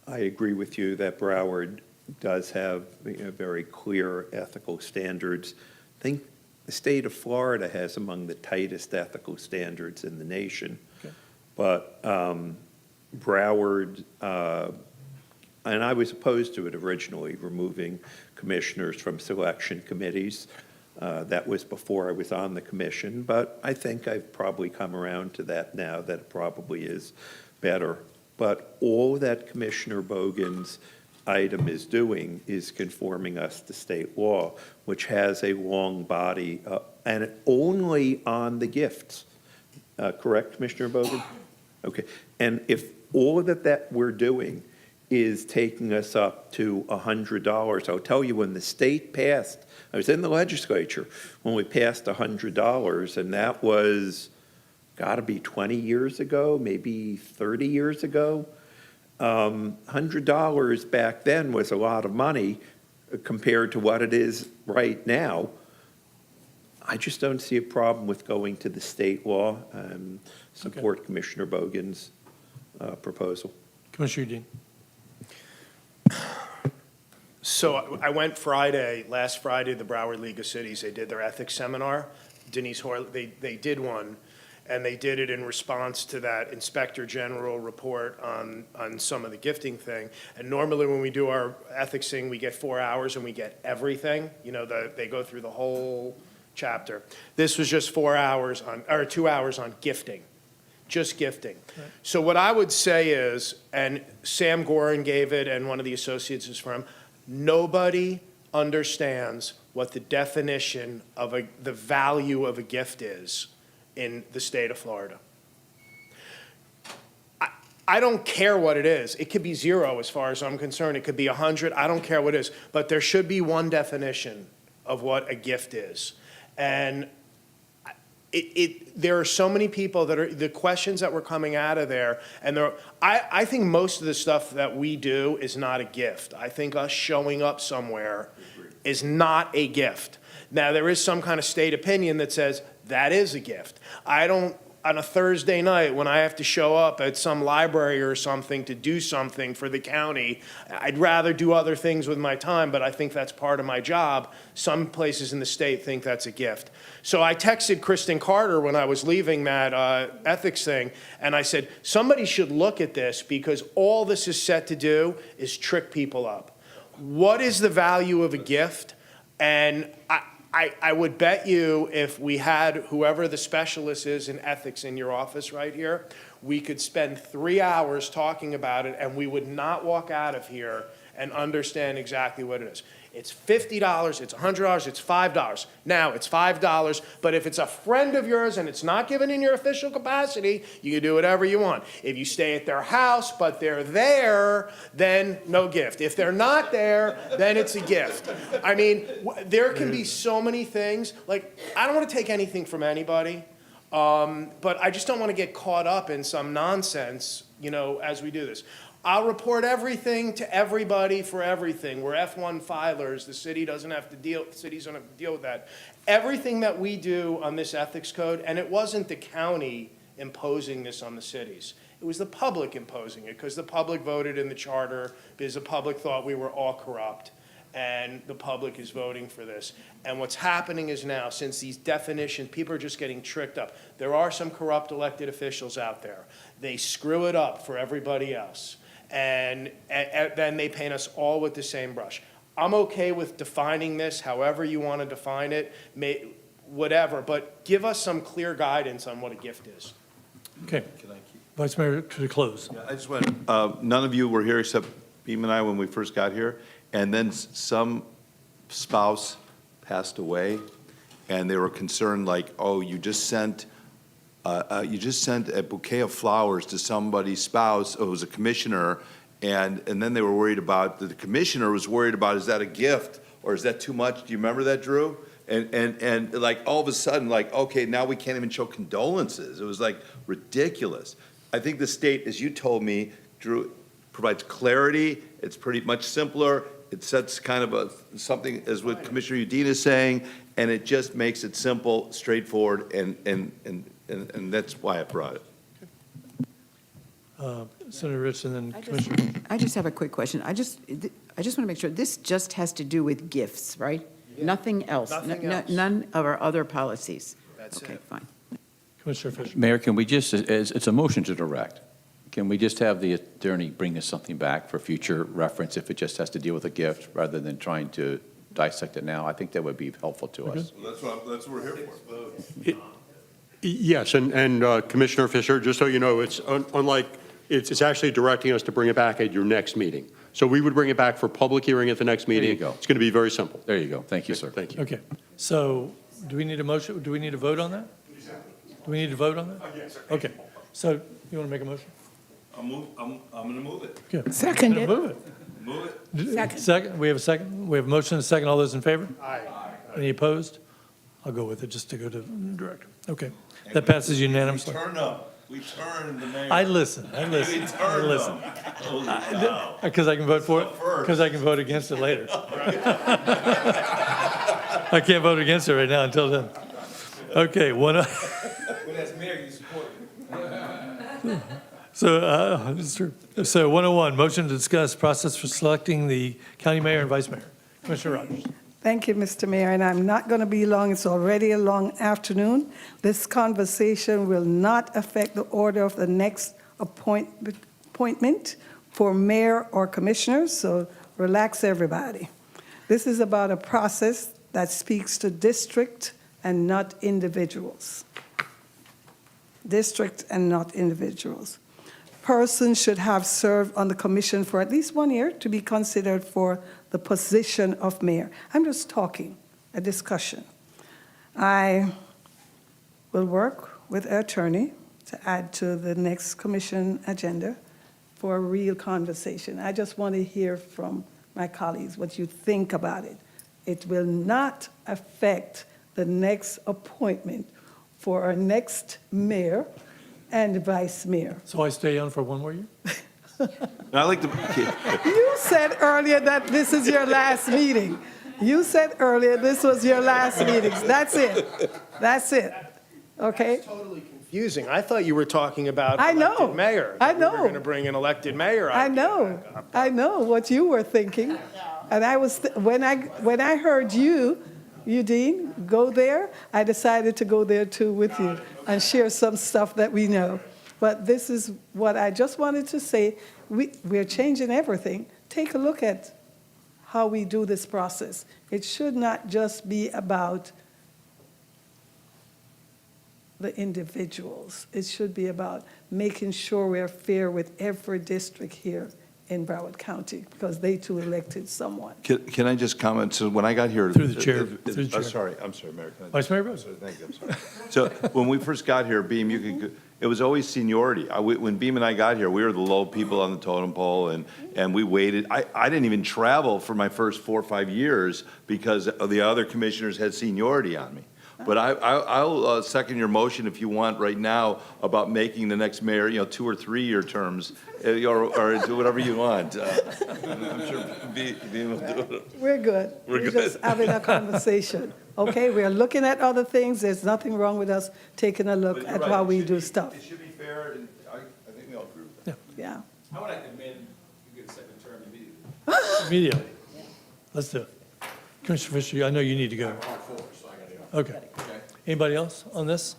I agree with you that Broward does have very clear ethical standards. I think the state of Florida has among the tightest ethical standards in the nation. Okay. But Broward, and I was opposed to it originally, removing commissioners from selection committees. That was before I was on the commission, but I think I've probably come around to that now, that it probably is better. But all that Commissioner Bogan's item is doing is conforming us to state law, which has a long body, and only on the gifts. Correct, Commissioner Bogan? Okay. And if all that we're doing is taking us up to $100, I'll tell you, when the state passed, I was in the legislature when we passed $100, and that was got to be 20 years ago, maybe 30 years ago. $100 back then was a lot of money compared to what it is right now. I just don't see a problem with going to the state law and support Commissioner Bogan's proposal. Commissioner Udine. So I went last Friday, the Broward League of Cities, they did their ethics seminar. Denise Hoyle, they did one, And they did it in response to that Inspector General report on some of the gifting thing. And normally when we do our ethics thing, we get 4 hours and we get everything. You know, they go through the whole chapter. This was just 4 hours or 2 hours on gifting, just gifting. So what I would say is, and Sam Gorin gave it and one of the associates is from, nobody understands what the definition of the value of a gift is in the state of Florida. I don't care what it is. It could be 0 as far as I'm concerned. It could be 100. I don't care what it is. But there should be one definition of what a gift is. And there are so many people that are, the questions that were coming out of there, and I think most of the stuff that we do is not a gift. I think us showing up somewhere is not a gift. Now, there is some kind of state opinion that says that is a gift. I don't, on a Thursday night when I have to show up at some library or something to do something for the county, I'd rather do other things with my time, but I think that's part of my job. Some places in the state think that's a gift. So I texted Kristen Carter when I was leaving that ethics thing, and I said, somebody should look at this because all this is set to do is trick people up. What is the value of a gift? And I would bet you if we had whoever the specialist is in ethics in your office right here, we could spend 3 hours talking about it and we would not walk out of here and understand exactly what it is. It's $50, it's $100, it's $5. Now, it's $5, but if it's a friend of yours and it's not given in your official capacity, you can do whatever you want. If you stay at their house, but they're there, then no gift. If they're not there, then it's a gift. I mean, there can be so many things. Like, I don't want to take anything from anybody, but I just don't want to get caught up in some nonsense, you know, as we do this. I'll report everything to everybody for everything. We're F1 filers. The city doesn't have to deal, the cities don't have to deal with that. Everything that we do on this ethics code, and it wasn't the county imposing this on the cities. It was the public imposing it because the public voted in the charter because the public thought we were all corrupt. And the public is voting for this. And what's happening is now, since these definitions, people are just getting tricked up. There are some corrupt elected officials out there. They screw it up for everybody else. And then they paint us all with the same brush. I'm okay with defining this however you want to define it, whatever, but give us some clear guidance on what a gift is. Okay. Vice Mayor, to close. I just want, none of you were here except Beam and I when we first got here, and then some spouse passed away, and they were concerned like, oh, you just sent a bouquet of flowers to somebody's spouse, who was a commissioner, and then they were worried about, the commissioner was worried about, is that a gift or is that too much? Do you remember that, Drew? And like all of a sudden, like, okay, now we can't even show condolences. It was like ridiculous. I think the state, as you told me, Drew, provides clarity. It's pretty much simpler. It sets kind of something as what Commissioner Udine is saying, and it just makes it simple, straightforward, and that's why I brought it. Senator Rich and then Commissioner. I just have a quick question. I just want to make sure, this just has to do with gifts, right? Nothing else? Nothing else. None of our other policies? That's Okay, it. fine. Commissioner Fisher. Mayor, can we just, it's a motion to direct. Can we just have the attorney bring us something back for future reference if it just has to deal with a gift rather than trying to dissect it now? I think that would be helpful to us. Well, that's what we're here for. Yes, and Commissioner Fisher, just so you know, it's unlike, it's actually directing us to bring it back at your next meeting. So we would bring it back for public hearing at the next meeting. you go. It's going to be very simple. There you go. Thank you, sir. Thank you. Okay, so do we need a motion? Do we need to vote on that? Do we need to vote on that? Yes, sir. Okay, so you want to make a motion? I'm going to move it. Okay. Second it. Move it. Move it. Second. Second, we have a second? We have a motion and a second. All those in favor? Aye. Any opposed? I'll go with it just to go to director. Okay, that passes unanimously. We turn up. We turn the mayor. I listen. We turn up. Because I can vote for it, because I can vote against it later. I can't vote against it right now until then. Okay, So, it's true. So 101, motion to discuss process for selecting the county mayor and vice mayor. Commissioner Rogers. Thank you, Mr. Mayor, and I'm not going to be long. It's already a long afternoon. This conversation will not affect the order of the next appointment for mayor or commissioners, so relax, everybody. This is about a process that speaks to district and not individuals. District and not individuals. Person should have served on the commission for at least 1 year to be considered for the position of mayor. I'm just talking, a discussion. I will work with an attorney to add to the next commission agenda for a real conversation. I just want to hear from my colleagues what you think about it. It will not affect the next appointment for our next mayor and vice mayor. So I stay on for 1 more year? I like to, You said earlier that this is your last meeting. You said earlier this was your last meeting. That's it. That's it. Okay? Totally confusing. I thought you were talking about I know. elected mayor. I that We were know. going to bring an elected mayor. I know. I know what you were thinking. And I was, when I heard you, Eugene, go there, I decided to go there too with you and share some stuff that we know. But this is what I just wanted to say. We're changing everything. Take a look at how we do this process. It should not just be about the individuals. It should be about making sure we're fair with every district here in Broward County, because they too elected someone. can I just comment? So when I got here. Through the chair. Through the chair. I'm sorry, Mayor. Can I- Vice Mayor Rose. Thank you, I'm sorry. So when we first got here, Beam, it was always seniority. When Beam and I got here, we were the low people on the totem pole, and we waited. I didn't even travel for my first 4 or 5 years because the other commissioners had seniority on me. But I'll second your motion if you want right now about making the next mayor, 2 or 3 year terms, or do whatever you want. I'm sure Beam will do it. We're good. We're just having a conversation. Okay, we're looking at other things. There's nothing wrong with us taking a look at how we do stuff. It should be fair, and I think we all agree with that. Yeah. I would like to amend, you get a second term immediately. Immediately. Let's do it. Commissioner Fisher, I know you need to go. Okay. Anybody else on this?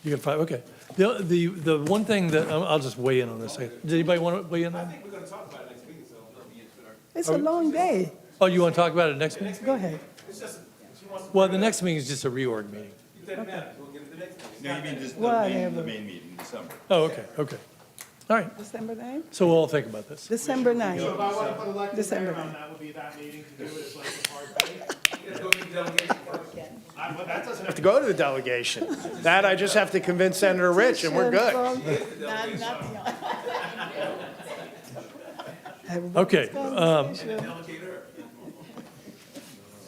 You got 5, okay. The one thing that, I'll just weigh in on this. Does anybody want to weigh in on I it? think we're going to talk about it next meeting, so let me get to our. It's a long day. Oh, you want to talk about it next meeting? Go ahead. It's just, she wants to. Well, the next meeting is just a reorg meeting. It doesn't matter, we'll get it the next meeting. No, you mean just Whatever. the main meeting in December. Oh, okay, okay. All right, December 9th? so we'll all think about this. December 9th. So if I want to put elected December mayor on, 9th. that would be that meeting to do it as like a part B. Let's go get the delegation first. Well, that doesn't have to go to the delegation. That I just have to convince Senator Rich, and we're good. Okay,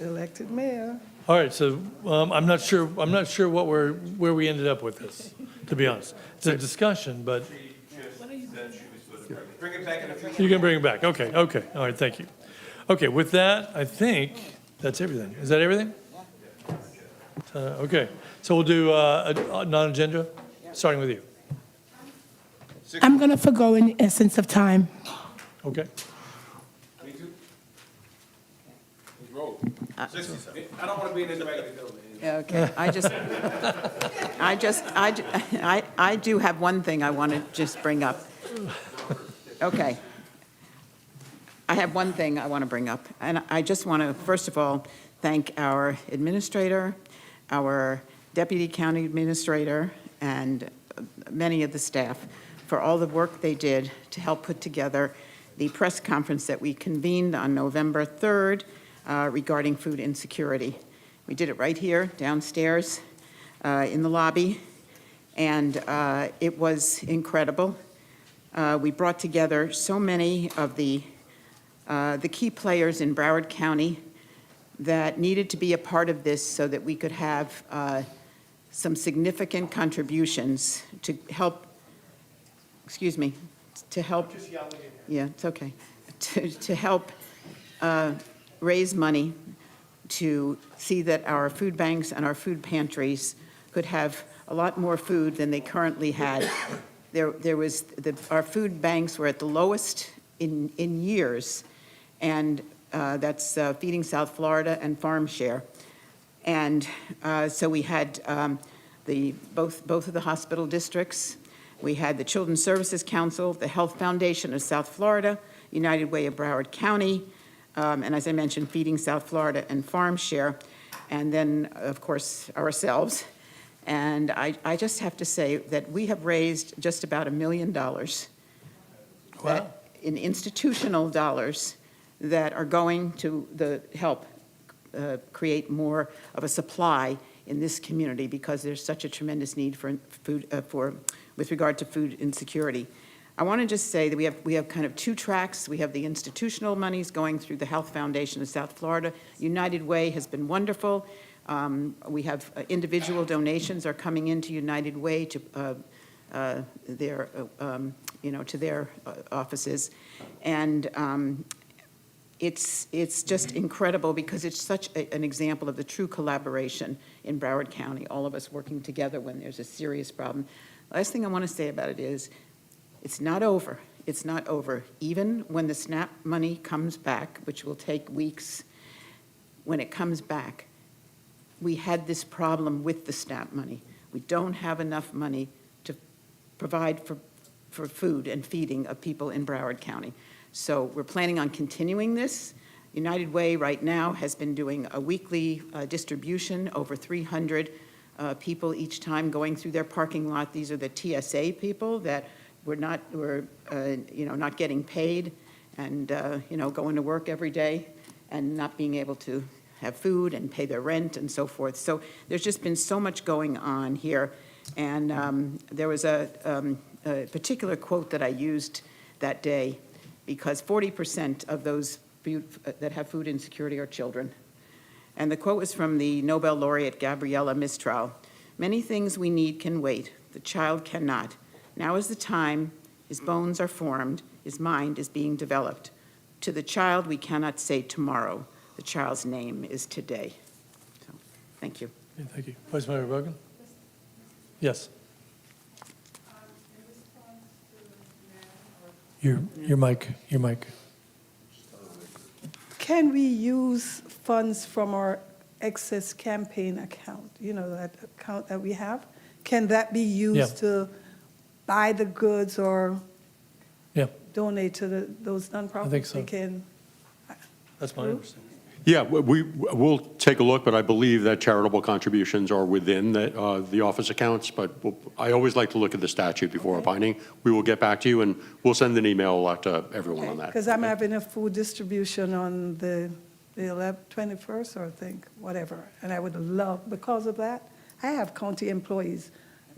Elected mayor. all right, so I'm not sure where we ended up with this, to be honest. It's a discussion, but Bring it back in a few. you can bring it back. Okay, okay, all right, thank you. Okay, with that, I think that's everything. Is that everything? Okay, so we'll do a non-agenda, starting with you. I'm going to forgo in the essence of time. Okay? Me too. I don't want to be in this regular building. Okay, I do have one thing I want to just bring up. Okay. I have one thing I want to bring up, and I just want to, first of all, thank our administrator, our deputy county administrator, and many of the staff for all the work they did to help put together the press conference that we convened on November 3rd regarding food insecurity. We did it right here downstairs in the lobby, and it was incredible. We brought together so many of the key players in Broward County that needed to be a part of this so that we could have some significant contributions to help, to help, yeah, it's okay, to help raise money to see that our food banks and our food pantries could have a lot more food than they currently had. Our food banks were at the lowest in years, and That's Feeding South Florida and Farm Share. And so we had both of the hospital districts. We had the Children's Services Council, the Health Foundation of South Florida, United Way of Broward County, and as I mentioned, Feeding South Florida and Farm Share, and then, of course, ourselves. And I just have to say that we have raised just about $1 million in institutional dollars that are going to help create more of a supply in this community, because there's such a tremendous need for food, with regard to food insecurity. I want to just say that we have kind of two tracks. We have the institutional monies going through the Health Foundation of South Florida. United Way has been wonderful. We have individual donations are coming into United Way to their offices, and it's just incredible because it's such an example of the true collaboration in Broward County, all of us working together when there's a serious problem. Last thing I want to say about it is, it's not over. It's not over. Even when the SNAP money comes back, which will take weeks, when it comes back, we had this problem with the SNAP money. We don't have enough money to provide for food and feeding of people in Broward County. So we're planning on continuing this. United Way right now has been doing a weekly distribution, over 300 people each time going through their parking lot. These are the TSA people that were not getting paid and going to work every day and not being able to have food and pay their rent and so forth. So there's just been so much going on here. And there was a particular quote that I used that day, because 40% of those that have food insecurity are children. And the quote was from the Nobel laureate Gabriela Mistral. "Many things we need can wait. The child cannot. Now is the time. His bones are formed. His mind is being developed. To the child, we cannot say tomorrow. The child's name is today." So, thank you. Okay, thank you. Vice Mayor Bogan? Yes. Your mic. Can we use funds from our excess campaign account, that account that we have? Can that be used to buy the goods or donate to those nonprofits? I think so. They can. That's my understanding. Yeah, we'll take a look, but I believe that charitable contributions are within the office accounts, but I always like to look at the statute before opining. We will get back to you, and we'll send an email out to everyone on that. Because I'm having a food distribution on the 21st, or I think, whatever, and I would love, because of that, I have county employees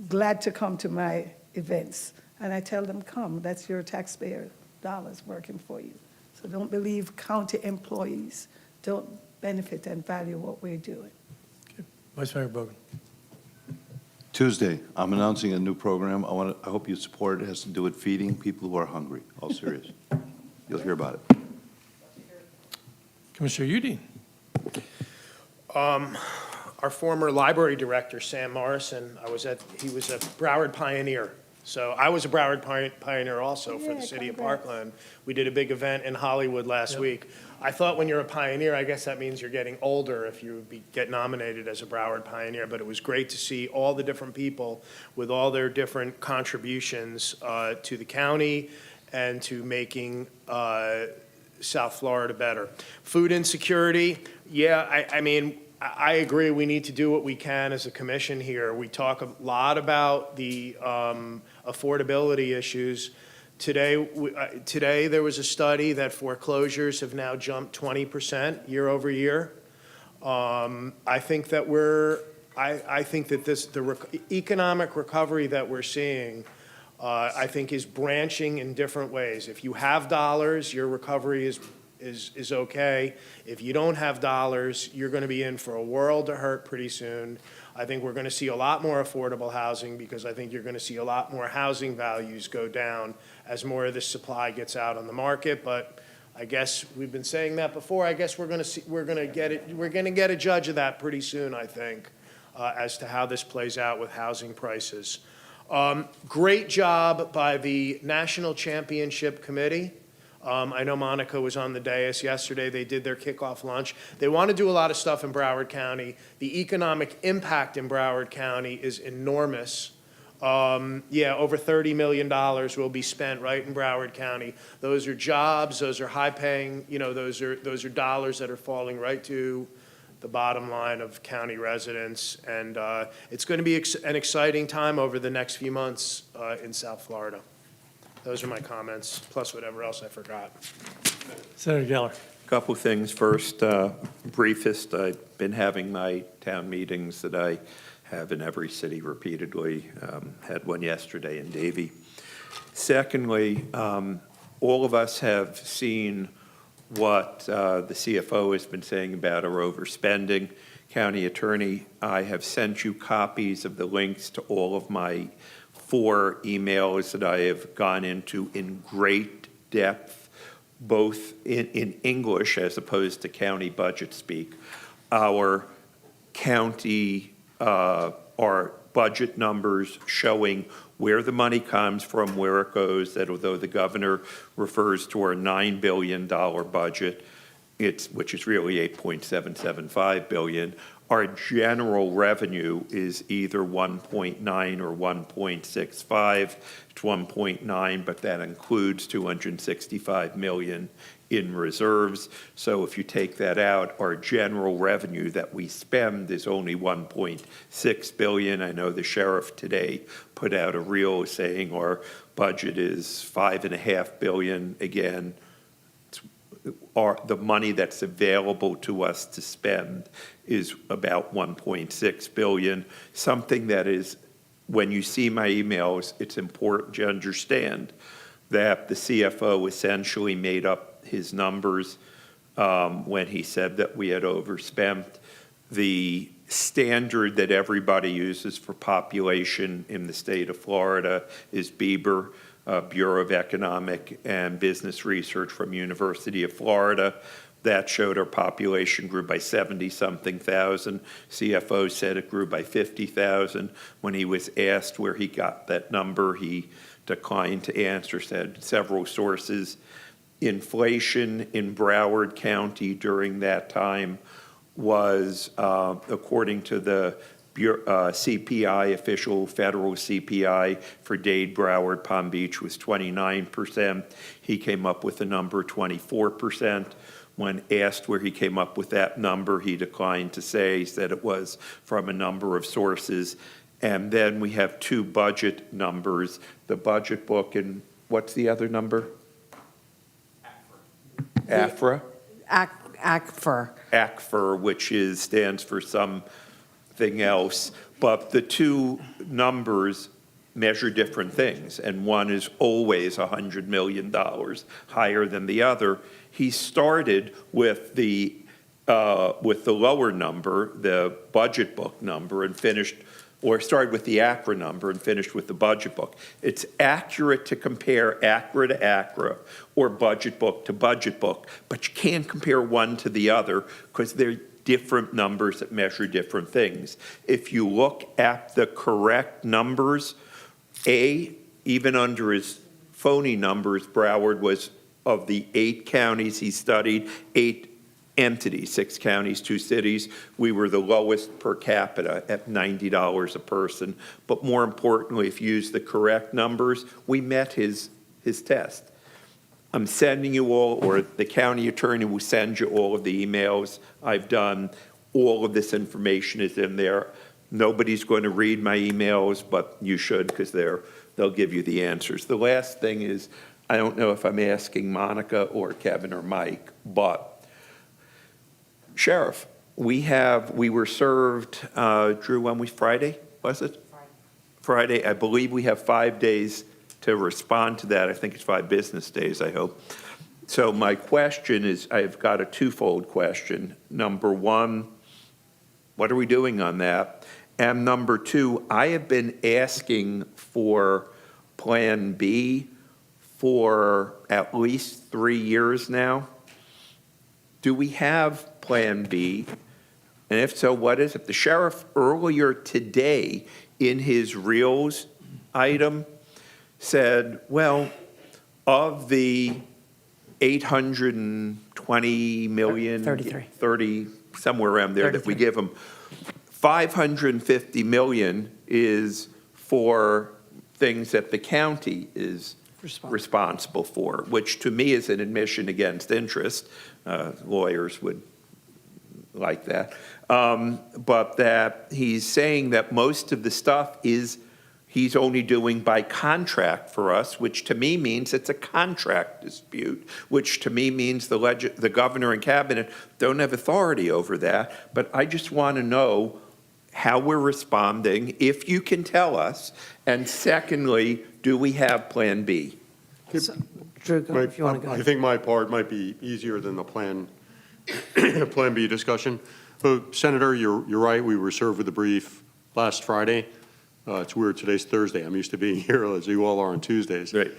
glad to come to my events, and I tell them, come, that's your taxpayer dollars working for you. So don't believe county employees don't benefit and value what we're doing. Okay. Vice Mayor Bogan? Tuesday, I'm announcing a new program. I hope you support it. It has to do with feeding people who are hungry. All serious. You'll hear about it. Commissioner Udine? Our former library director, Sam Morrison, he was a Broward pioneer. So I was a Broward pioneer also for the city of Parkland. We did a big event in Hollywood last week. I thought when you're a pioneer, I guess that means you're getting older if you get nominated as a Broward pioneer, but it was great to see all the different people with all their different contributions to the county and to making South Florida better. Food insecurity, I agree, we need to do what we can as a commission here. We talk a lot about the affordability issues. Today there was a study that foreclosures have now jumped 20% year over year. I think that the economic recovery that we're seeing, I think, is branching in different ways. If you have dollars, your recovery is okay. If you don't have dollars, you're going to be in for a world of hurt pretty soon. I think we're going to see a lot more affordable housing, because I think you're going to see a lot more housing values go down as more of this supply gets out on the market. But I guess we've been saying that before. I guess we're going to get a judge of that pretty soon, I think, as to how this plays out with housing prices. Great job by the National Championship Committee. I know Monica was on the dais yesterday. They did their kickoff lunch. They want to do a lot of stuff in Broward County. The economic impact in Broward County is enormous. Over $30 million will be spent right in Broward County. Those are jobs, those are high-paying, those are dollars that are falling right to the bottom line of county residents. And it's going to be an exciting time over the next few months in South Florida. Those are my comments, plus whatever else I forgot. Senator Geller. Couple things. First, briefest, I've been having my town meetings that I have in every city repeatedly. Had one yesterday in Davie. Secondly, all of us have seen what the CFO has been saying about our overspending. County Attorney, I have sent you copies of the links to all of my 4 emails that I have gone into in great depth, both in English as opposed to county budget speak. Our county, our budget numbers showing where the money comes from, where it goes, that although the governor refers to our $9 billion budget, which is really $8.775 billion, our general revenue is either 1.9 or 1.65. It's 1.9, but that includes 265 million in reserves. So if you take that out, our general revenue that we spend is only 1.6 billion. I know the sheriff today put out a reel saying our budget is 5.5 billion. Again, the money that's available to us to spend is about 1.6 billion, something that is, when you see my emails, it's important to understand that the CFO essentially made up his numbers when he said that we had overspent. The standard that everybody uses for population in the state of Florida is BEBR, Bureau of Economic and Business Research from University of Florida. That showed our population grew by 70-something thousand. CFO said it grew by 50,000. When he was asked where he got that number, he declined to answer, said several sources. Inflation in Broward County during that time was, according to the CPI, official federal CPI for Dade, Broward, Palm Beach was 29%. He came up with a number 24%. When asked where he came up with that number, he declined to say. He said it was from a number of sources. And then we have 2 budget numbers, the budget book and what's the other number? AFRA? ACFR. ACFR, which stands for something else. But the 2 numbers measure different things, and one is always $100 million higher than the other. He started with the lower number, the budget book number, and finished, or started with the ACRA number and finished with the budget book. It's accurate to compare ACRA to ACRA or budget book to budget book, but you can't compare one to the other because they're different numbers that measure different things. If you look at the correct numbers, even under his phony numbers, Broward was, of the 8 counties he studied, 8 entities, 6 counties, 2 cities, we were the lowest per capita at $90 a person. But more importantly, if you use the correct numbers, we met his test. I'm sending you all, or the county attorney will send you all of the emails I've done. All of this information is in there. Nobody's going to read my emails, but you should because they'll give you the answers. The last thing is, I don't know if I'm asking Monica or Kevin or Mike, but Sheriff, we were served, Drew, when was Friday, was it? Friday. I believe we have 5 days to respond to that. I think it's 5 business days, I hope. So my question is, I've got a twofold question. Number 1, what are we doing on that? And number 2, I have been asking for Plan B for at least 3 years now. Do we have Plan B? And if so, what is it? The sheriff earlier today in his reels item said, well, of the 820 million. 33. 30, somewhere around there that we give them. 550 million is for things that the county is responsible for, which to me is an admission against interest. Lawyers would like that. But that he's saying that most of the stuff is he's only doing by contract for us, which to me means it's a contract dispute, which to me means the governor and cabinet don't have authority over that. But I just want to know how we're responding, if you can tell us, and secondly, do we have Plan B? Drew, go if you want to go. I think my part might be easier than the Plan B discussion. Senator, you're right, we were served with a brief last Friday. It's weird, today's Thursday. I'm used to being here, as you all are on Tuesdays. Right.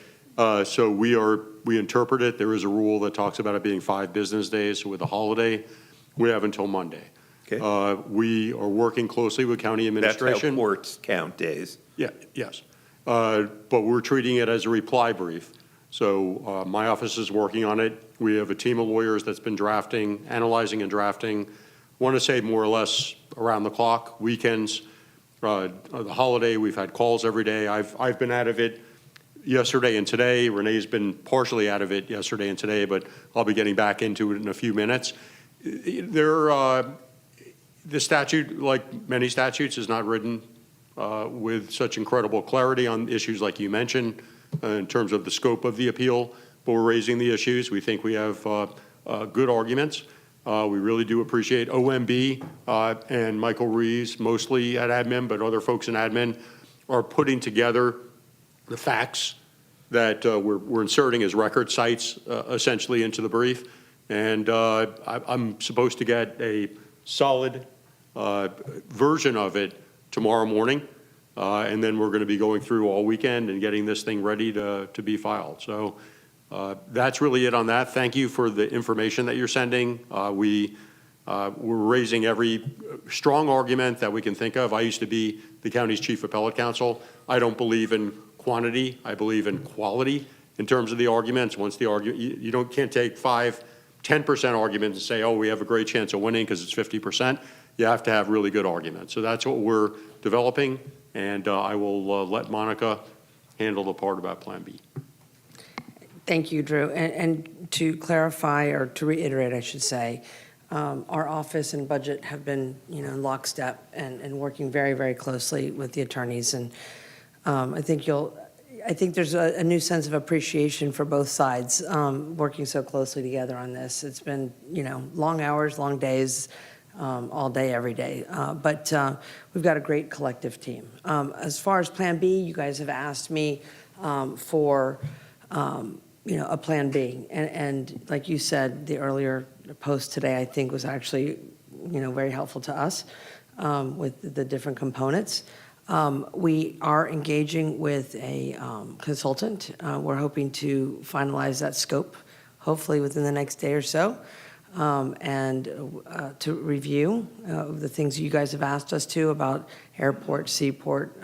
So we interpret it. There is a rule that talks about it being 5 business days. So with a holiday, we have until Monday. Okay. We are working closely with county That's administration. how courts count days. Yeah, yes. But we're treating it as a reply brief. So my office is working on it. We have a team of lawyers that's been drafting, analyzing and drafting. Want to say more or less around the clock, weekends, the holiday, we've had calls every day. I've been out of it yesterday and today. Renee's been partially out of it yesterday and today, but I'll be getting back into it in a few minutes. The statute, like many statutes, is not written with such incredible clarity on issues like you mentioned in terms of the scope of the appeal, but we're raising the issues. We think we have good arguments. We really do appreciate OMB and Michael Rees, mostly at admin, but other folks in admin, are putting together the facts that we're inserting as record sites essentially into the brief. And I'm supposed to get a solid version of it tomorrow morning. And then we're going to be going through all weekend and getting this thing ready to be filed. So that's really it on that. Thank you for the information that you're sending. We're raising every strong argument that we can think of. I used to be the county's chief appellate counsel. I don't believe in quantity. I believe in quality in terms of the arguments. Once the argument, you can't take 5-10% arguments and say, oh, we have a great chance of winning because it's 50%. You have to have really good arguments. So that's what we're developing, and I will let Monica handle the part about Plan B. Thank you, Drew. And to clarify, or to reiterate, I should say, our office and budget have been, in lockstep and working very, very closely with the attorneys. And I think there's a new sense of appreciation for both sides working so closely together on this. It's been, long hours, long days, all day, every day. But we've got a great collective team. As far as Plan B, you guys have asked me for, a Plan B. And like you said, the earlier post today, I think, was actually, very helpful to us with the different components. We are engaging with a consultant. We're hoping to finalize that scope, hopefully within the next day or so. And to review the things you guys have asked us to about airport, seaport,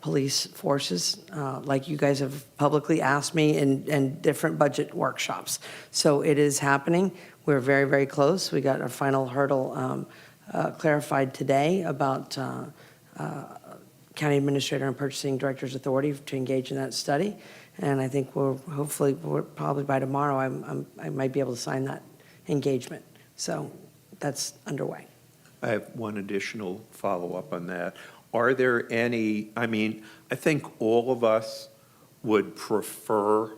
police forces, like you guys have publicly asked me in different budget workshops. So it is happening. We're very, very close. We got our final hurdle clarified today about county administrator and purchasing director's authority to engage in that study. And I think we're probably by tomorrow, I might be able to sign that engagement. So that's underway. I have one additional follow-up on that. Are there any, I think all of us would prefer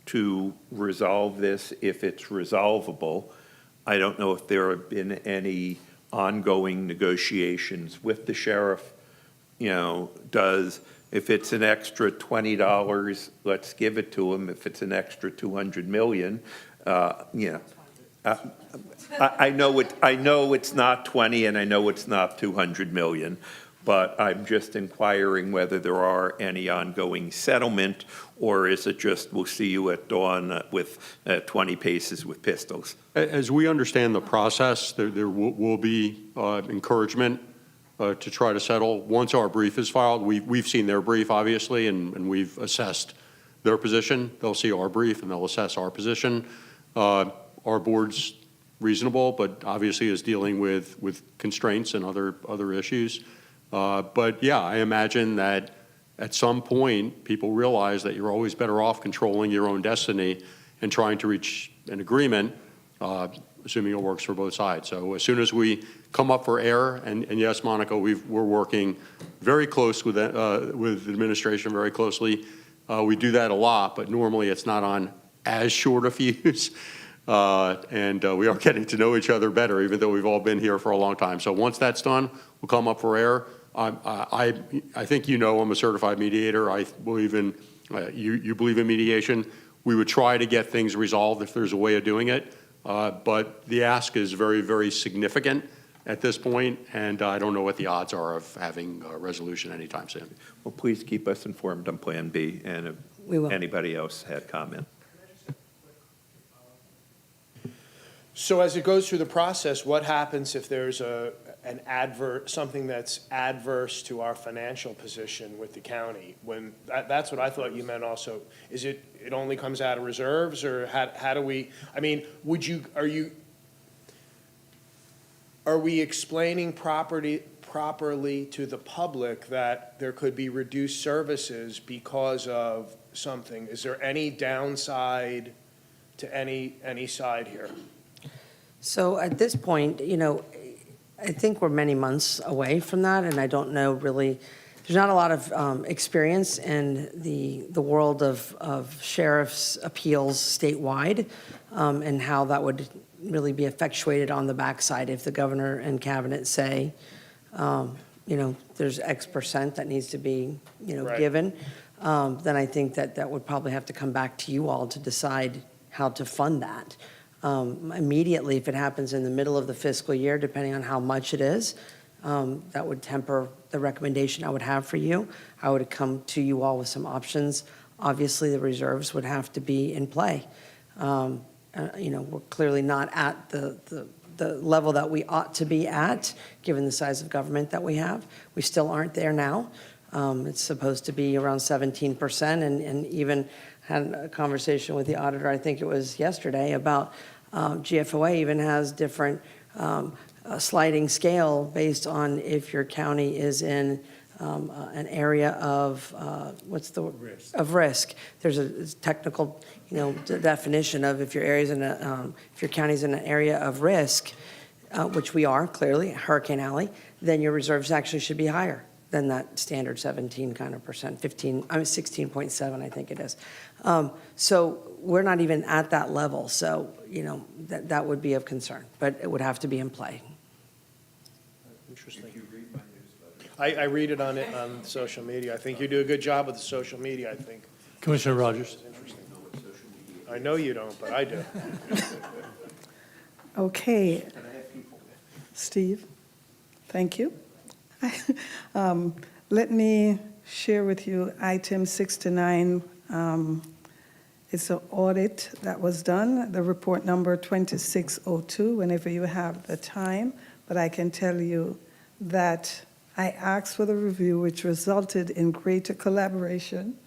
to resolve this if it's resolvable. I don't know if there have been any ongoing negotiations with the sheriff. If it's an extra $20, let's give it to him. If it's an extra $200 million, I know it's not 20 and I know it's not 200 million, but I'm just inquiring whether there are any ongoing settlement, or is it just we'll see you at dawn with 20 paces with pistols? As we understand the process, there will be encouragement to try to settle once our brief is filed. We've seen their brief, obviously, and we've assessed their position, they'll see our brief, and they'll assess our position. Our board's reasonable, but obviously is dealing with constraints and other issues. But yeah, I imagine that at some point, people realize that you're always better off controlling your own destiny and trying to reach an agreement, assuming it works for both sides. So as soon as we come up for air, and yes, Monica, we're working very close with the administration, very closely. We do that a lot, but normally it's not on as short a fuse. And we are getting to know each other better, even though we've all been here for a long time. So once that's done, we'll come up for air. I think you know I'm a certified mediator. I believe in, you believe in mediation. We would try to get things resolved if there's a way of doing it. But the ask is very, very significant at this point, and I don't know what the odds are of having a resolution anytime soon. Well, please keep us informed on Plan B, and if We will. anybody else had comment. So as it goes through the process, what happens if there's something that's adverse to our financial position with the county? When, that's what I thought you meant also. Is it only comes out of reserves, or how do we, I mean, are we explaining properly to the public that there could be reduced services because of something? Is there any downside to any side here? So at this point, I think we're many months away from that, and I don't know really, there's not a lot of experience in the world of sheriff's appeals statewide, and how that would really be effectuated on the backside if the governor and cabinet say, there's X percent that needs to be, Right. given, then I think that would probably have to come back to you all to decide how to fund that. Immediately, if it happens in the middle of the fiscal year, depending on how much it is, that would temper the recommendation I would have for you. I would come to you all with some options. Obviously, the reserves would have to be in play. We're clearly not at the level that we ought to be at, given the size of government that we have. We still aren't there now. It's supposed to be around 17%, and even had a conversation with the auditor, I think it was yesterday, about GFOA even has different sliding scale based on if your county is in an area of, Risk. of risk. There's a technical, definition of if your if your county's in an area of risk, which we are clearly, Hurricane Alley, then your reserves actually should be higher than that standard 17 kind of percent, 16.7, I think it is. So we're not even at that level. So, that would be of concern, but it would have to be in play. Interesting. I read it on social media. I think you do a good job with the social media, I think. Commissioner Rogers. I know you don't, but I do. Okay. Steve, thank you. Let me share with you item 6 to 9. It's an audit that was done, the report number 2602, whenever you have the time. But I can tell you that I asked for the review, which resulted in greater collaboration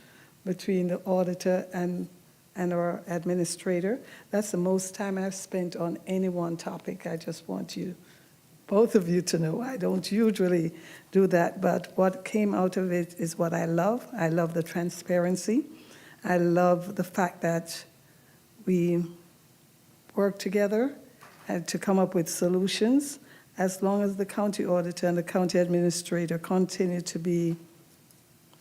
between the auditor and our administrator. That's the most time I've spent on any one topic. I just want both of you to know. I don't usually do that, but what came out of it is what I love. I love the transparency. I love the fact that we work together and to come up with solutions, as long as the county auditor and the county administrator continue to be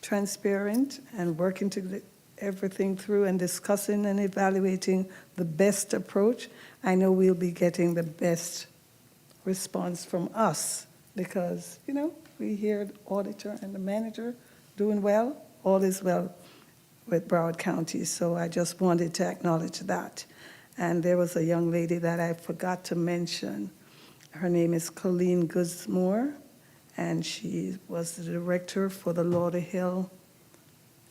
transparent and working to everything through and discussing and evaluating the best approach. I know we'll be getting the best response from us because, we hear the auditor and the manager doing well, all is well with Broward County. So I just wanted to acknowledge that. And there was a young lady that I forgot to mention. Her name is Colleen Goodsmore, and she was the director for the Lauderhill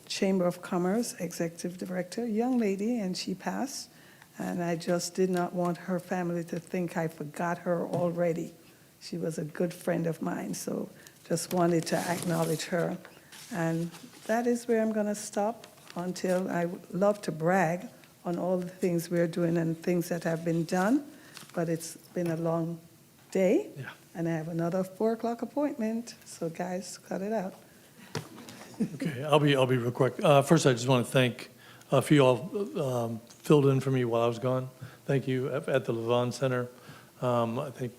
Chamber of Commerce, executive director, young lady, and she passed. And I just did not want her family to think I forgot her already. She was a good friend of mine, so just wanted to acknowledge her. And that is where I'm going to stop. until I would love to brag on all the things we're doing and things that have been done, but it's been a long day. Yeah. And I have another 4 o'clock appointment, so guys, cut it out. Okay, I'll be real quick. First, I just want to thank a few all filled in for me while I was gone. Thank you at the Levon Center. I think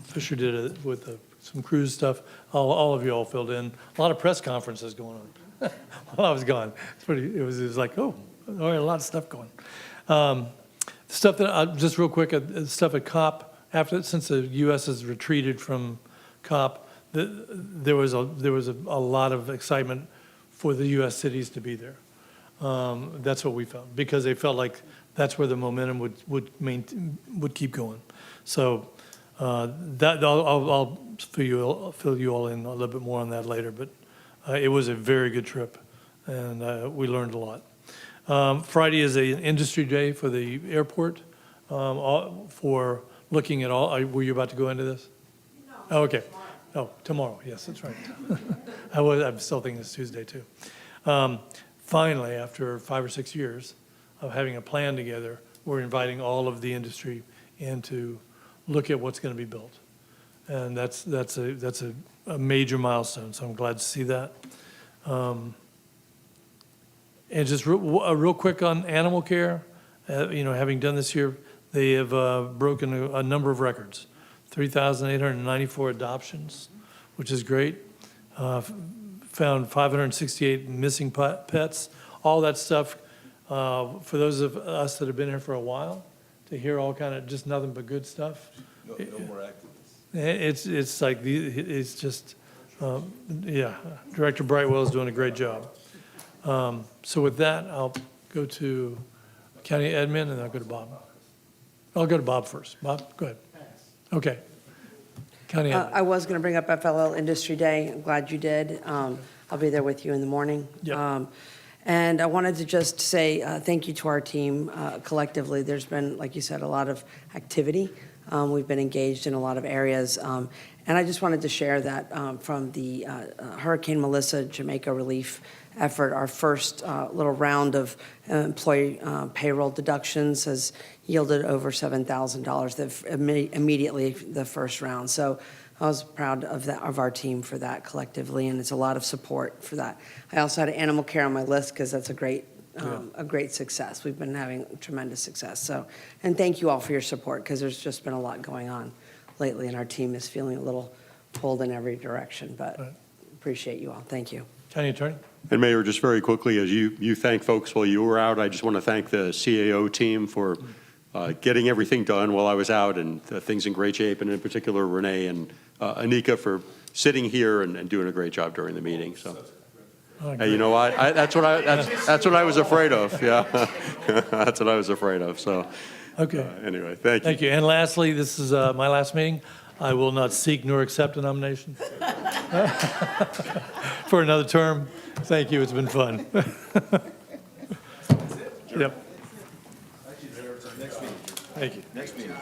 Fisher did it with some cruise stuff. All of you all filled in. A lot of press conferences going on while I was gone. It was like, oh, all right, a lot of stuff going. Stuff that, just real quick, stuff at COP, since the U.S. has retreated from COP, there was a lot of excitement for the U.S. cities to be there. That's what we felt, because they felt like that's where the momentum would keep going. So that I'll fill you all in a little bit more on that later. But it was a very good trip, and we learned a lot. Friday is an industry day for the airport, for looking at all. Were you about to go into this? No. Oh, okay. Oh, tomorrow. Yes, that's right. I'm still thinking it's Tuesday too. Finally, after 5 or 6 years of having a plan together, we're inviting all of the industry in to look at what's going to be built. And that's a major milestone, so I'm glad to see that. And just real quick on animal care, having done this year, they have broken a number of records. 3,894 adoptions, which is great. Found 568 missing pets. All that stuff, for those of us that have been here for a while, to hear all kind of just nothing but good stuff. No more activists. It's like, it's just, yeah, Director Brightwell is doing a great job. So with that, I'll go to County Admin, and I'll go to Bob. I'll go to Bob first. Bob, go ahead. Okay. County Admin. I was going to bring up FLL Industry Day. I'm glad you did. I'll be there with you in the morning. Yep. And I wanted to just say thank you to our team collectively. There's been, like you said, a lot of activity. We've been engaged in a lot of areas. And I just wanted to share that from the Hurricane Melissa Jamaica relief effort, our first little round of employee payroll deductions has yielded over $7,000 immediately the first round. So I was proud of our team for that collectively, and it's a lot of support for that. I also had animal care on my list because that's a great success. We've been having tremendous success. So, and thank you all for your support, because there's just been a lot going on lately, and our team is feeling a little pulled in every direction, but appreciate you all. Thank you. County Attorney. And Mayor, just very quickly, as you thank folks while you were out, I just want to thank the CAO team for getting everything done while I was out, and things in great shape, and in particular Renee and Anika for sitting here and doing a great job during the meeting. So, hey, you know what? That's what I was afraid of. Yeah, that's what I was afraid of. So, okay. Anyway, thank you. Thank you. And lastly, this is my last meeting. I will not seek nor accept a nomination for another term. Thank you. It's been fun. Yep. Thank you. Next meeting.